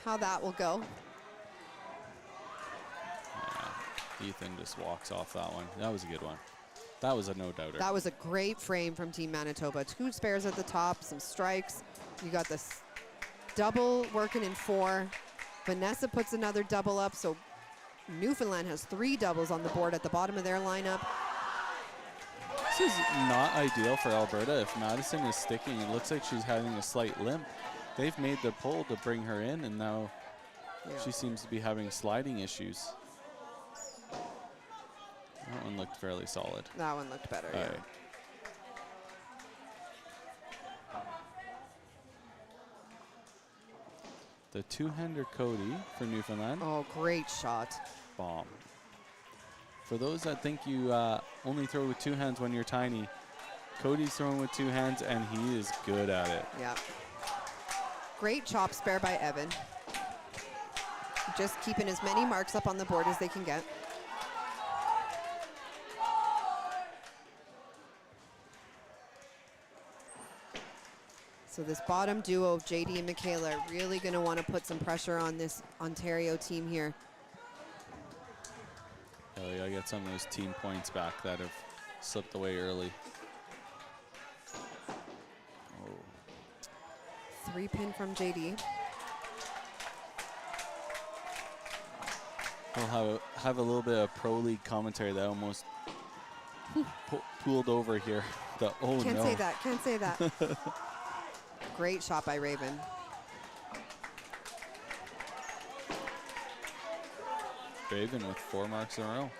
how that will go. Yeah, Ethan just walks off that one. That was a good one. That was a no-doubter. That was a great frame from Team Manitoba. 2 spares at the top, some strikes. You got this double working in 4. Vanessa puts another double up, so Newfoundland has 3 doubles on the board at the bottom of their lineup. This is not ideal for Alberta. If Madison is sticking, it looks like she's having a slight limp. They've made the pull to bring her in, and now she seems to be having sliding issues. That one looked fairly solid. That one looked better, yeah. The two-hander Cody for Newfoundland. Oh, great shot. Bomb. For those that think you only throw with 2 hands when you're tiny, Cody's throwing with 2 hands, and he is good at it. Yeah. Great chop spare by Evan. Just keeping as many marks up on the board as they can get. So this bottom duo of JD and Michaela are really going to want to put some pressure on this Ontario team here. Oh, yeah, get some of those team points back that have slipped away early. Oh. 3-pin from JD. We'll have a little bit of pro league commentary that almost pooled over here. Can't say that, can't say that. Great shot by Raven. Raven with 4 marks in a row.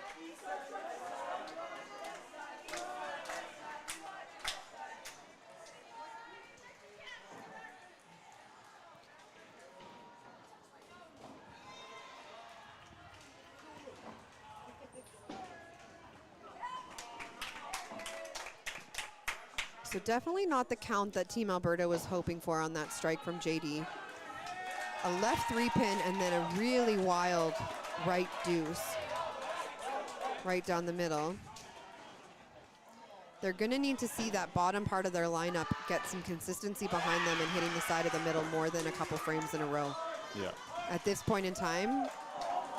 So definitely not the count that Team Alberta was hoping for on that strike from JD. A left 3-pin and then a really wild right deuce right down the middle. They're going to need to see that bottom part of their lineup get some consistency behind them and hitting the side of the middle more than a couple frames in a row. Yeah. At this point in time,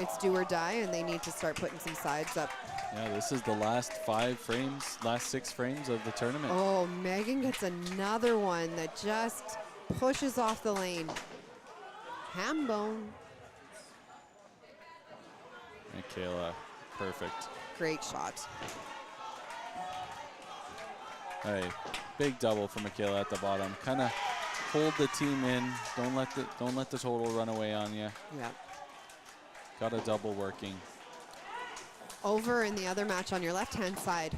it's do or die, and they need to start putting some sides up. Yeah, this is the last 6 frames of the tournament. Oh, Megan gets another one that just pushes off the lane. Ham bone. Michaela, perfect. Great shot. Hey, big double for Michaela at the bottom. Kind of hold the team in. Don't let the total run away on you. Yeah. Got a double working. Over in the other match on your left-hand side.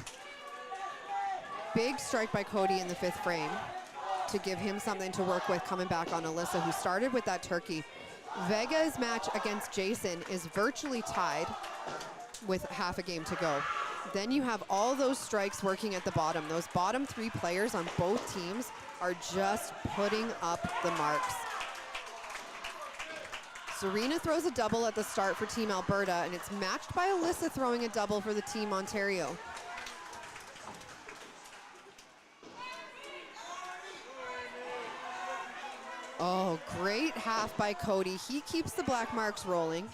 Big strike by Cody in the 5th frame to give him something to work with coming back on Alyssa, who started with that turkey. Vega's match against Jason is virtually tied with half a game to go. Then you have all those strikes working at the bottom. Those bottom 3 players on both teams are just putting up the marks. Serena throws a double at the start for Team Alberta, and it's matched by Alyssa throwing a double for the Team Ontario. Oh, great half by Cody. He keeps the black marks rolling.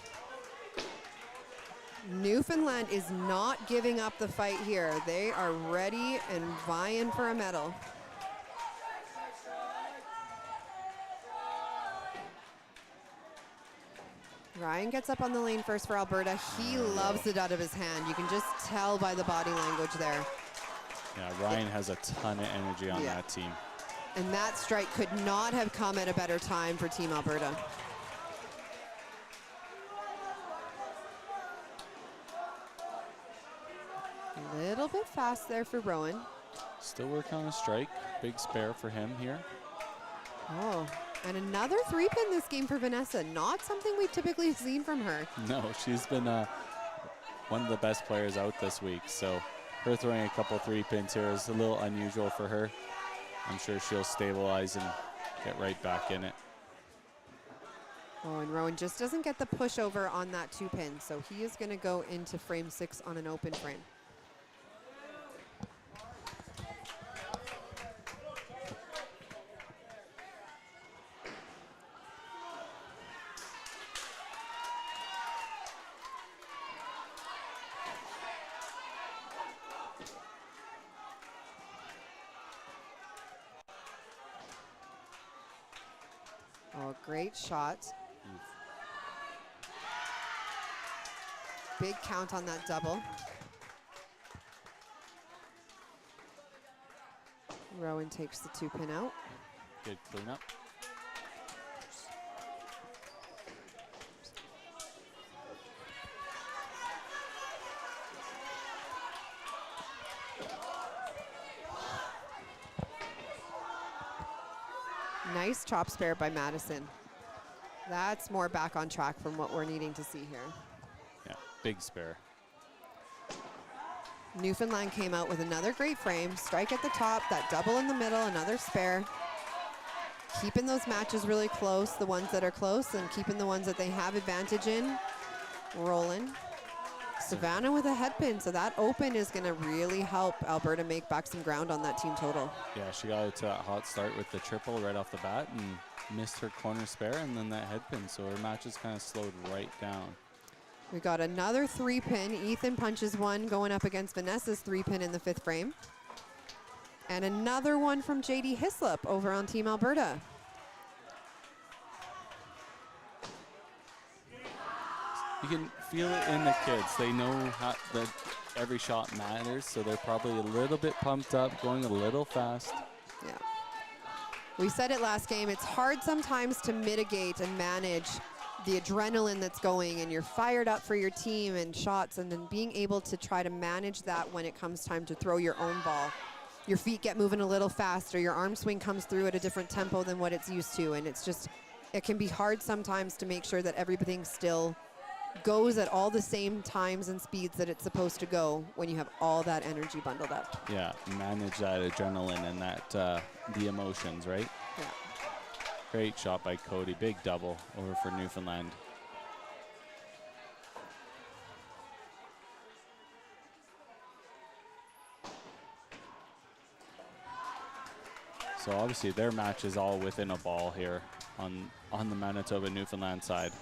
Newfoundland is not giving up the fight here. They are ready and vying for a medal. Ryan gets up on the lane first for Alberta. He loves it out of his hand. You can just tell by the body language there. Yeah, Ryan has a ton of energy on that team. And that strike could not have come at a better time for Team Alberta. A little bit fast there for Rowan. Still working on a strike. Big spare for him here. Oh, and another 3-pin this game for Vanessa. Not something we've typically seen from her. No, she's been one of the best players out this week. So her throwing a couple 3-pins here is a little unusual for her. I'm sure she'll stabilize and get right back in it. Oh, and Rowan just doesn't get the pushover on that 2-pin. So he is going to go into frame 6 on an open frame. Oh, great shot. Big count on that double. Rowan takes the 2-pin out. Good cleanup. Nice chop spare by Madison. That's more back on track from what we're needing to see here. Yeah, big spare. Newfoundland came out with another great frame. Strike at the top, that double in the middle, another spare. Keeping those matches really close, the ones that are close, and keeping the ones that they have advantage in rolling. Savannah with a head pin, so that open is going to really help Alberta make back some ground on that team total. Yeah, she got out to that hot start with the triple right off the bat and missed her corner spare and then that head pin, so her match is kind of slowed right down. We got another 3-pin. Ethan punches one going up against Vanessa's 3-pin in the 5th frame. And another one from JD Hislop over on Team Alberta. You can feel it in the kids. They know that every shot matters, so they're probably a little bit pumped up, going a little fast. Yeah. We said it last game, it's hard sometimes to mitigate and manage the adrenaline that's going, and you're fired up for your team and shots, and then being able to try to manage that when it comes time to throw your own ball. Your feet get moving a little faster, your arm swing comes through at a different tempo than what it's used to, and it's just, it can be hard sometimes to make sure that everything still goes at all the same times and speeds that it's supposed to go when you have all that energy bundled up. Yeah, manage that adrenaline and that the emotions, right? Yeah. Great shot by Cody, big double over for Newfoundland. So obviously their match is all within a ball here on the Manitoba Newfoundland side.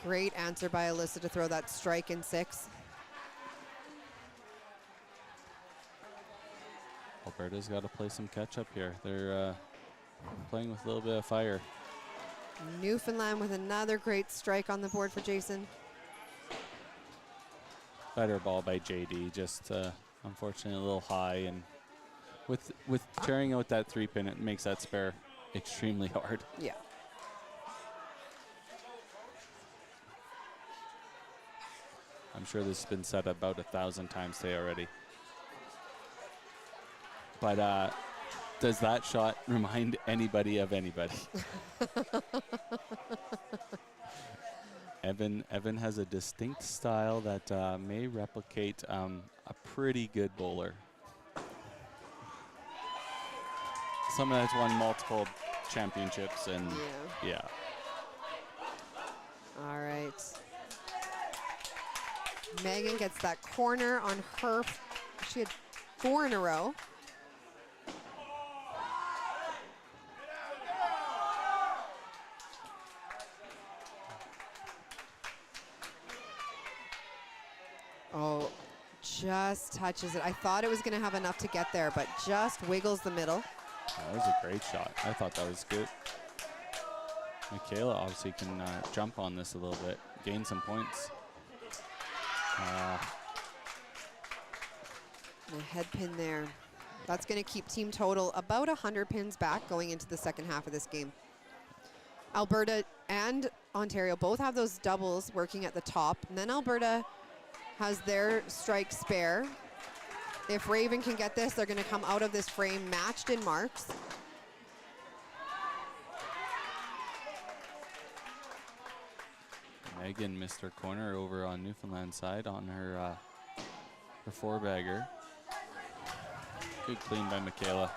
Great answer by Alyssa to throw that strike in 6. Alberta's got to play some catch up here. They're playing with a little bit of fire. Newfoundland with another great strike on the board for Jason. Better ball by JD, just unfortunately a little high, and with carrying out that 3-pin, it makes that spare extremely hard. Yeah. I'm sure this has been said about 1,000 times today already. But does that shot remind anybody of anybody? Evan has a distinct style that may replicate a pretty good bowler. Someone that's won multiple championships, and yeah. All right. Megan gets that corner on her. She had 4 in a row. Oh, just touches it. I thought it was going to have enough to get there, but just wiggles the middle. That was a great shot. I thought that was good. Michaela obviously can jump on this a little bit, gain some points. A head pin there. That's going to keep team total about 100 pins back going into the second half of this game. Alberta and Ontario both have those doubles working at the top, and then Alberta has their strike spare. If Raven can get this, they're going to come out of this frame matched in marks. Megan missed her corner over on Newfoundland side on her her 4-bagger. Good clean by Michaela.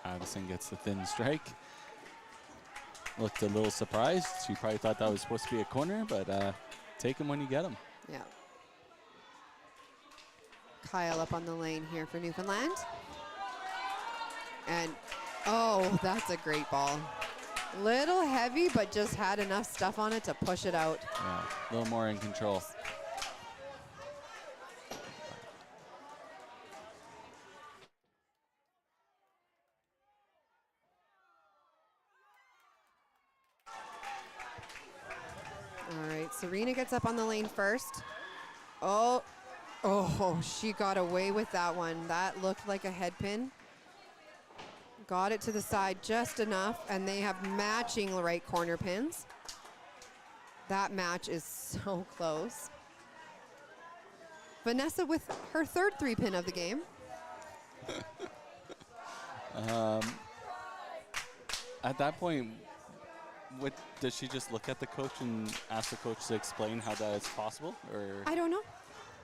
Addison gets the thin strike. Looked a little surprised. She probably thought that was supposed to be a corner, but take them when you get them. Yeah. Kyle up on the lane here for Newfoundland. And, oh, that's a great ball. Little heavy, but just had enough stuff on it to push it out. Yeah, a little more in control. All right, Serena gets up on the lane first. Oh, she got away with that one. That looked like a head pin. Got it to the side just enough, and they have matching right corner pins. That match is so close. Vanessa with her 3rd 3-pin of the game. At that point, what does she just look at the coach and ask the coach to explain how that is possible? Or I don't know.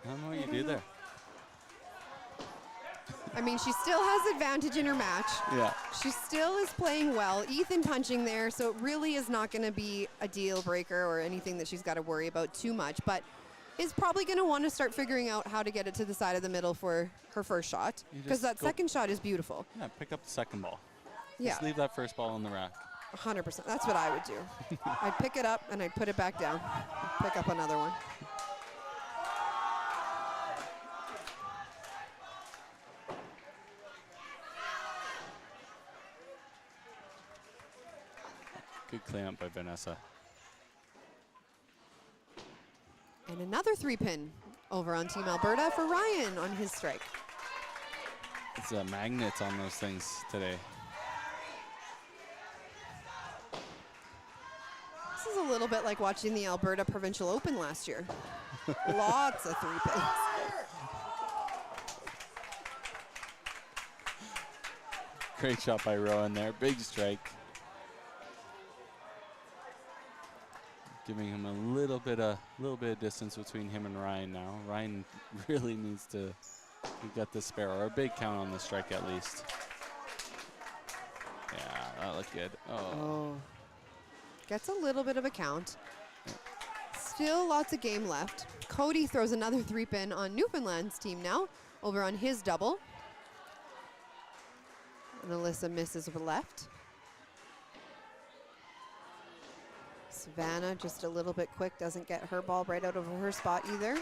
I don't know what you do there. I mean, she still has advantage in her match. Yeah. She still is playing well. Ethan punching there, so it really is not going to be a deal breaker or anything that she's got to worry about too much, but is probably going to want to start figuring out how to get it to the side of the middle for her first shot, because that second shot is beautiful. Yeah, pick up the second ball. Yeah. Just leave that first ball in the rack. 100%. That's what I would do. I'd pick it up and I'd put it back down. Pick up another one. Good cleanup by Vanessa. And another 3-pin over on Team Alberta for Ryan on his strike. It's magnets on those things today. This is a little bit like watching the Alberta Provincial Open last year. Lots of 3-pins. Great shot by Rowan there. Big strike. Giving him a little bit of distance between him and Ryan now. Ryan really needs to get the spare or a big count on the strike at least. Yeah, that looked good. Oh. Oh. Gets a little bit of a count. Still lots of game left. Cody throws another 3-pin on Newfoundland's team now, over on his double. And Alyssa misses with left. Savannah just a little bit quick, doesn't get her ball right out over her spot either.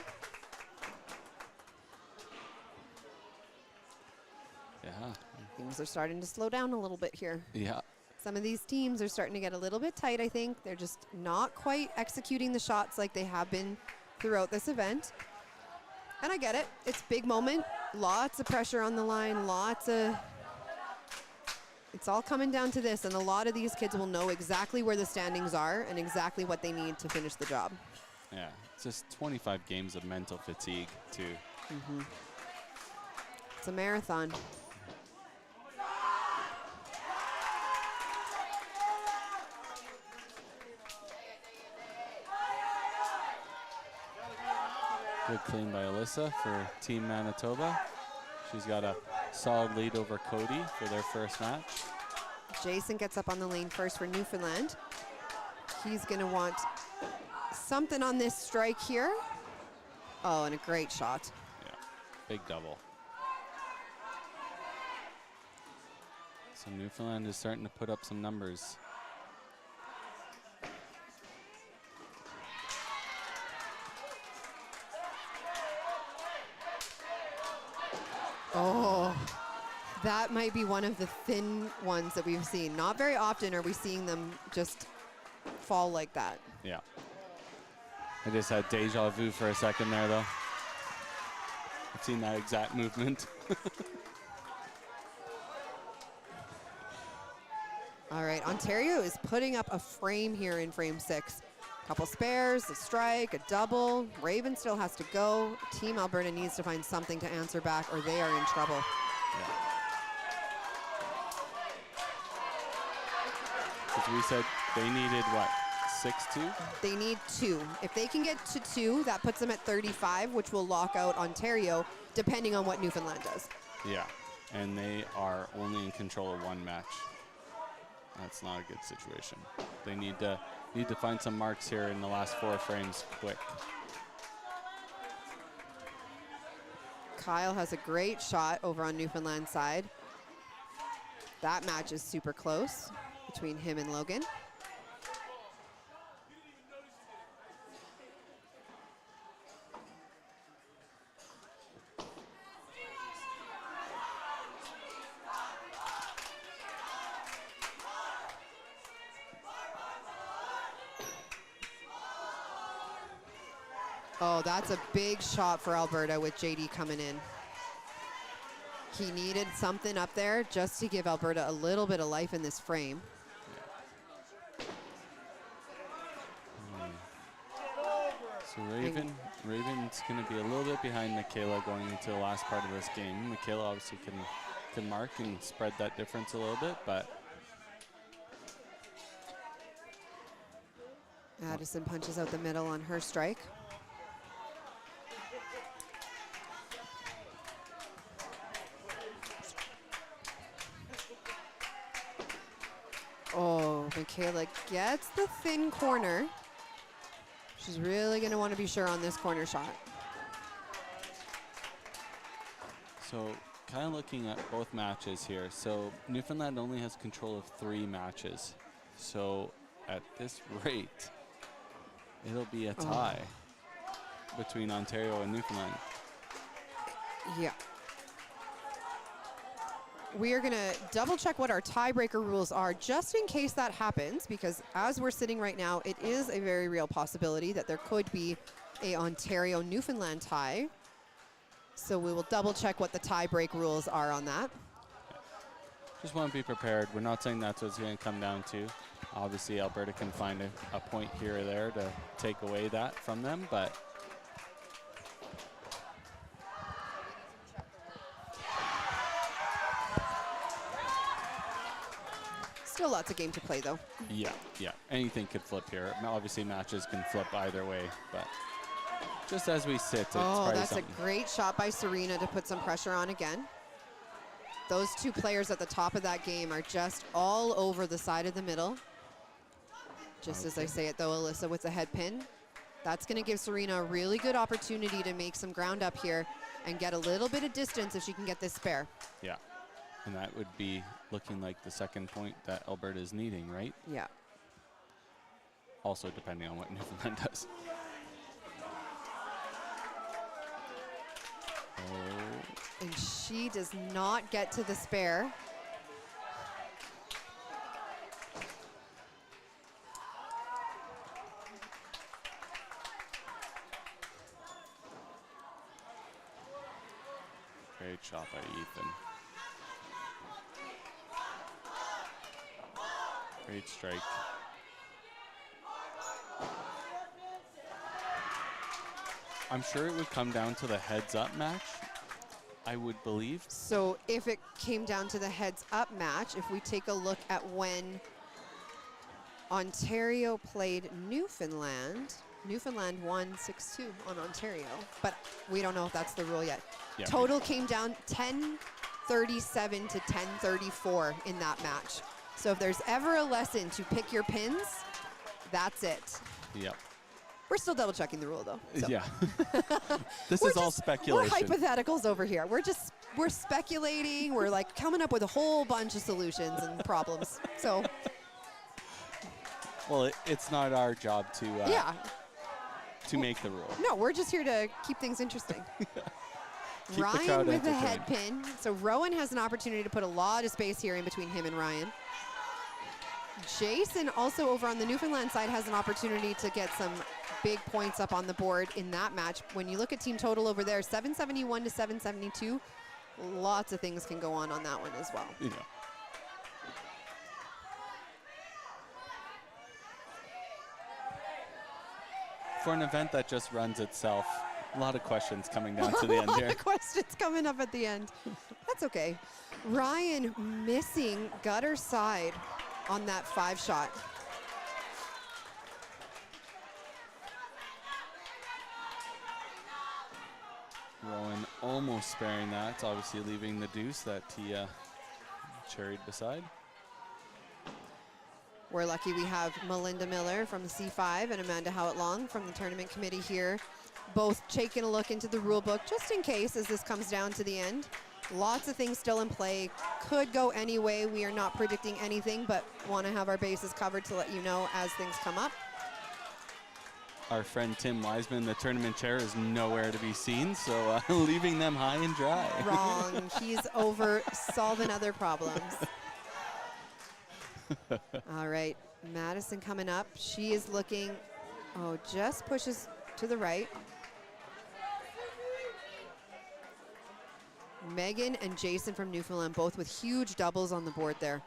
Yeah. Things are starting to slow down a little bit here. Yeah. Some of these teams are starting to get a little bit tight, I think. They're just not quite executing the shots like they have been throughout this event. And I get it. It's a big moment. Lots of pressure on the line. It's all coming down to this, and a lot of these kids will know exactly where the standings are and exactly what they need to finish the job. Yeah. It's just 25 games of mental fatigue, too. It's a marathon. Good clean by Alyssa for Team Manitoba. She's got a solid lead over Cody for their first match. Jason gets up on the lane first for Newfoundland. He's going to want something on this strike here. Oh, and a great shot. Yeah, big double. So Newfoundland is starting to put up some numbers. Oh, that might be one of the thin ones that we've seen. Not very often are we seeing them just fall like that. Yeah. I just had deja vu for a second there, though. I've seen that exact movement. All right, Ontario is putting up a frame here in frame 6. Couple spares, a strike, a double. Raven still has to go. Team Alberta needs to find something to answer back or they are in trouble. Because we said they needed, what, 6-2? They need 2. If they can get to 2, that puts them at 35, which will lock out Ontario, depending on what Newfoundland does. Yeah, and they are only in control of 1 match. That's not a good situation. They need to find some marks here in the last 4 frames quick. Kyle has a great shot over on Newfoundland's side. That match is super close between him and Logan. Oh, that's a big shot for Alberta with JD coming in. He needed something up there just to give Alberta a little bit of life in this frame. So Raven's going to be a little bit behind Michaela going into the last part of this game. Michaela obviously can mark and spread that difference a little bit, but Addison punches out the middle on her strike. Oh, Michaela gets the thin corner. She's really going to want to be sure on this corner shot. so kind of looking at both matches here. So Newfoundland only has control of 3 matches. So at this rate, it'll be a tie between Ontario and Newfoundland. Yeah. We are going to double check what our tiebreaker rules are just in case that happens, because as we're sitting right now, it is a very real possibility that there could be a Ontario-Newfoundland tie. So we will double check what the tiebreak rules are on that. Just want to be prepared. We're not saying that's what it's going to come down to. Obviously, Alberta can find a point here or there to take away that from them, but Still lots of game to play, though. yeah. Anything could flip here. Obviously, matches can flip either way, but just as we sit, it's Oh, probably that's something. a great shot by Serena to put some pressure on again. Those two players at the top of that game are just all over the side of the middle. Just as I say it though, Alyssa with the head pin. That's going to give Serena a really good opportunity to make some ground up here and get a little bit of distance if she can get this spare. Yeah. And that would be looking like the second point that Alberta is needing, right? Yeah. Also depending on what Newfoundland does. Oh. And she does not get to the spare. Great shot by Ethan. Great strike. I'm sure it would come down to the heads-up match, I would believe. So if it came down to the heads-up match, if we take a look at when Ontario played Newfoundland, Newfoundland won 6-2 on Ontario, but we don't know if that's the rule yet. Yeah, Total came down 10-37 to 10-34 in that match. So if there's ever a lesson to pick your pins, that's it. Yep. We're still double checking the rule though. So. Yeah. This is all speculation. We're hypotheticals over here. We're speculating. We're like coming up with a whole bunch of solutions and problems. So. Well, it's not our job to Yeah. to make the rule. No, we're just here to keep things interesting. Keep the Ryan crowd with the head entertained. pin. So Rowan has an opportunity to put a lot of space here in between him and Ryan. Jason also over on the Newfoundland side has an opportunity to get some big points up on the board in that match. When you look at team total over there, 771 to 772, lots of things can go on that one as well. Yeah. For an event that just runs itself, a lot of questions coming down to the end A lot here. of questions coming up at the end. That's okay. Ryan missing gutter side on that 5 shot. Rowan almost sparing that, obviously leaving the deuce that he cherried beside. We're lucky we have Melinda Miller from the C5 and Amanda Howitt-Long from the tournament committee here, both taking a look into the rule book just in case as this comes down to the end. Lots of things still in play. Could go any way. We are not predicting anything, but want to have our bases covered to let you know as things come up. Our friend Tim Wiseman, the tournament chair, is nowhere to be seen, so leaving them high and dry. Wrong. He's over solving other problems. All right, Madison coming up. She is looking, just pushes to the right. Megan and Jason from Newfoundland, both with huge doubles on the board there.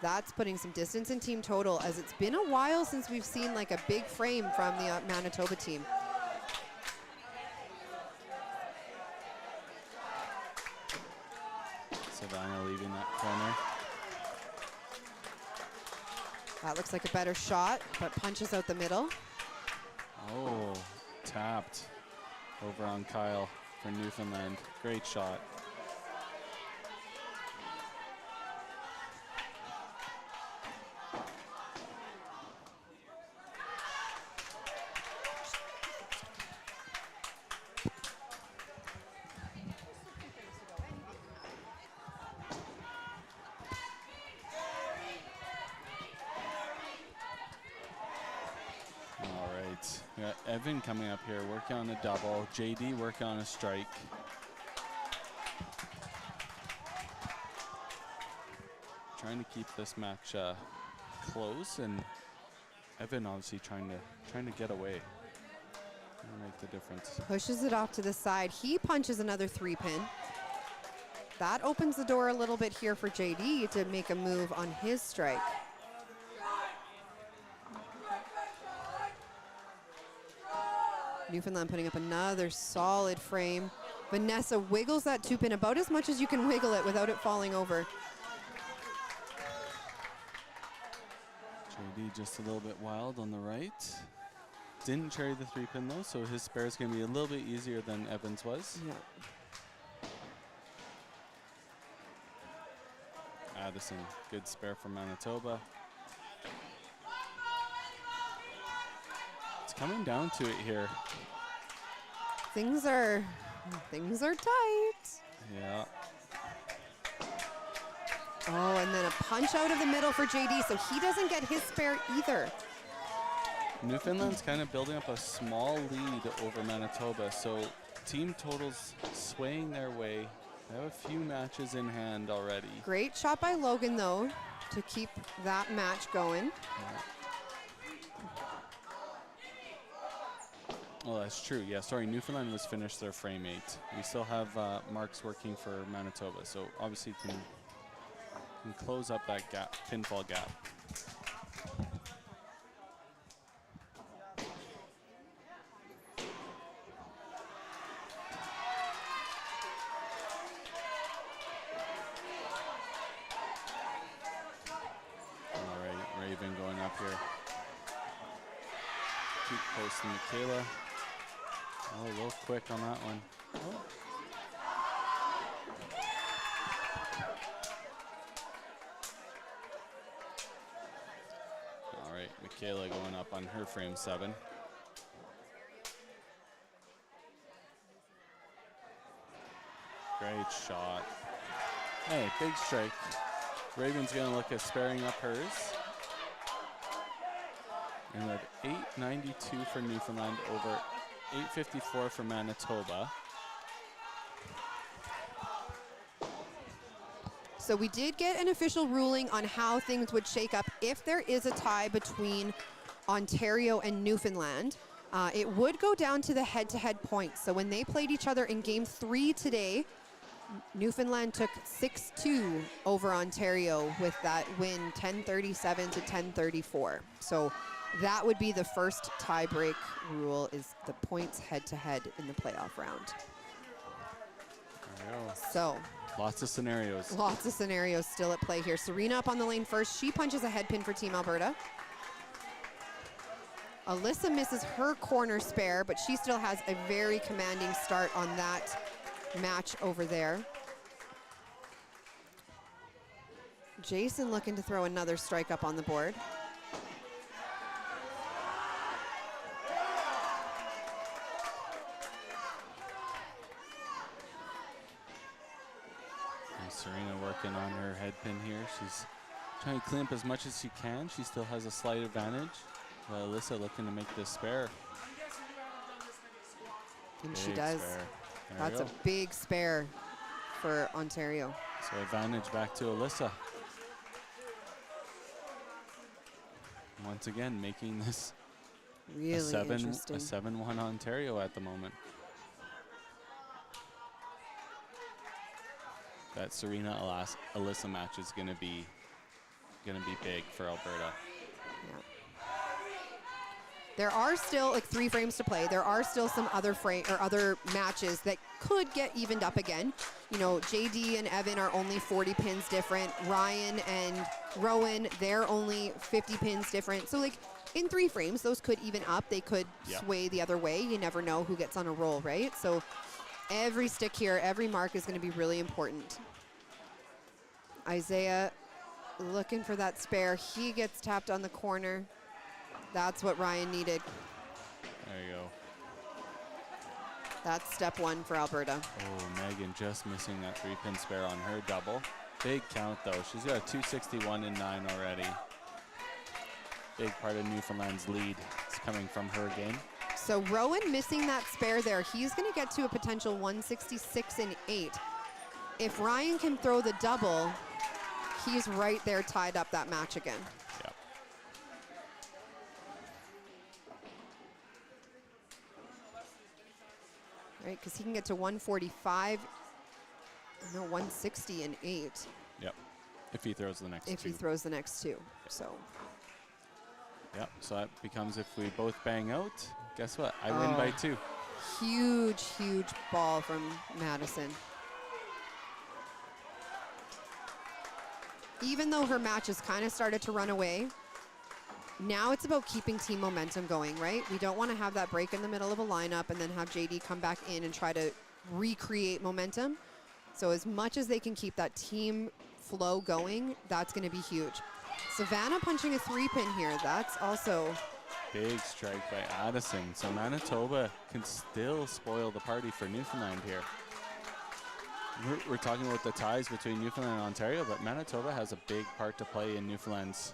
That's putting some distance in team total, as it's been a while since we've seen like a big frame from the Manitoba team. Savannah leaving that corner. That looks like a better shot, but punches out the middle. Oh, tapped over on Kyle for Newfoundland. Great shot. We got Evan coming up here, working on a double. JD working on a strike. Trying to keep this match close, and Evan obviously trying to get away and make the difference. Pushes it off to the side. He punches another 3-pin. That opens the door a little bit here for JD to make a move on his strike. Newfoundland putting up another solid frame. Vanessa wiggles that 2-pin about as much as you can wiggle it without it falling over. JD just a little bit wild on the right. Didn't cherry the 3-pin though, so his spare is going to be a little bit easier than Evans was. Yeah. Addison, good spare from Manitoba. It's coming down to it here. Things are tight. Yeah. Oh, and then a punch out of the middle for JD, so he doesn't get his spare either. Newfoundland's kind of building up a small lead over Manitoba, so team totals swaying their way. They have a few matches in hand already. Great shot by Logan, though, to keep that match going. Oh, that's true. Yeah, sorry, Newfoundland was finished their frame 8. We still have marks working for Manitoba, so obviously can close up that gap, pinfall gap. All right, Raven going up here. Keep posting Michaela. Oh, a little quick on that one. Oh. All right, Michaela going up on her frame 7. Great shot. Hey, big strike. Raven's gonna look at sparing up hers. And with 892 for Newfoundland over 854 for Manitoba. So we did get an official ruling on how things would shake up if there is a tie between Ontario and Newfoundland. It would go down to the head-to-head points. So when they played each other in Game 3 today, Newfoundland took 6-2 over Ontario with that win 1037 to 1034. So that would be the first tie-break rule, is the points head-to-head in the playoff round. There we go. So Lots of scenarios. lots of scenarios still at play here. Serena up on the lane first. She punches a head pin for Team Alberta. Alyssa misses her corner spare, but she still has a very commanding start on that match over there. Jason looking to throw another strike up on the board. And Serena working on her head pin here. She's trying to clean up as much as she can. She still has a slight advantage. Alyssa looking to make this spare. And she Big does. spare. There That's we a go. big spare for Ontario. So advantage back to Alyssa. Once again, making this Really a 7-1 interesting. Ontario at the moment. That Serena Alyssa match is gonna be big for Alberta. Yeah. There are still like 3 frames to play. There are still some other other matches that could get evened up again. You know, JD and Evan are only 40 pins different. Ryan and Rowan, they're only 50 pins different. So like in 3 frames, those could even up. They could sway the other way. You never know who gets on a roll, right? So every stick here, every mark is going to be really important. Isaiah looking for that spare. He gets tapped on the corner. That's what Ryan needed. There you go. That's step 1 for Alberta. Oh, Megan just missing that 3-pin spare on her double. Big count though. She's got a 261 and 9 already. Big part of Newfoundland's lead is coming from her game. So Rowan missing that spare there. He's going to get to a potential 166 and 8. If Ryan can throw the double, he's right there tied up that match again. Yep. Right, because he can get to 145, no, 160 and 8. Yep. If he throws the next if 2. he throws the next 2. So. Yep. So that becomes if we both bang out, guess what? I win by 2. Huge, huge ball from Madison. Even though her matches kind of started to run away, now it's about keeping team momentum going, right? We don't want to have that break in the middle of a lineup and then have JD come back in and try to recreate momentum. So as much as they can keep that team flow going, that's going to be huge. Savannah punching a 3-pin here. That's also Big strike by Addison. So Manitoba can still spoil the party for Newfoundland here. We're talking about the ties between Newfoundland and Ontario, but Manitoba has a big part to play in Newfoundland's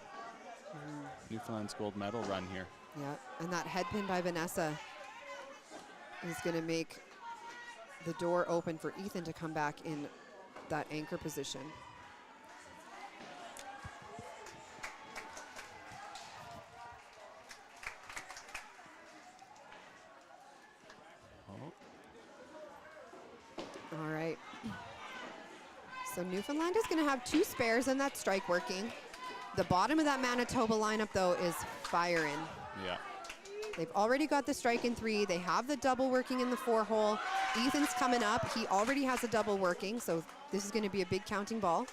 gold medal run here. Yeah, and that head pin by Vanessa is going to make the door open for Ethan to come back in that anchor position. All right. So Newfoundland is going to have 2 spares and that strike working. The bottom of that Manitoba lineup, though, is firing. Yeah. They've already got the strike in 3. They have the double working in the 4-hole. Ethan's coming up. He already has a double working, so this is going to be a big counting ball.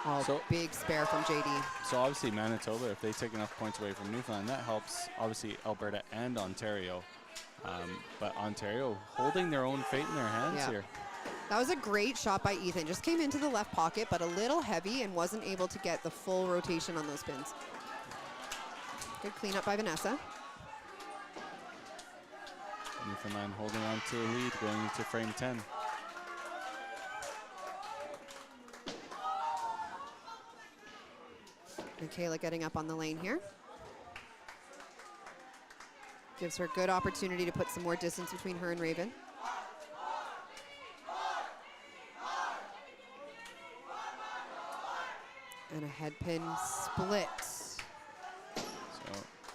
Oh, So- big spare from JD. So obviously Manitoba, if they take enough points away from Newfoundland, that helps obviously Alberta and Ontario. But Ontario holding their own fate in their hands Yeah. here. That was a great shot by Ethan. Just came into the left pocket, but a little heavy and wasn't able to get the full rotation on those pins. Good cleanup by Vanessa. Newfoundland holding on to the lead going into frame 10. Michaela getting up on the lane here. Gives her a good opportunity to put some more distance between her and Raven. And a head pin split. So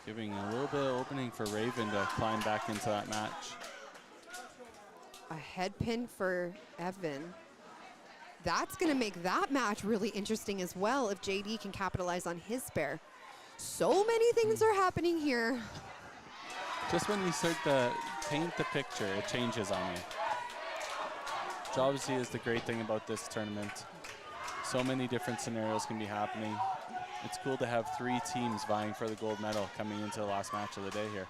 giving a little bit of opening for Raven to climb back into that match. A head pin for Evan. That's going to make that match really interesting as well if JD can capitalize on his spare. So many things are happening here. Just when you start to paint the picture, it changes on you. Which obviously is the great thing about this tournament. So many different scenarios can be happening. It's cool to have 3 teams vying for the gold medal coming into the last match of the day here.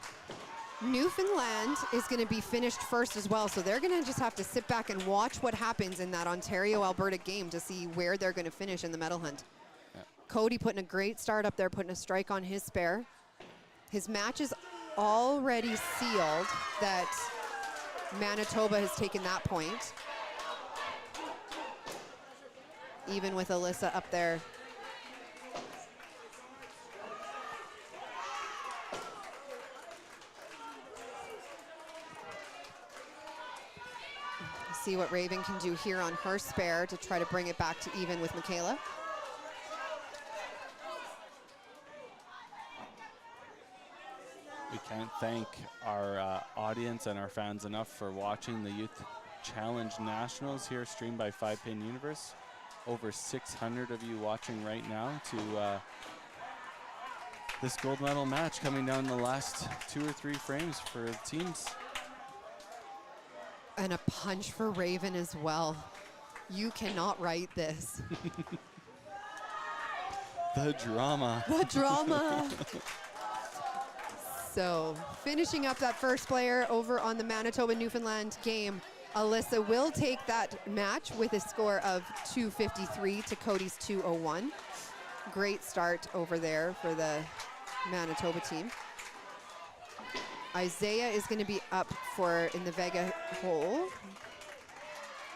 Newfoundland is going to be finished first as well, so they're going to just have to sit back and watch what happens in that Ontario-Alberta game to see where they're going to finish in the medal hunt. Yeah. Cody putting a great start up there, putting a strike on his spare. His match is already sealed that Manitoba has taken that point. Even with Alyssa up there. See what Raven can do here on her spare to try to bring it back to even with Michaela. We can't thank our audience and our fans enough for watching the Youth Challenge Nationals here streamed by 5-Pin Universe. Over 600 of you watching right now to this gold medal match coming down the last 2 or 3 frames for the teams. And a punch for Raven as well. You cannot write this. The drama. The drama. So finishing up that first player over on the Manitoba-Newfoundland game, Alyssa will take that match with a score of 253 to Cody's 201. Great start over there for the Manitoba team. Isaiah is going to be up for in the Vega hole.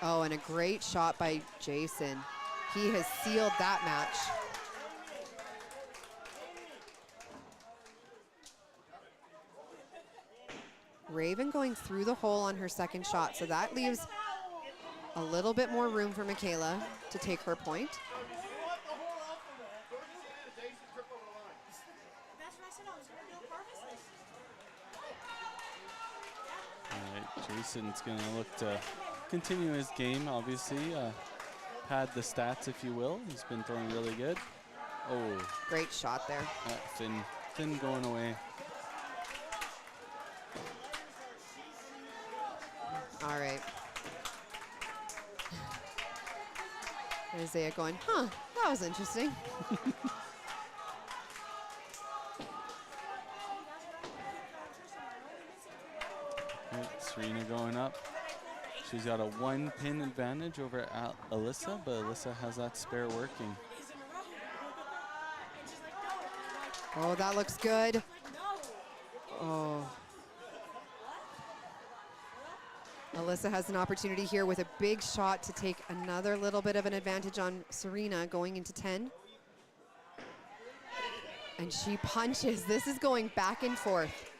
Oh, and a great shot by Jason. He has sealed that match. Raven going through the hole on her second shot, so that leaves a little bit more room for Michaela to take her point. Jason's going to look to continue his game, obviously. Pad the stats, if you will. He's been throwing really good. Oh. Great shot there. Thin going away. All right. Isaiah going, huh, that was interesting. Right, Serena going up. She's got a 1 pin advantage over Alyssa, but Alyssa has that spare working. Oh, that looks good. Oh. Alyssa has an opportunity here with a big shot to take another little bit of an advantage on Serena going into 10. And she punches. This is going back and forth.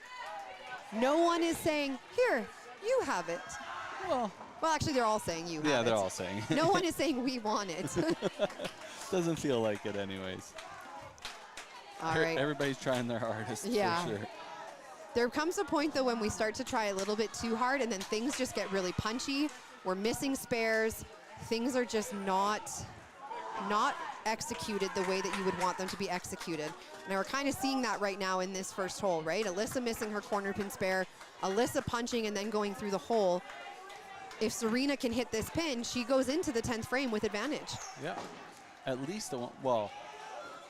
No one is saying, here, you have it. Well, actually, they're all saying you have it. yeah, they're all saying. No one is saying we want it. Doesn't feel like it anyways. All right. Everybody's trying their hardest, Yeah. for sure. There comes a point, though, when we start to try a little bit too hard, and then things just get really punchy. We're missing spares. Things are just not executed the way that you would want them to be executed. And we're kind of seeing that right now in this first hole, right? Alyssa missing her corner pin spare, Alyssa punching and then going through the hole. If Serena can hit this pin, she goes into the 10th frame with advantage. Yeah, at least a one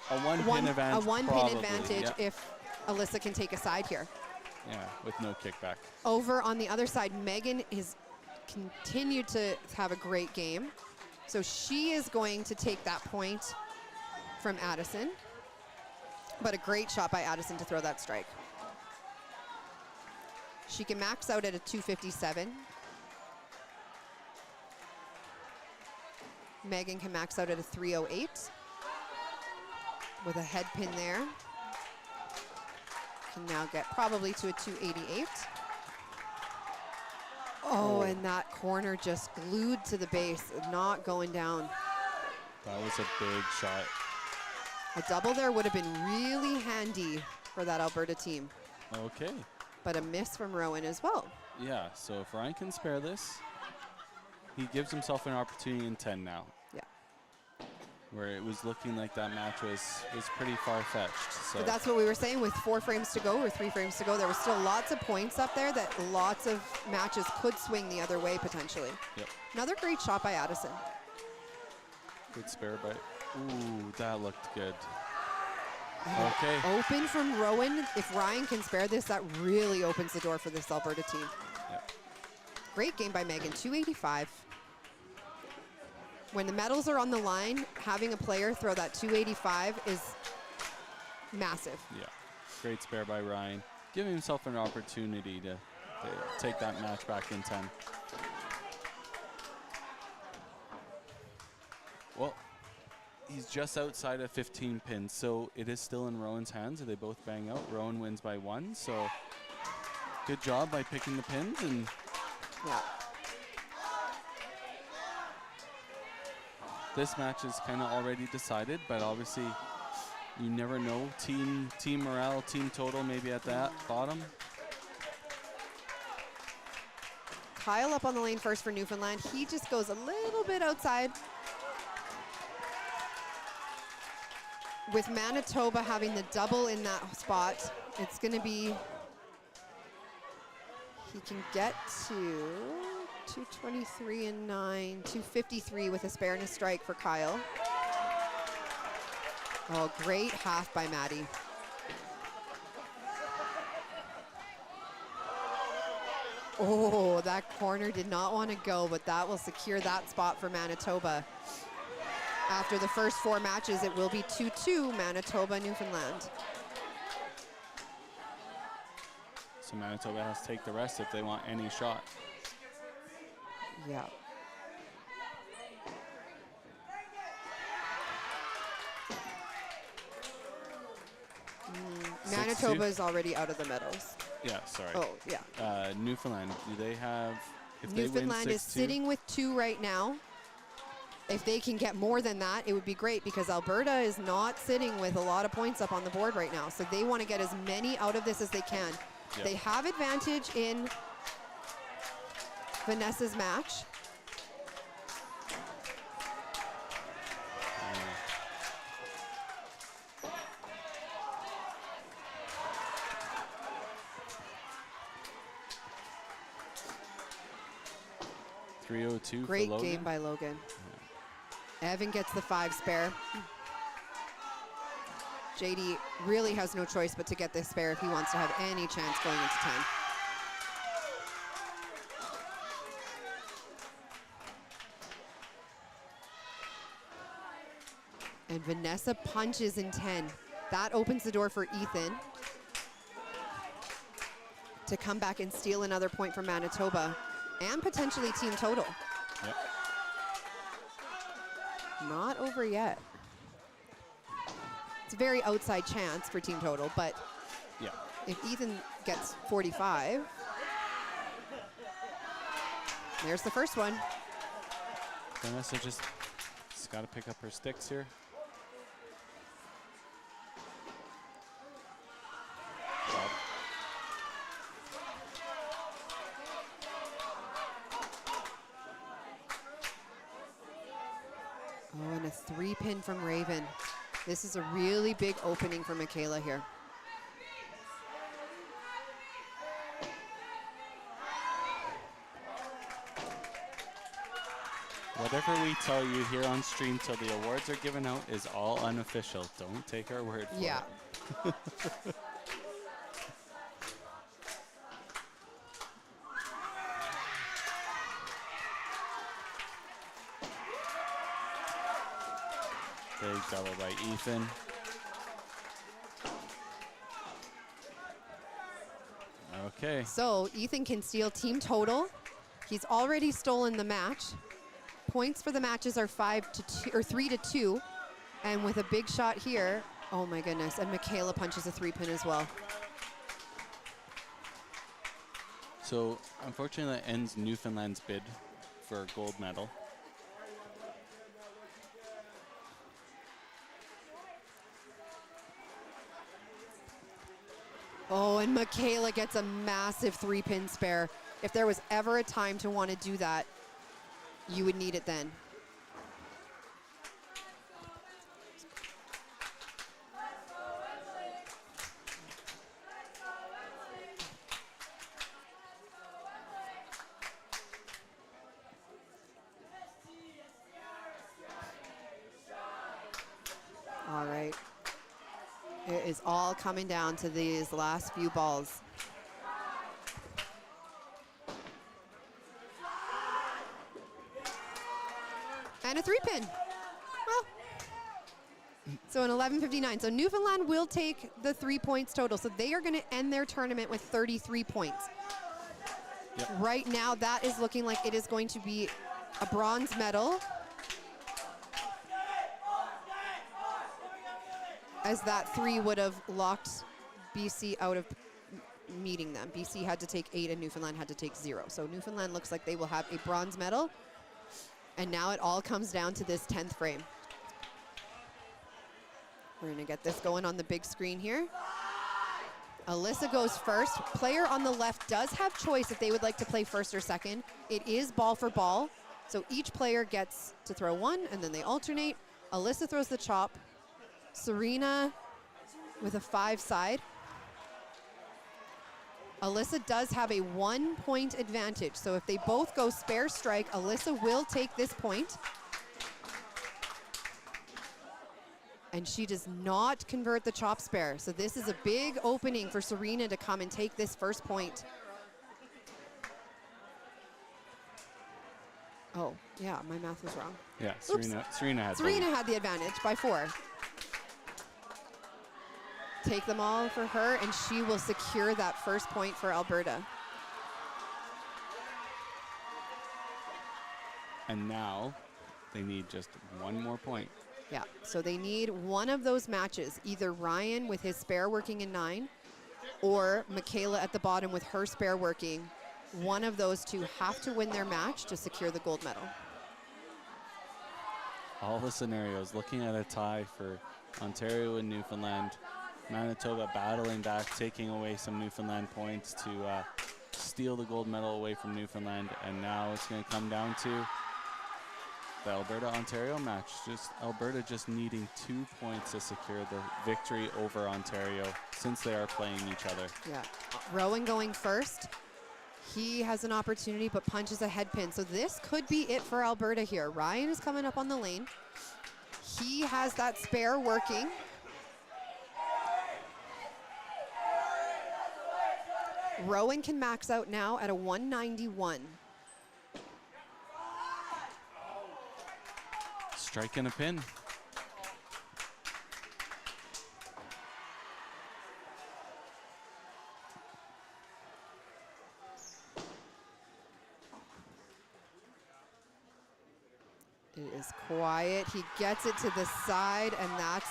pin advantage. A one probably, pin advantage yeah. if Alyssa can take a side here. Yeah, with no kickback. Over on the other side, Megan has continued to have a great game. So she is going to take that point from Addison. But a great shot by Addison to throw that strike. She can max out at a 257. Megan can max out at a 308 with a head pin there. Can now get probably to a 288. Oh, and that corner just glued to the base, not going down. That was a big shot. A double there would have been really handy for that Alberta team. Okay. But a miss from Rowan as well. Yeah, so if Ryan can spare this, he gives himself an opportunity in 10 now. Yeah. Where it was looking like that match was pretty far-fetched. So But that's what we were saying with 4 frames to go or 3 frames to go. There was still lots of points up there that lots of matches could swing the other way potentially. Yep. Another great shot by Addison. Good spare by. Ooh, that looked good. Okay. Open from Rowan. If Ryan can spare this, that really opens the door for this Alberta team. Yep. Great game by Megan, 285. When the medals are on the line, having a player throw that 285 is massive. Yeah. Great spare by Ryan. Giving himself an opportunity to take that match back in 10. Well, he's just outside of 15 pins, so it is still in Rowan's hands. If they both bang out, Rowan wins by 1. So good job by picking the pins. And yeah. This match is kind of already decided, but obviously you never know. Team morale, team total maybe at that bottom. Kyle up on the lane first for Newfoundland. He just goes a little bit outside. With Manitoba having the double in that spot, it's going to be, he can get to 223 and 9, 253 with a spare and a strike for Kyle. Oh, great half by Maddie. Oh, that corner did not want to go, but that will secure that spot for Manitoba. After the first 4 matches, it will be 2-2 Manitoba, Newfoundland. So Manitoba has to take the rest if they want any shot. Yeah. Manitoba is already out of the medals. Yeah, sorry. Oh, yeah. Newfoundland, do they have, if Newfoundland they win 6-2, is sitting with 2 right now. If they can get more than that, it would be great because Alberta is not sitting with a lot of points up on the board right now. So they want to get as many out of this as they can. Yep. They have advantage in Vanessa's match. .302 Great for Logan. game by Logan. Evan gets the 5 spare. JD really has no choice but to get this spare if he wants to have any chance going into 10. And Vanessa punches in 10. That opens the door for Ethan to come back and steal another point from Manitoba and potentially team total. Yep. Not over yet. It's a very outside chance for team total, but Yeah. if Ethan gets 45, there's the first one. Vanessa just got to pick up her sticks here. Oh, and a 3-pin from Raven. This is a really big opening for Michaela here. Whatever we tell you here on stream till the awards are given out is all unofficial. Don't take our word for Yeah. it. Big double by Ethan. Okay. So Ethan can steal team total. He's already stolen the match. Points for the matches are 5-2 or 3-2. And with a big shot here, oh my goodness, and Michaela punches a 3-pin as well. So unfortunately that ends Newfoundland's bid for a gold medal. Oh, and Michaela gets a massive 3-pin spare. If there was ever a time to want to do that, you would need it then. All right. It is all coming down to these last few balls. And a 3-pin. Well, so an 11:59. So Newfoundland will take the 3 points total. So they are going to end their tournament with 33 points. Yep. Right now, that is looking like it is going to be a bronze medal, as that 3 would have locked BC out of meeting them. BC had to take 8 and Newfoundland had to take 0. So Newfoundland looks like they will have a bronze medal. And now it all comes down to this 10th frame. We're gonna get this going on the big screen here. Alyssa goes first. Player on the left does have choice if they would like to play first or second. It is ball for ball. So each player gets to throw one and then they alternate. Alyssa throws the chop. Serena with a 5 side. Alyssa does have a 1-point advantage. So if they both go spare strike, Alyssa will take this point. And she does not convert the chop spare. So this is a big opening for Serena to come and take this first point. Oh, yeah, my math was wrong. Yeah, Oops. Serena had the advantage by 4. Take them all for her, and she will secure that first point for Alberta. And now they need just one more point. Yeah, so they need one of those matches, either Ryan with his spare working in 9 or Michaela at the bottom with her spare working. One of those two have to win their match to secure the gold medal. All the scenarios, looking at a tie for Ontario and Newfoundland. Manitoba battling back, taking away some Newfoundland points to steal the gold medal away from Newfoundland. And now it's going to come down to the Alberta-Ontario match. Just Alberta just needing 2 points to secure the victory over Ontario since they are playing each other. Yeah, Rowan going first. He has an opportunity but punches a head pin. So this could be it for Alberta here. Ryan is coming up on the lane. He has that spare working. Rowan can max out now at a 191. Strike and a pin. quiet. He gets it to the side, and that's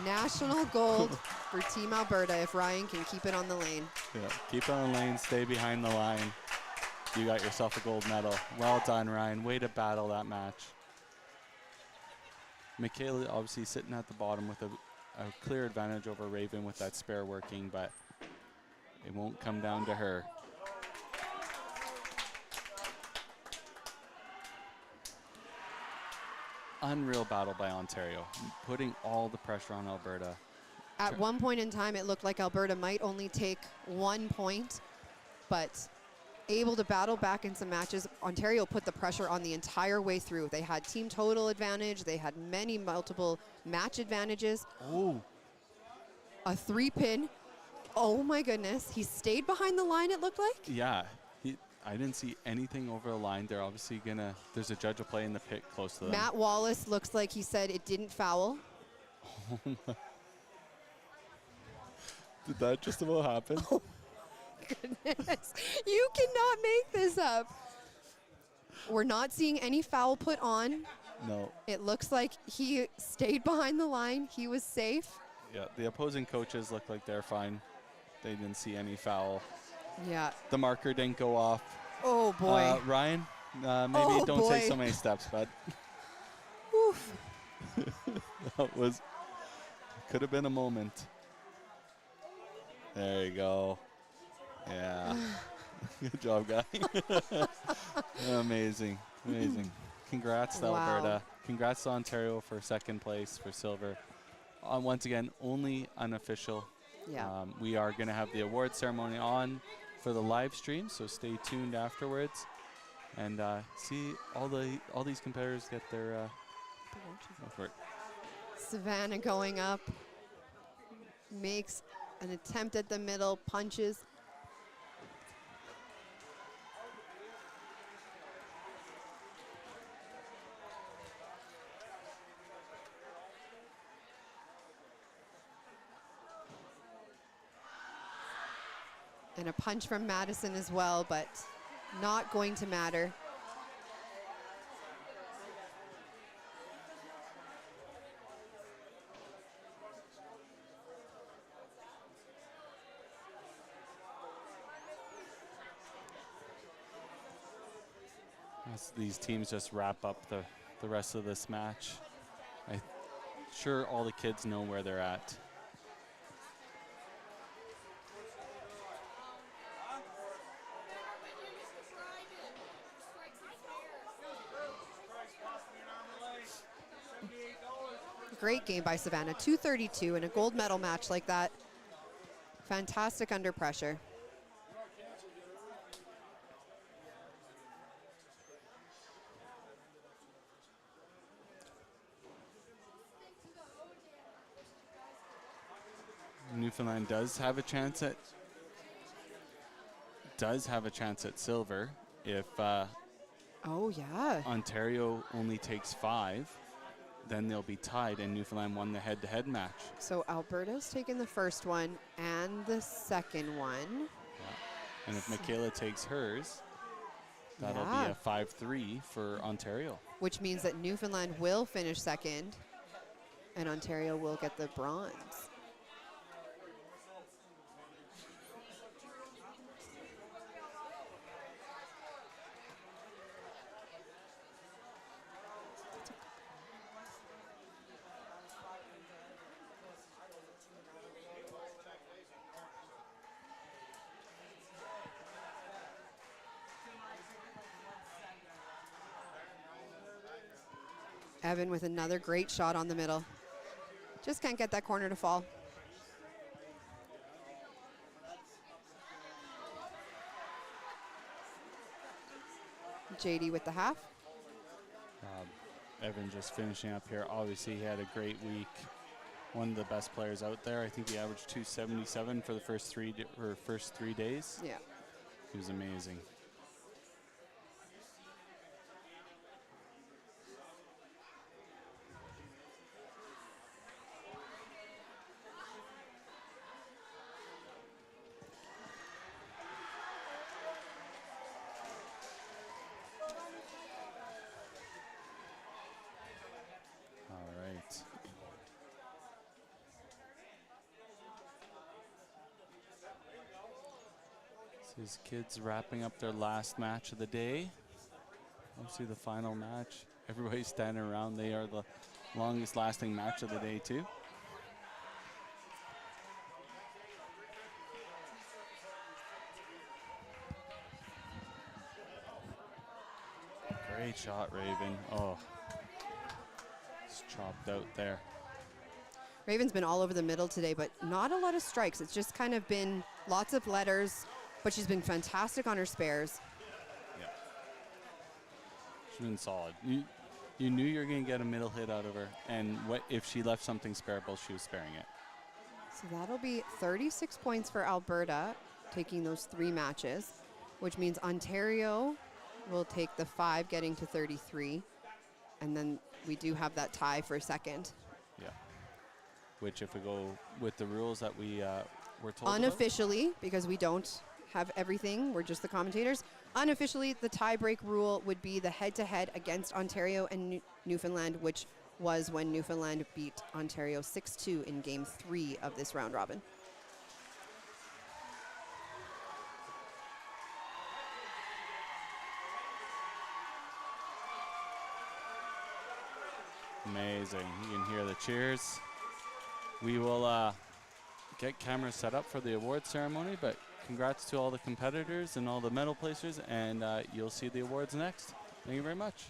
national gold for Team Alberta if Ryan can keep it on the lane. Yeah, keep it on the lane, stay behind the line. You got yourself a gold medal. Well done, Ryan. Way to battle that match. Michaela obviously sitting at the bottom with a clear advantage over Raven with that spare working, but it won't come down to her. Unreal battle by Ontario, putting all the pressure on Alberta. At one point in time, it looked like Alberta might only take 1 point, but able to battle back in some matches. Ontario put the pressure on the entire way through. They had team total advantage. They had multiple match advantages. Oh. A 3-pin. Oh my goodness. He stayed behind the line, it looked like. Yeah. I didn't see anything over the line. They're obviously gonna, there's a judge of play in the pit close to them. Matt Wallace looks like he said it didn't foul. Did that just about happen? Oh goodness. You cannot make this up. We're not seeing any foul put on. No. It looks like he stayed behind the line. He was safe. Yeah, the opposing coaches look like they're fine. They didn't see any foul. Yeah. The marker didn't go off. Oh boy. Ryan, maybe don't take so many steps, bud. Oof. That was, could have been a moment. There you go. Yeah. Good job, guy. Amazing. Amazing. Congrats to Wow. Alberta. Congrats to Ontario for second place for silver. Once again, only unofficial. Yeah. We are going to have the award ceremony on for the live stream, so stay tuned afterwards and see all these competitors get their effort. Savannah going up, makes an attempt at the middle, punches. And a punch from Madison as well, but not going to matter. As these teams just wrap up the rest of this match, I'm sure all the kids know where they're at. Great game by Savannah, 232 in a gold medal match like that. Fantastic under pressure. Newfoundland does have a chance at silver if Oh yeah. Ontario only takes 5. Then they'll be tied, and Newfoundland won the head-to-head match. So Alberta's taken the first one and the second one. Yeah. And if Michaela takes hers, that'll be a 5-3 for Ontario. Which means that Newfoundland will finish second and Ontario will get the bronze. Evan with another great shot on the middle. Just can't get that corner to fall. JD with the half. Evan just finishing up here. Obviously, he had a great week. One of the best players out there. I think he averaged 277 for the first 3 days. Yeah. He was amazing. These kids wrapping up their last match of the day. Obviously the final match. Everybody's standing around. They are the longest lasting match of the day too. Great shot, Raven. Oh, it's chopped out there. Raven's been all over the middle today, but not a lot of strikes. It's just kind of been lots of letters, but she's been fantastic on her spares. Yeah. She's been solid. You knew you were going to get a middle hit out of her, and if she left something spareable, she was sparing it. So that'll be 36 points for Alberta, taking those 3 matches, which means Ontario will take the 5, getting to 33. And then we do have that tie for second. Yeah. Which, if we go with the rules that we were told Unofficially, because we don't have everything, we're just the commentators. Unofficially, the tie-break rule would be the head-to-head against Ontario and Newfoundland, which was when Newfoundland beat Ontario 6-2 in Game 3 of this round robin. Amazing. You can hear the cheers. We will get cameras set up for the award ceremony, but congrats to all the competitors and all the medal placers, and you'll see the awards next. Thank you very much.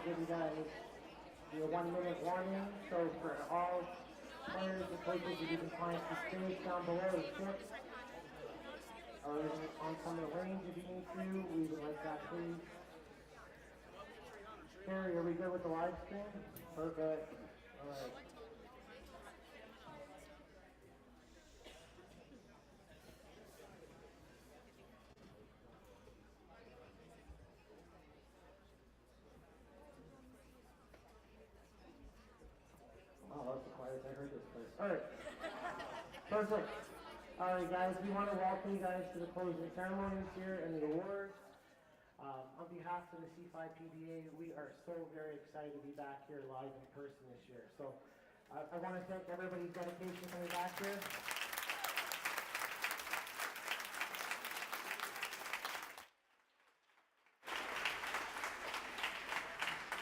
give you guys your 1 minute warning. So for all players and coaches, if you can find some space down below the tips or on some of the lanes if you need to, we would like that, please. Carrie, are we good with the live stream? Perfect. All right. Oh, that's the quietest I heard this place. All right. Perfect. All right, guys, we want to welcome you guys to the closing ceremonies here and the awards. On behalf of the C5 PBA, we are so very excited to be back here live in person this year. So I want to thank everybody's dedication coming back here.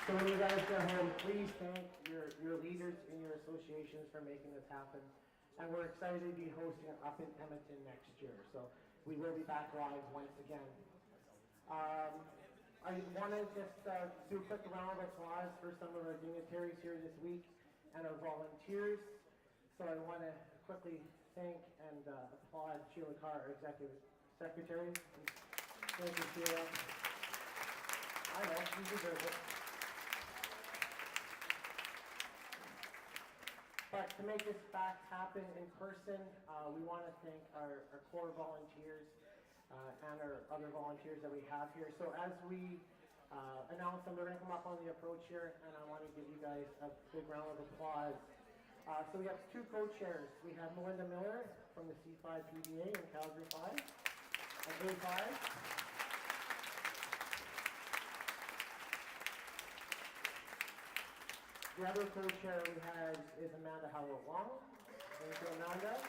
So when you guys go home, please thank your leaders and your associations for making this happen. And we're excited to be hosting it up in Edmonton next year. So we will be back live once again. I want to just do a quick round of applause for some of our dignitaries here this week and our volunteers. So I want to quickly thank and applaud Sheila Carr, our Executive Secretary. Thank you, Sheila. I know, you deserve it. But to make this fact happen in person, we want to thank our core volunteers and our other volunteers that we have here. So as we announce them, we're going to come up on the approach here, and I want to give you guys a big round of applause. So we have two co-chairs. We have Melinda Miller from the C5 PBA in Calgary 5 and A5. The other co-chair we have is Amanda Howard-Long. Thank you, Amanda.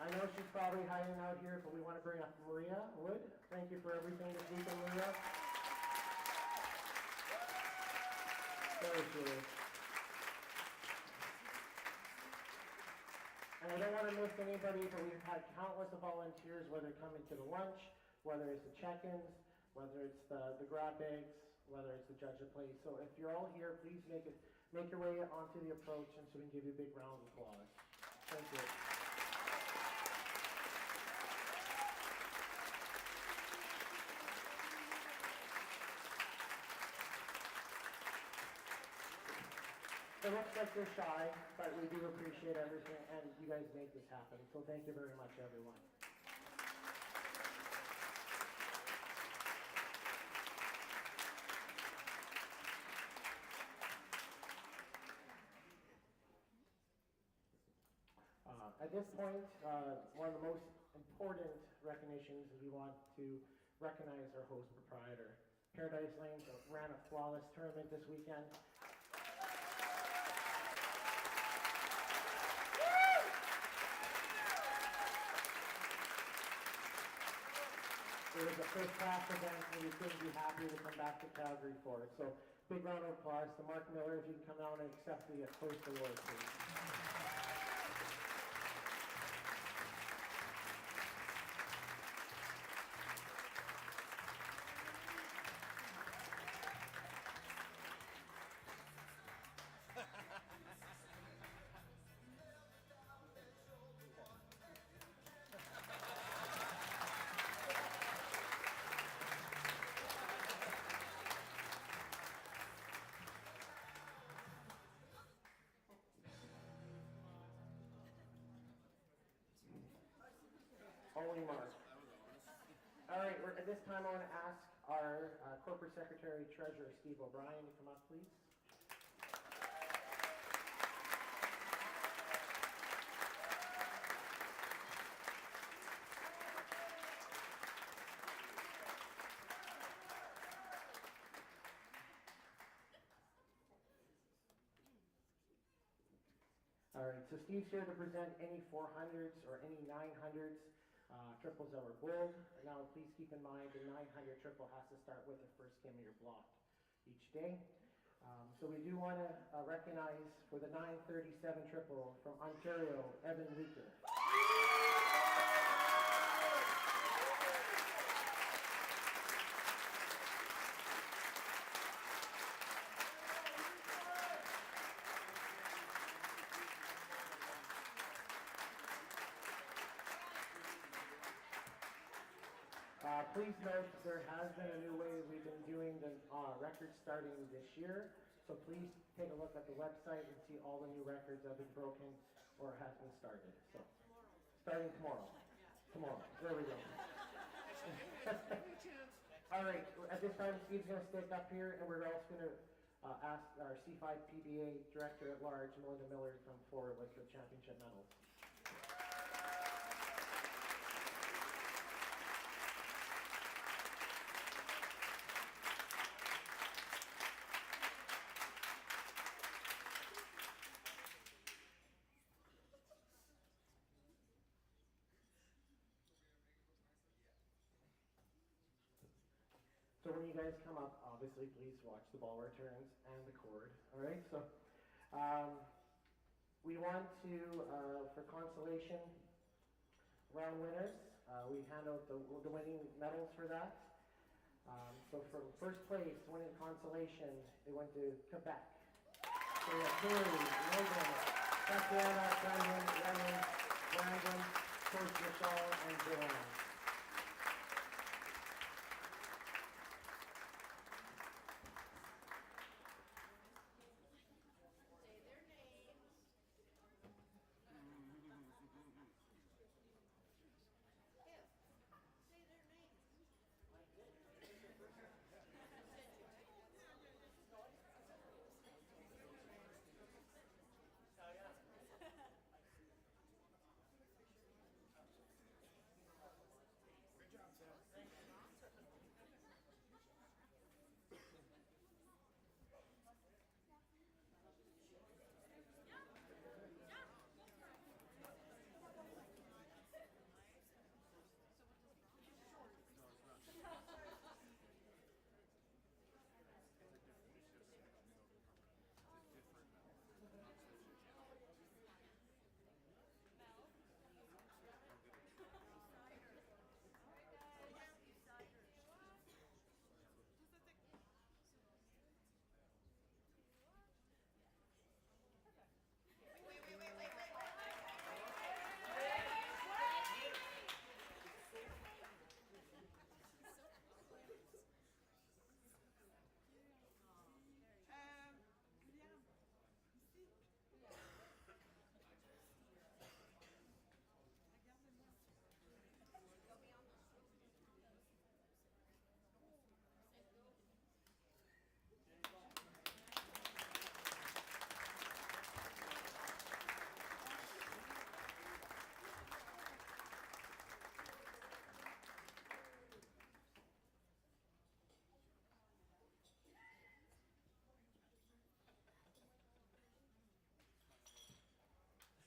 I know she's probably hiding out here, but we want to bring up Maria Wood. Thank you for everything this weekend, Maria. There she is. And I don't want to miss anybody, but we've had countless of volunteers, whether coming to the lunch, whether it's the check-ins, whether it's the grab bags, whether it's the judge of place. So if you're all here, please make your way onto the approach, and so we can give you a big round of applause. Thank you. It looks like you're shy, but we do appreciate everything, and you guys make this happen. So thank you very much, everyone. At this point, one of the most important recognitions is we want to recognize our host proprietor. Paradise Lanes ran a flawless tournament this weekend. It was a first-class event, and we couldn't be happier to come back to Calgary for it. So, big round of applause to Mark Miller. If you can come out and accept the Host Award, please. Only Mark. All right, at this time I want to ask our Corporate Secretary Treasurer, Steve O'Brien, to come up, please. All right, so Steve's here to present any 400s or any 900s. Triples that were bowled. Now, please keep in mind the 900 triple has to start with the first game of your block each day. So we do want to recognize for the 937 triple from Ontario, Evan Leaker. Please note there has been a new way we've been doing the records starting this year. So please take a look at the website and see all the new records that have been broken or has been started. So starting tomorrow. Tomorrow. There we go. All right. At this time, Steve's going to stick up here, and we're also going to ask our C5 PBA Director at Large, Melinda Miller, to come forward with the championship medals. So when you guys come up, obviously, please watch the ball returns and the cord. All right. So we want to, for consolation round winners, we hand out the winning medals for that. So for first place, winning consolation, they went to Quebec. So we have Terry, Logan, Tatiana, Brendan, Ryan, Brandon, Coach Michelle, and Joanne.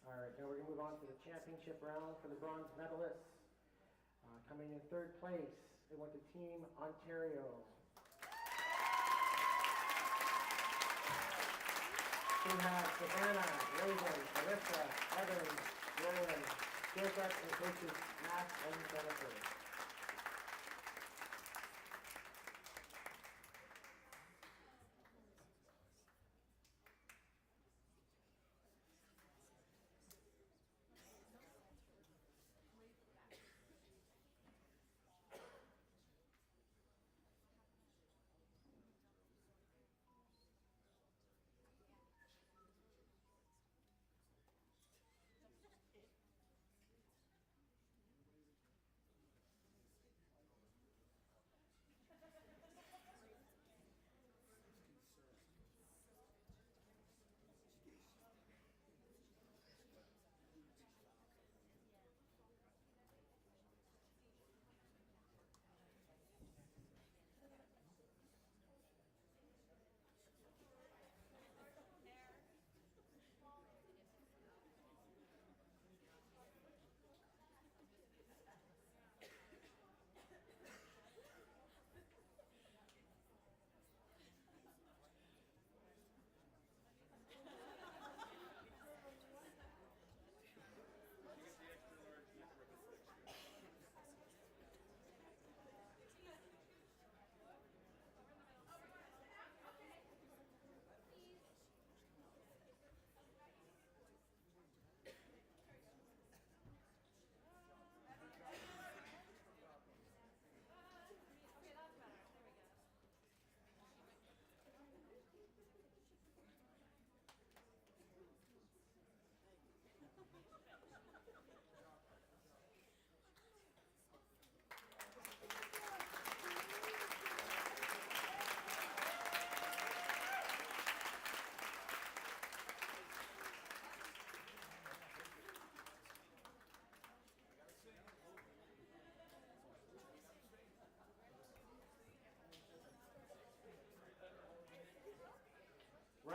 All right, now we're going to move on to the championship round for the bronze medalists. Coming in third place, they went to Team Ontario. We have Savannah, Reagan, Alyssa, Evan, Roland, Jacob, and coaches Matt and Jennifer.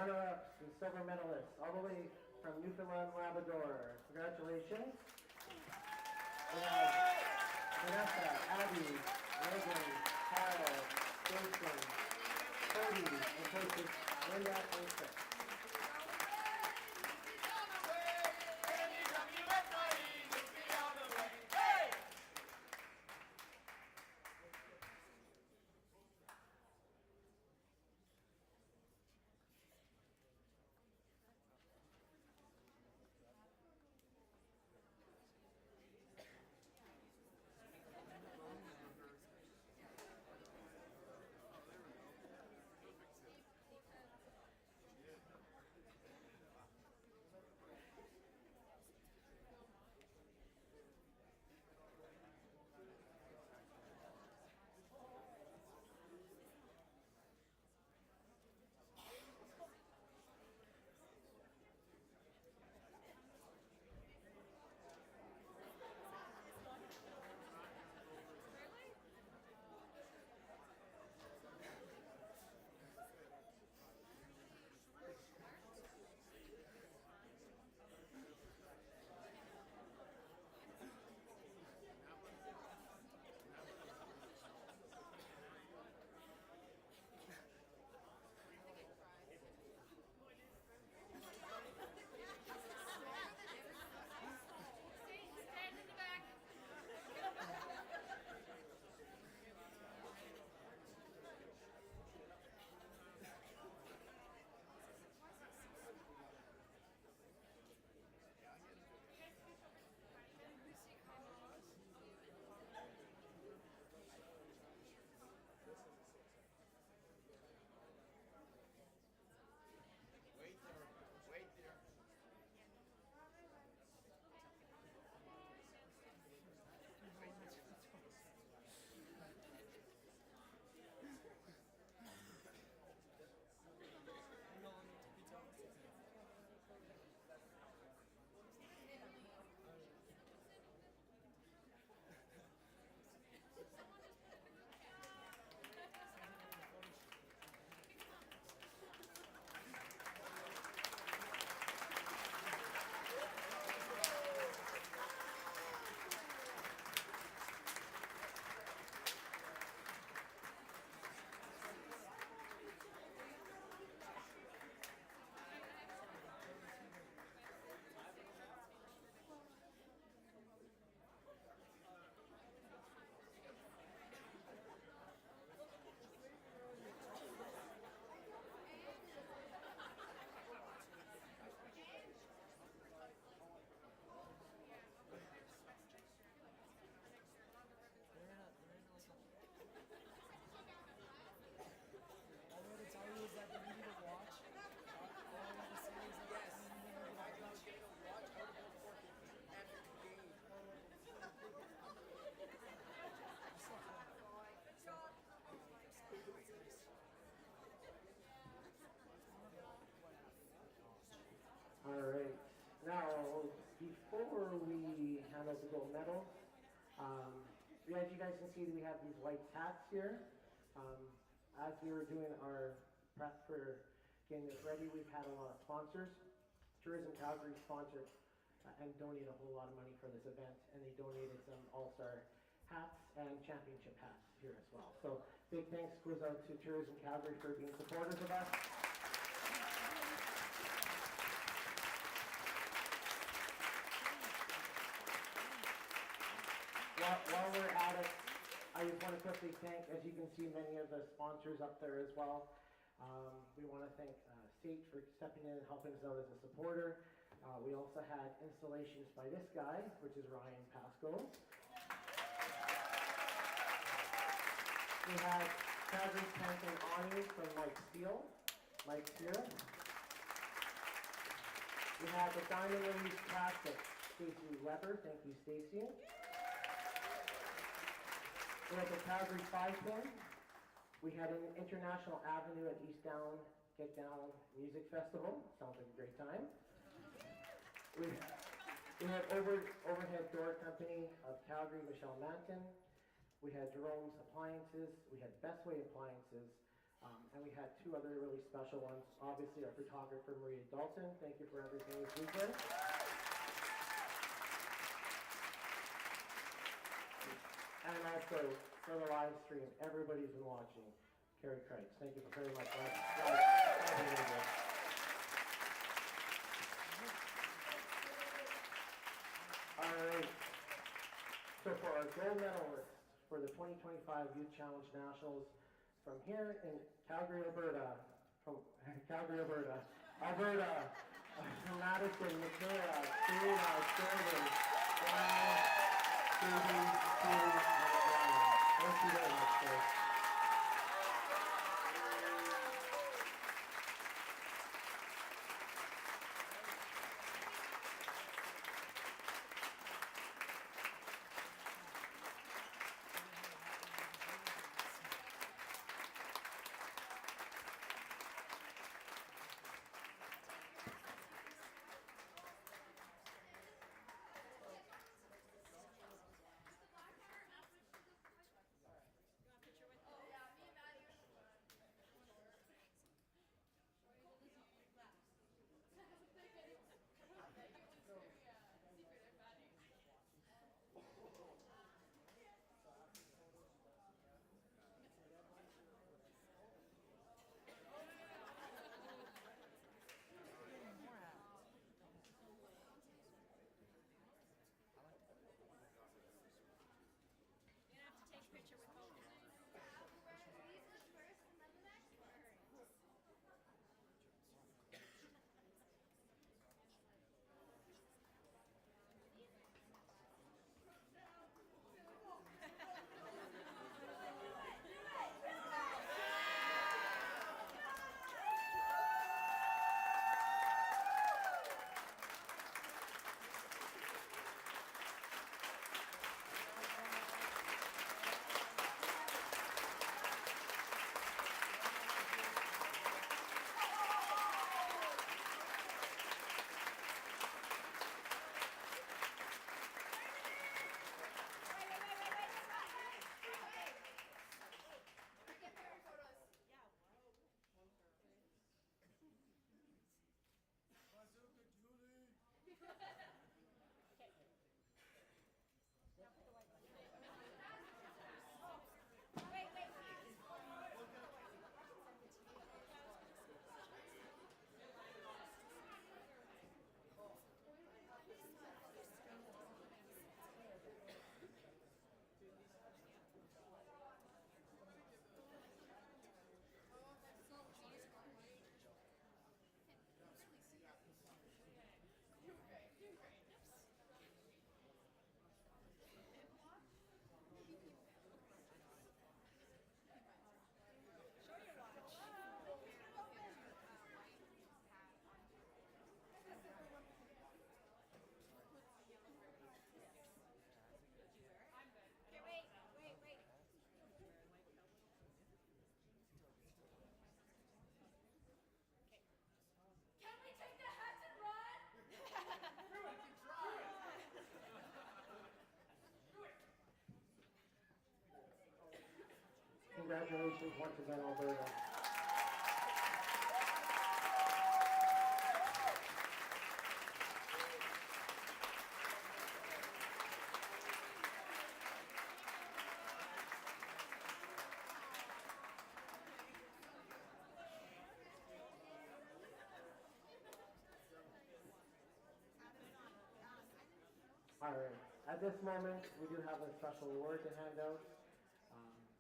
runner-ups and silver medalists, all the way from Newfoundland, Labrador. Congratulations. We have Vanessa, Abby, Megan, Kyle, Jason, Cody, and coaches Linda and Chris. All right. Now, before we hand out the gold medal, as you guys can see, we have these white hats here. As we were doing our prep for getting this ready, we've had a lot of sponsors. Tourism Calgary sponsored and donated a whole lot of money for this event, and they donated some all-star hats and championship hats here as well. So big thanks goes out to Tourism Calgary for being supporters of us. While we're at it, I just want to quickly thank, as you can see, many of the sponsors up there as well. We want to thank State for stepping in and helping us out as a supporter. We also had installations by this guy, which is Ryan Pasco. We had Calgary Tent and Awning from Mike Steele. We had the Diamond Ladies Classic, Stacey Weber. Thank you, Stacey. We had the Calgary 5-Pin. We had an International Avenue at East Down Get Down Music Festival. Sounds like a great time. We had Overhead Door Company of Calgary, Michelle Manton. We had Jerome's Appliances. We had Best Way Appliances. And we had two other really special ones. Obviously, our photographer, Maria Dalton. Thank you for everything this weekend. And also, for the live stream, everybody's been watching. Carrie Kreitz, thank you very much. All right. So for our gold medalists for the 2025 Youth Challenge Nationals, from here in Calgary, Alberta, from Madison, Michaela, Serena, Jordan, Brian, Phoebe, and Ryan. Thank you very much, folks. Congratulations once again, Alberta. All right. At this moment, we do have a special award to hand out.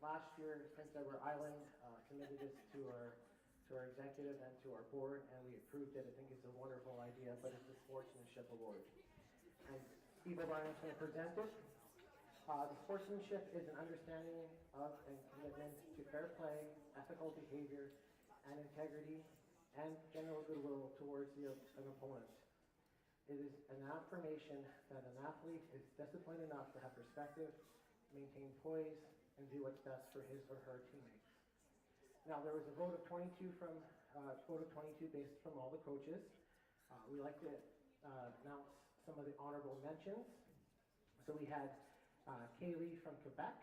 Last year, Prince Edward Island committed this to our executive and to our board, and we approved it. I think it's a wonderful idea, but it's a sportsmanship award. And Steve O'Brien is going to present it. The sportsmanship is an understanding of and commitment to fair play, ethical behavior, and integrity, and general goodwill towards an opponent. It is an affirmation that an athlete is disciplined enough to have perspective, maintain poise, and do what's best for his or her teammates. Now, there was a vote of 22 based from all the coaches. We like to announce some of the honorable mentions. So we had Kaylee from Quebec.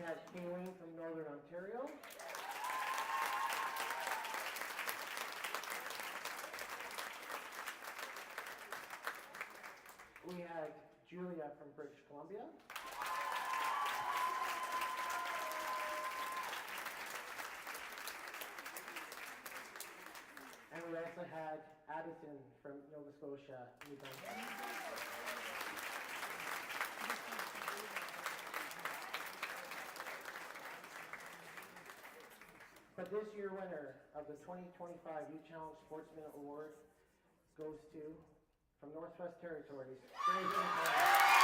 had Kayleen from Northern Ontario. We had Julia from British Columbia. And we also had Addison from Nova Scotia, New Brunswick. But this year winner of the 2025 Youth Challenge Sportsman Award goes to, from Northwest Territories, Grayson Collins.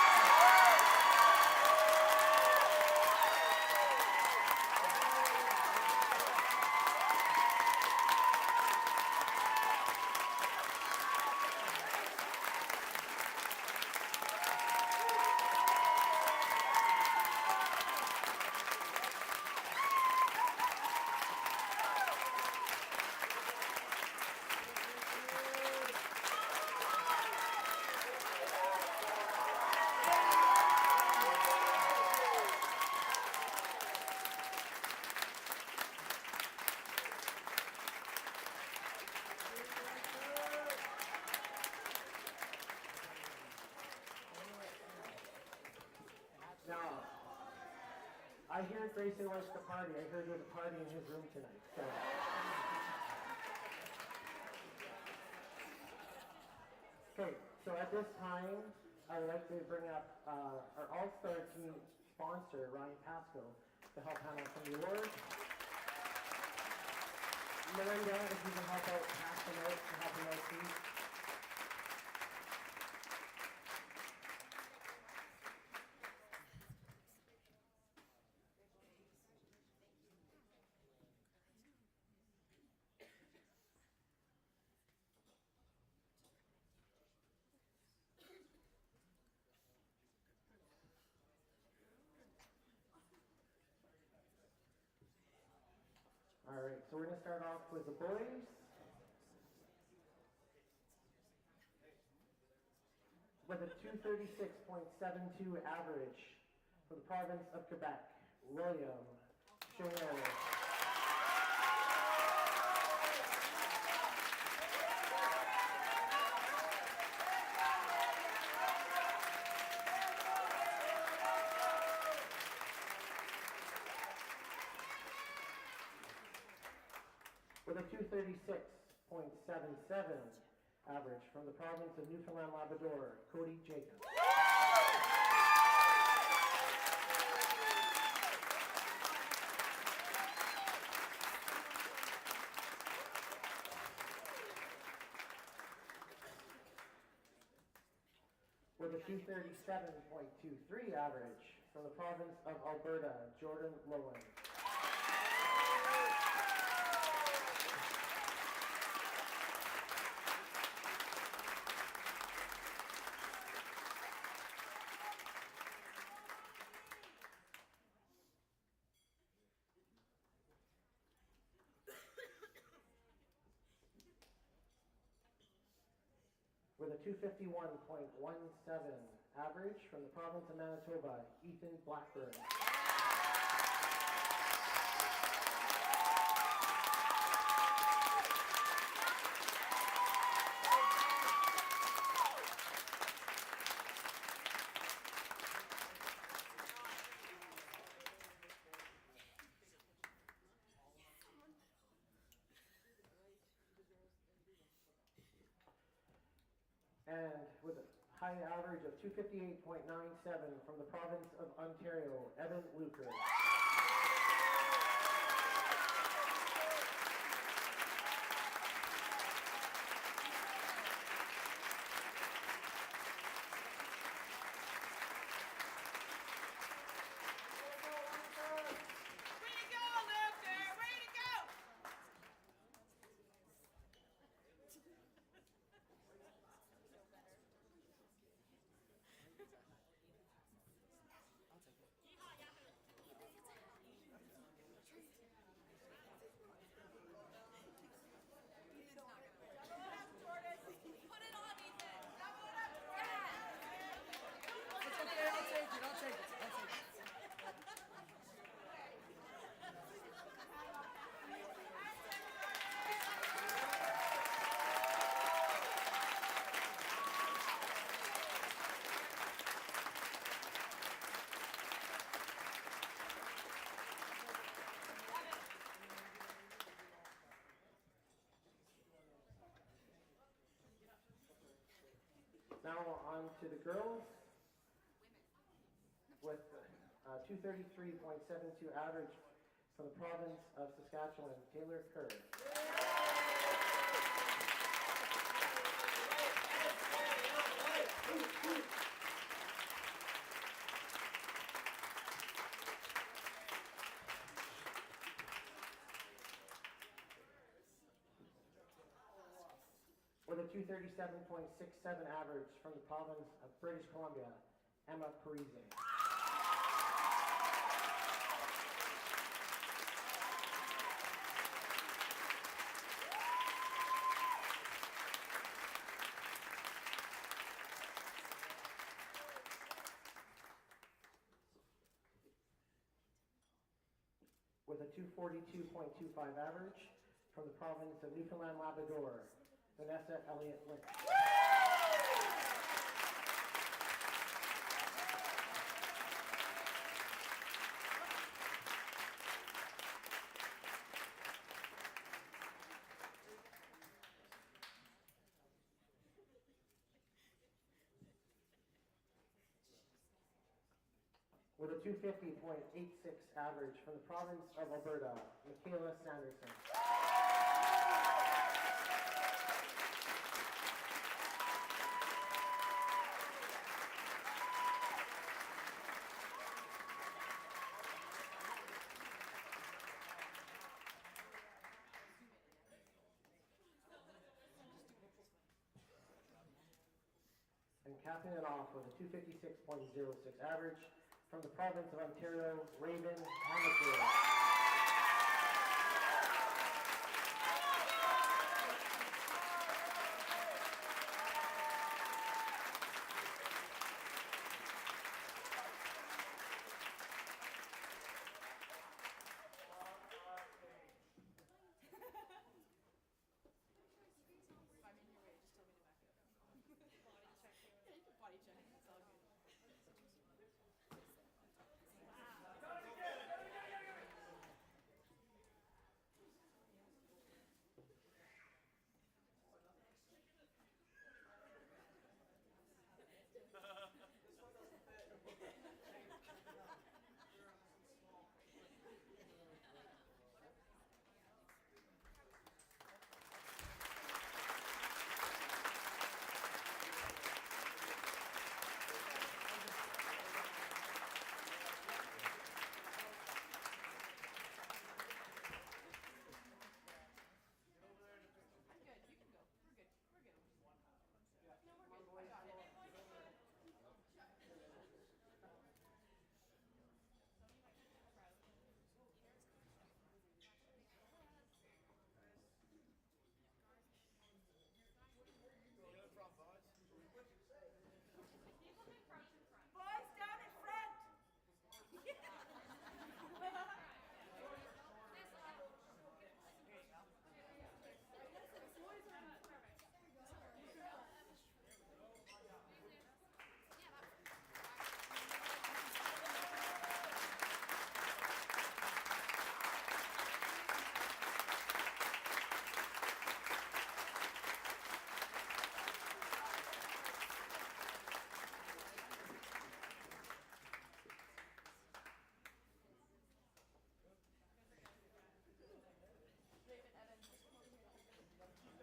Now, I hear Grayson wants to party. I heard there's a party in his room tonight. So. Okay, so at this time, I'd like to bring up our All-Star team sponsor, Ryan Pasco, to help handle some of the awards. Melinda, if you can help out, pass them out to help them out, please. All right, so we're going to start off with the boys. With a 236.72 average for the province of Quebec, William Schooner. With a 236.77 average from the province of Newfoundland Labrador, Cody Jacobs. With a 237.23 average from the province of Alberta, Jordan Lowen. With a 251.17 average from the province of Manitoba, Ethan Blackburn. And with a high average of 258.97 from the province of Ontario, Evan Luker. to the girls with 233.72 average from the province of Saskatchewan, Taylor Kerr. With a 237.67 average from the province of British Columbia, Emma Parise. With a 242.25 average from the province of Newfoundland Labrador, Vanessa Elliott Lynch. With a 250.86 average from the province of Alberta, Michaela Sanderson. And capping it off with a 256.06 average from the province of Ontario, Raven Hamilton.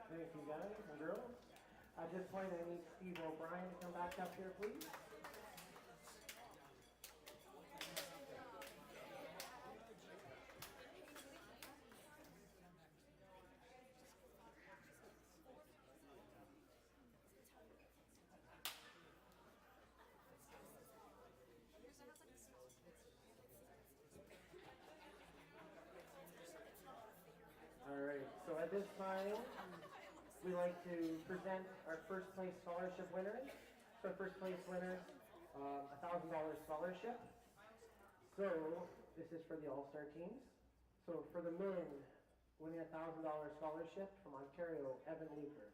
Thank you guys and girls. At this point I need Steve O'Brien to come back up here, please. All right, so at this time, we like to present our first place scholarship winners. So first place winners, $1,000 scholarship. So this is for the all-star teams. So for the men, winning a $1,000 scholarship from Ontario, Evan Luker.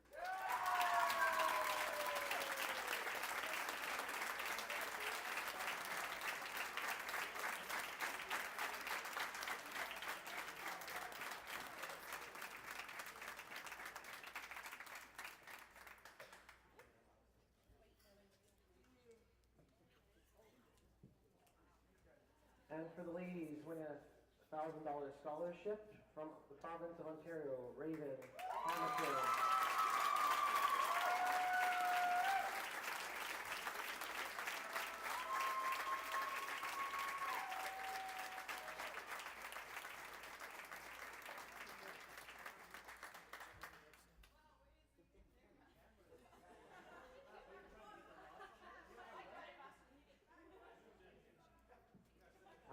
And for the ladies, winning a $1,000 scholarship from the province of Ontario, Raven Amateur.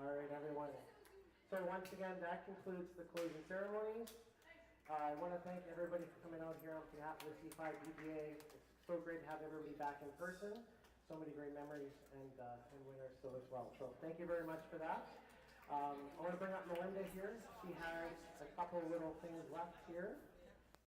All right, everyone. So once again, that concludes the closing ceremonies. I want to thank everybody for coming out here on behalf of the C5 EGA. It's so great to have everybody back in person. So many great memories and winners still as well. So thank you very much for that. I want to bring up Melinda here. She has a couple little things left here.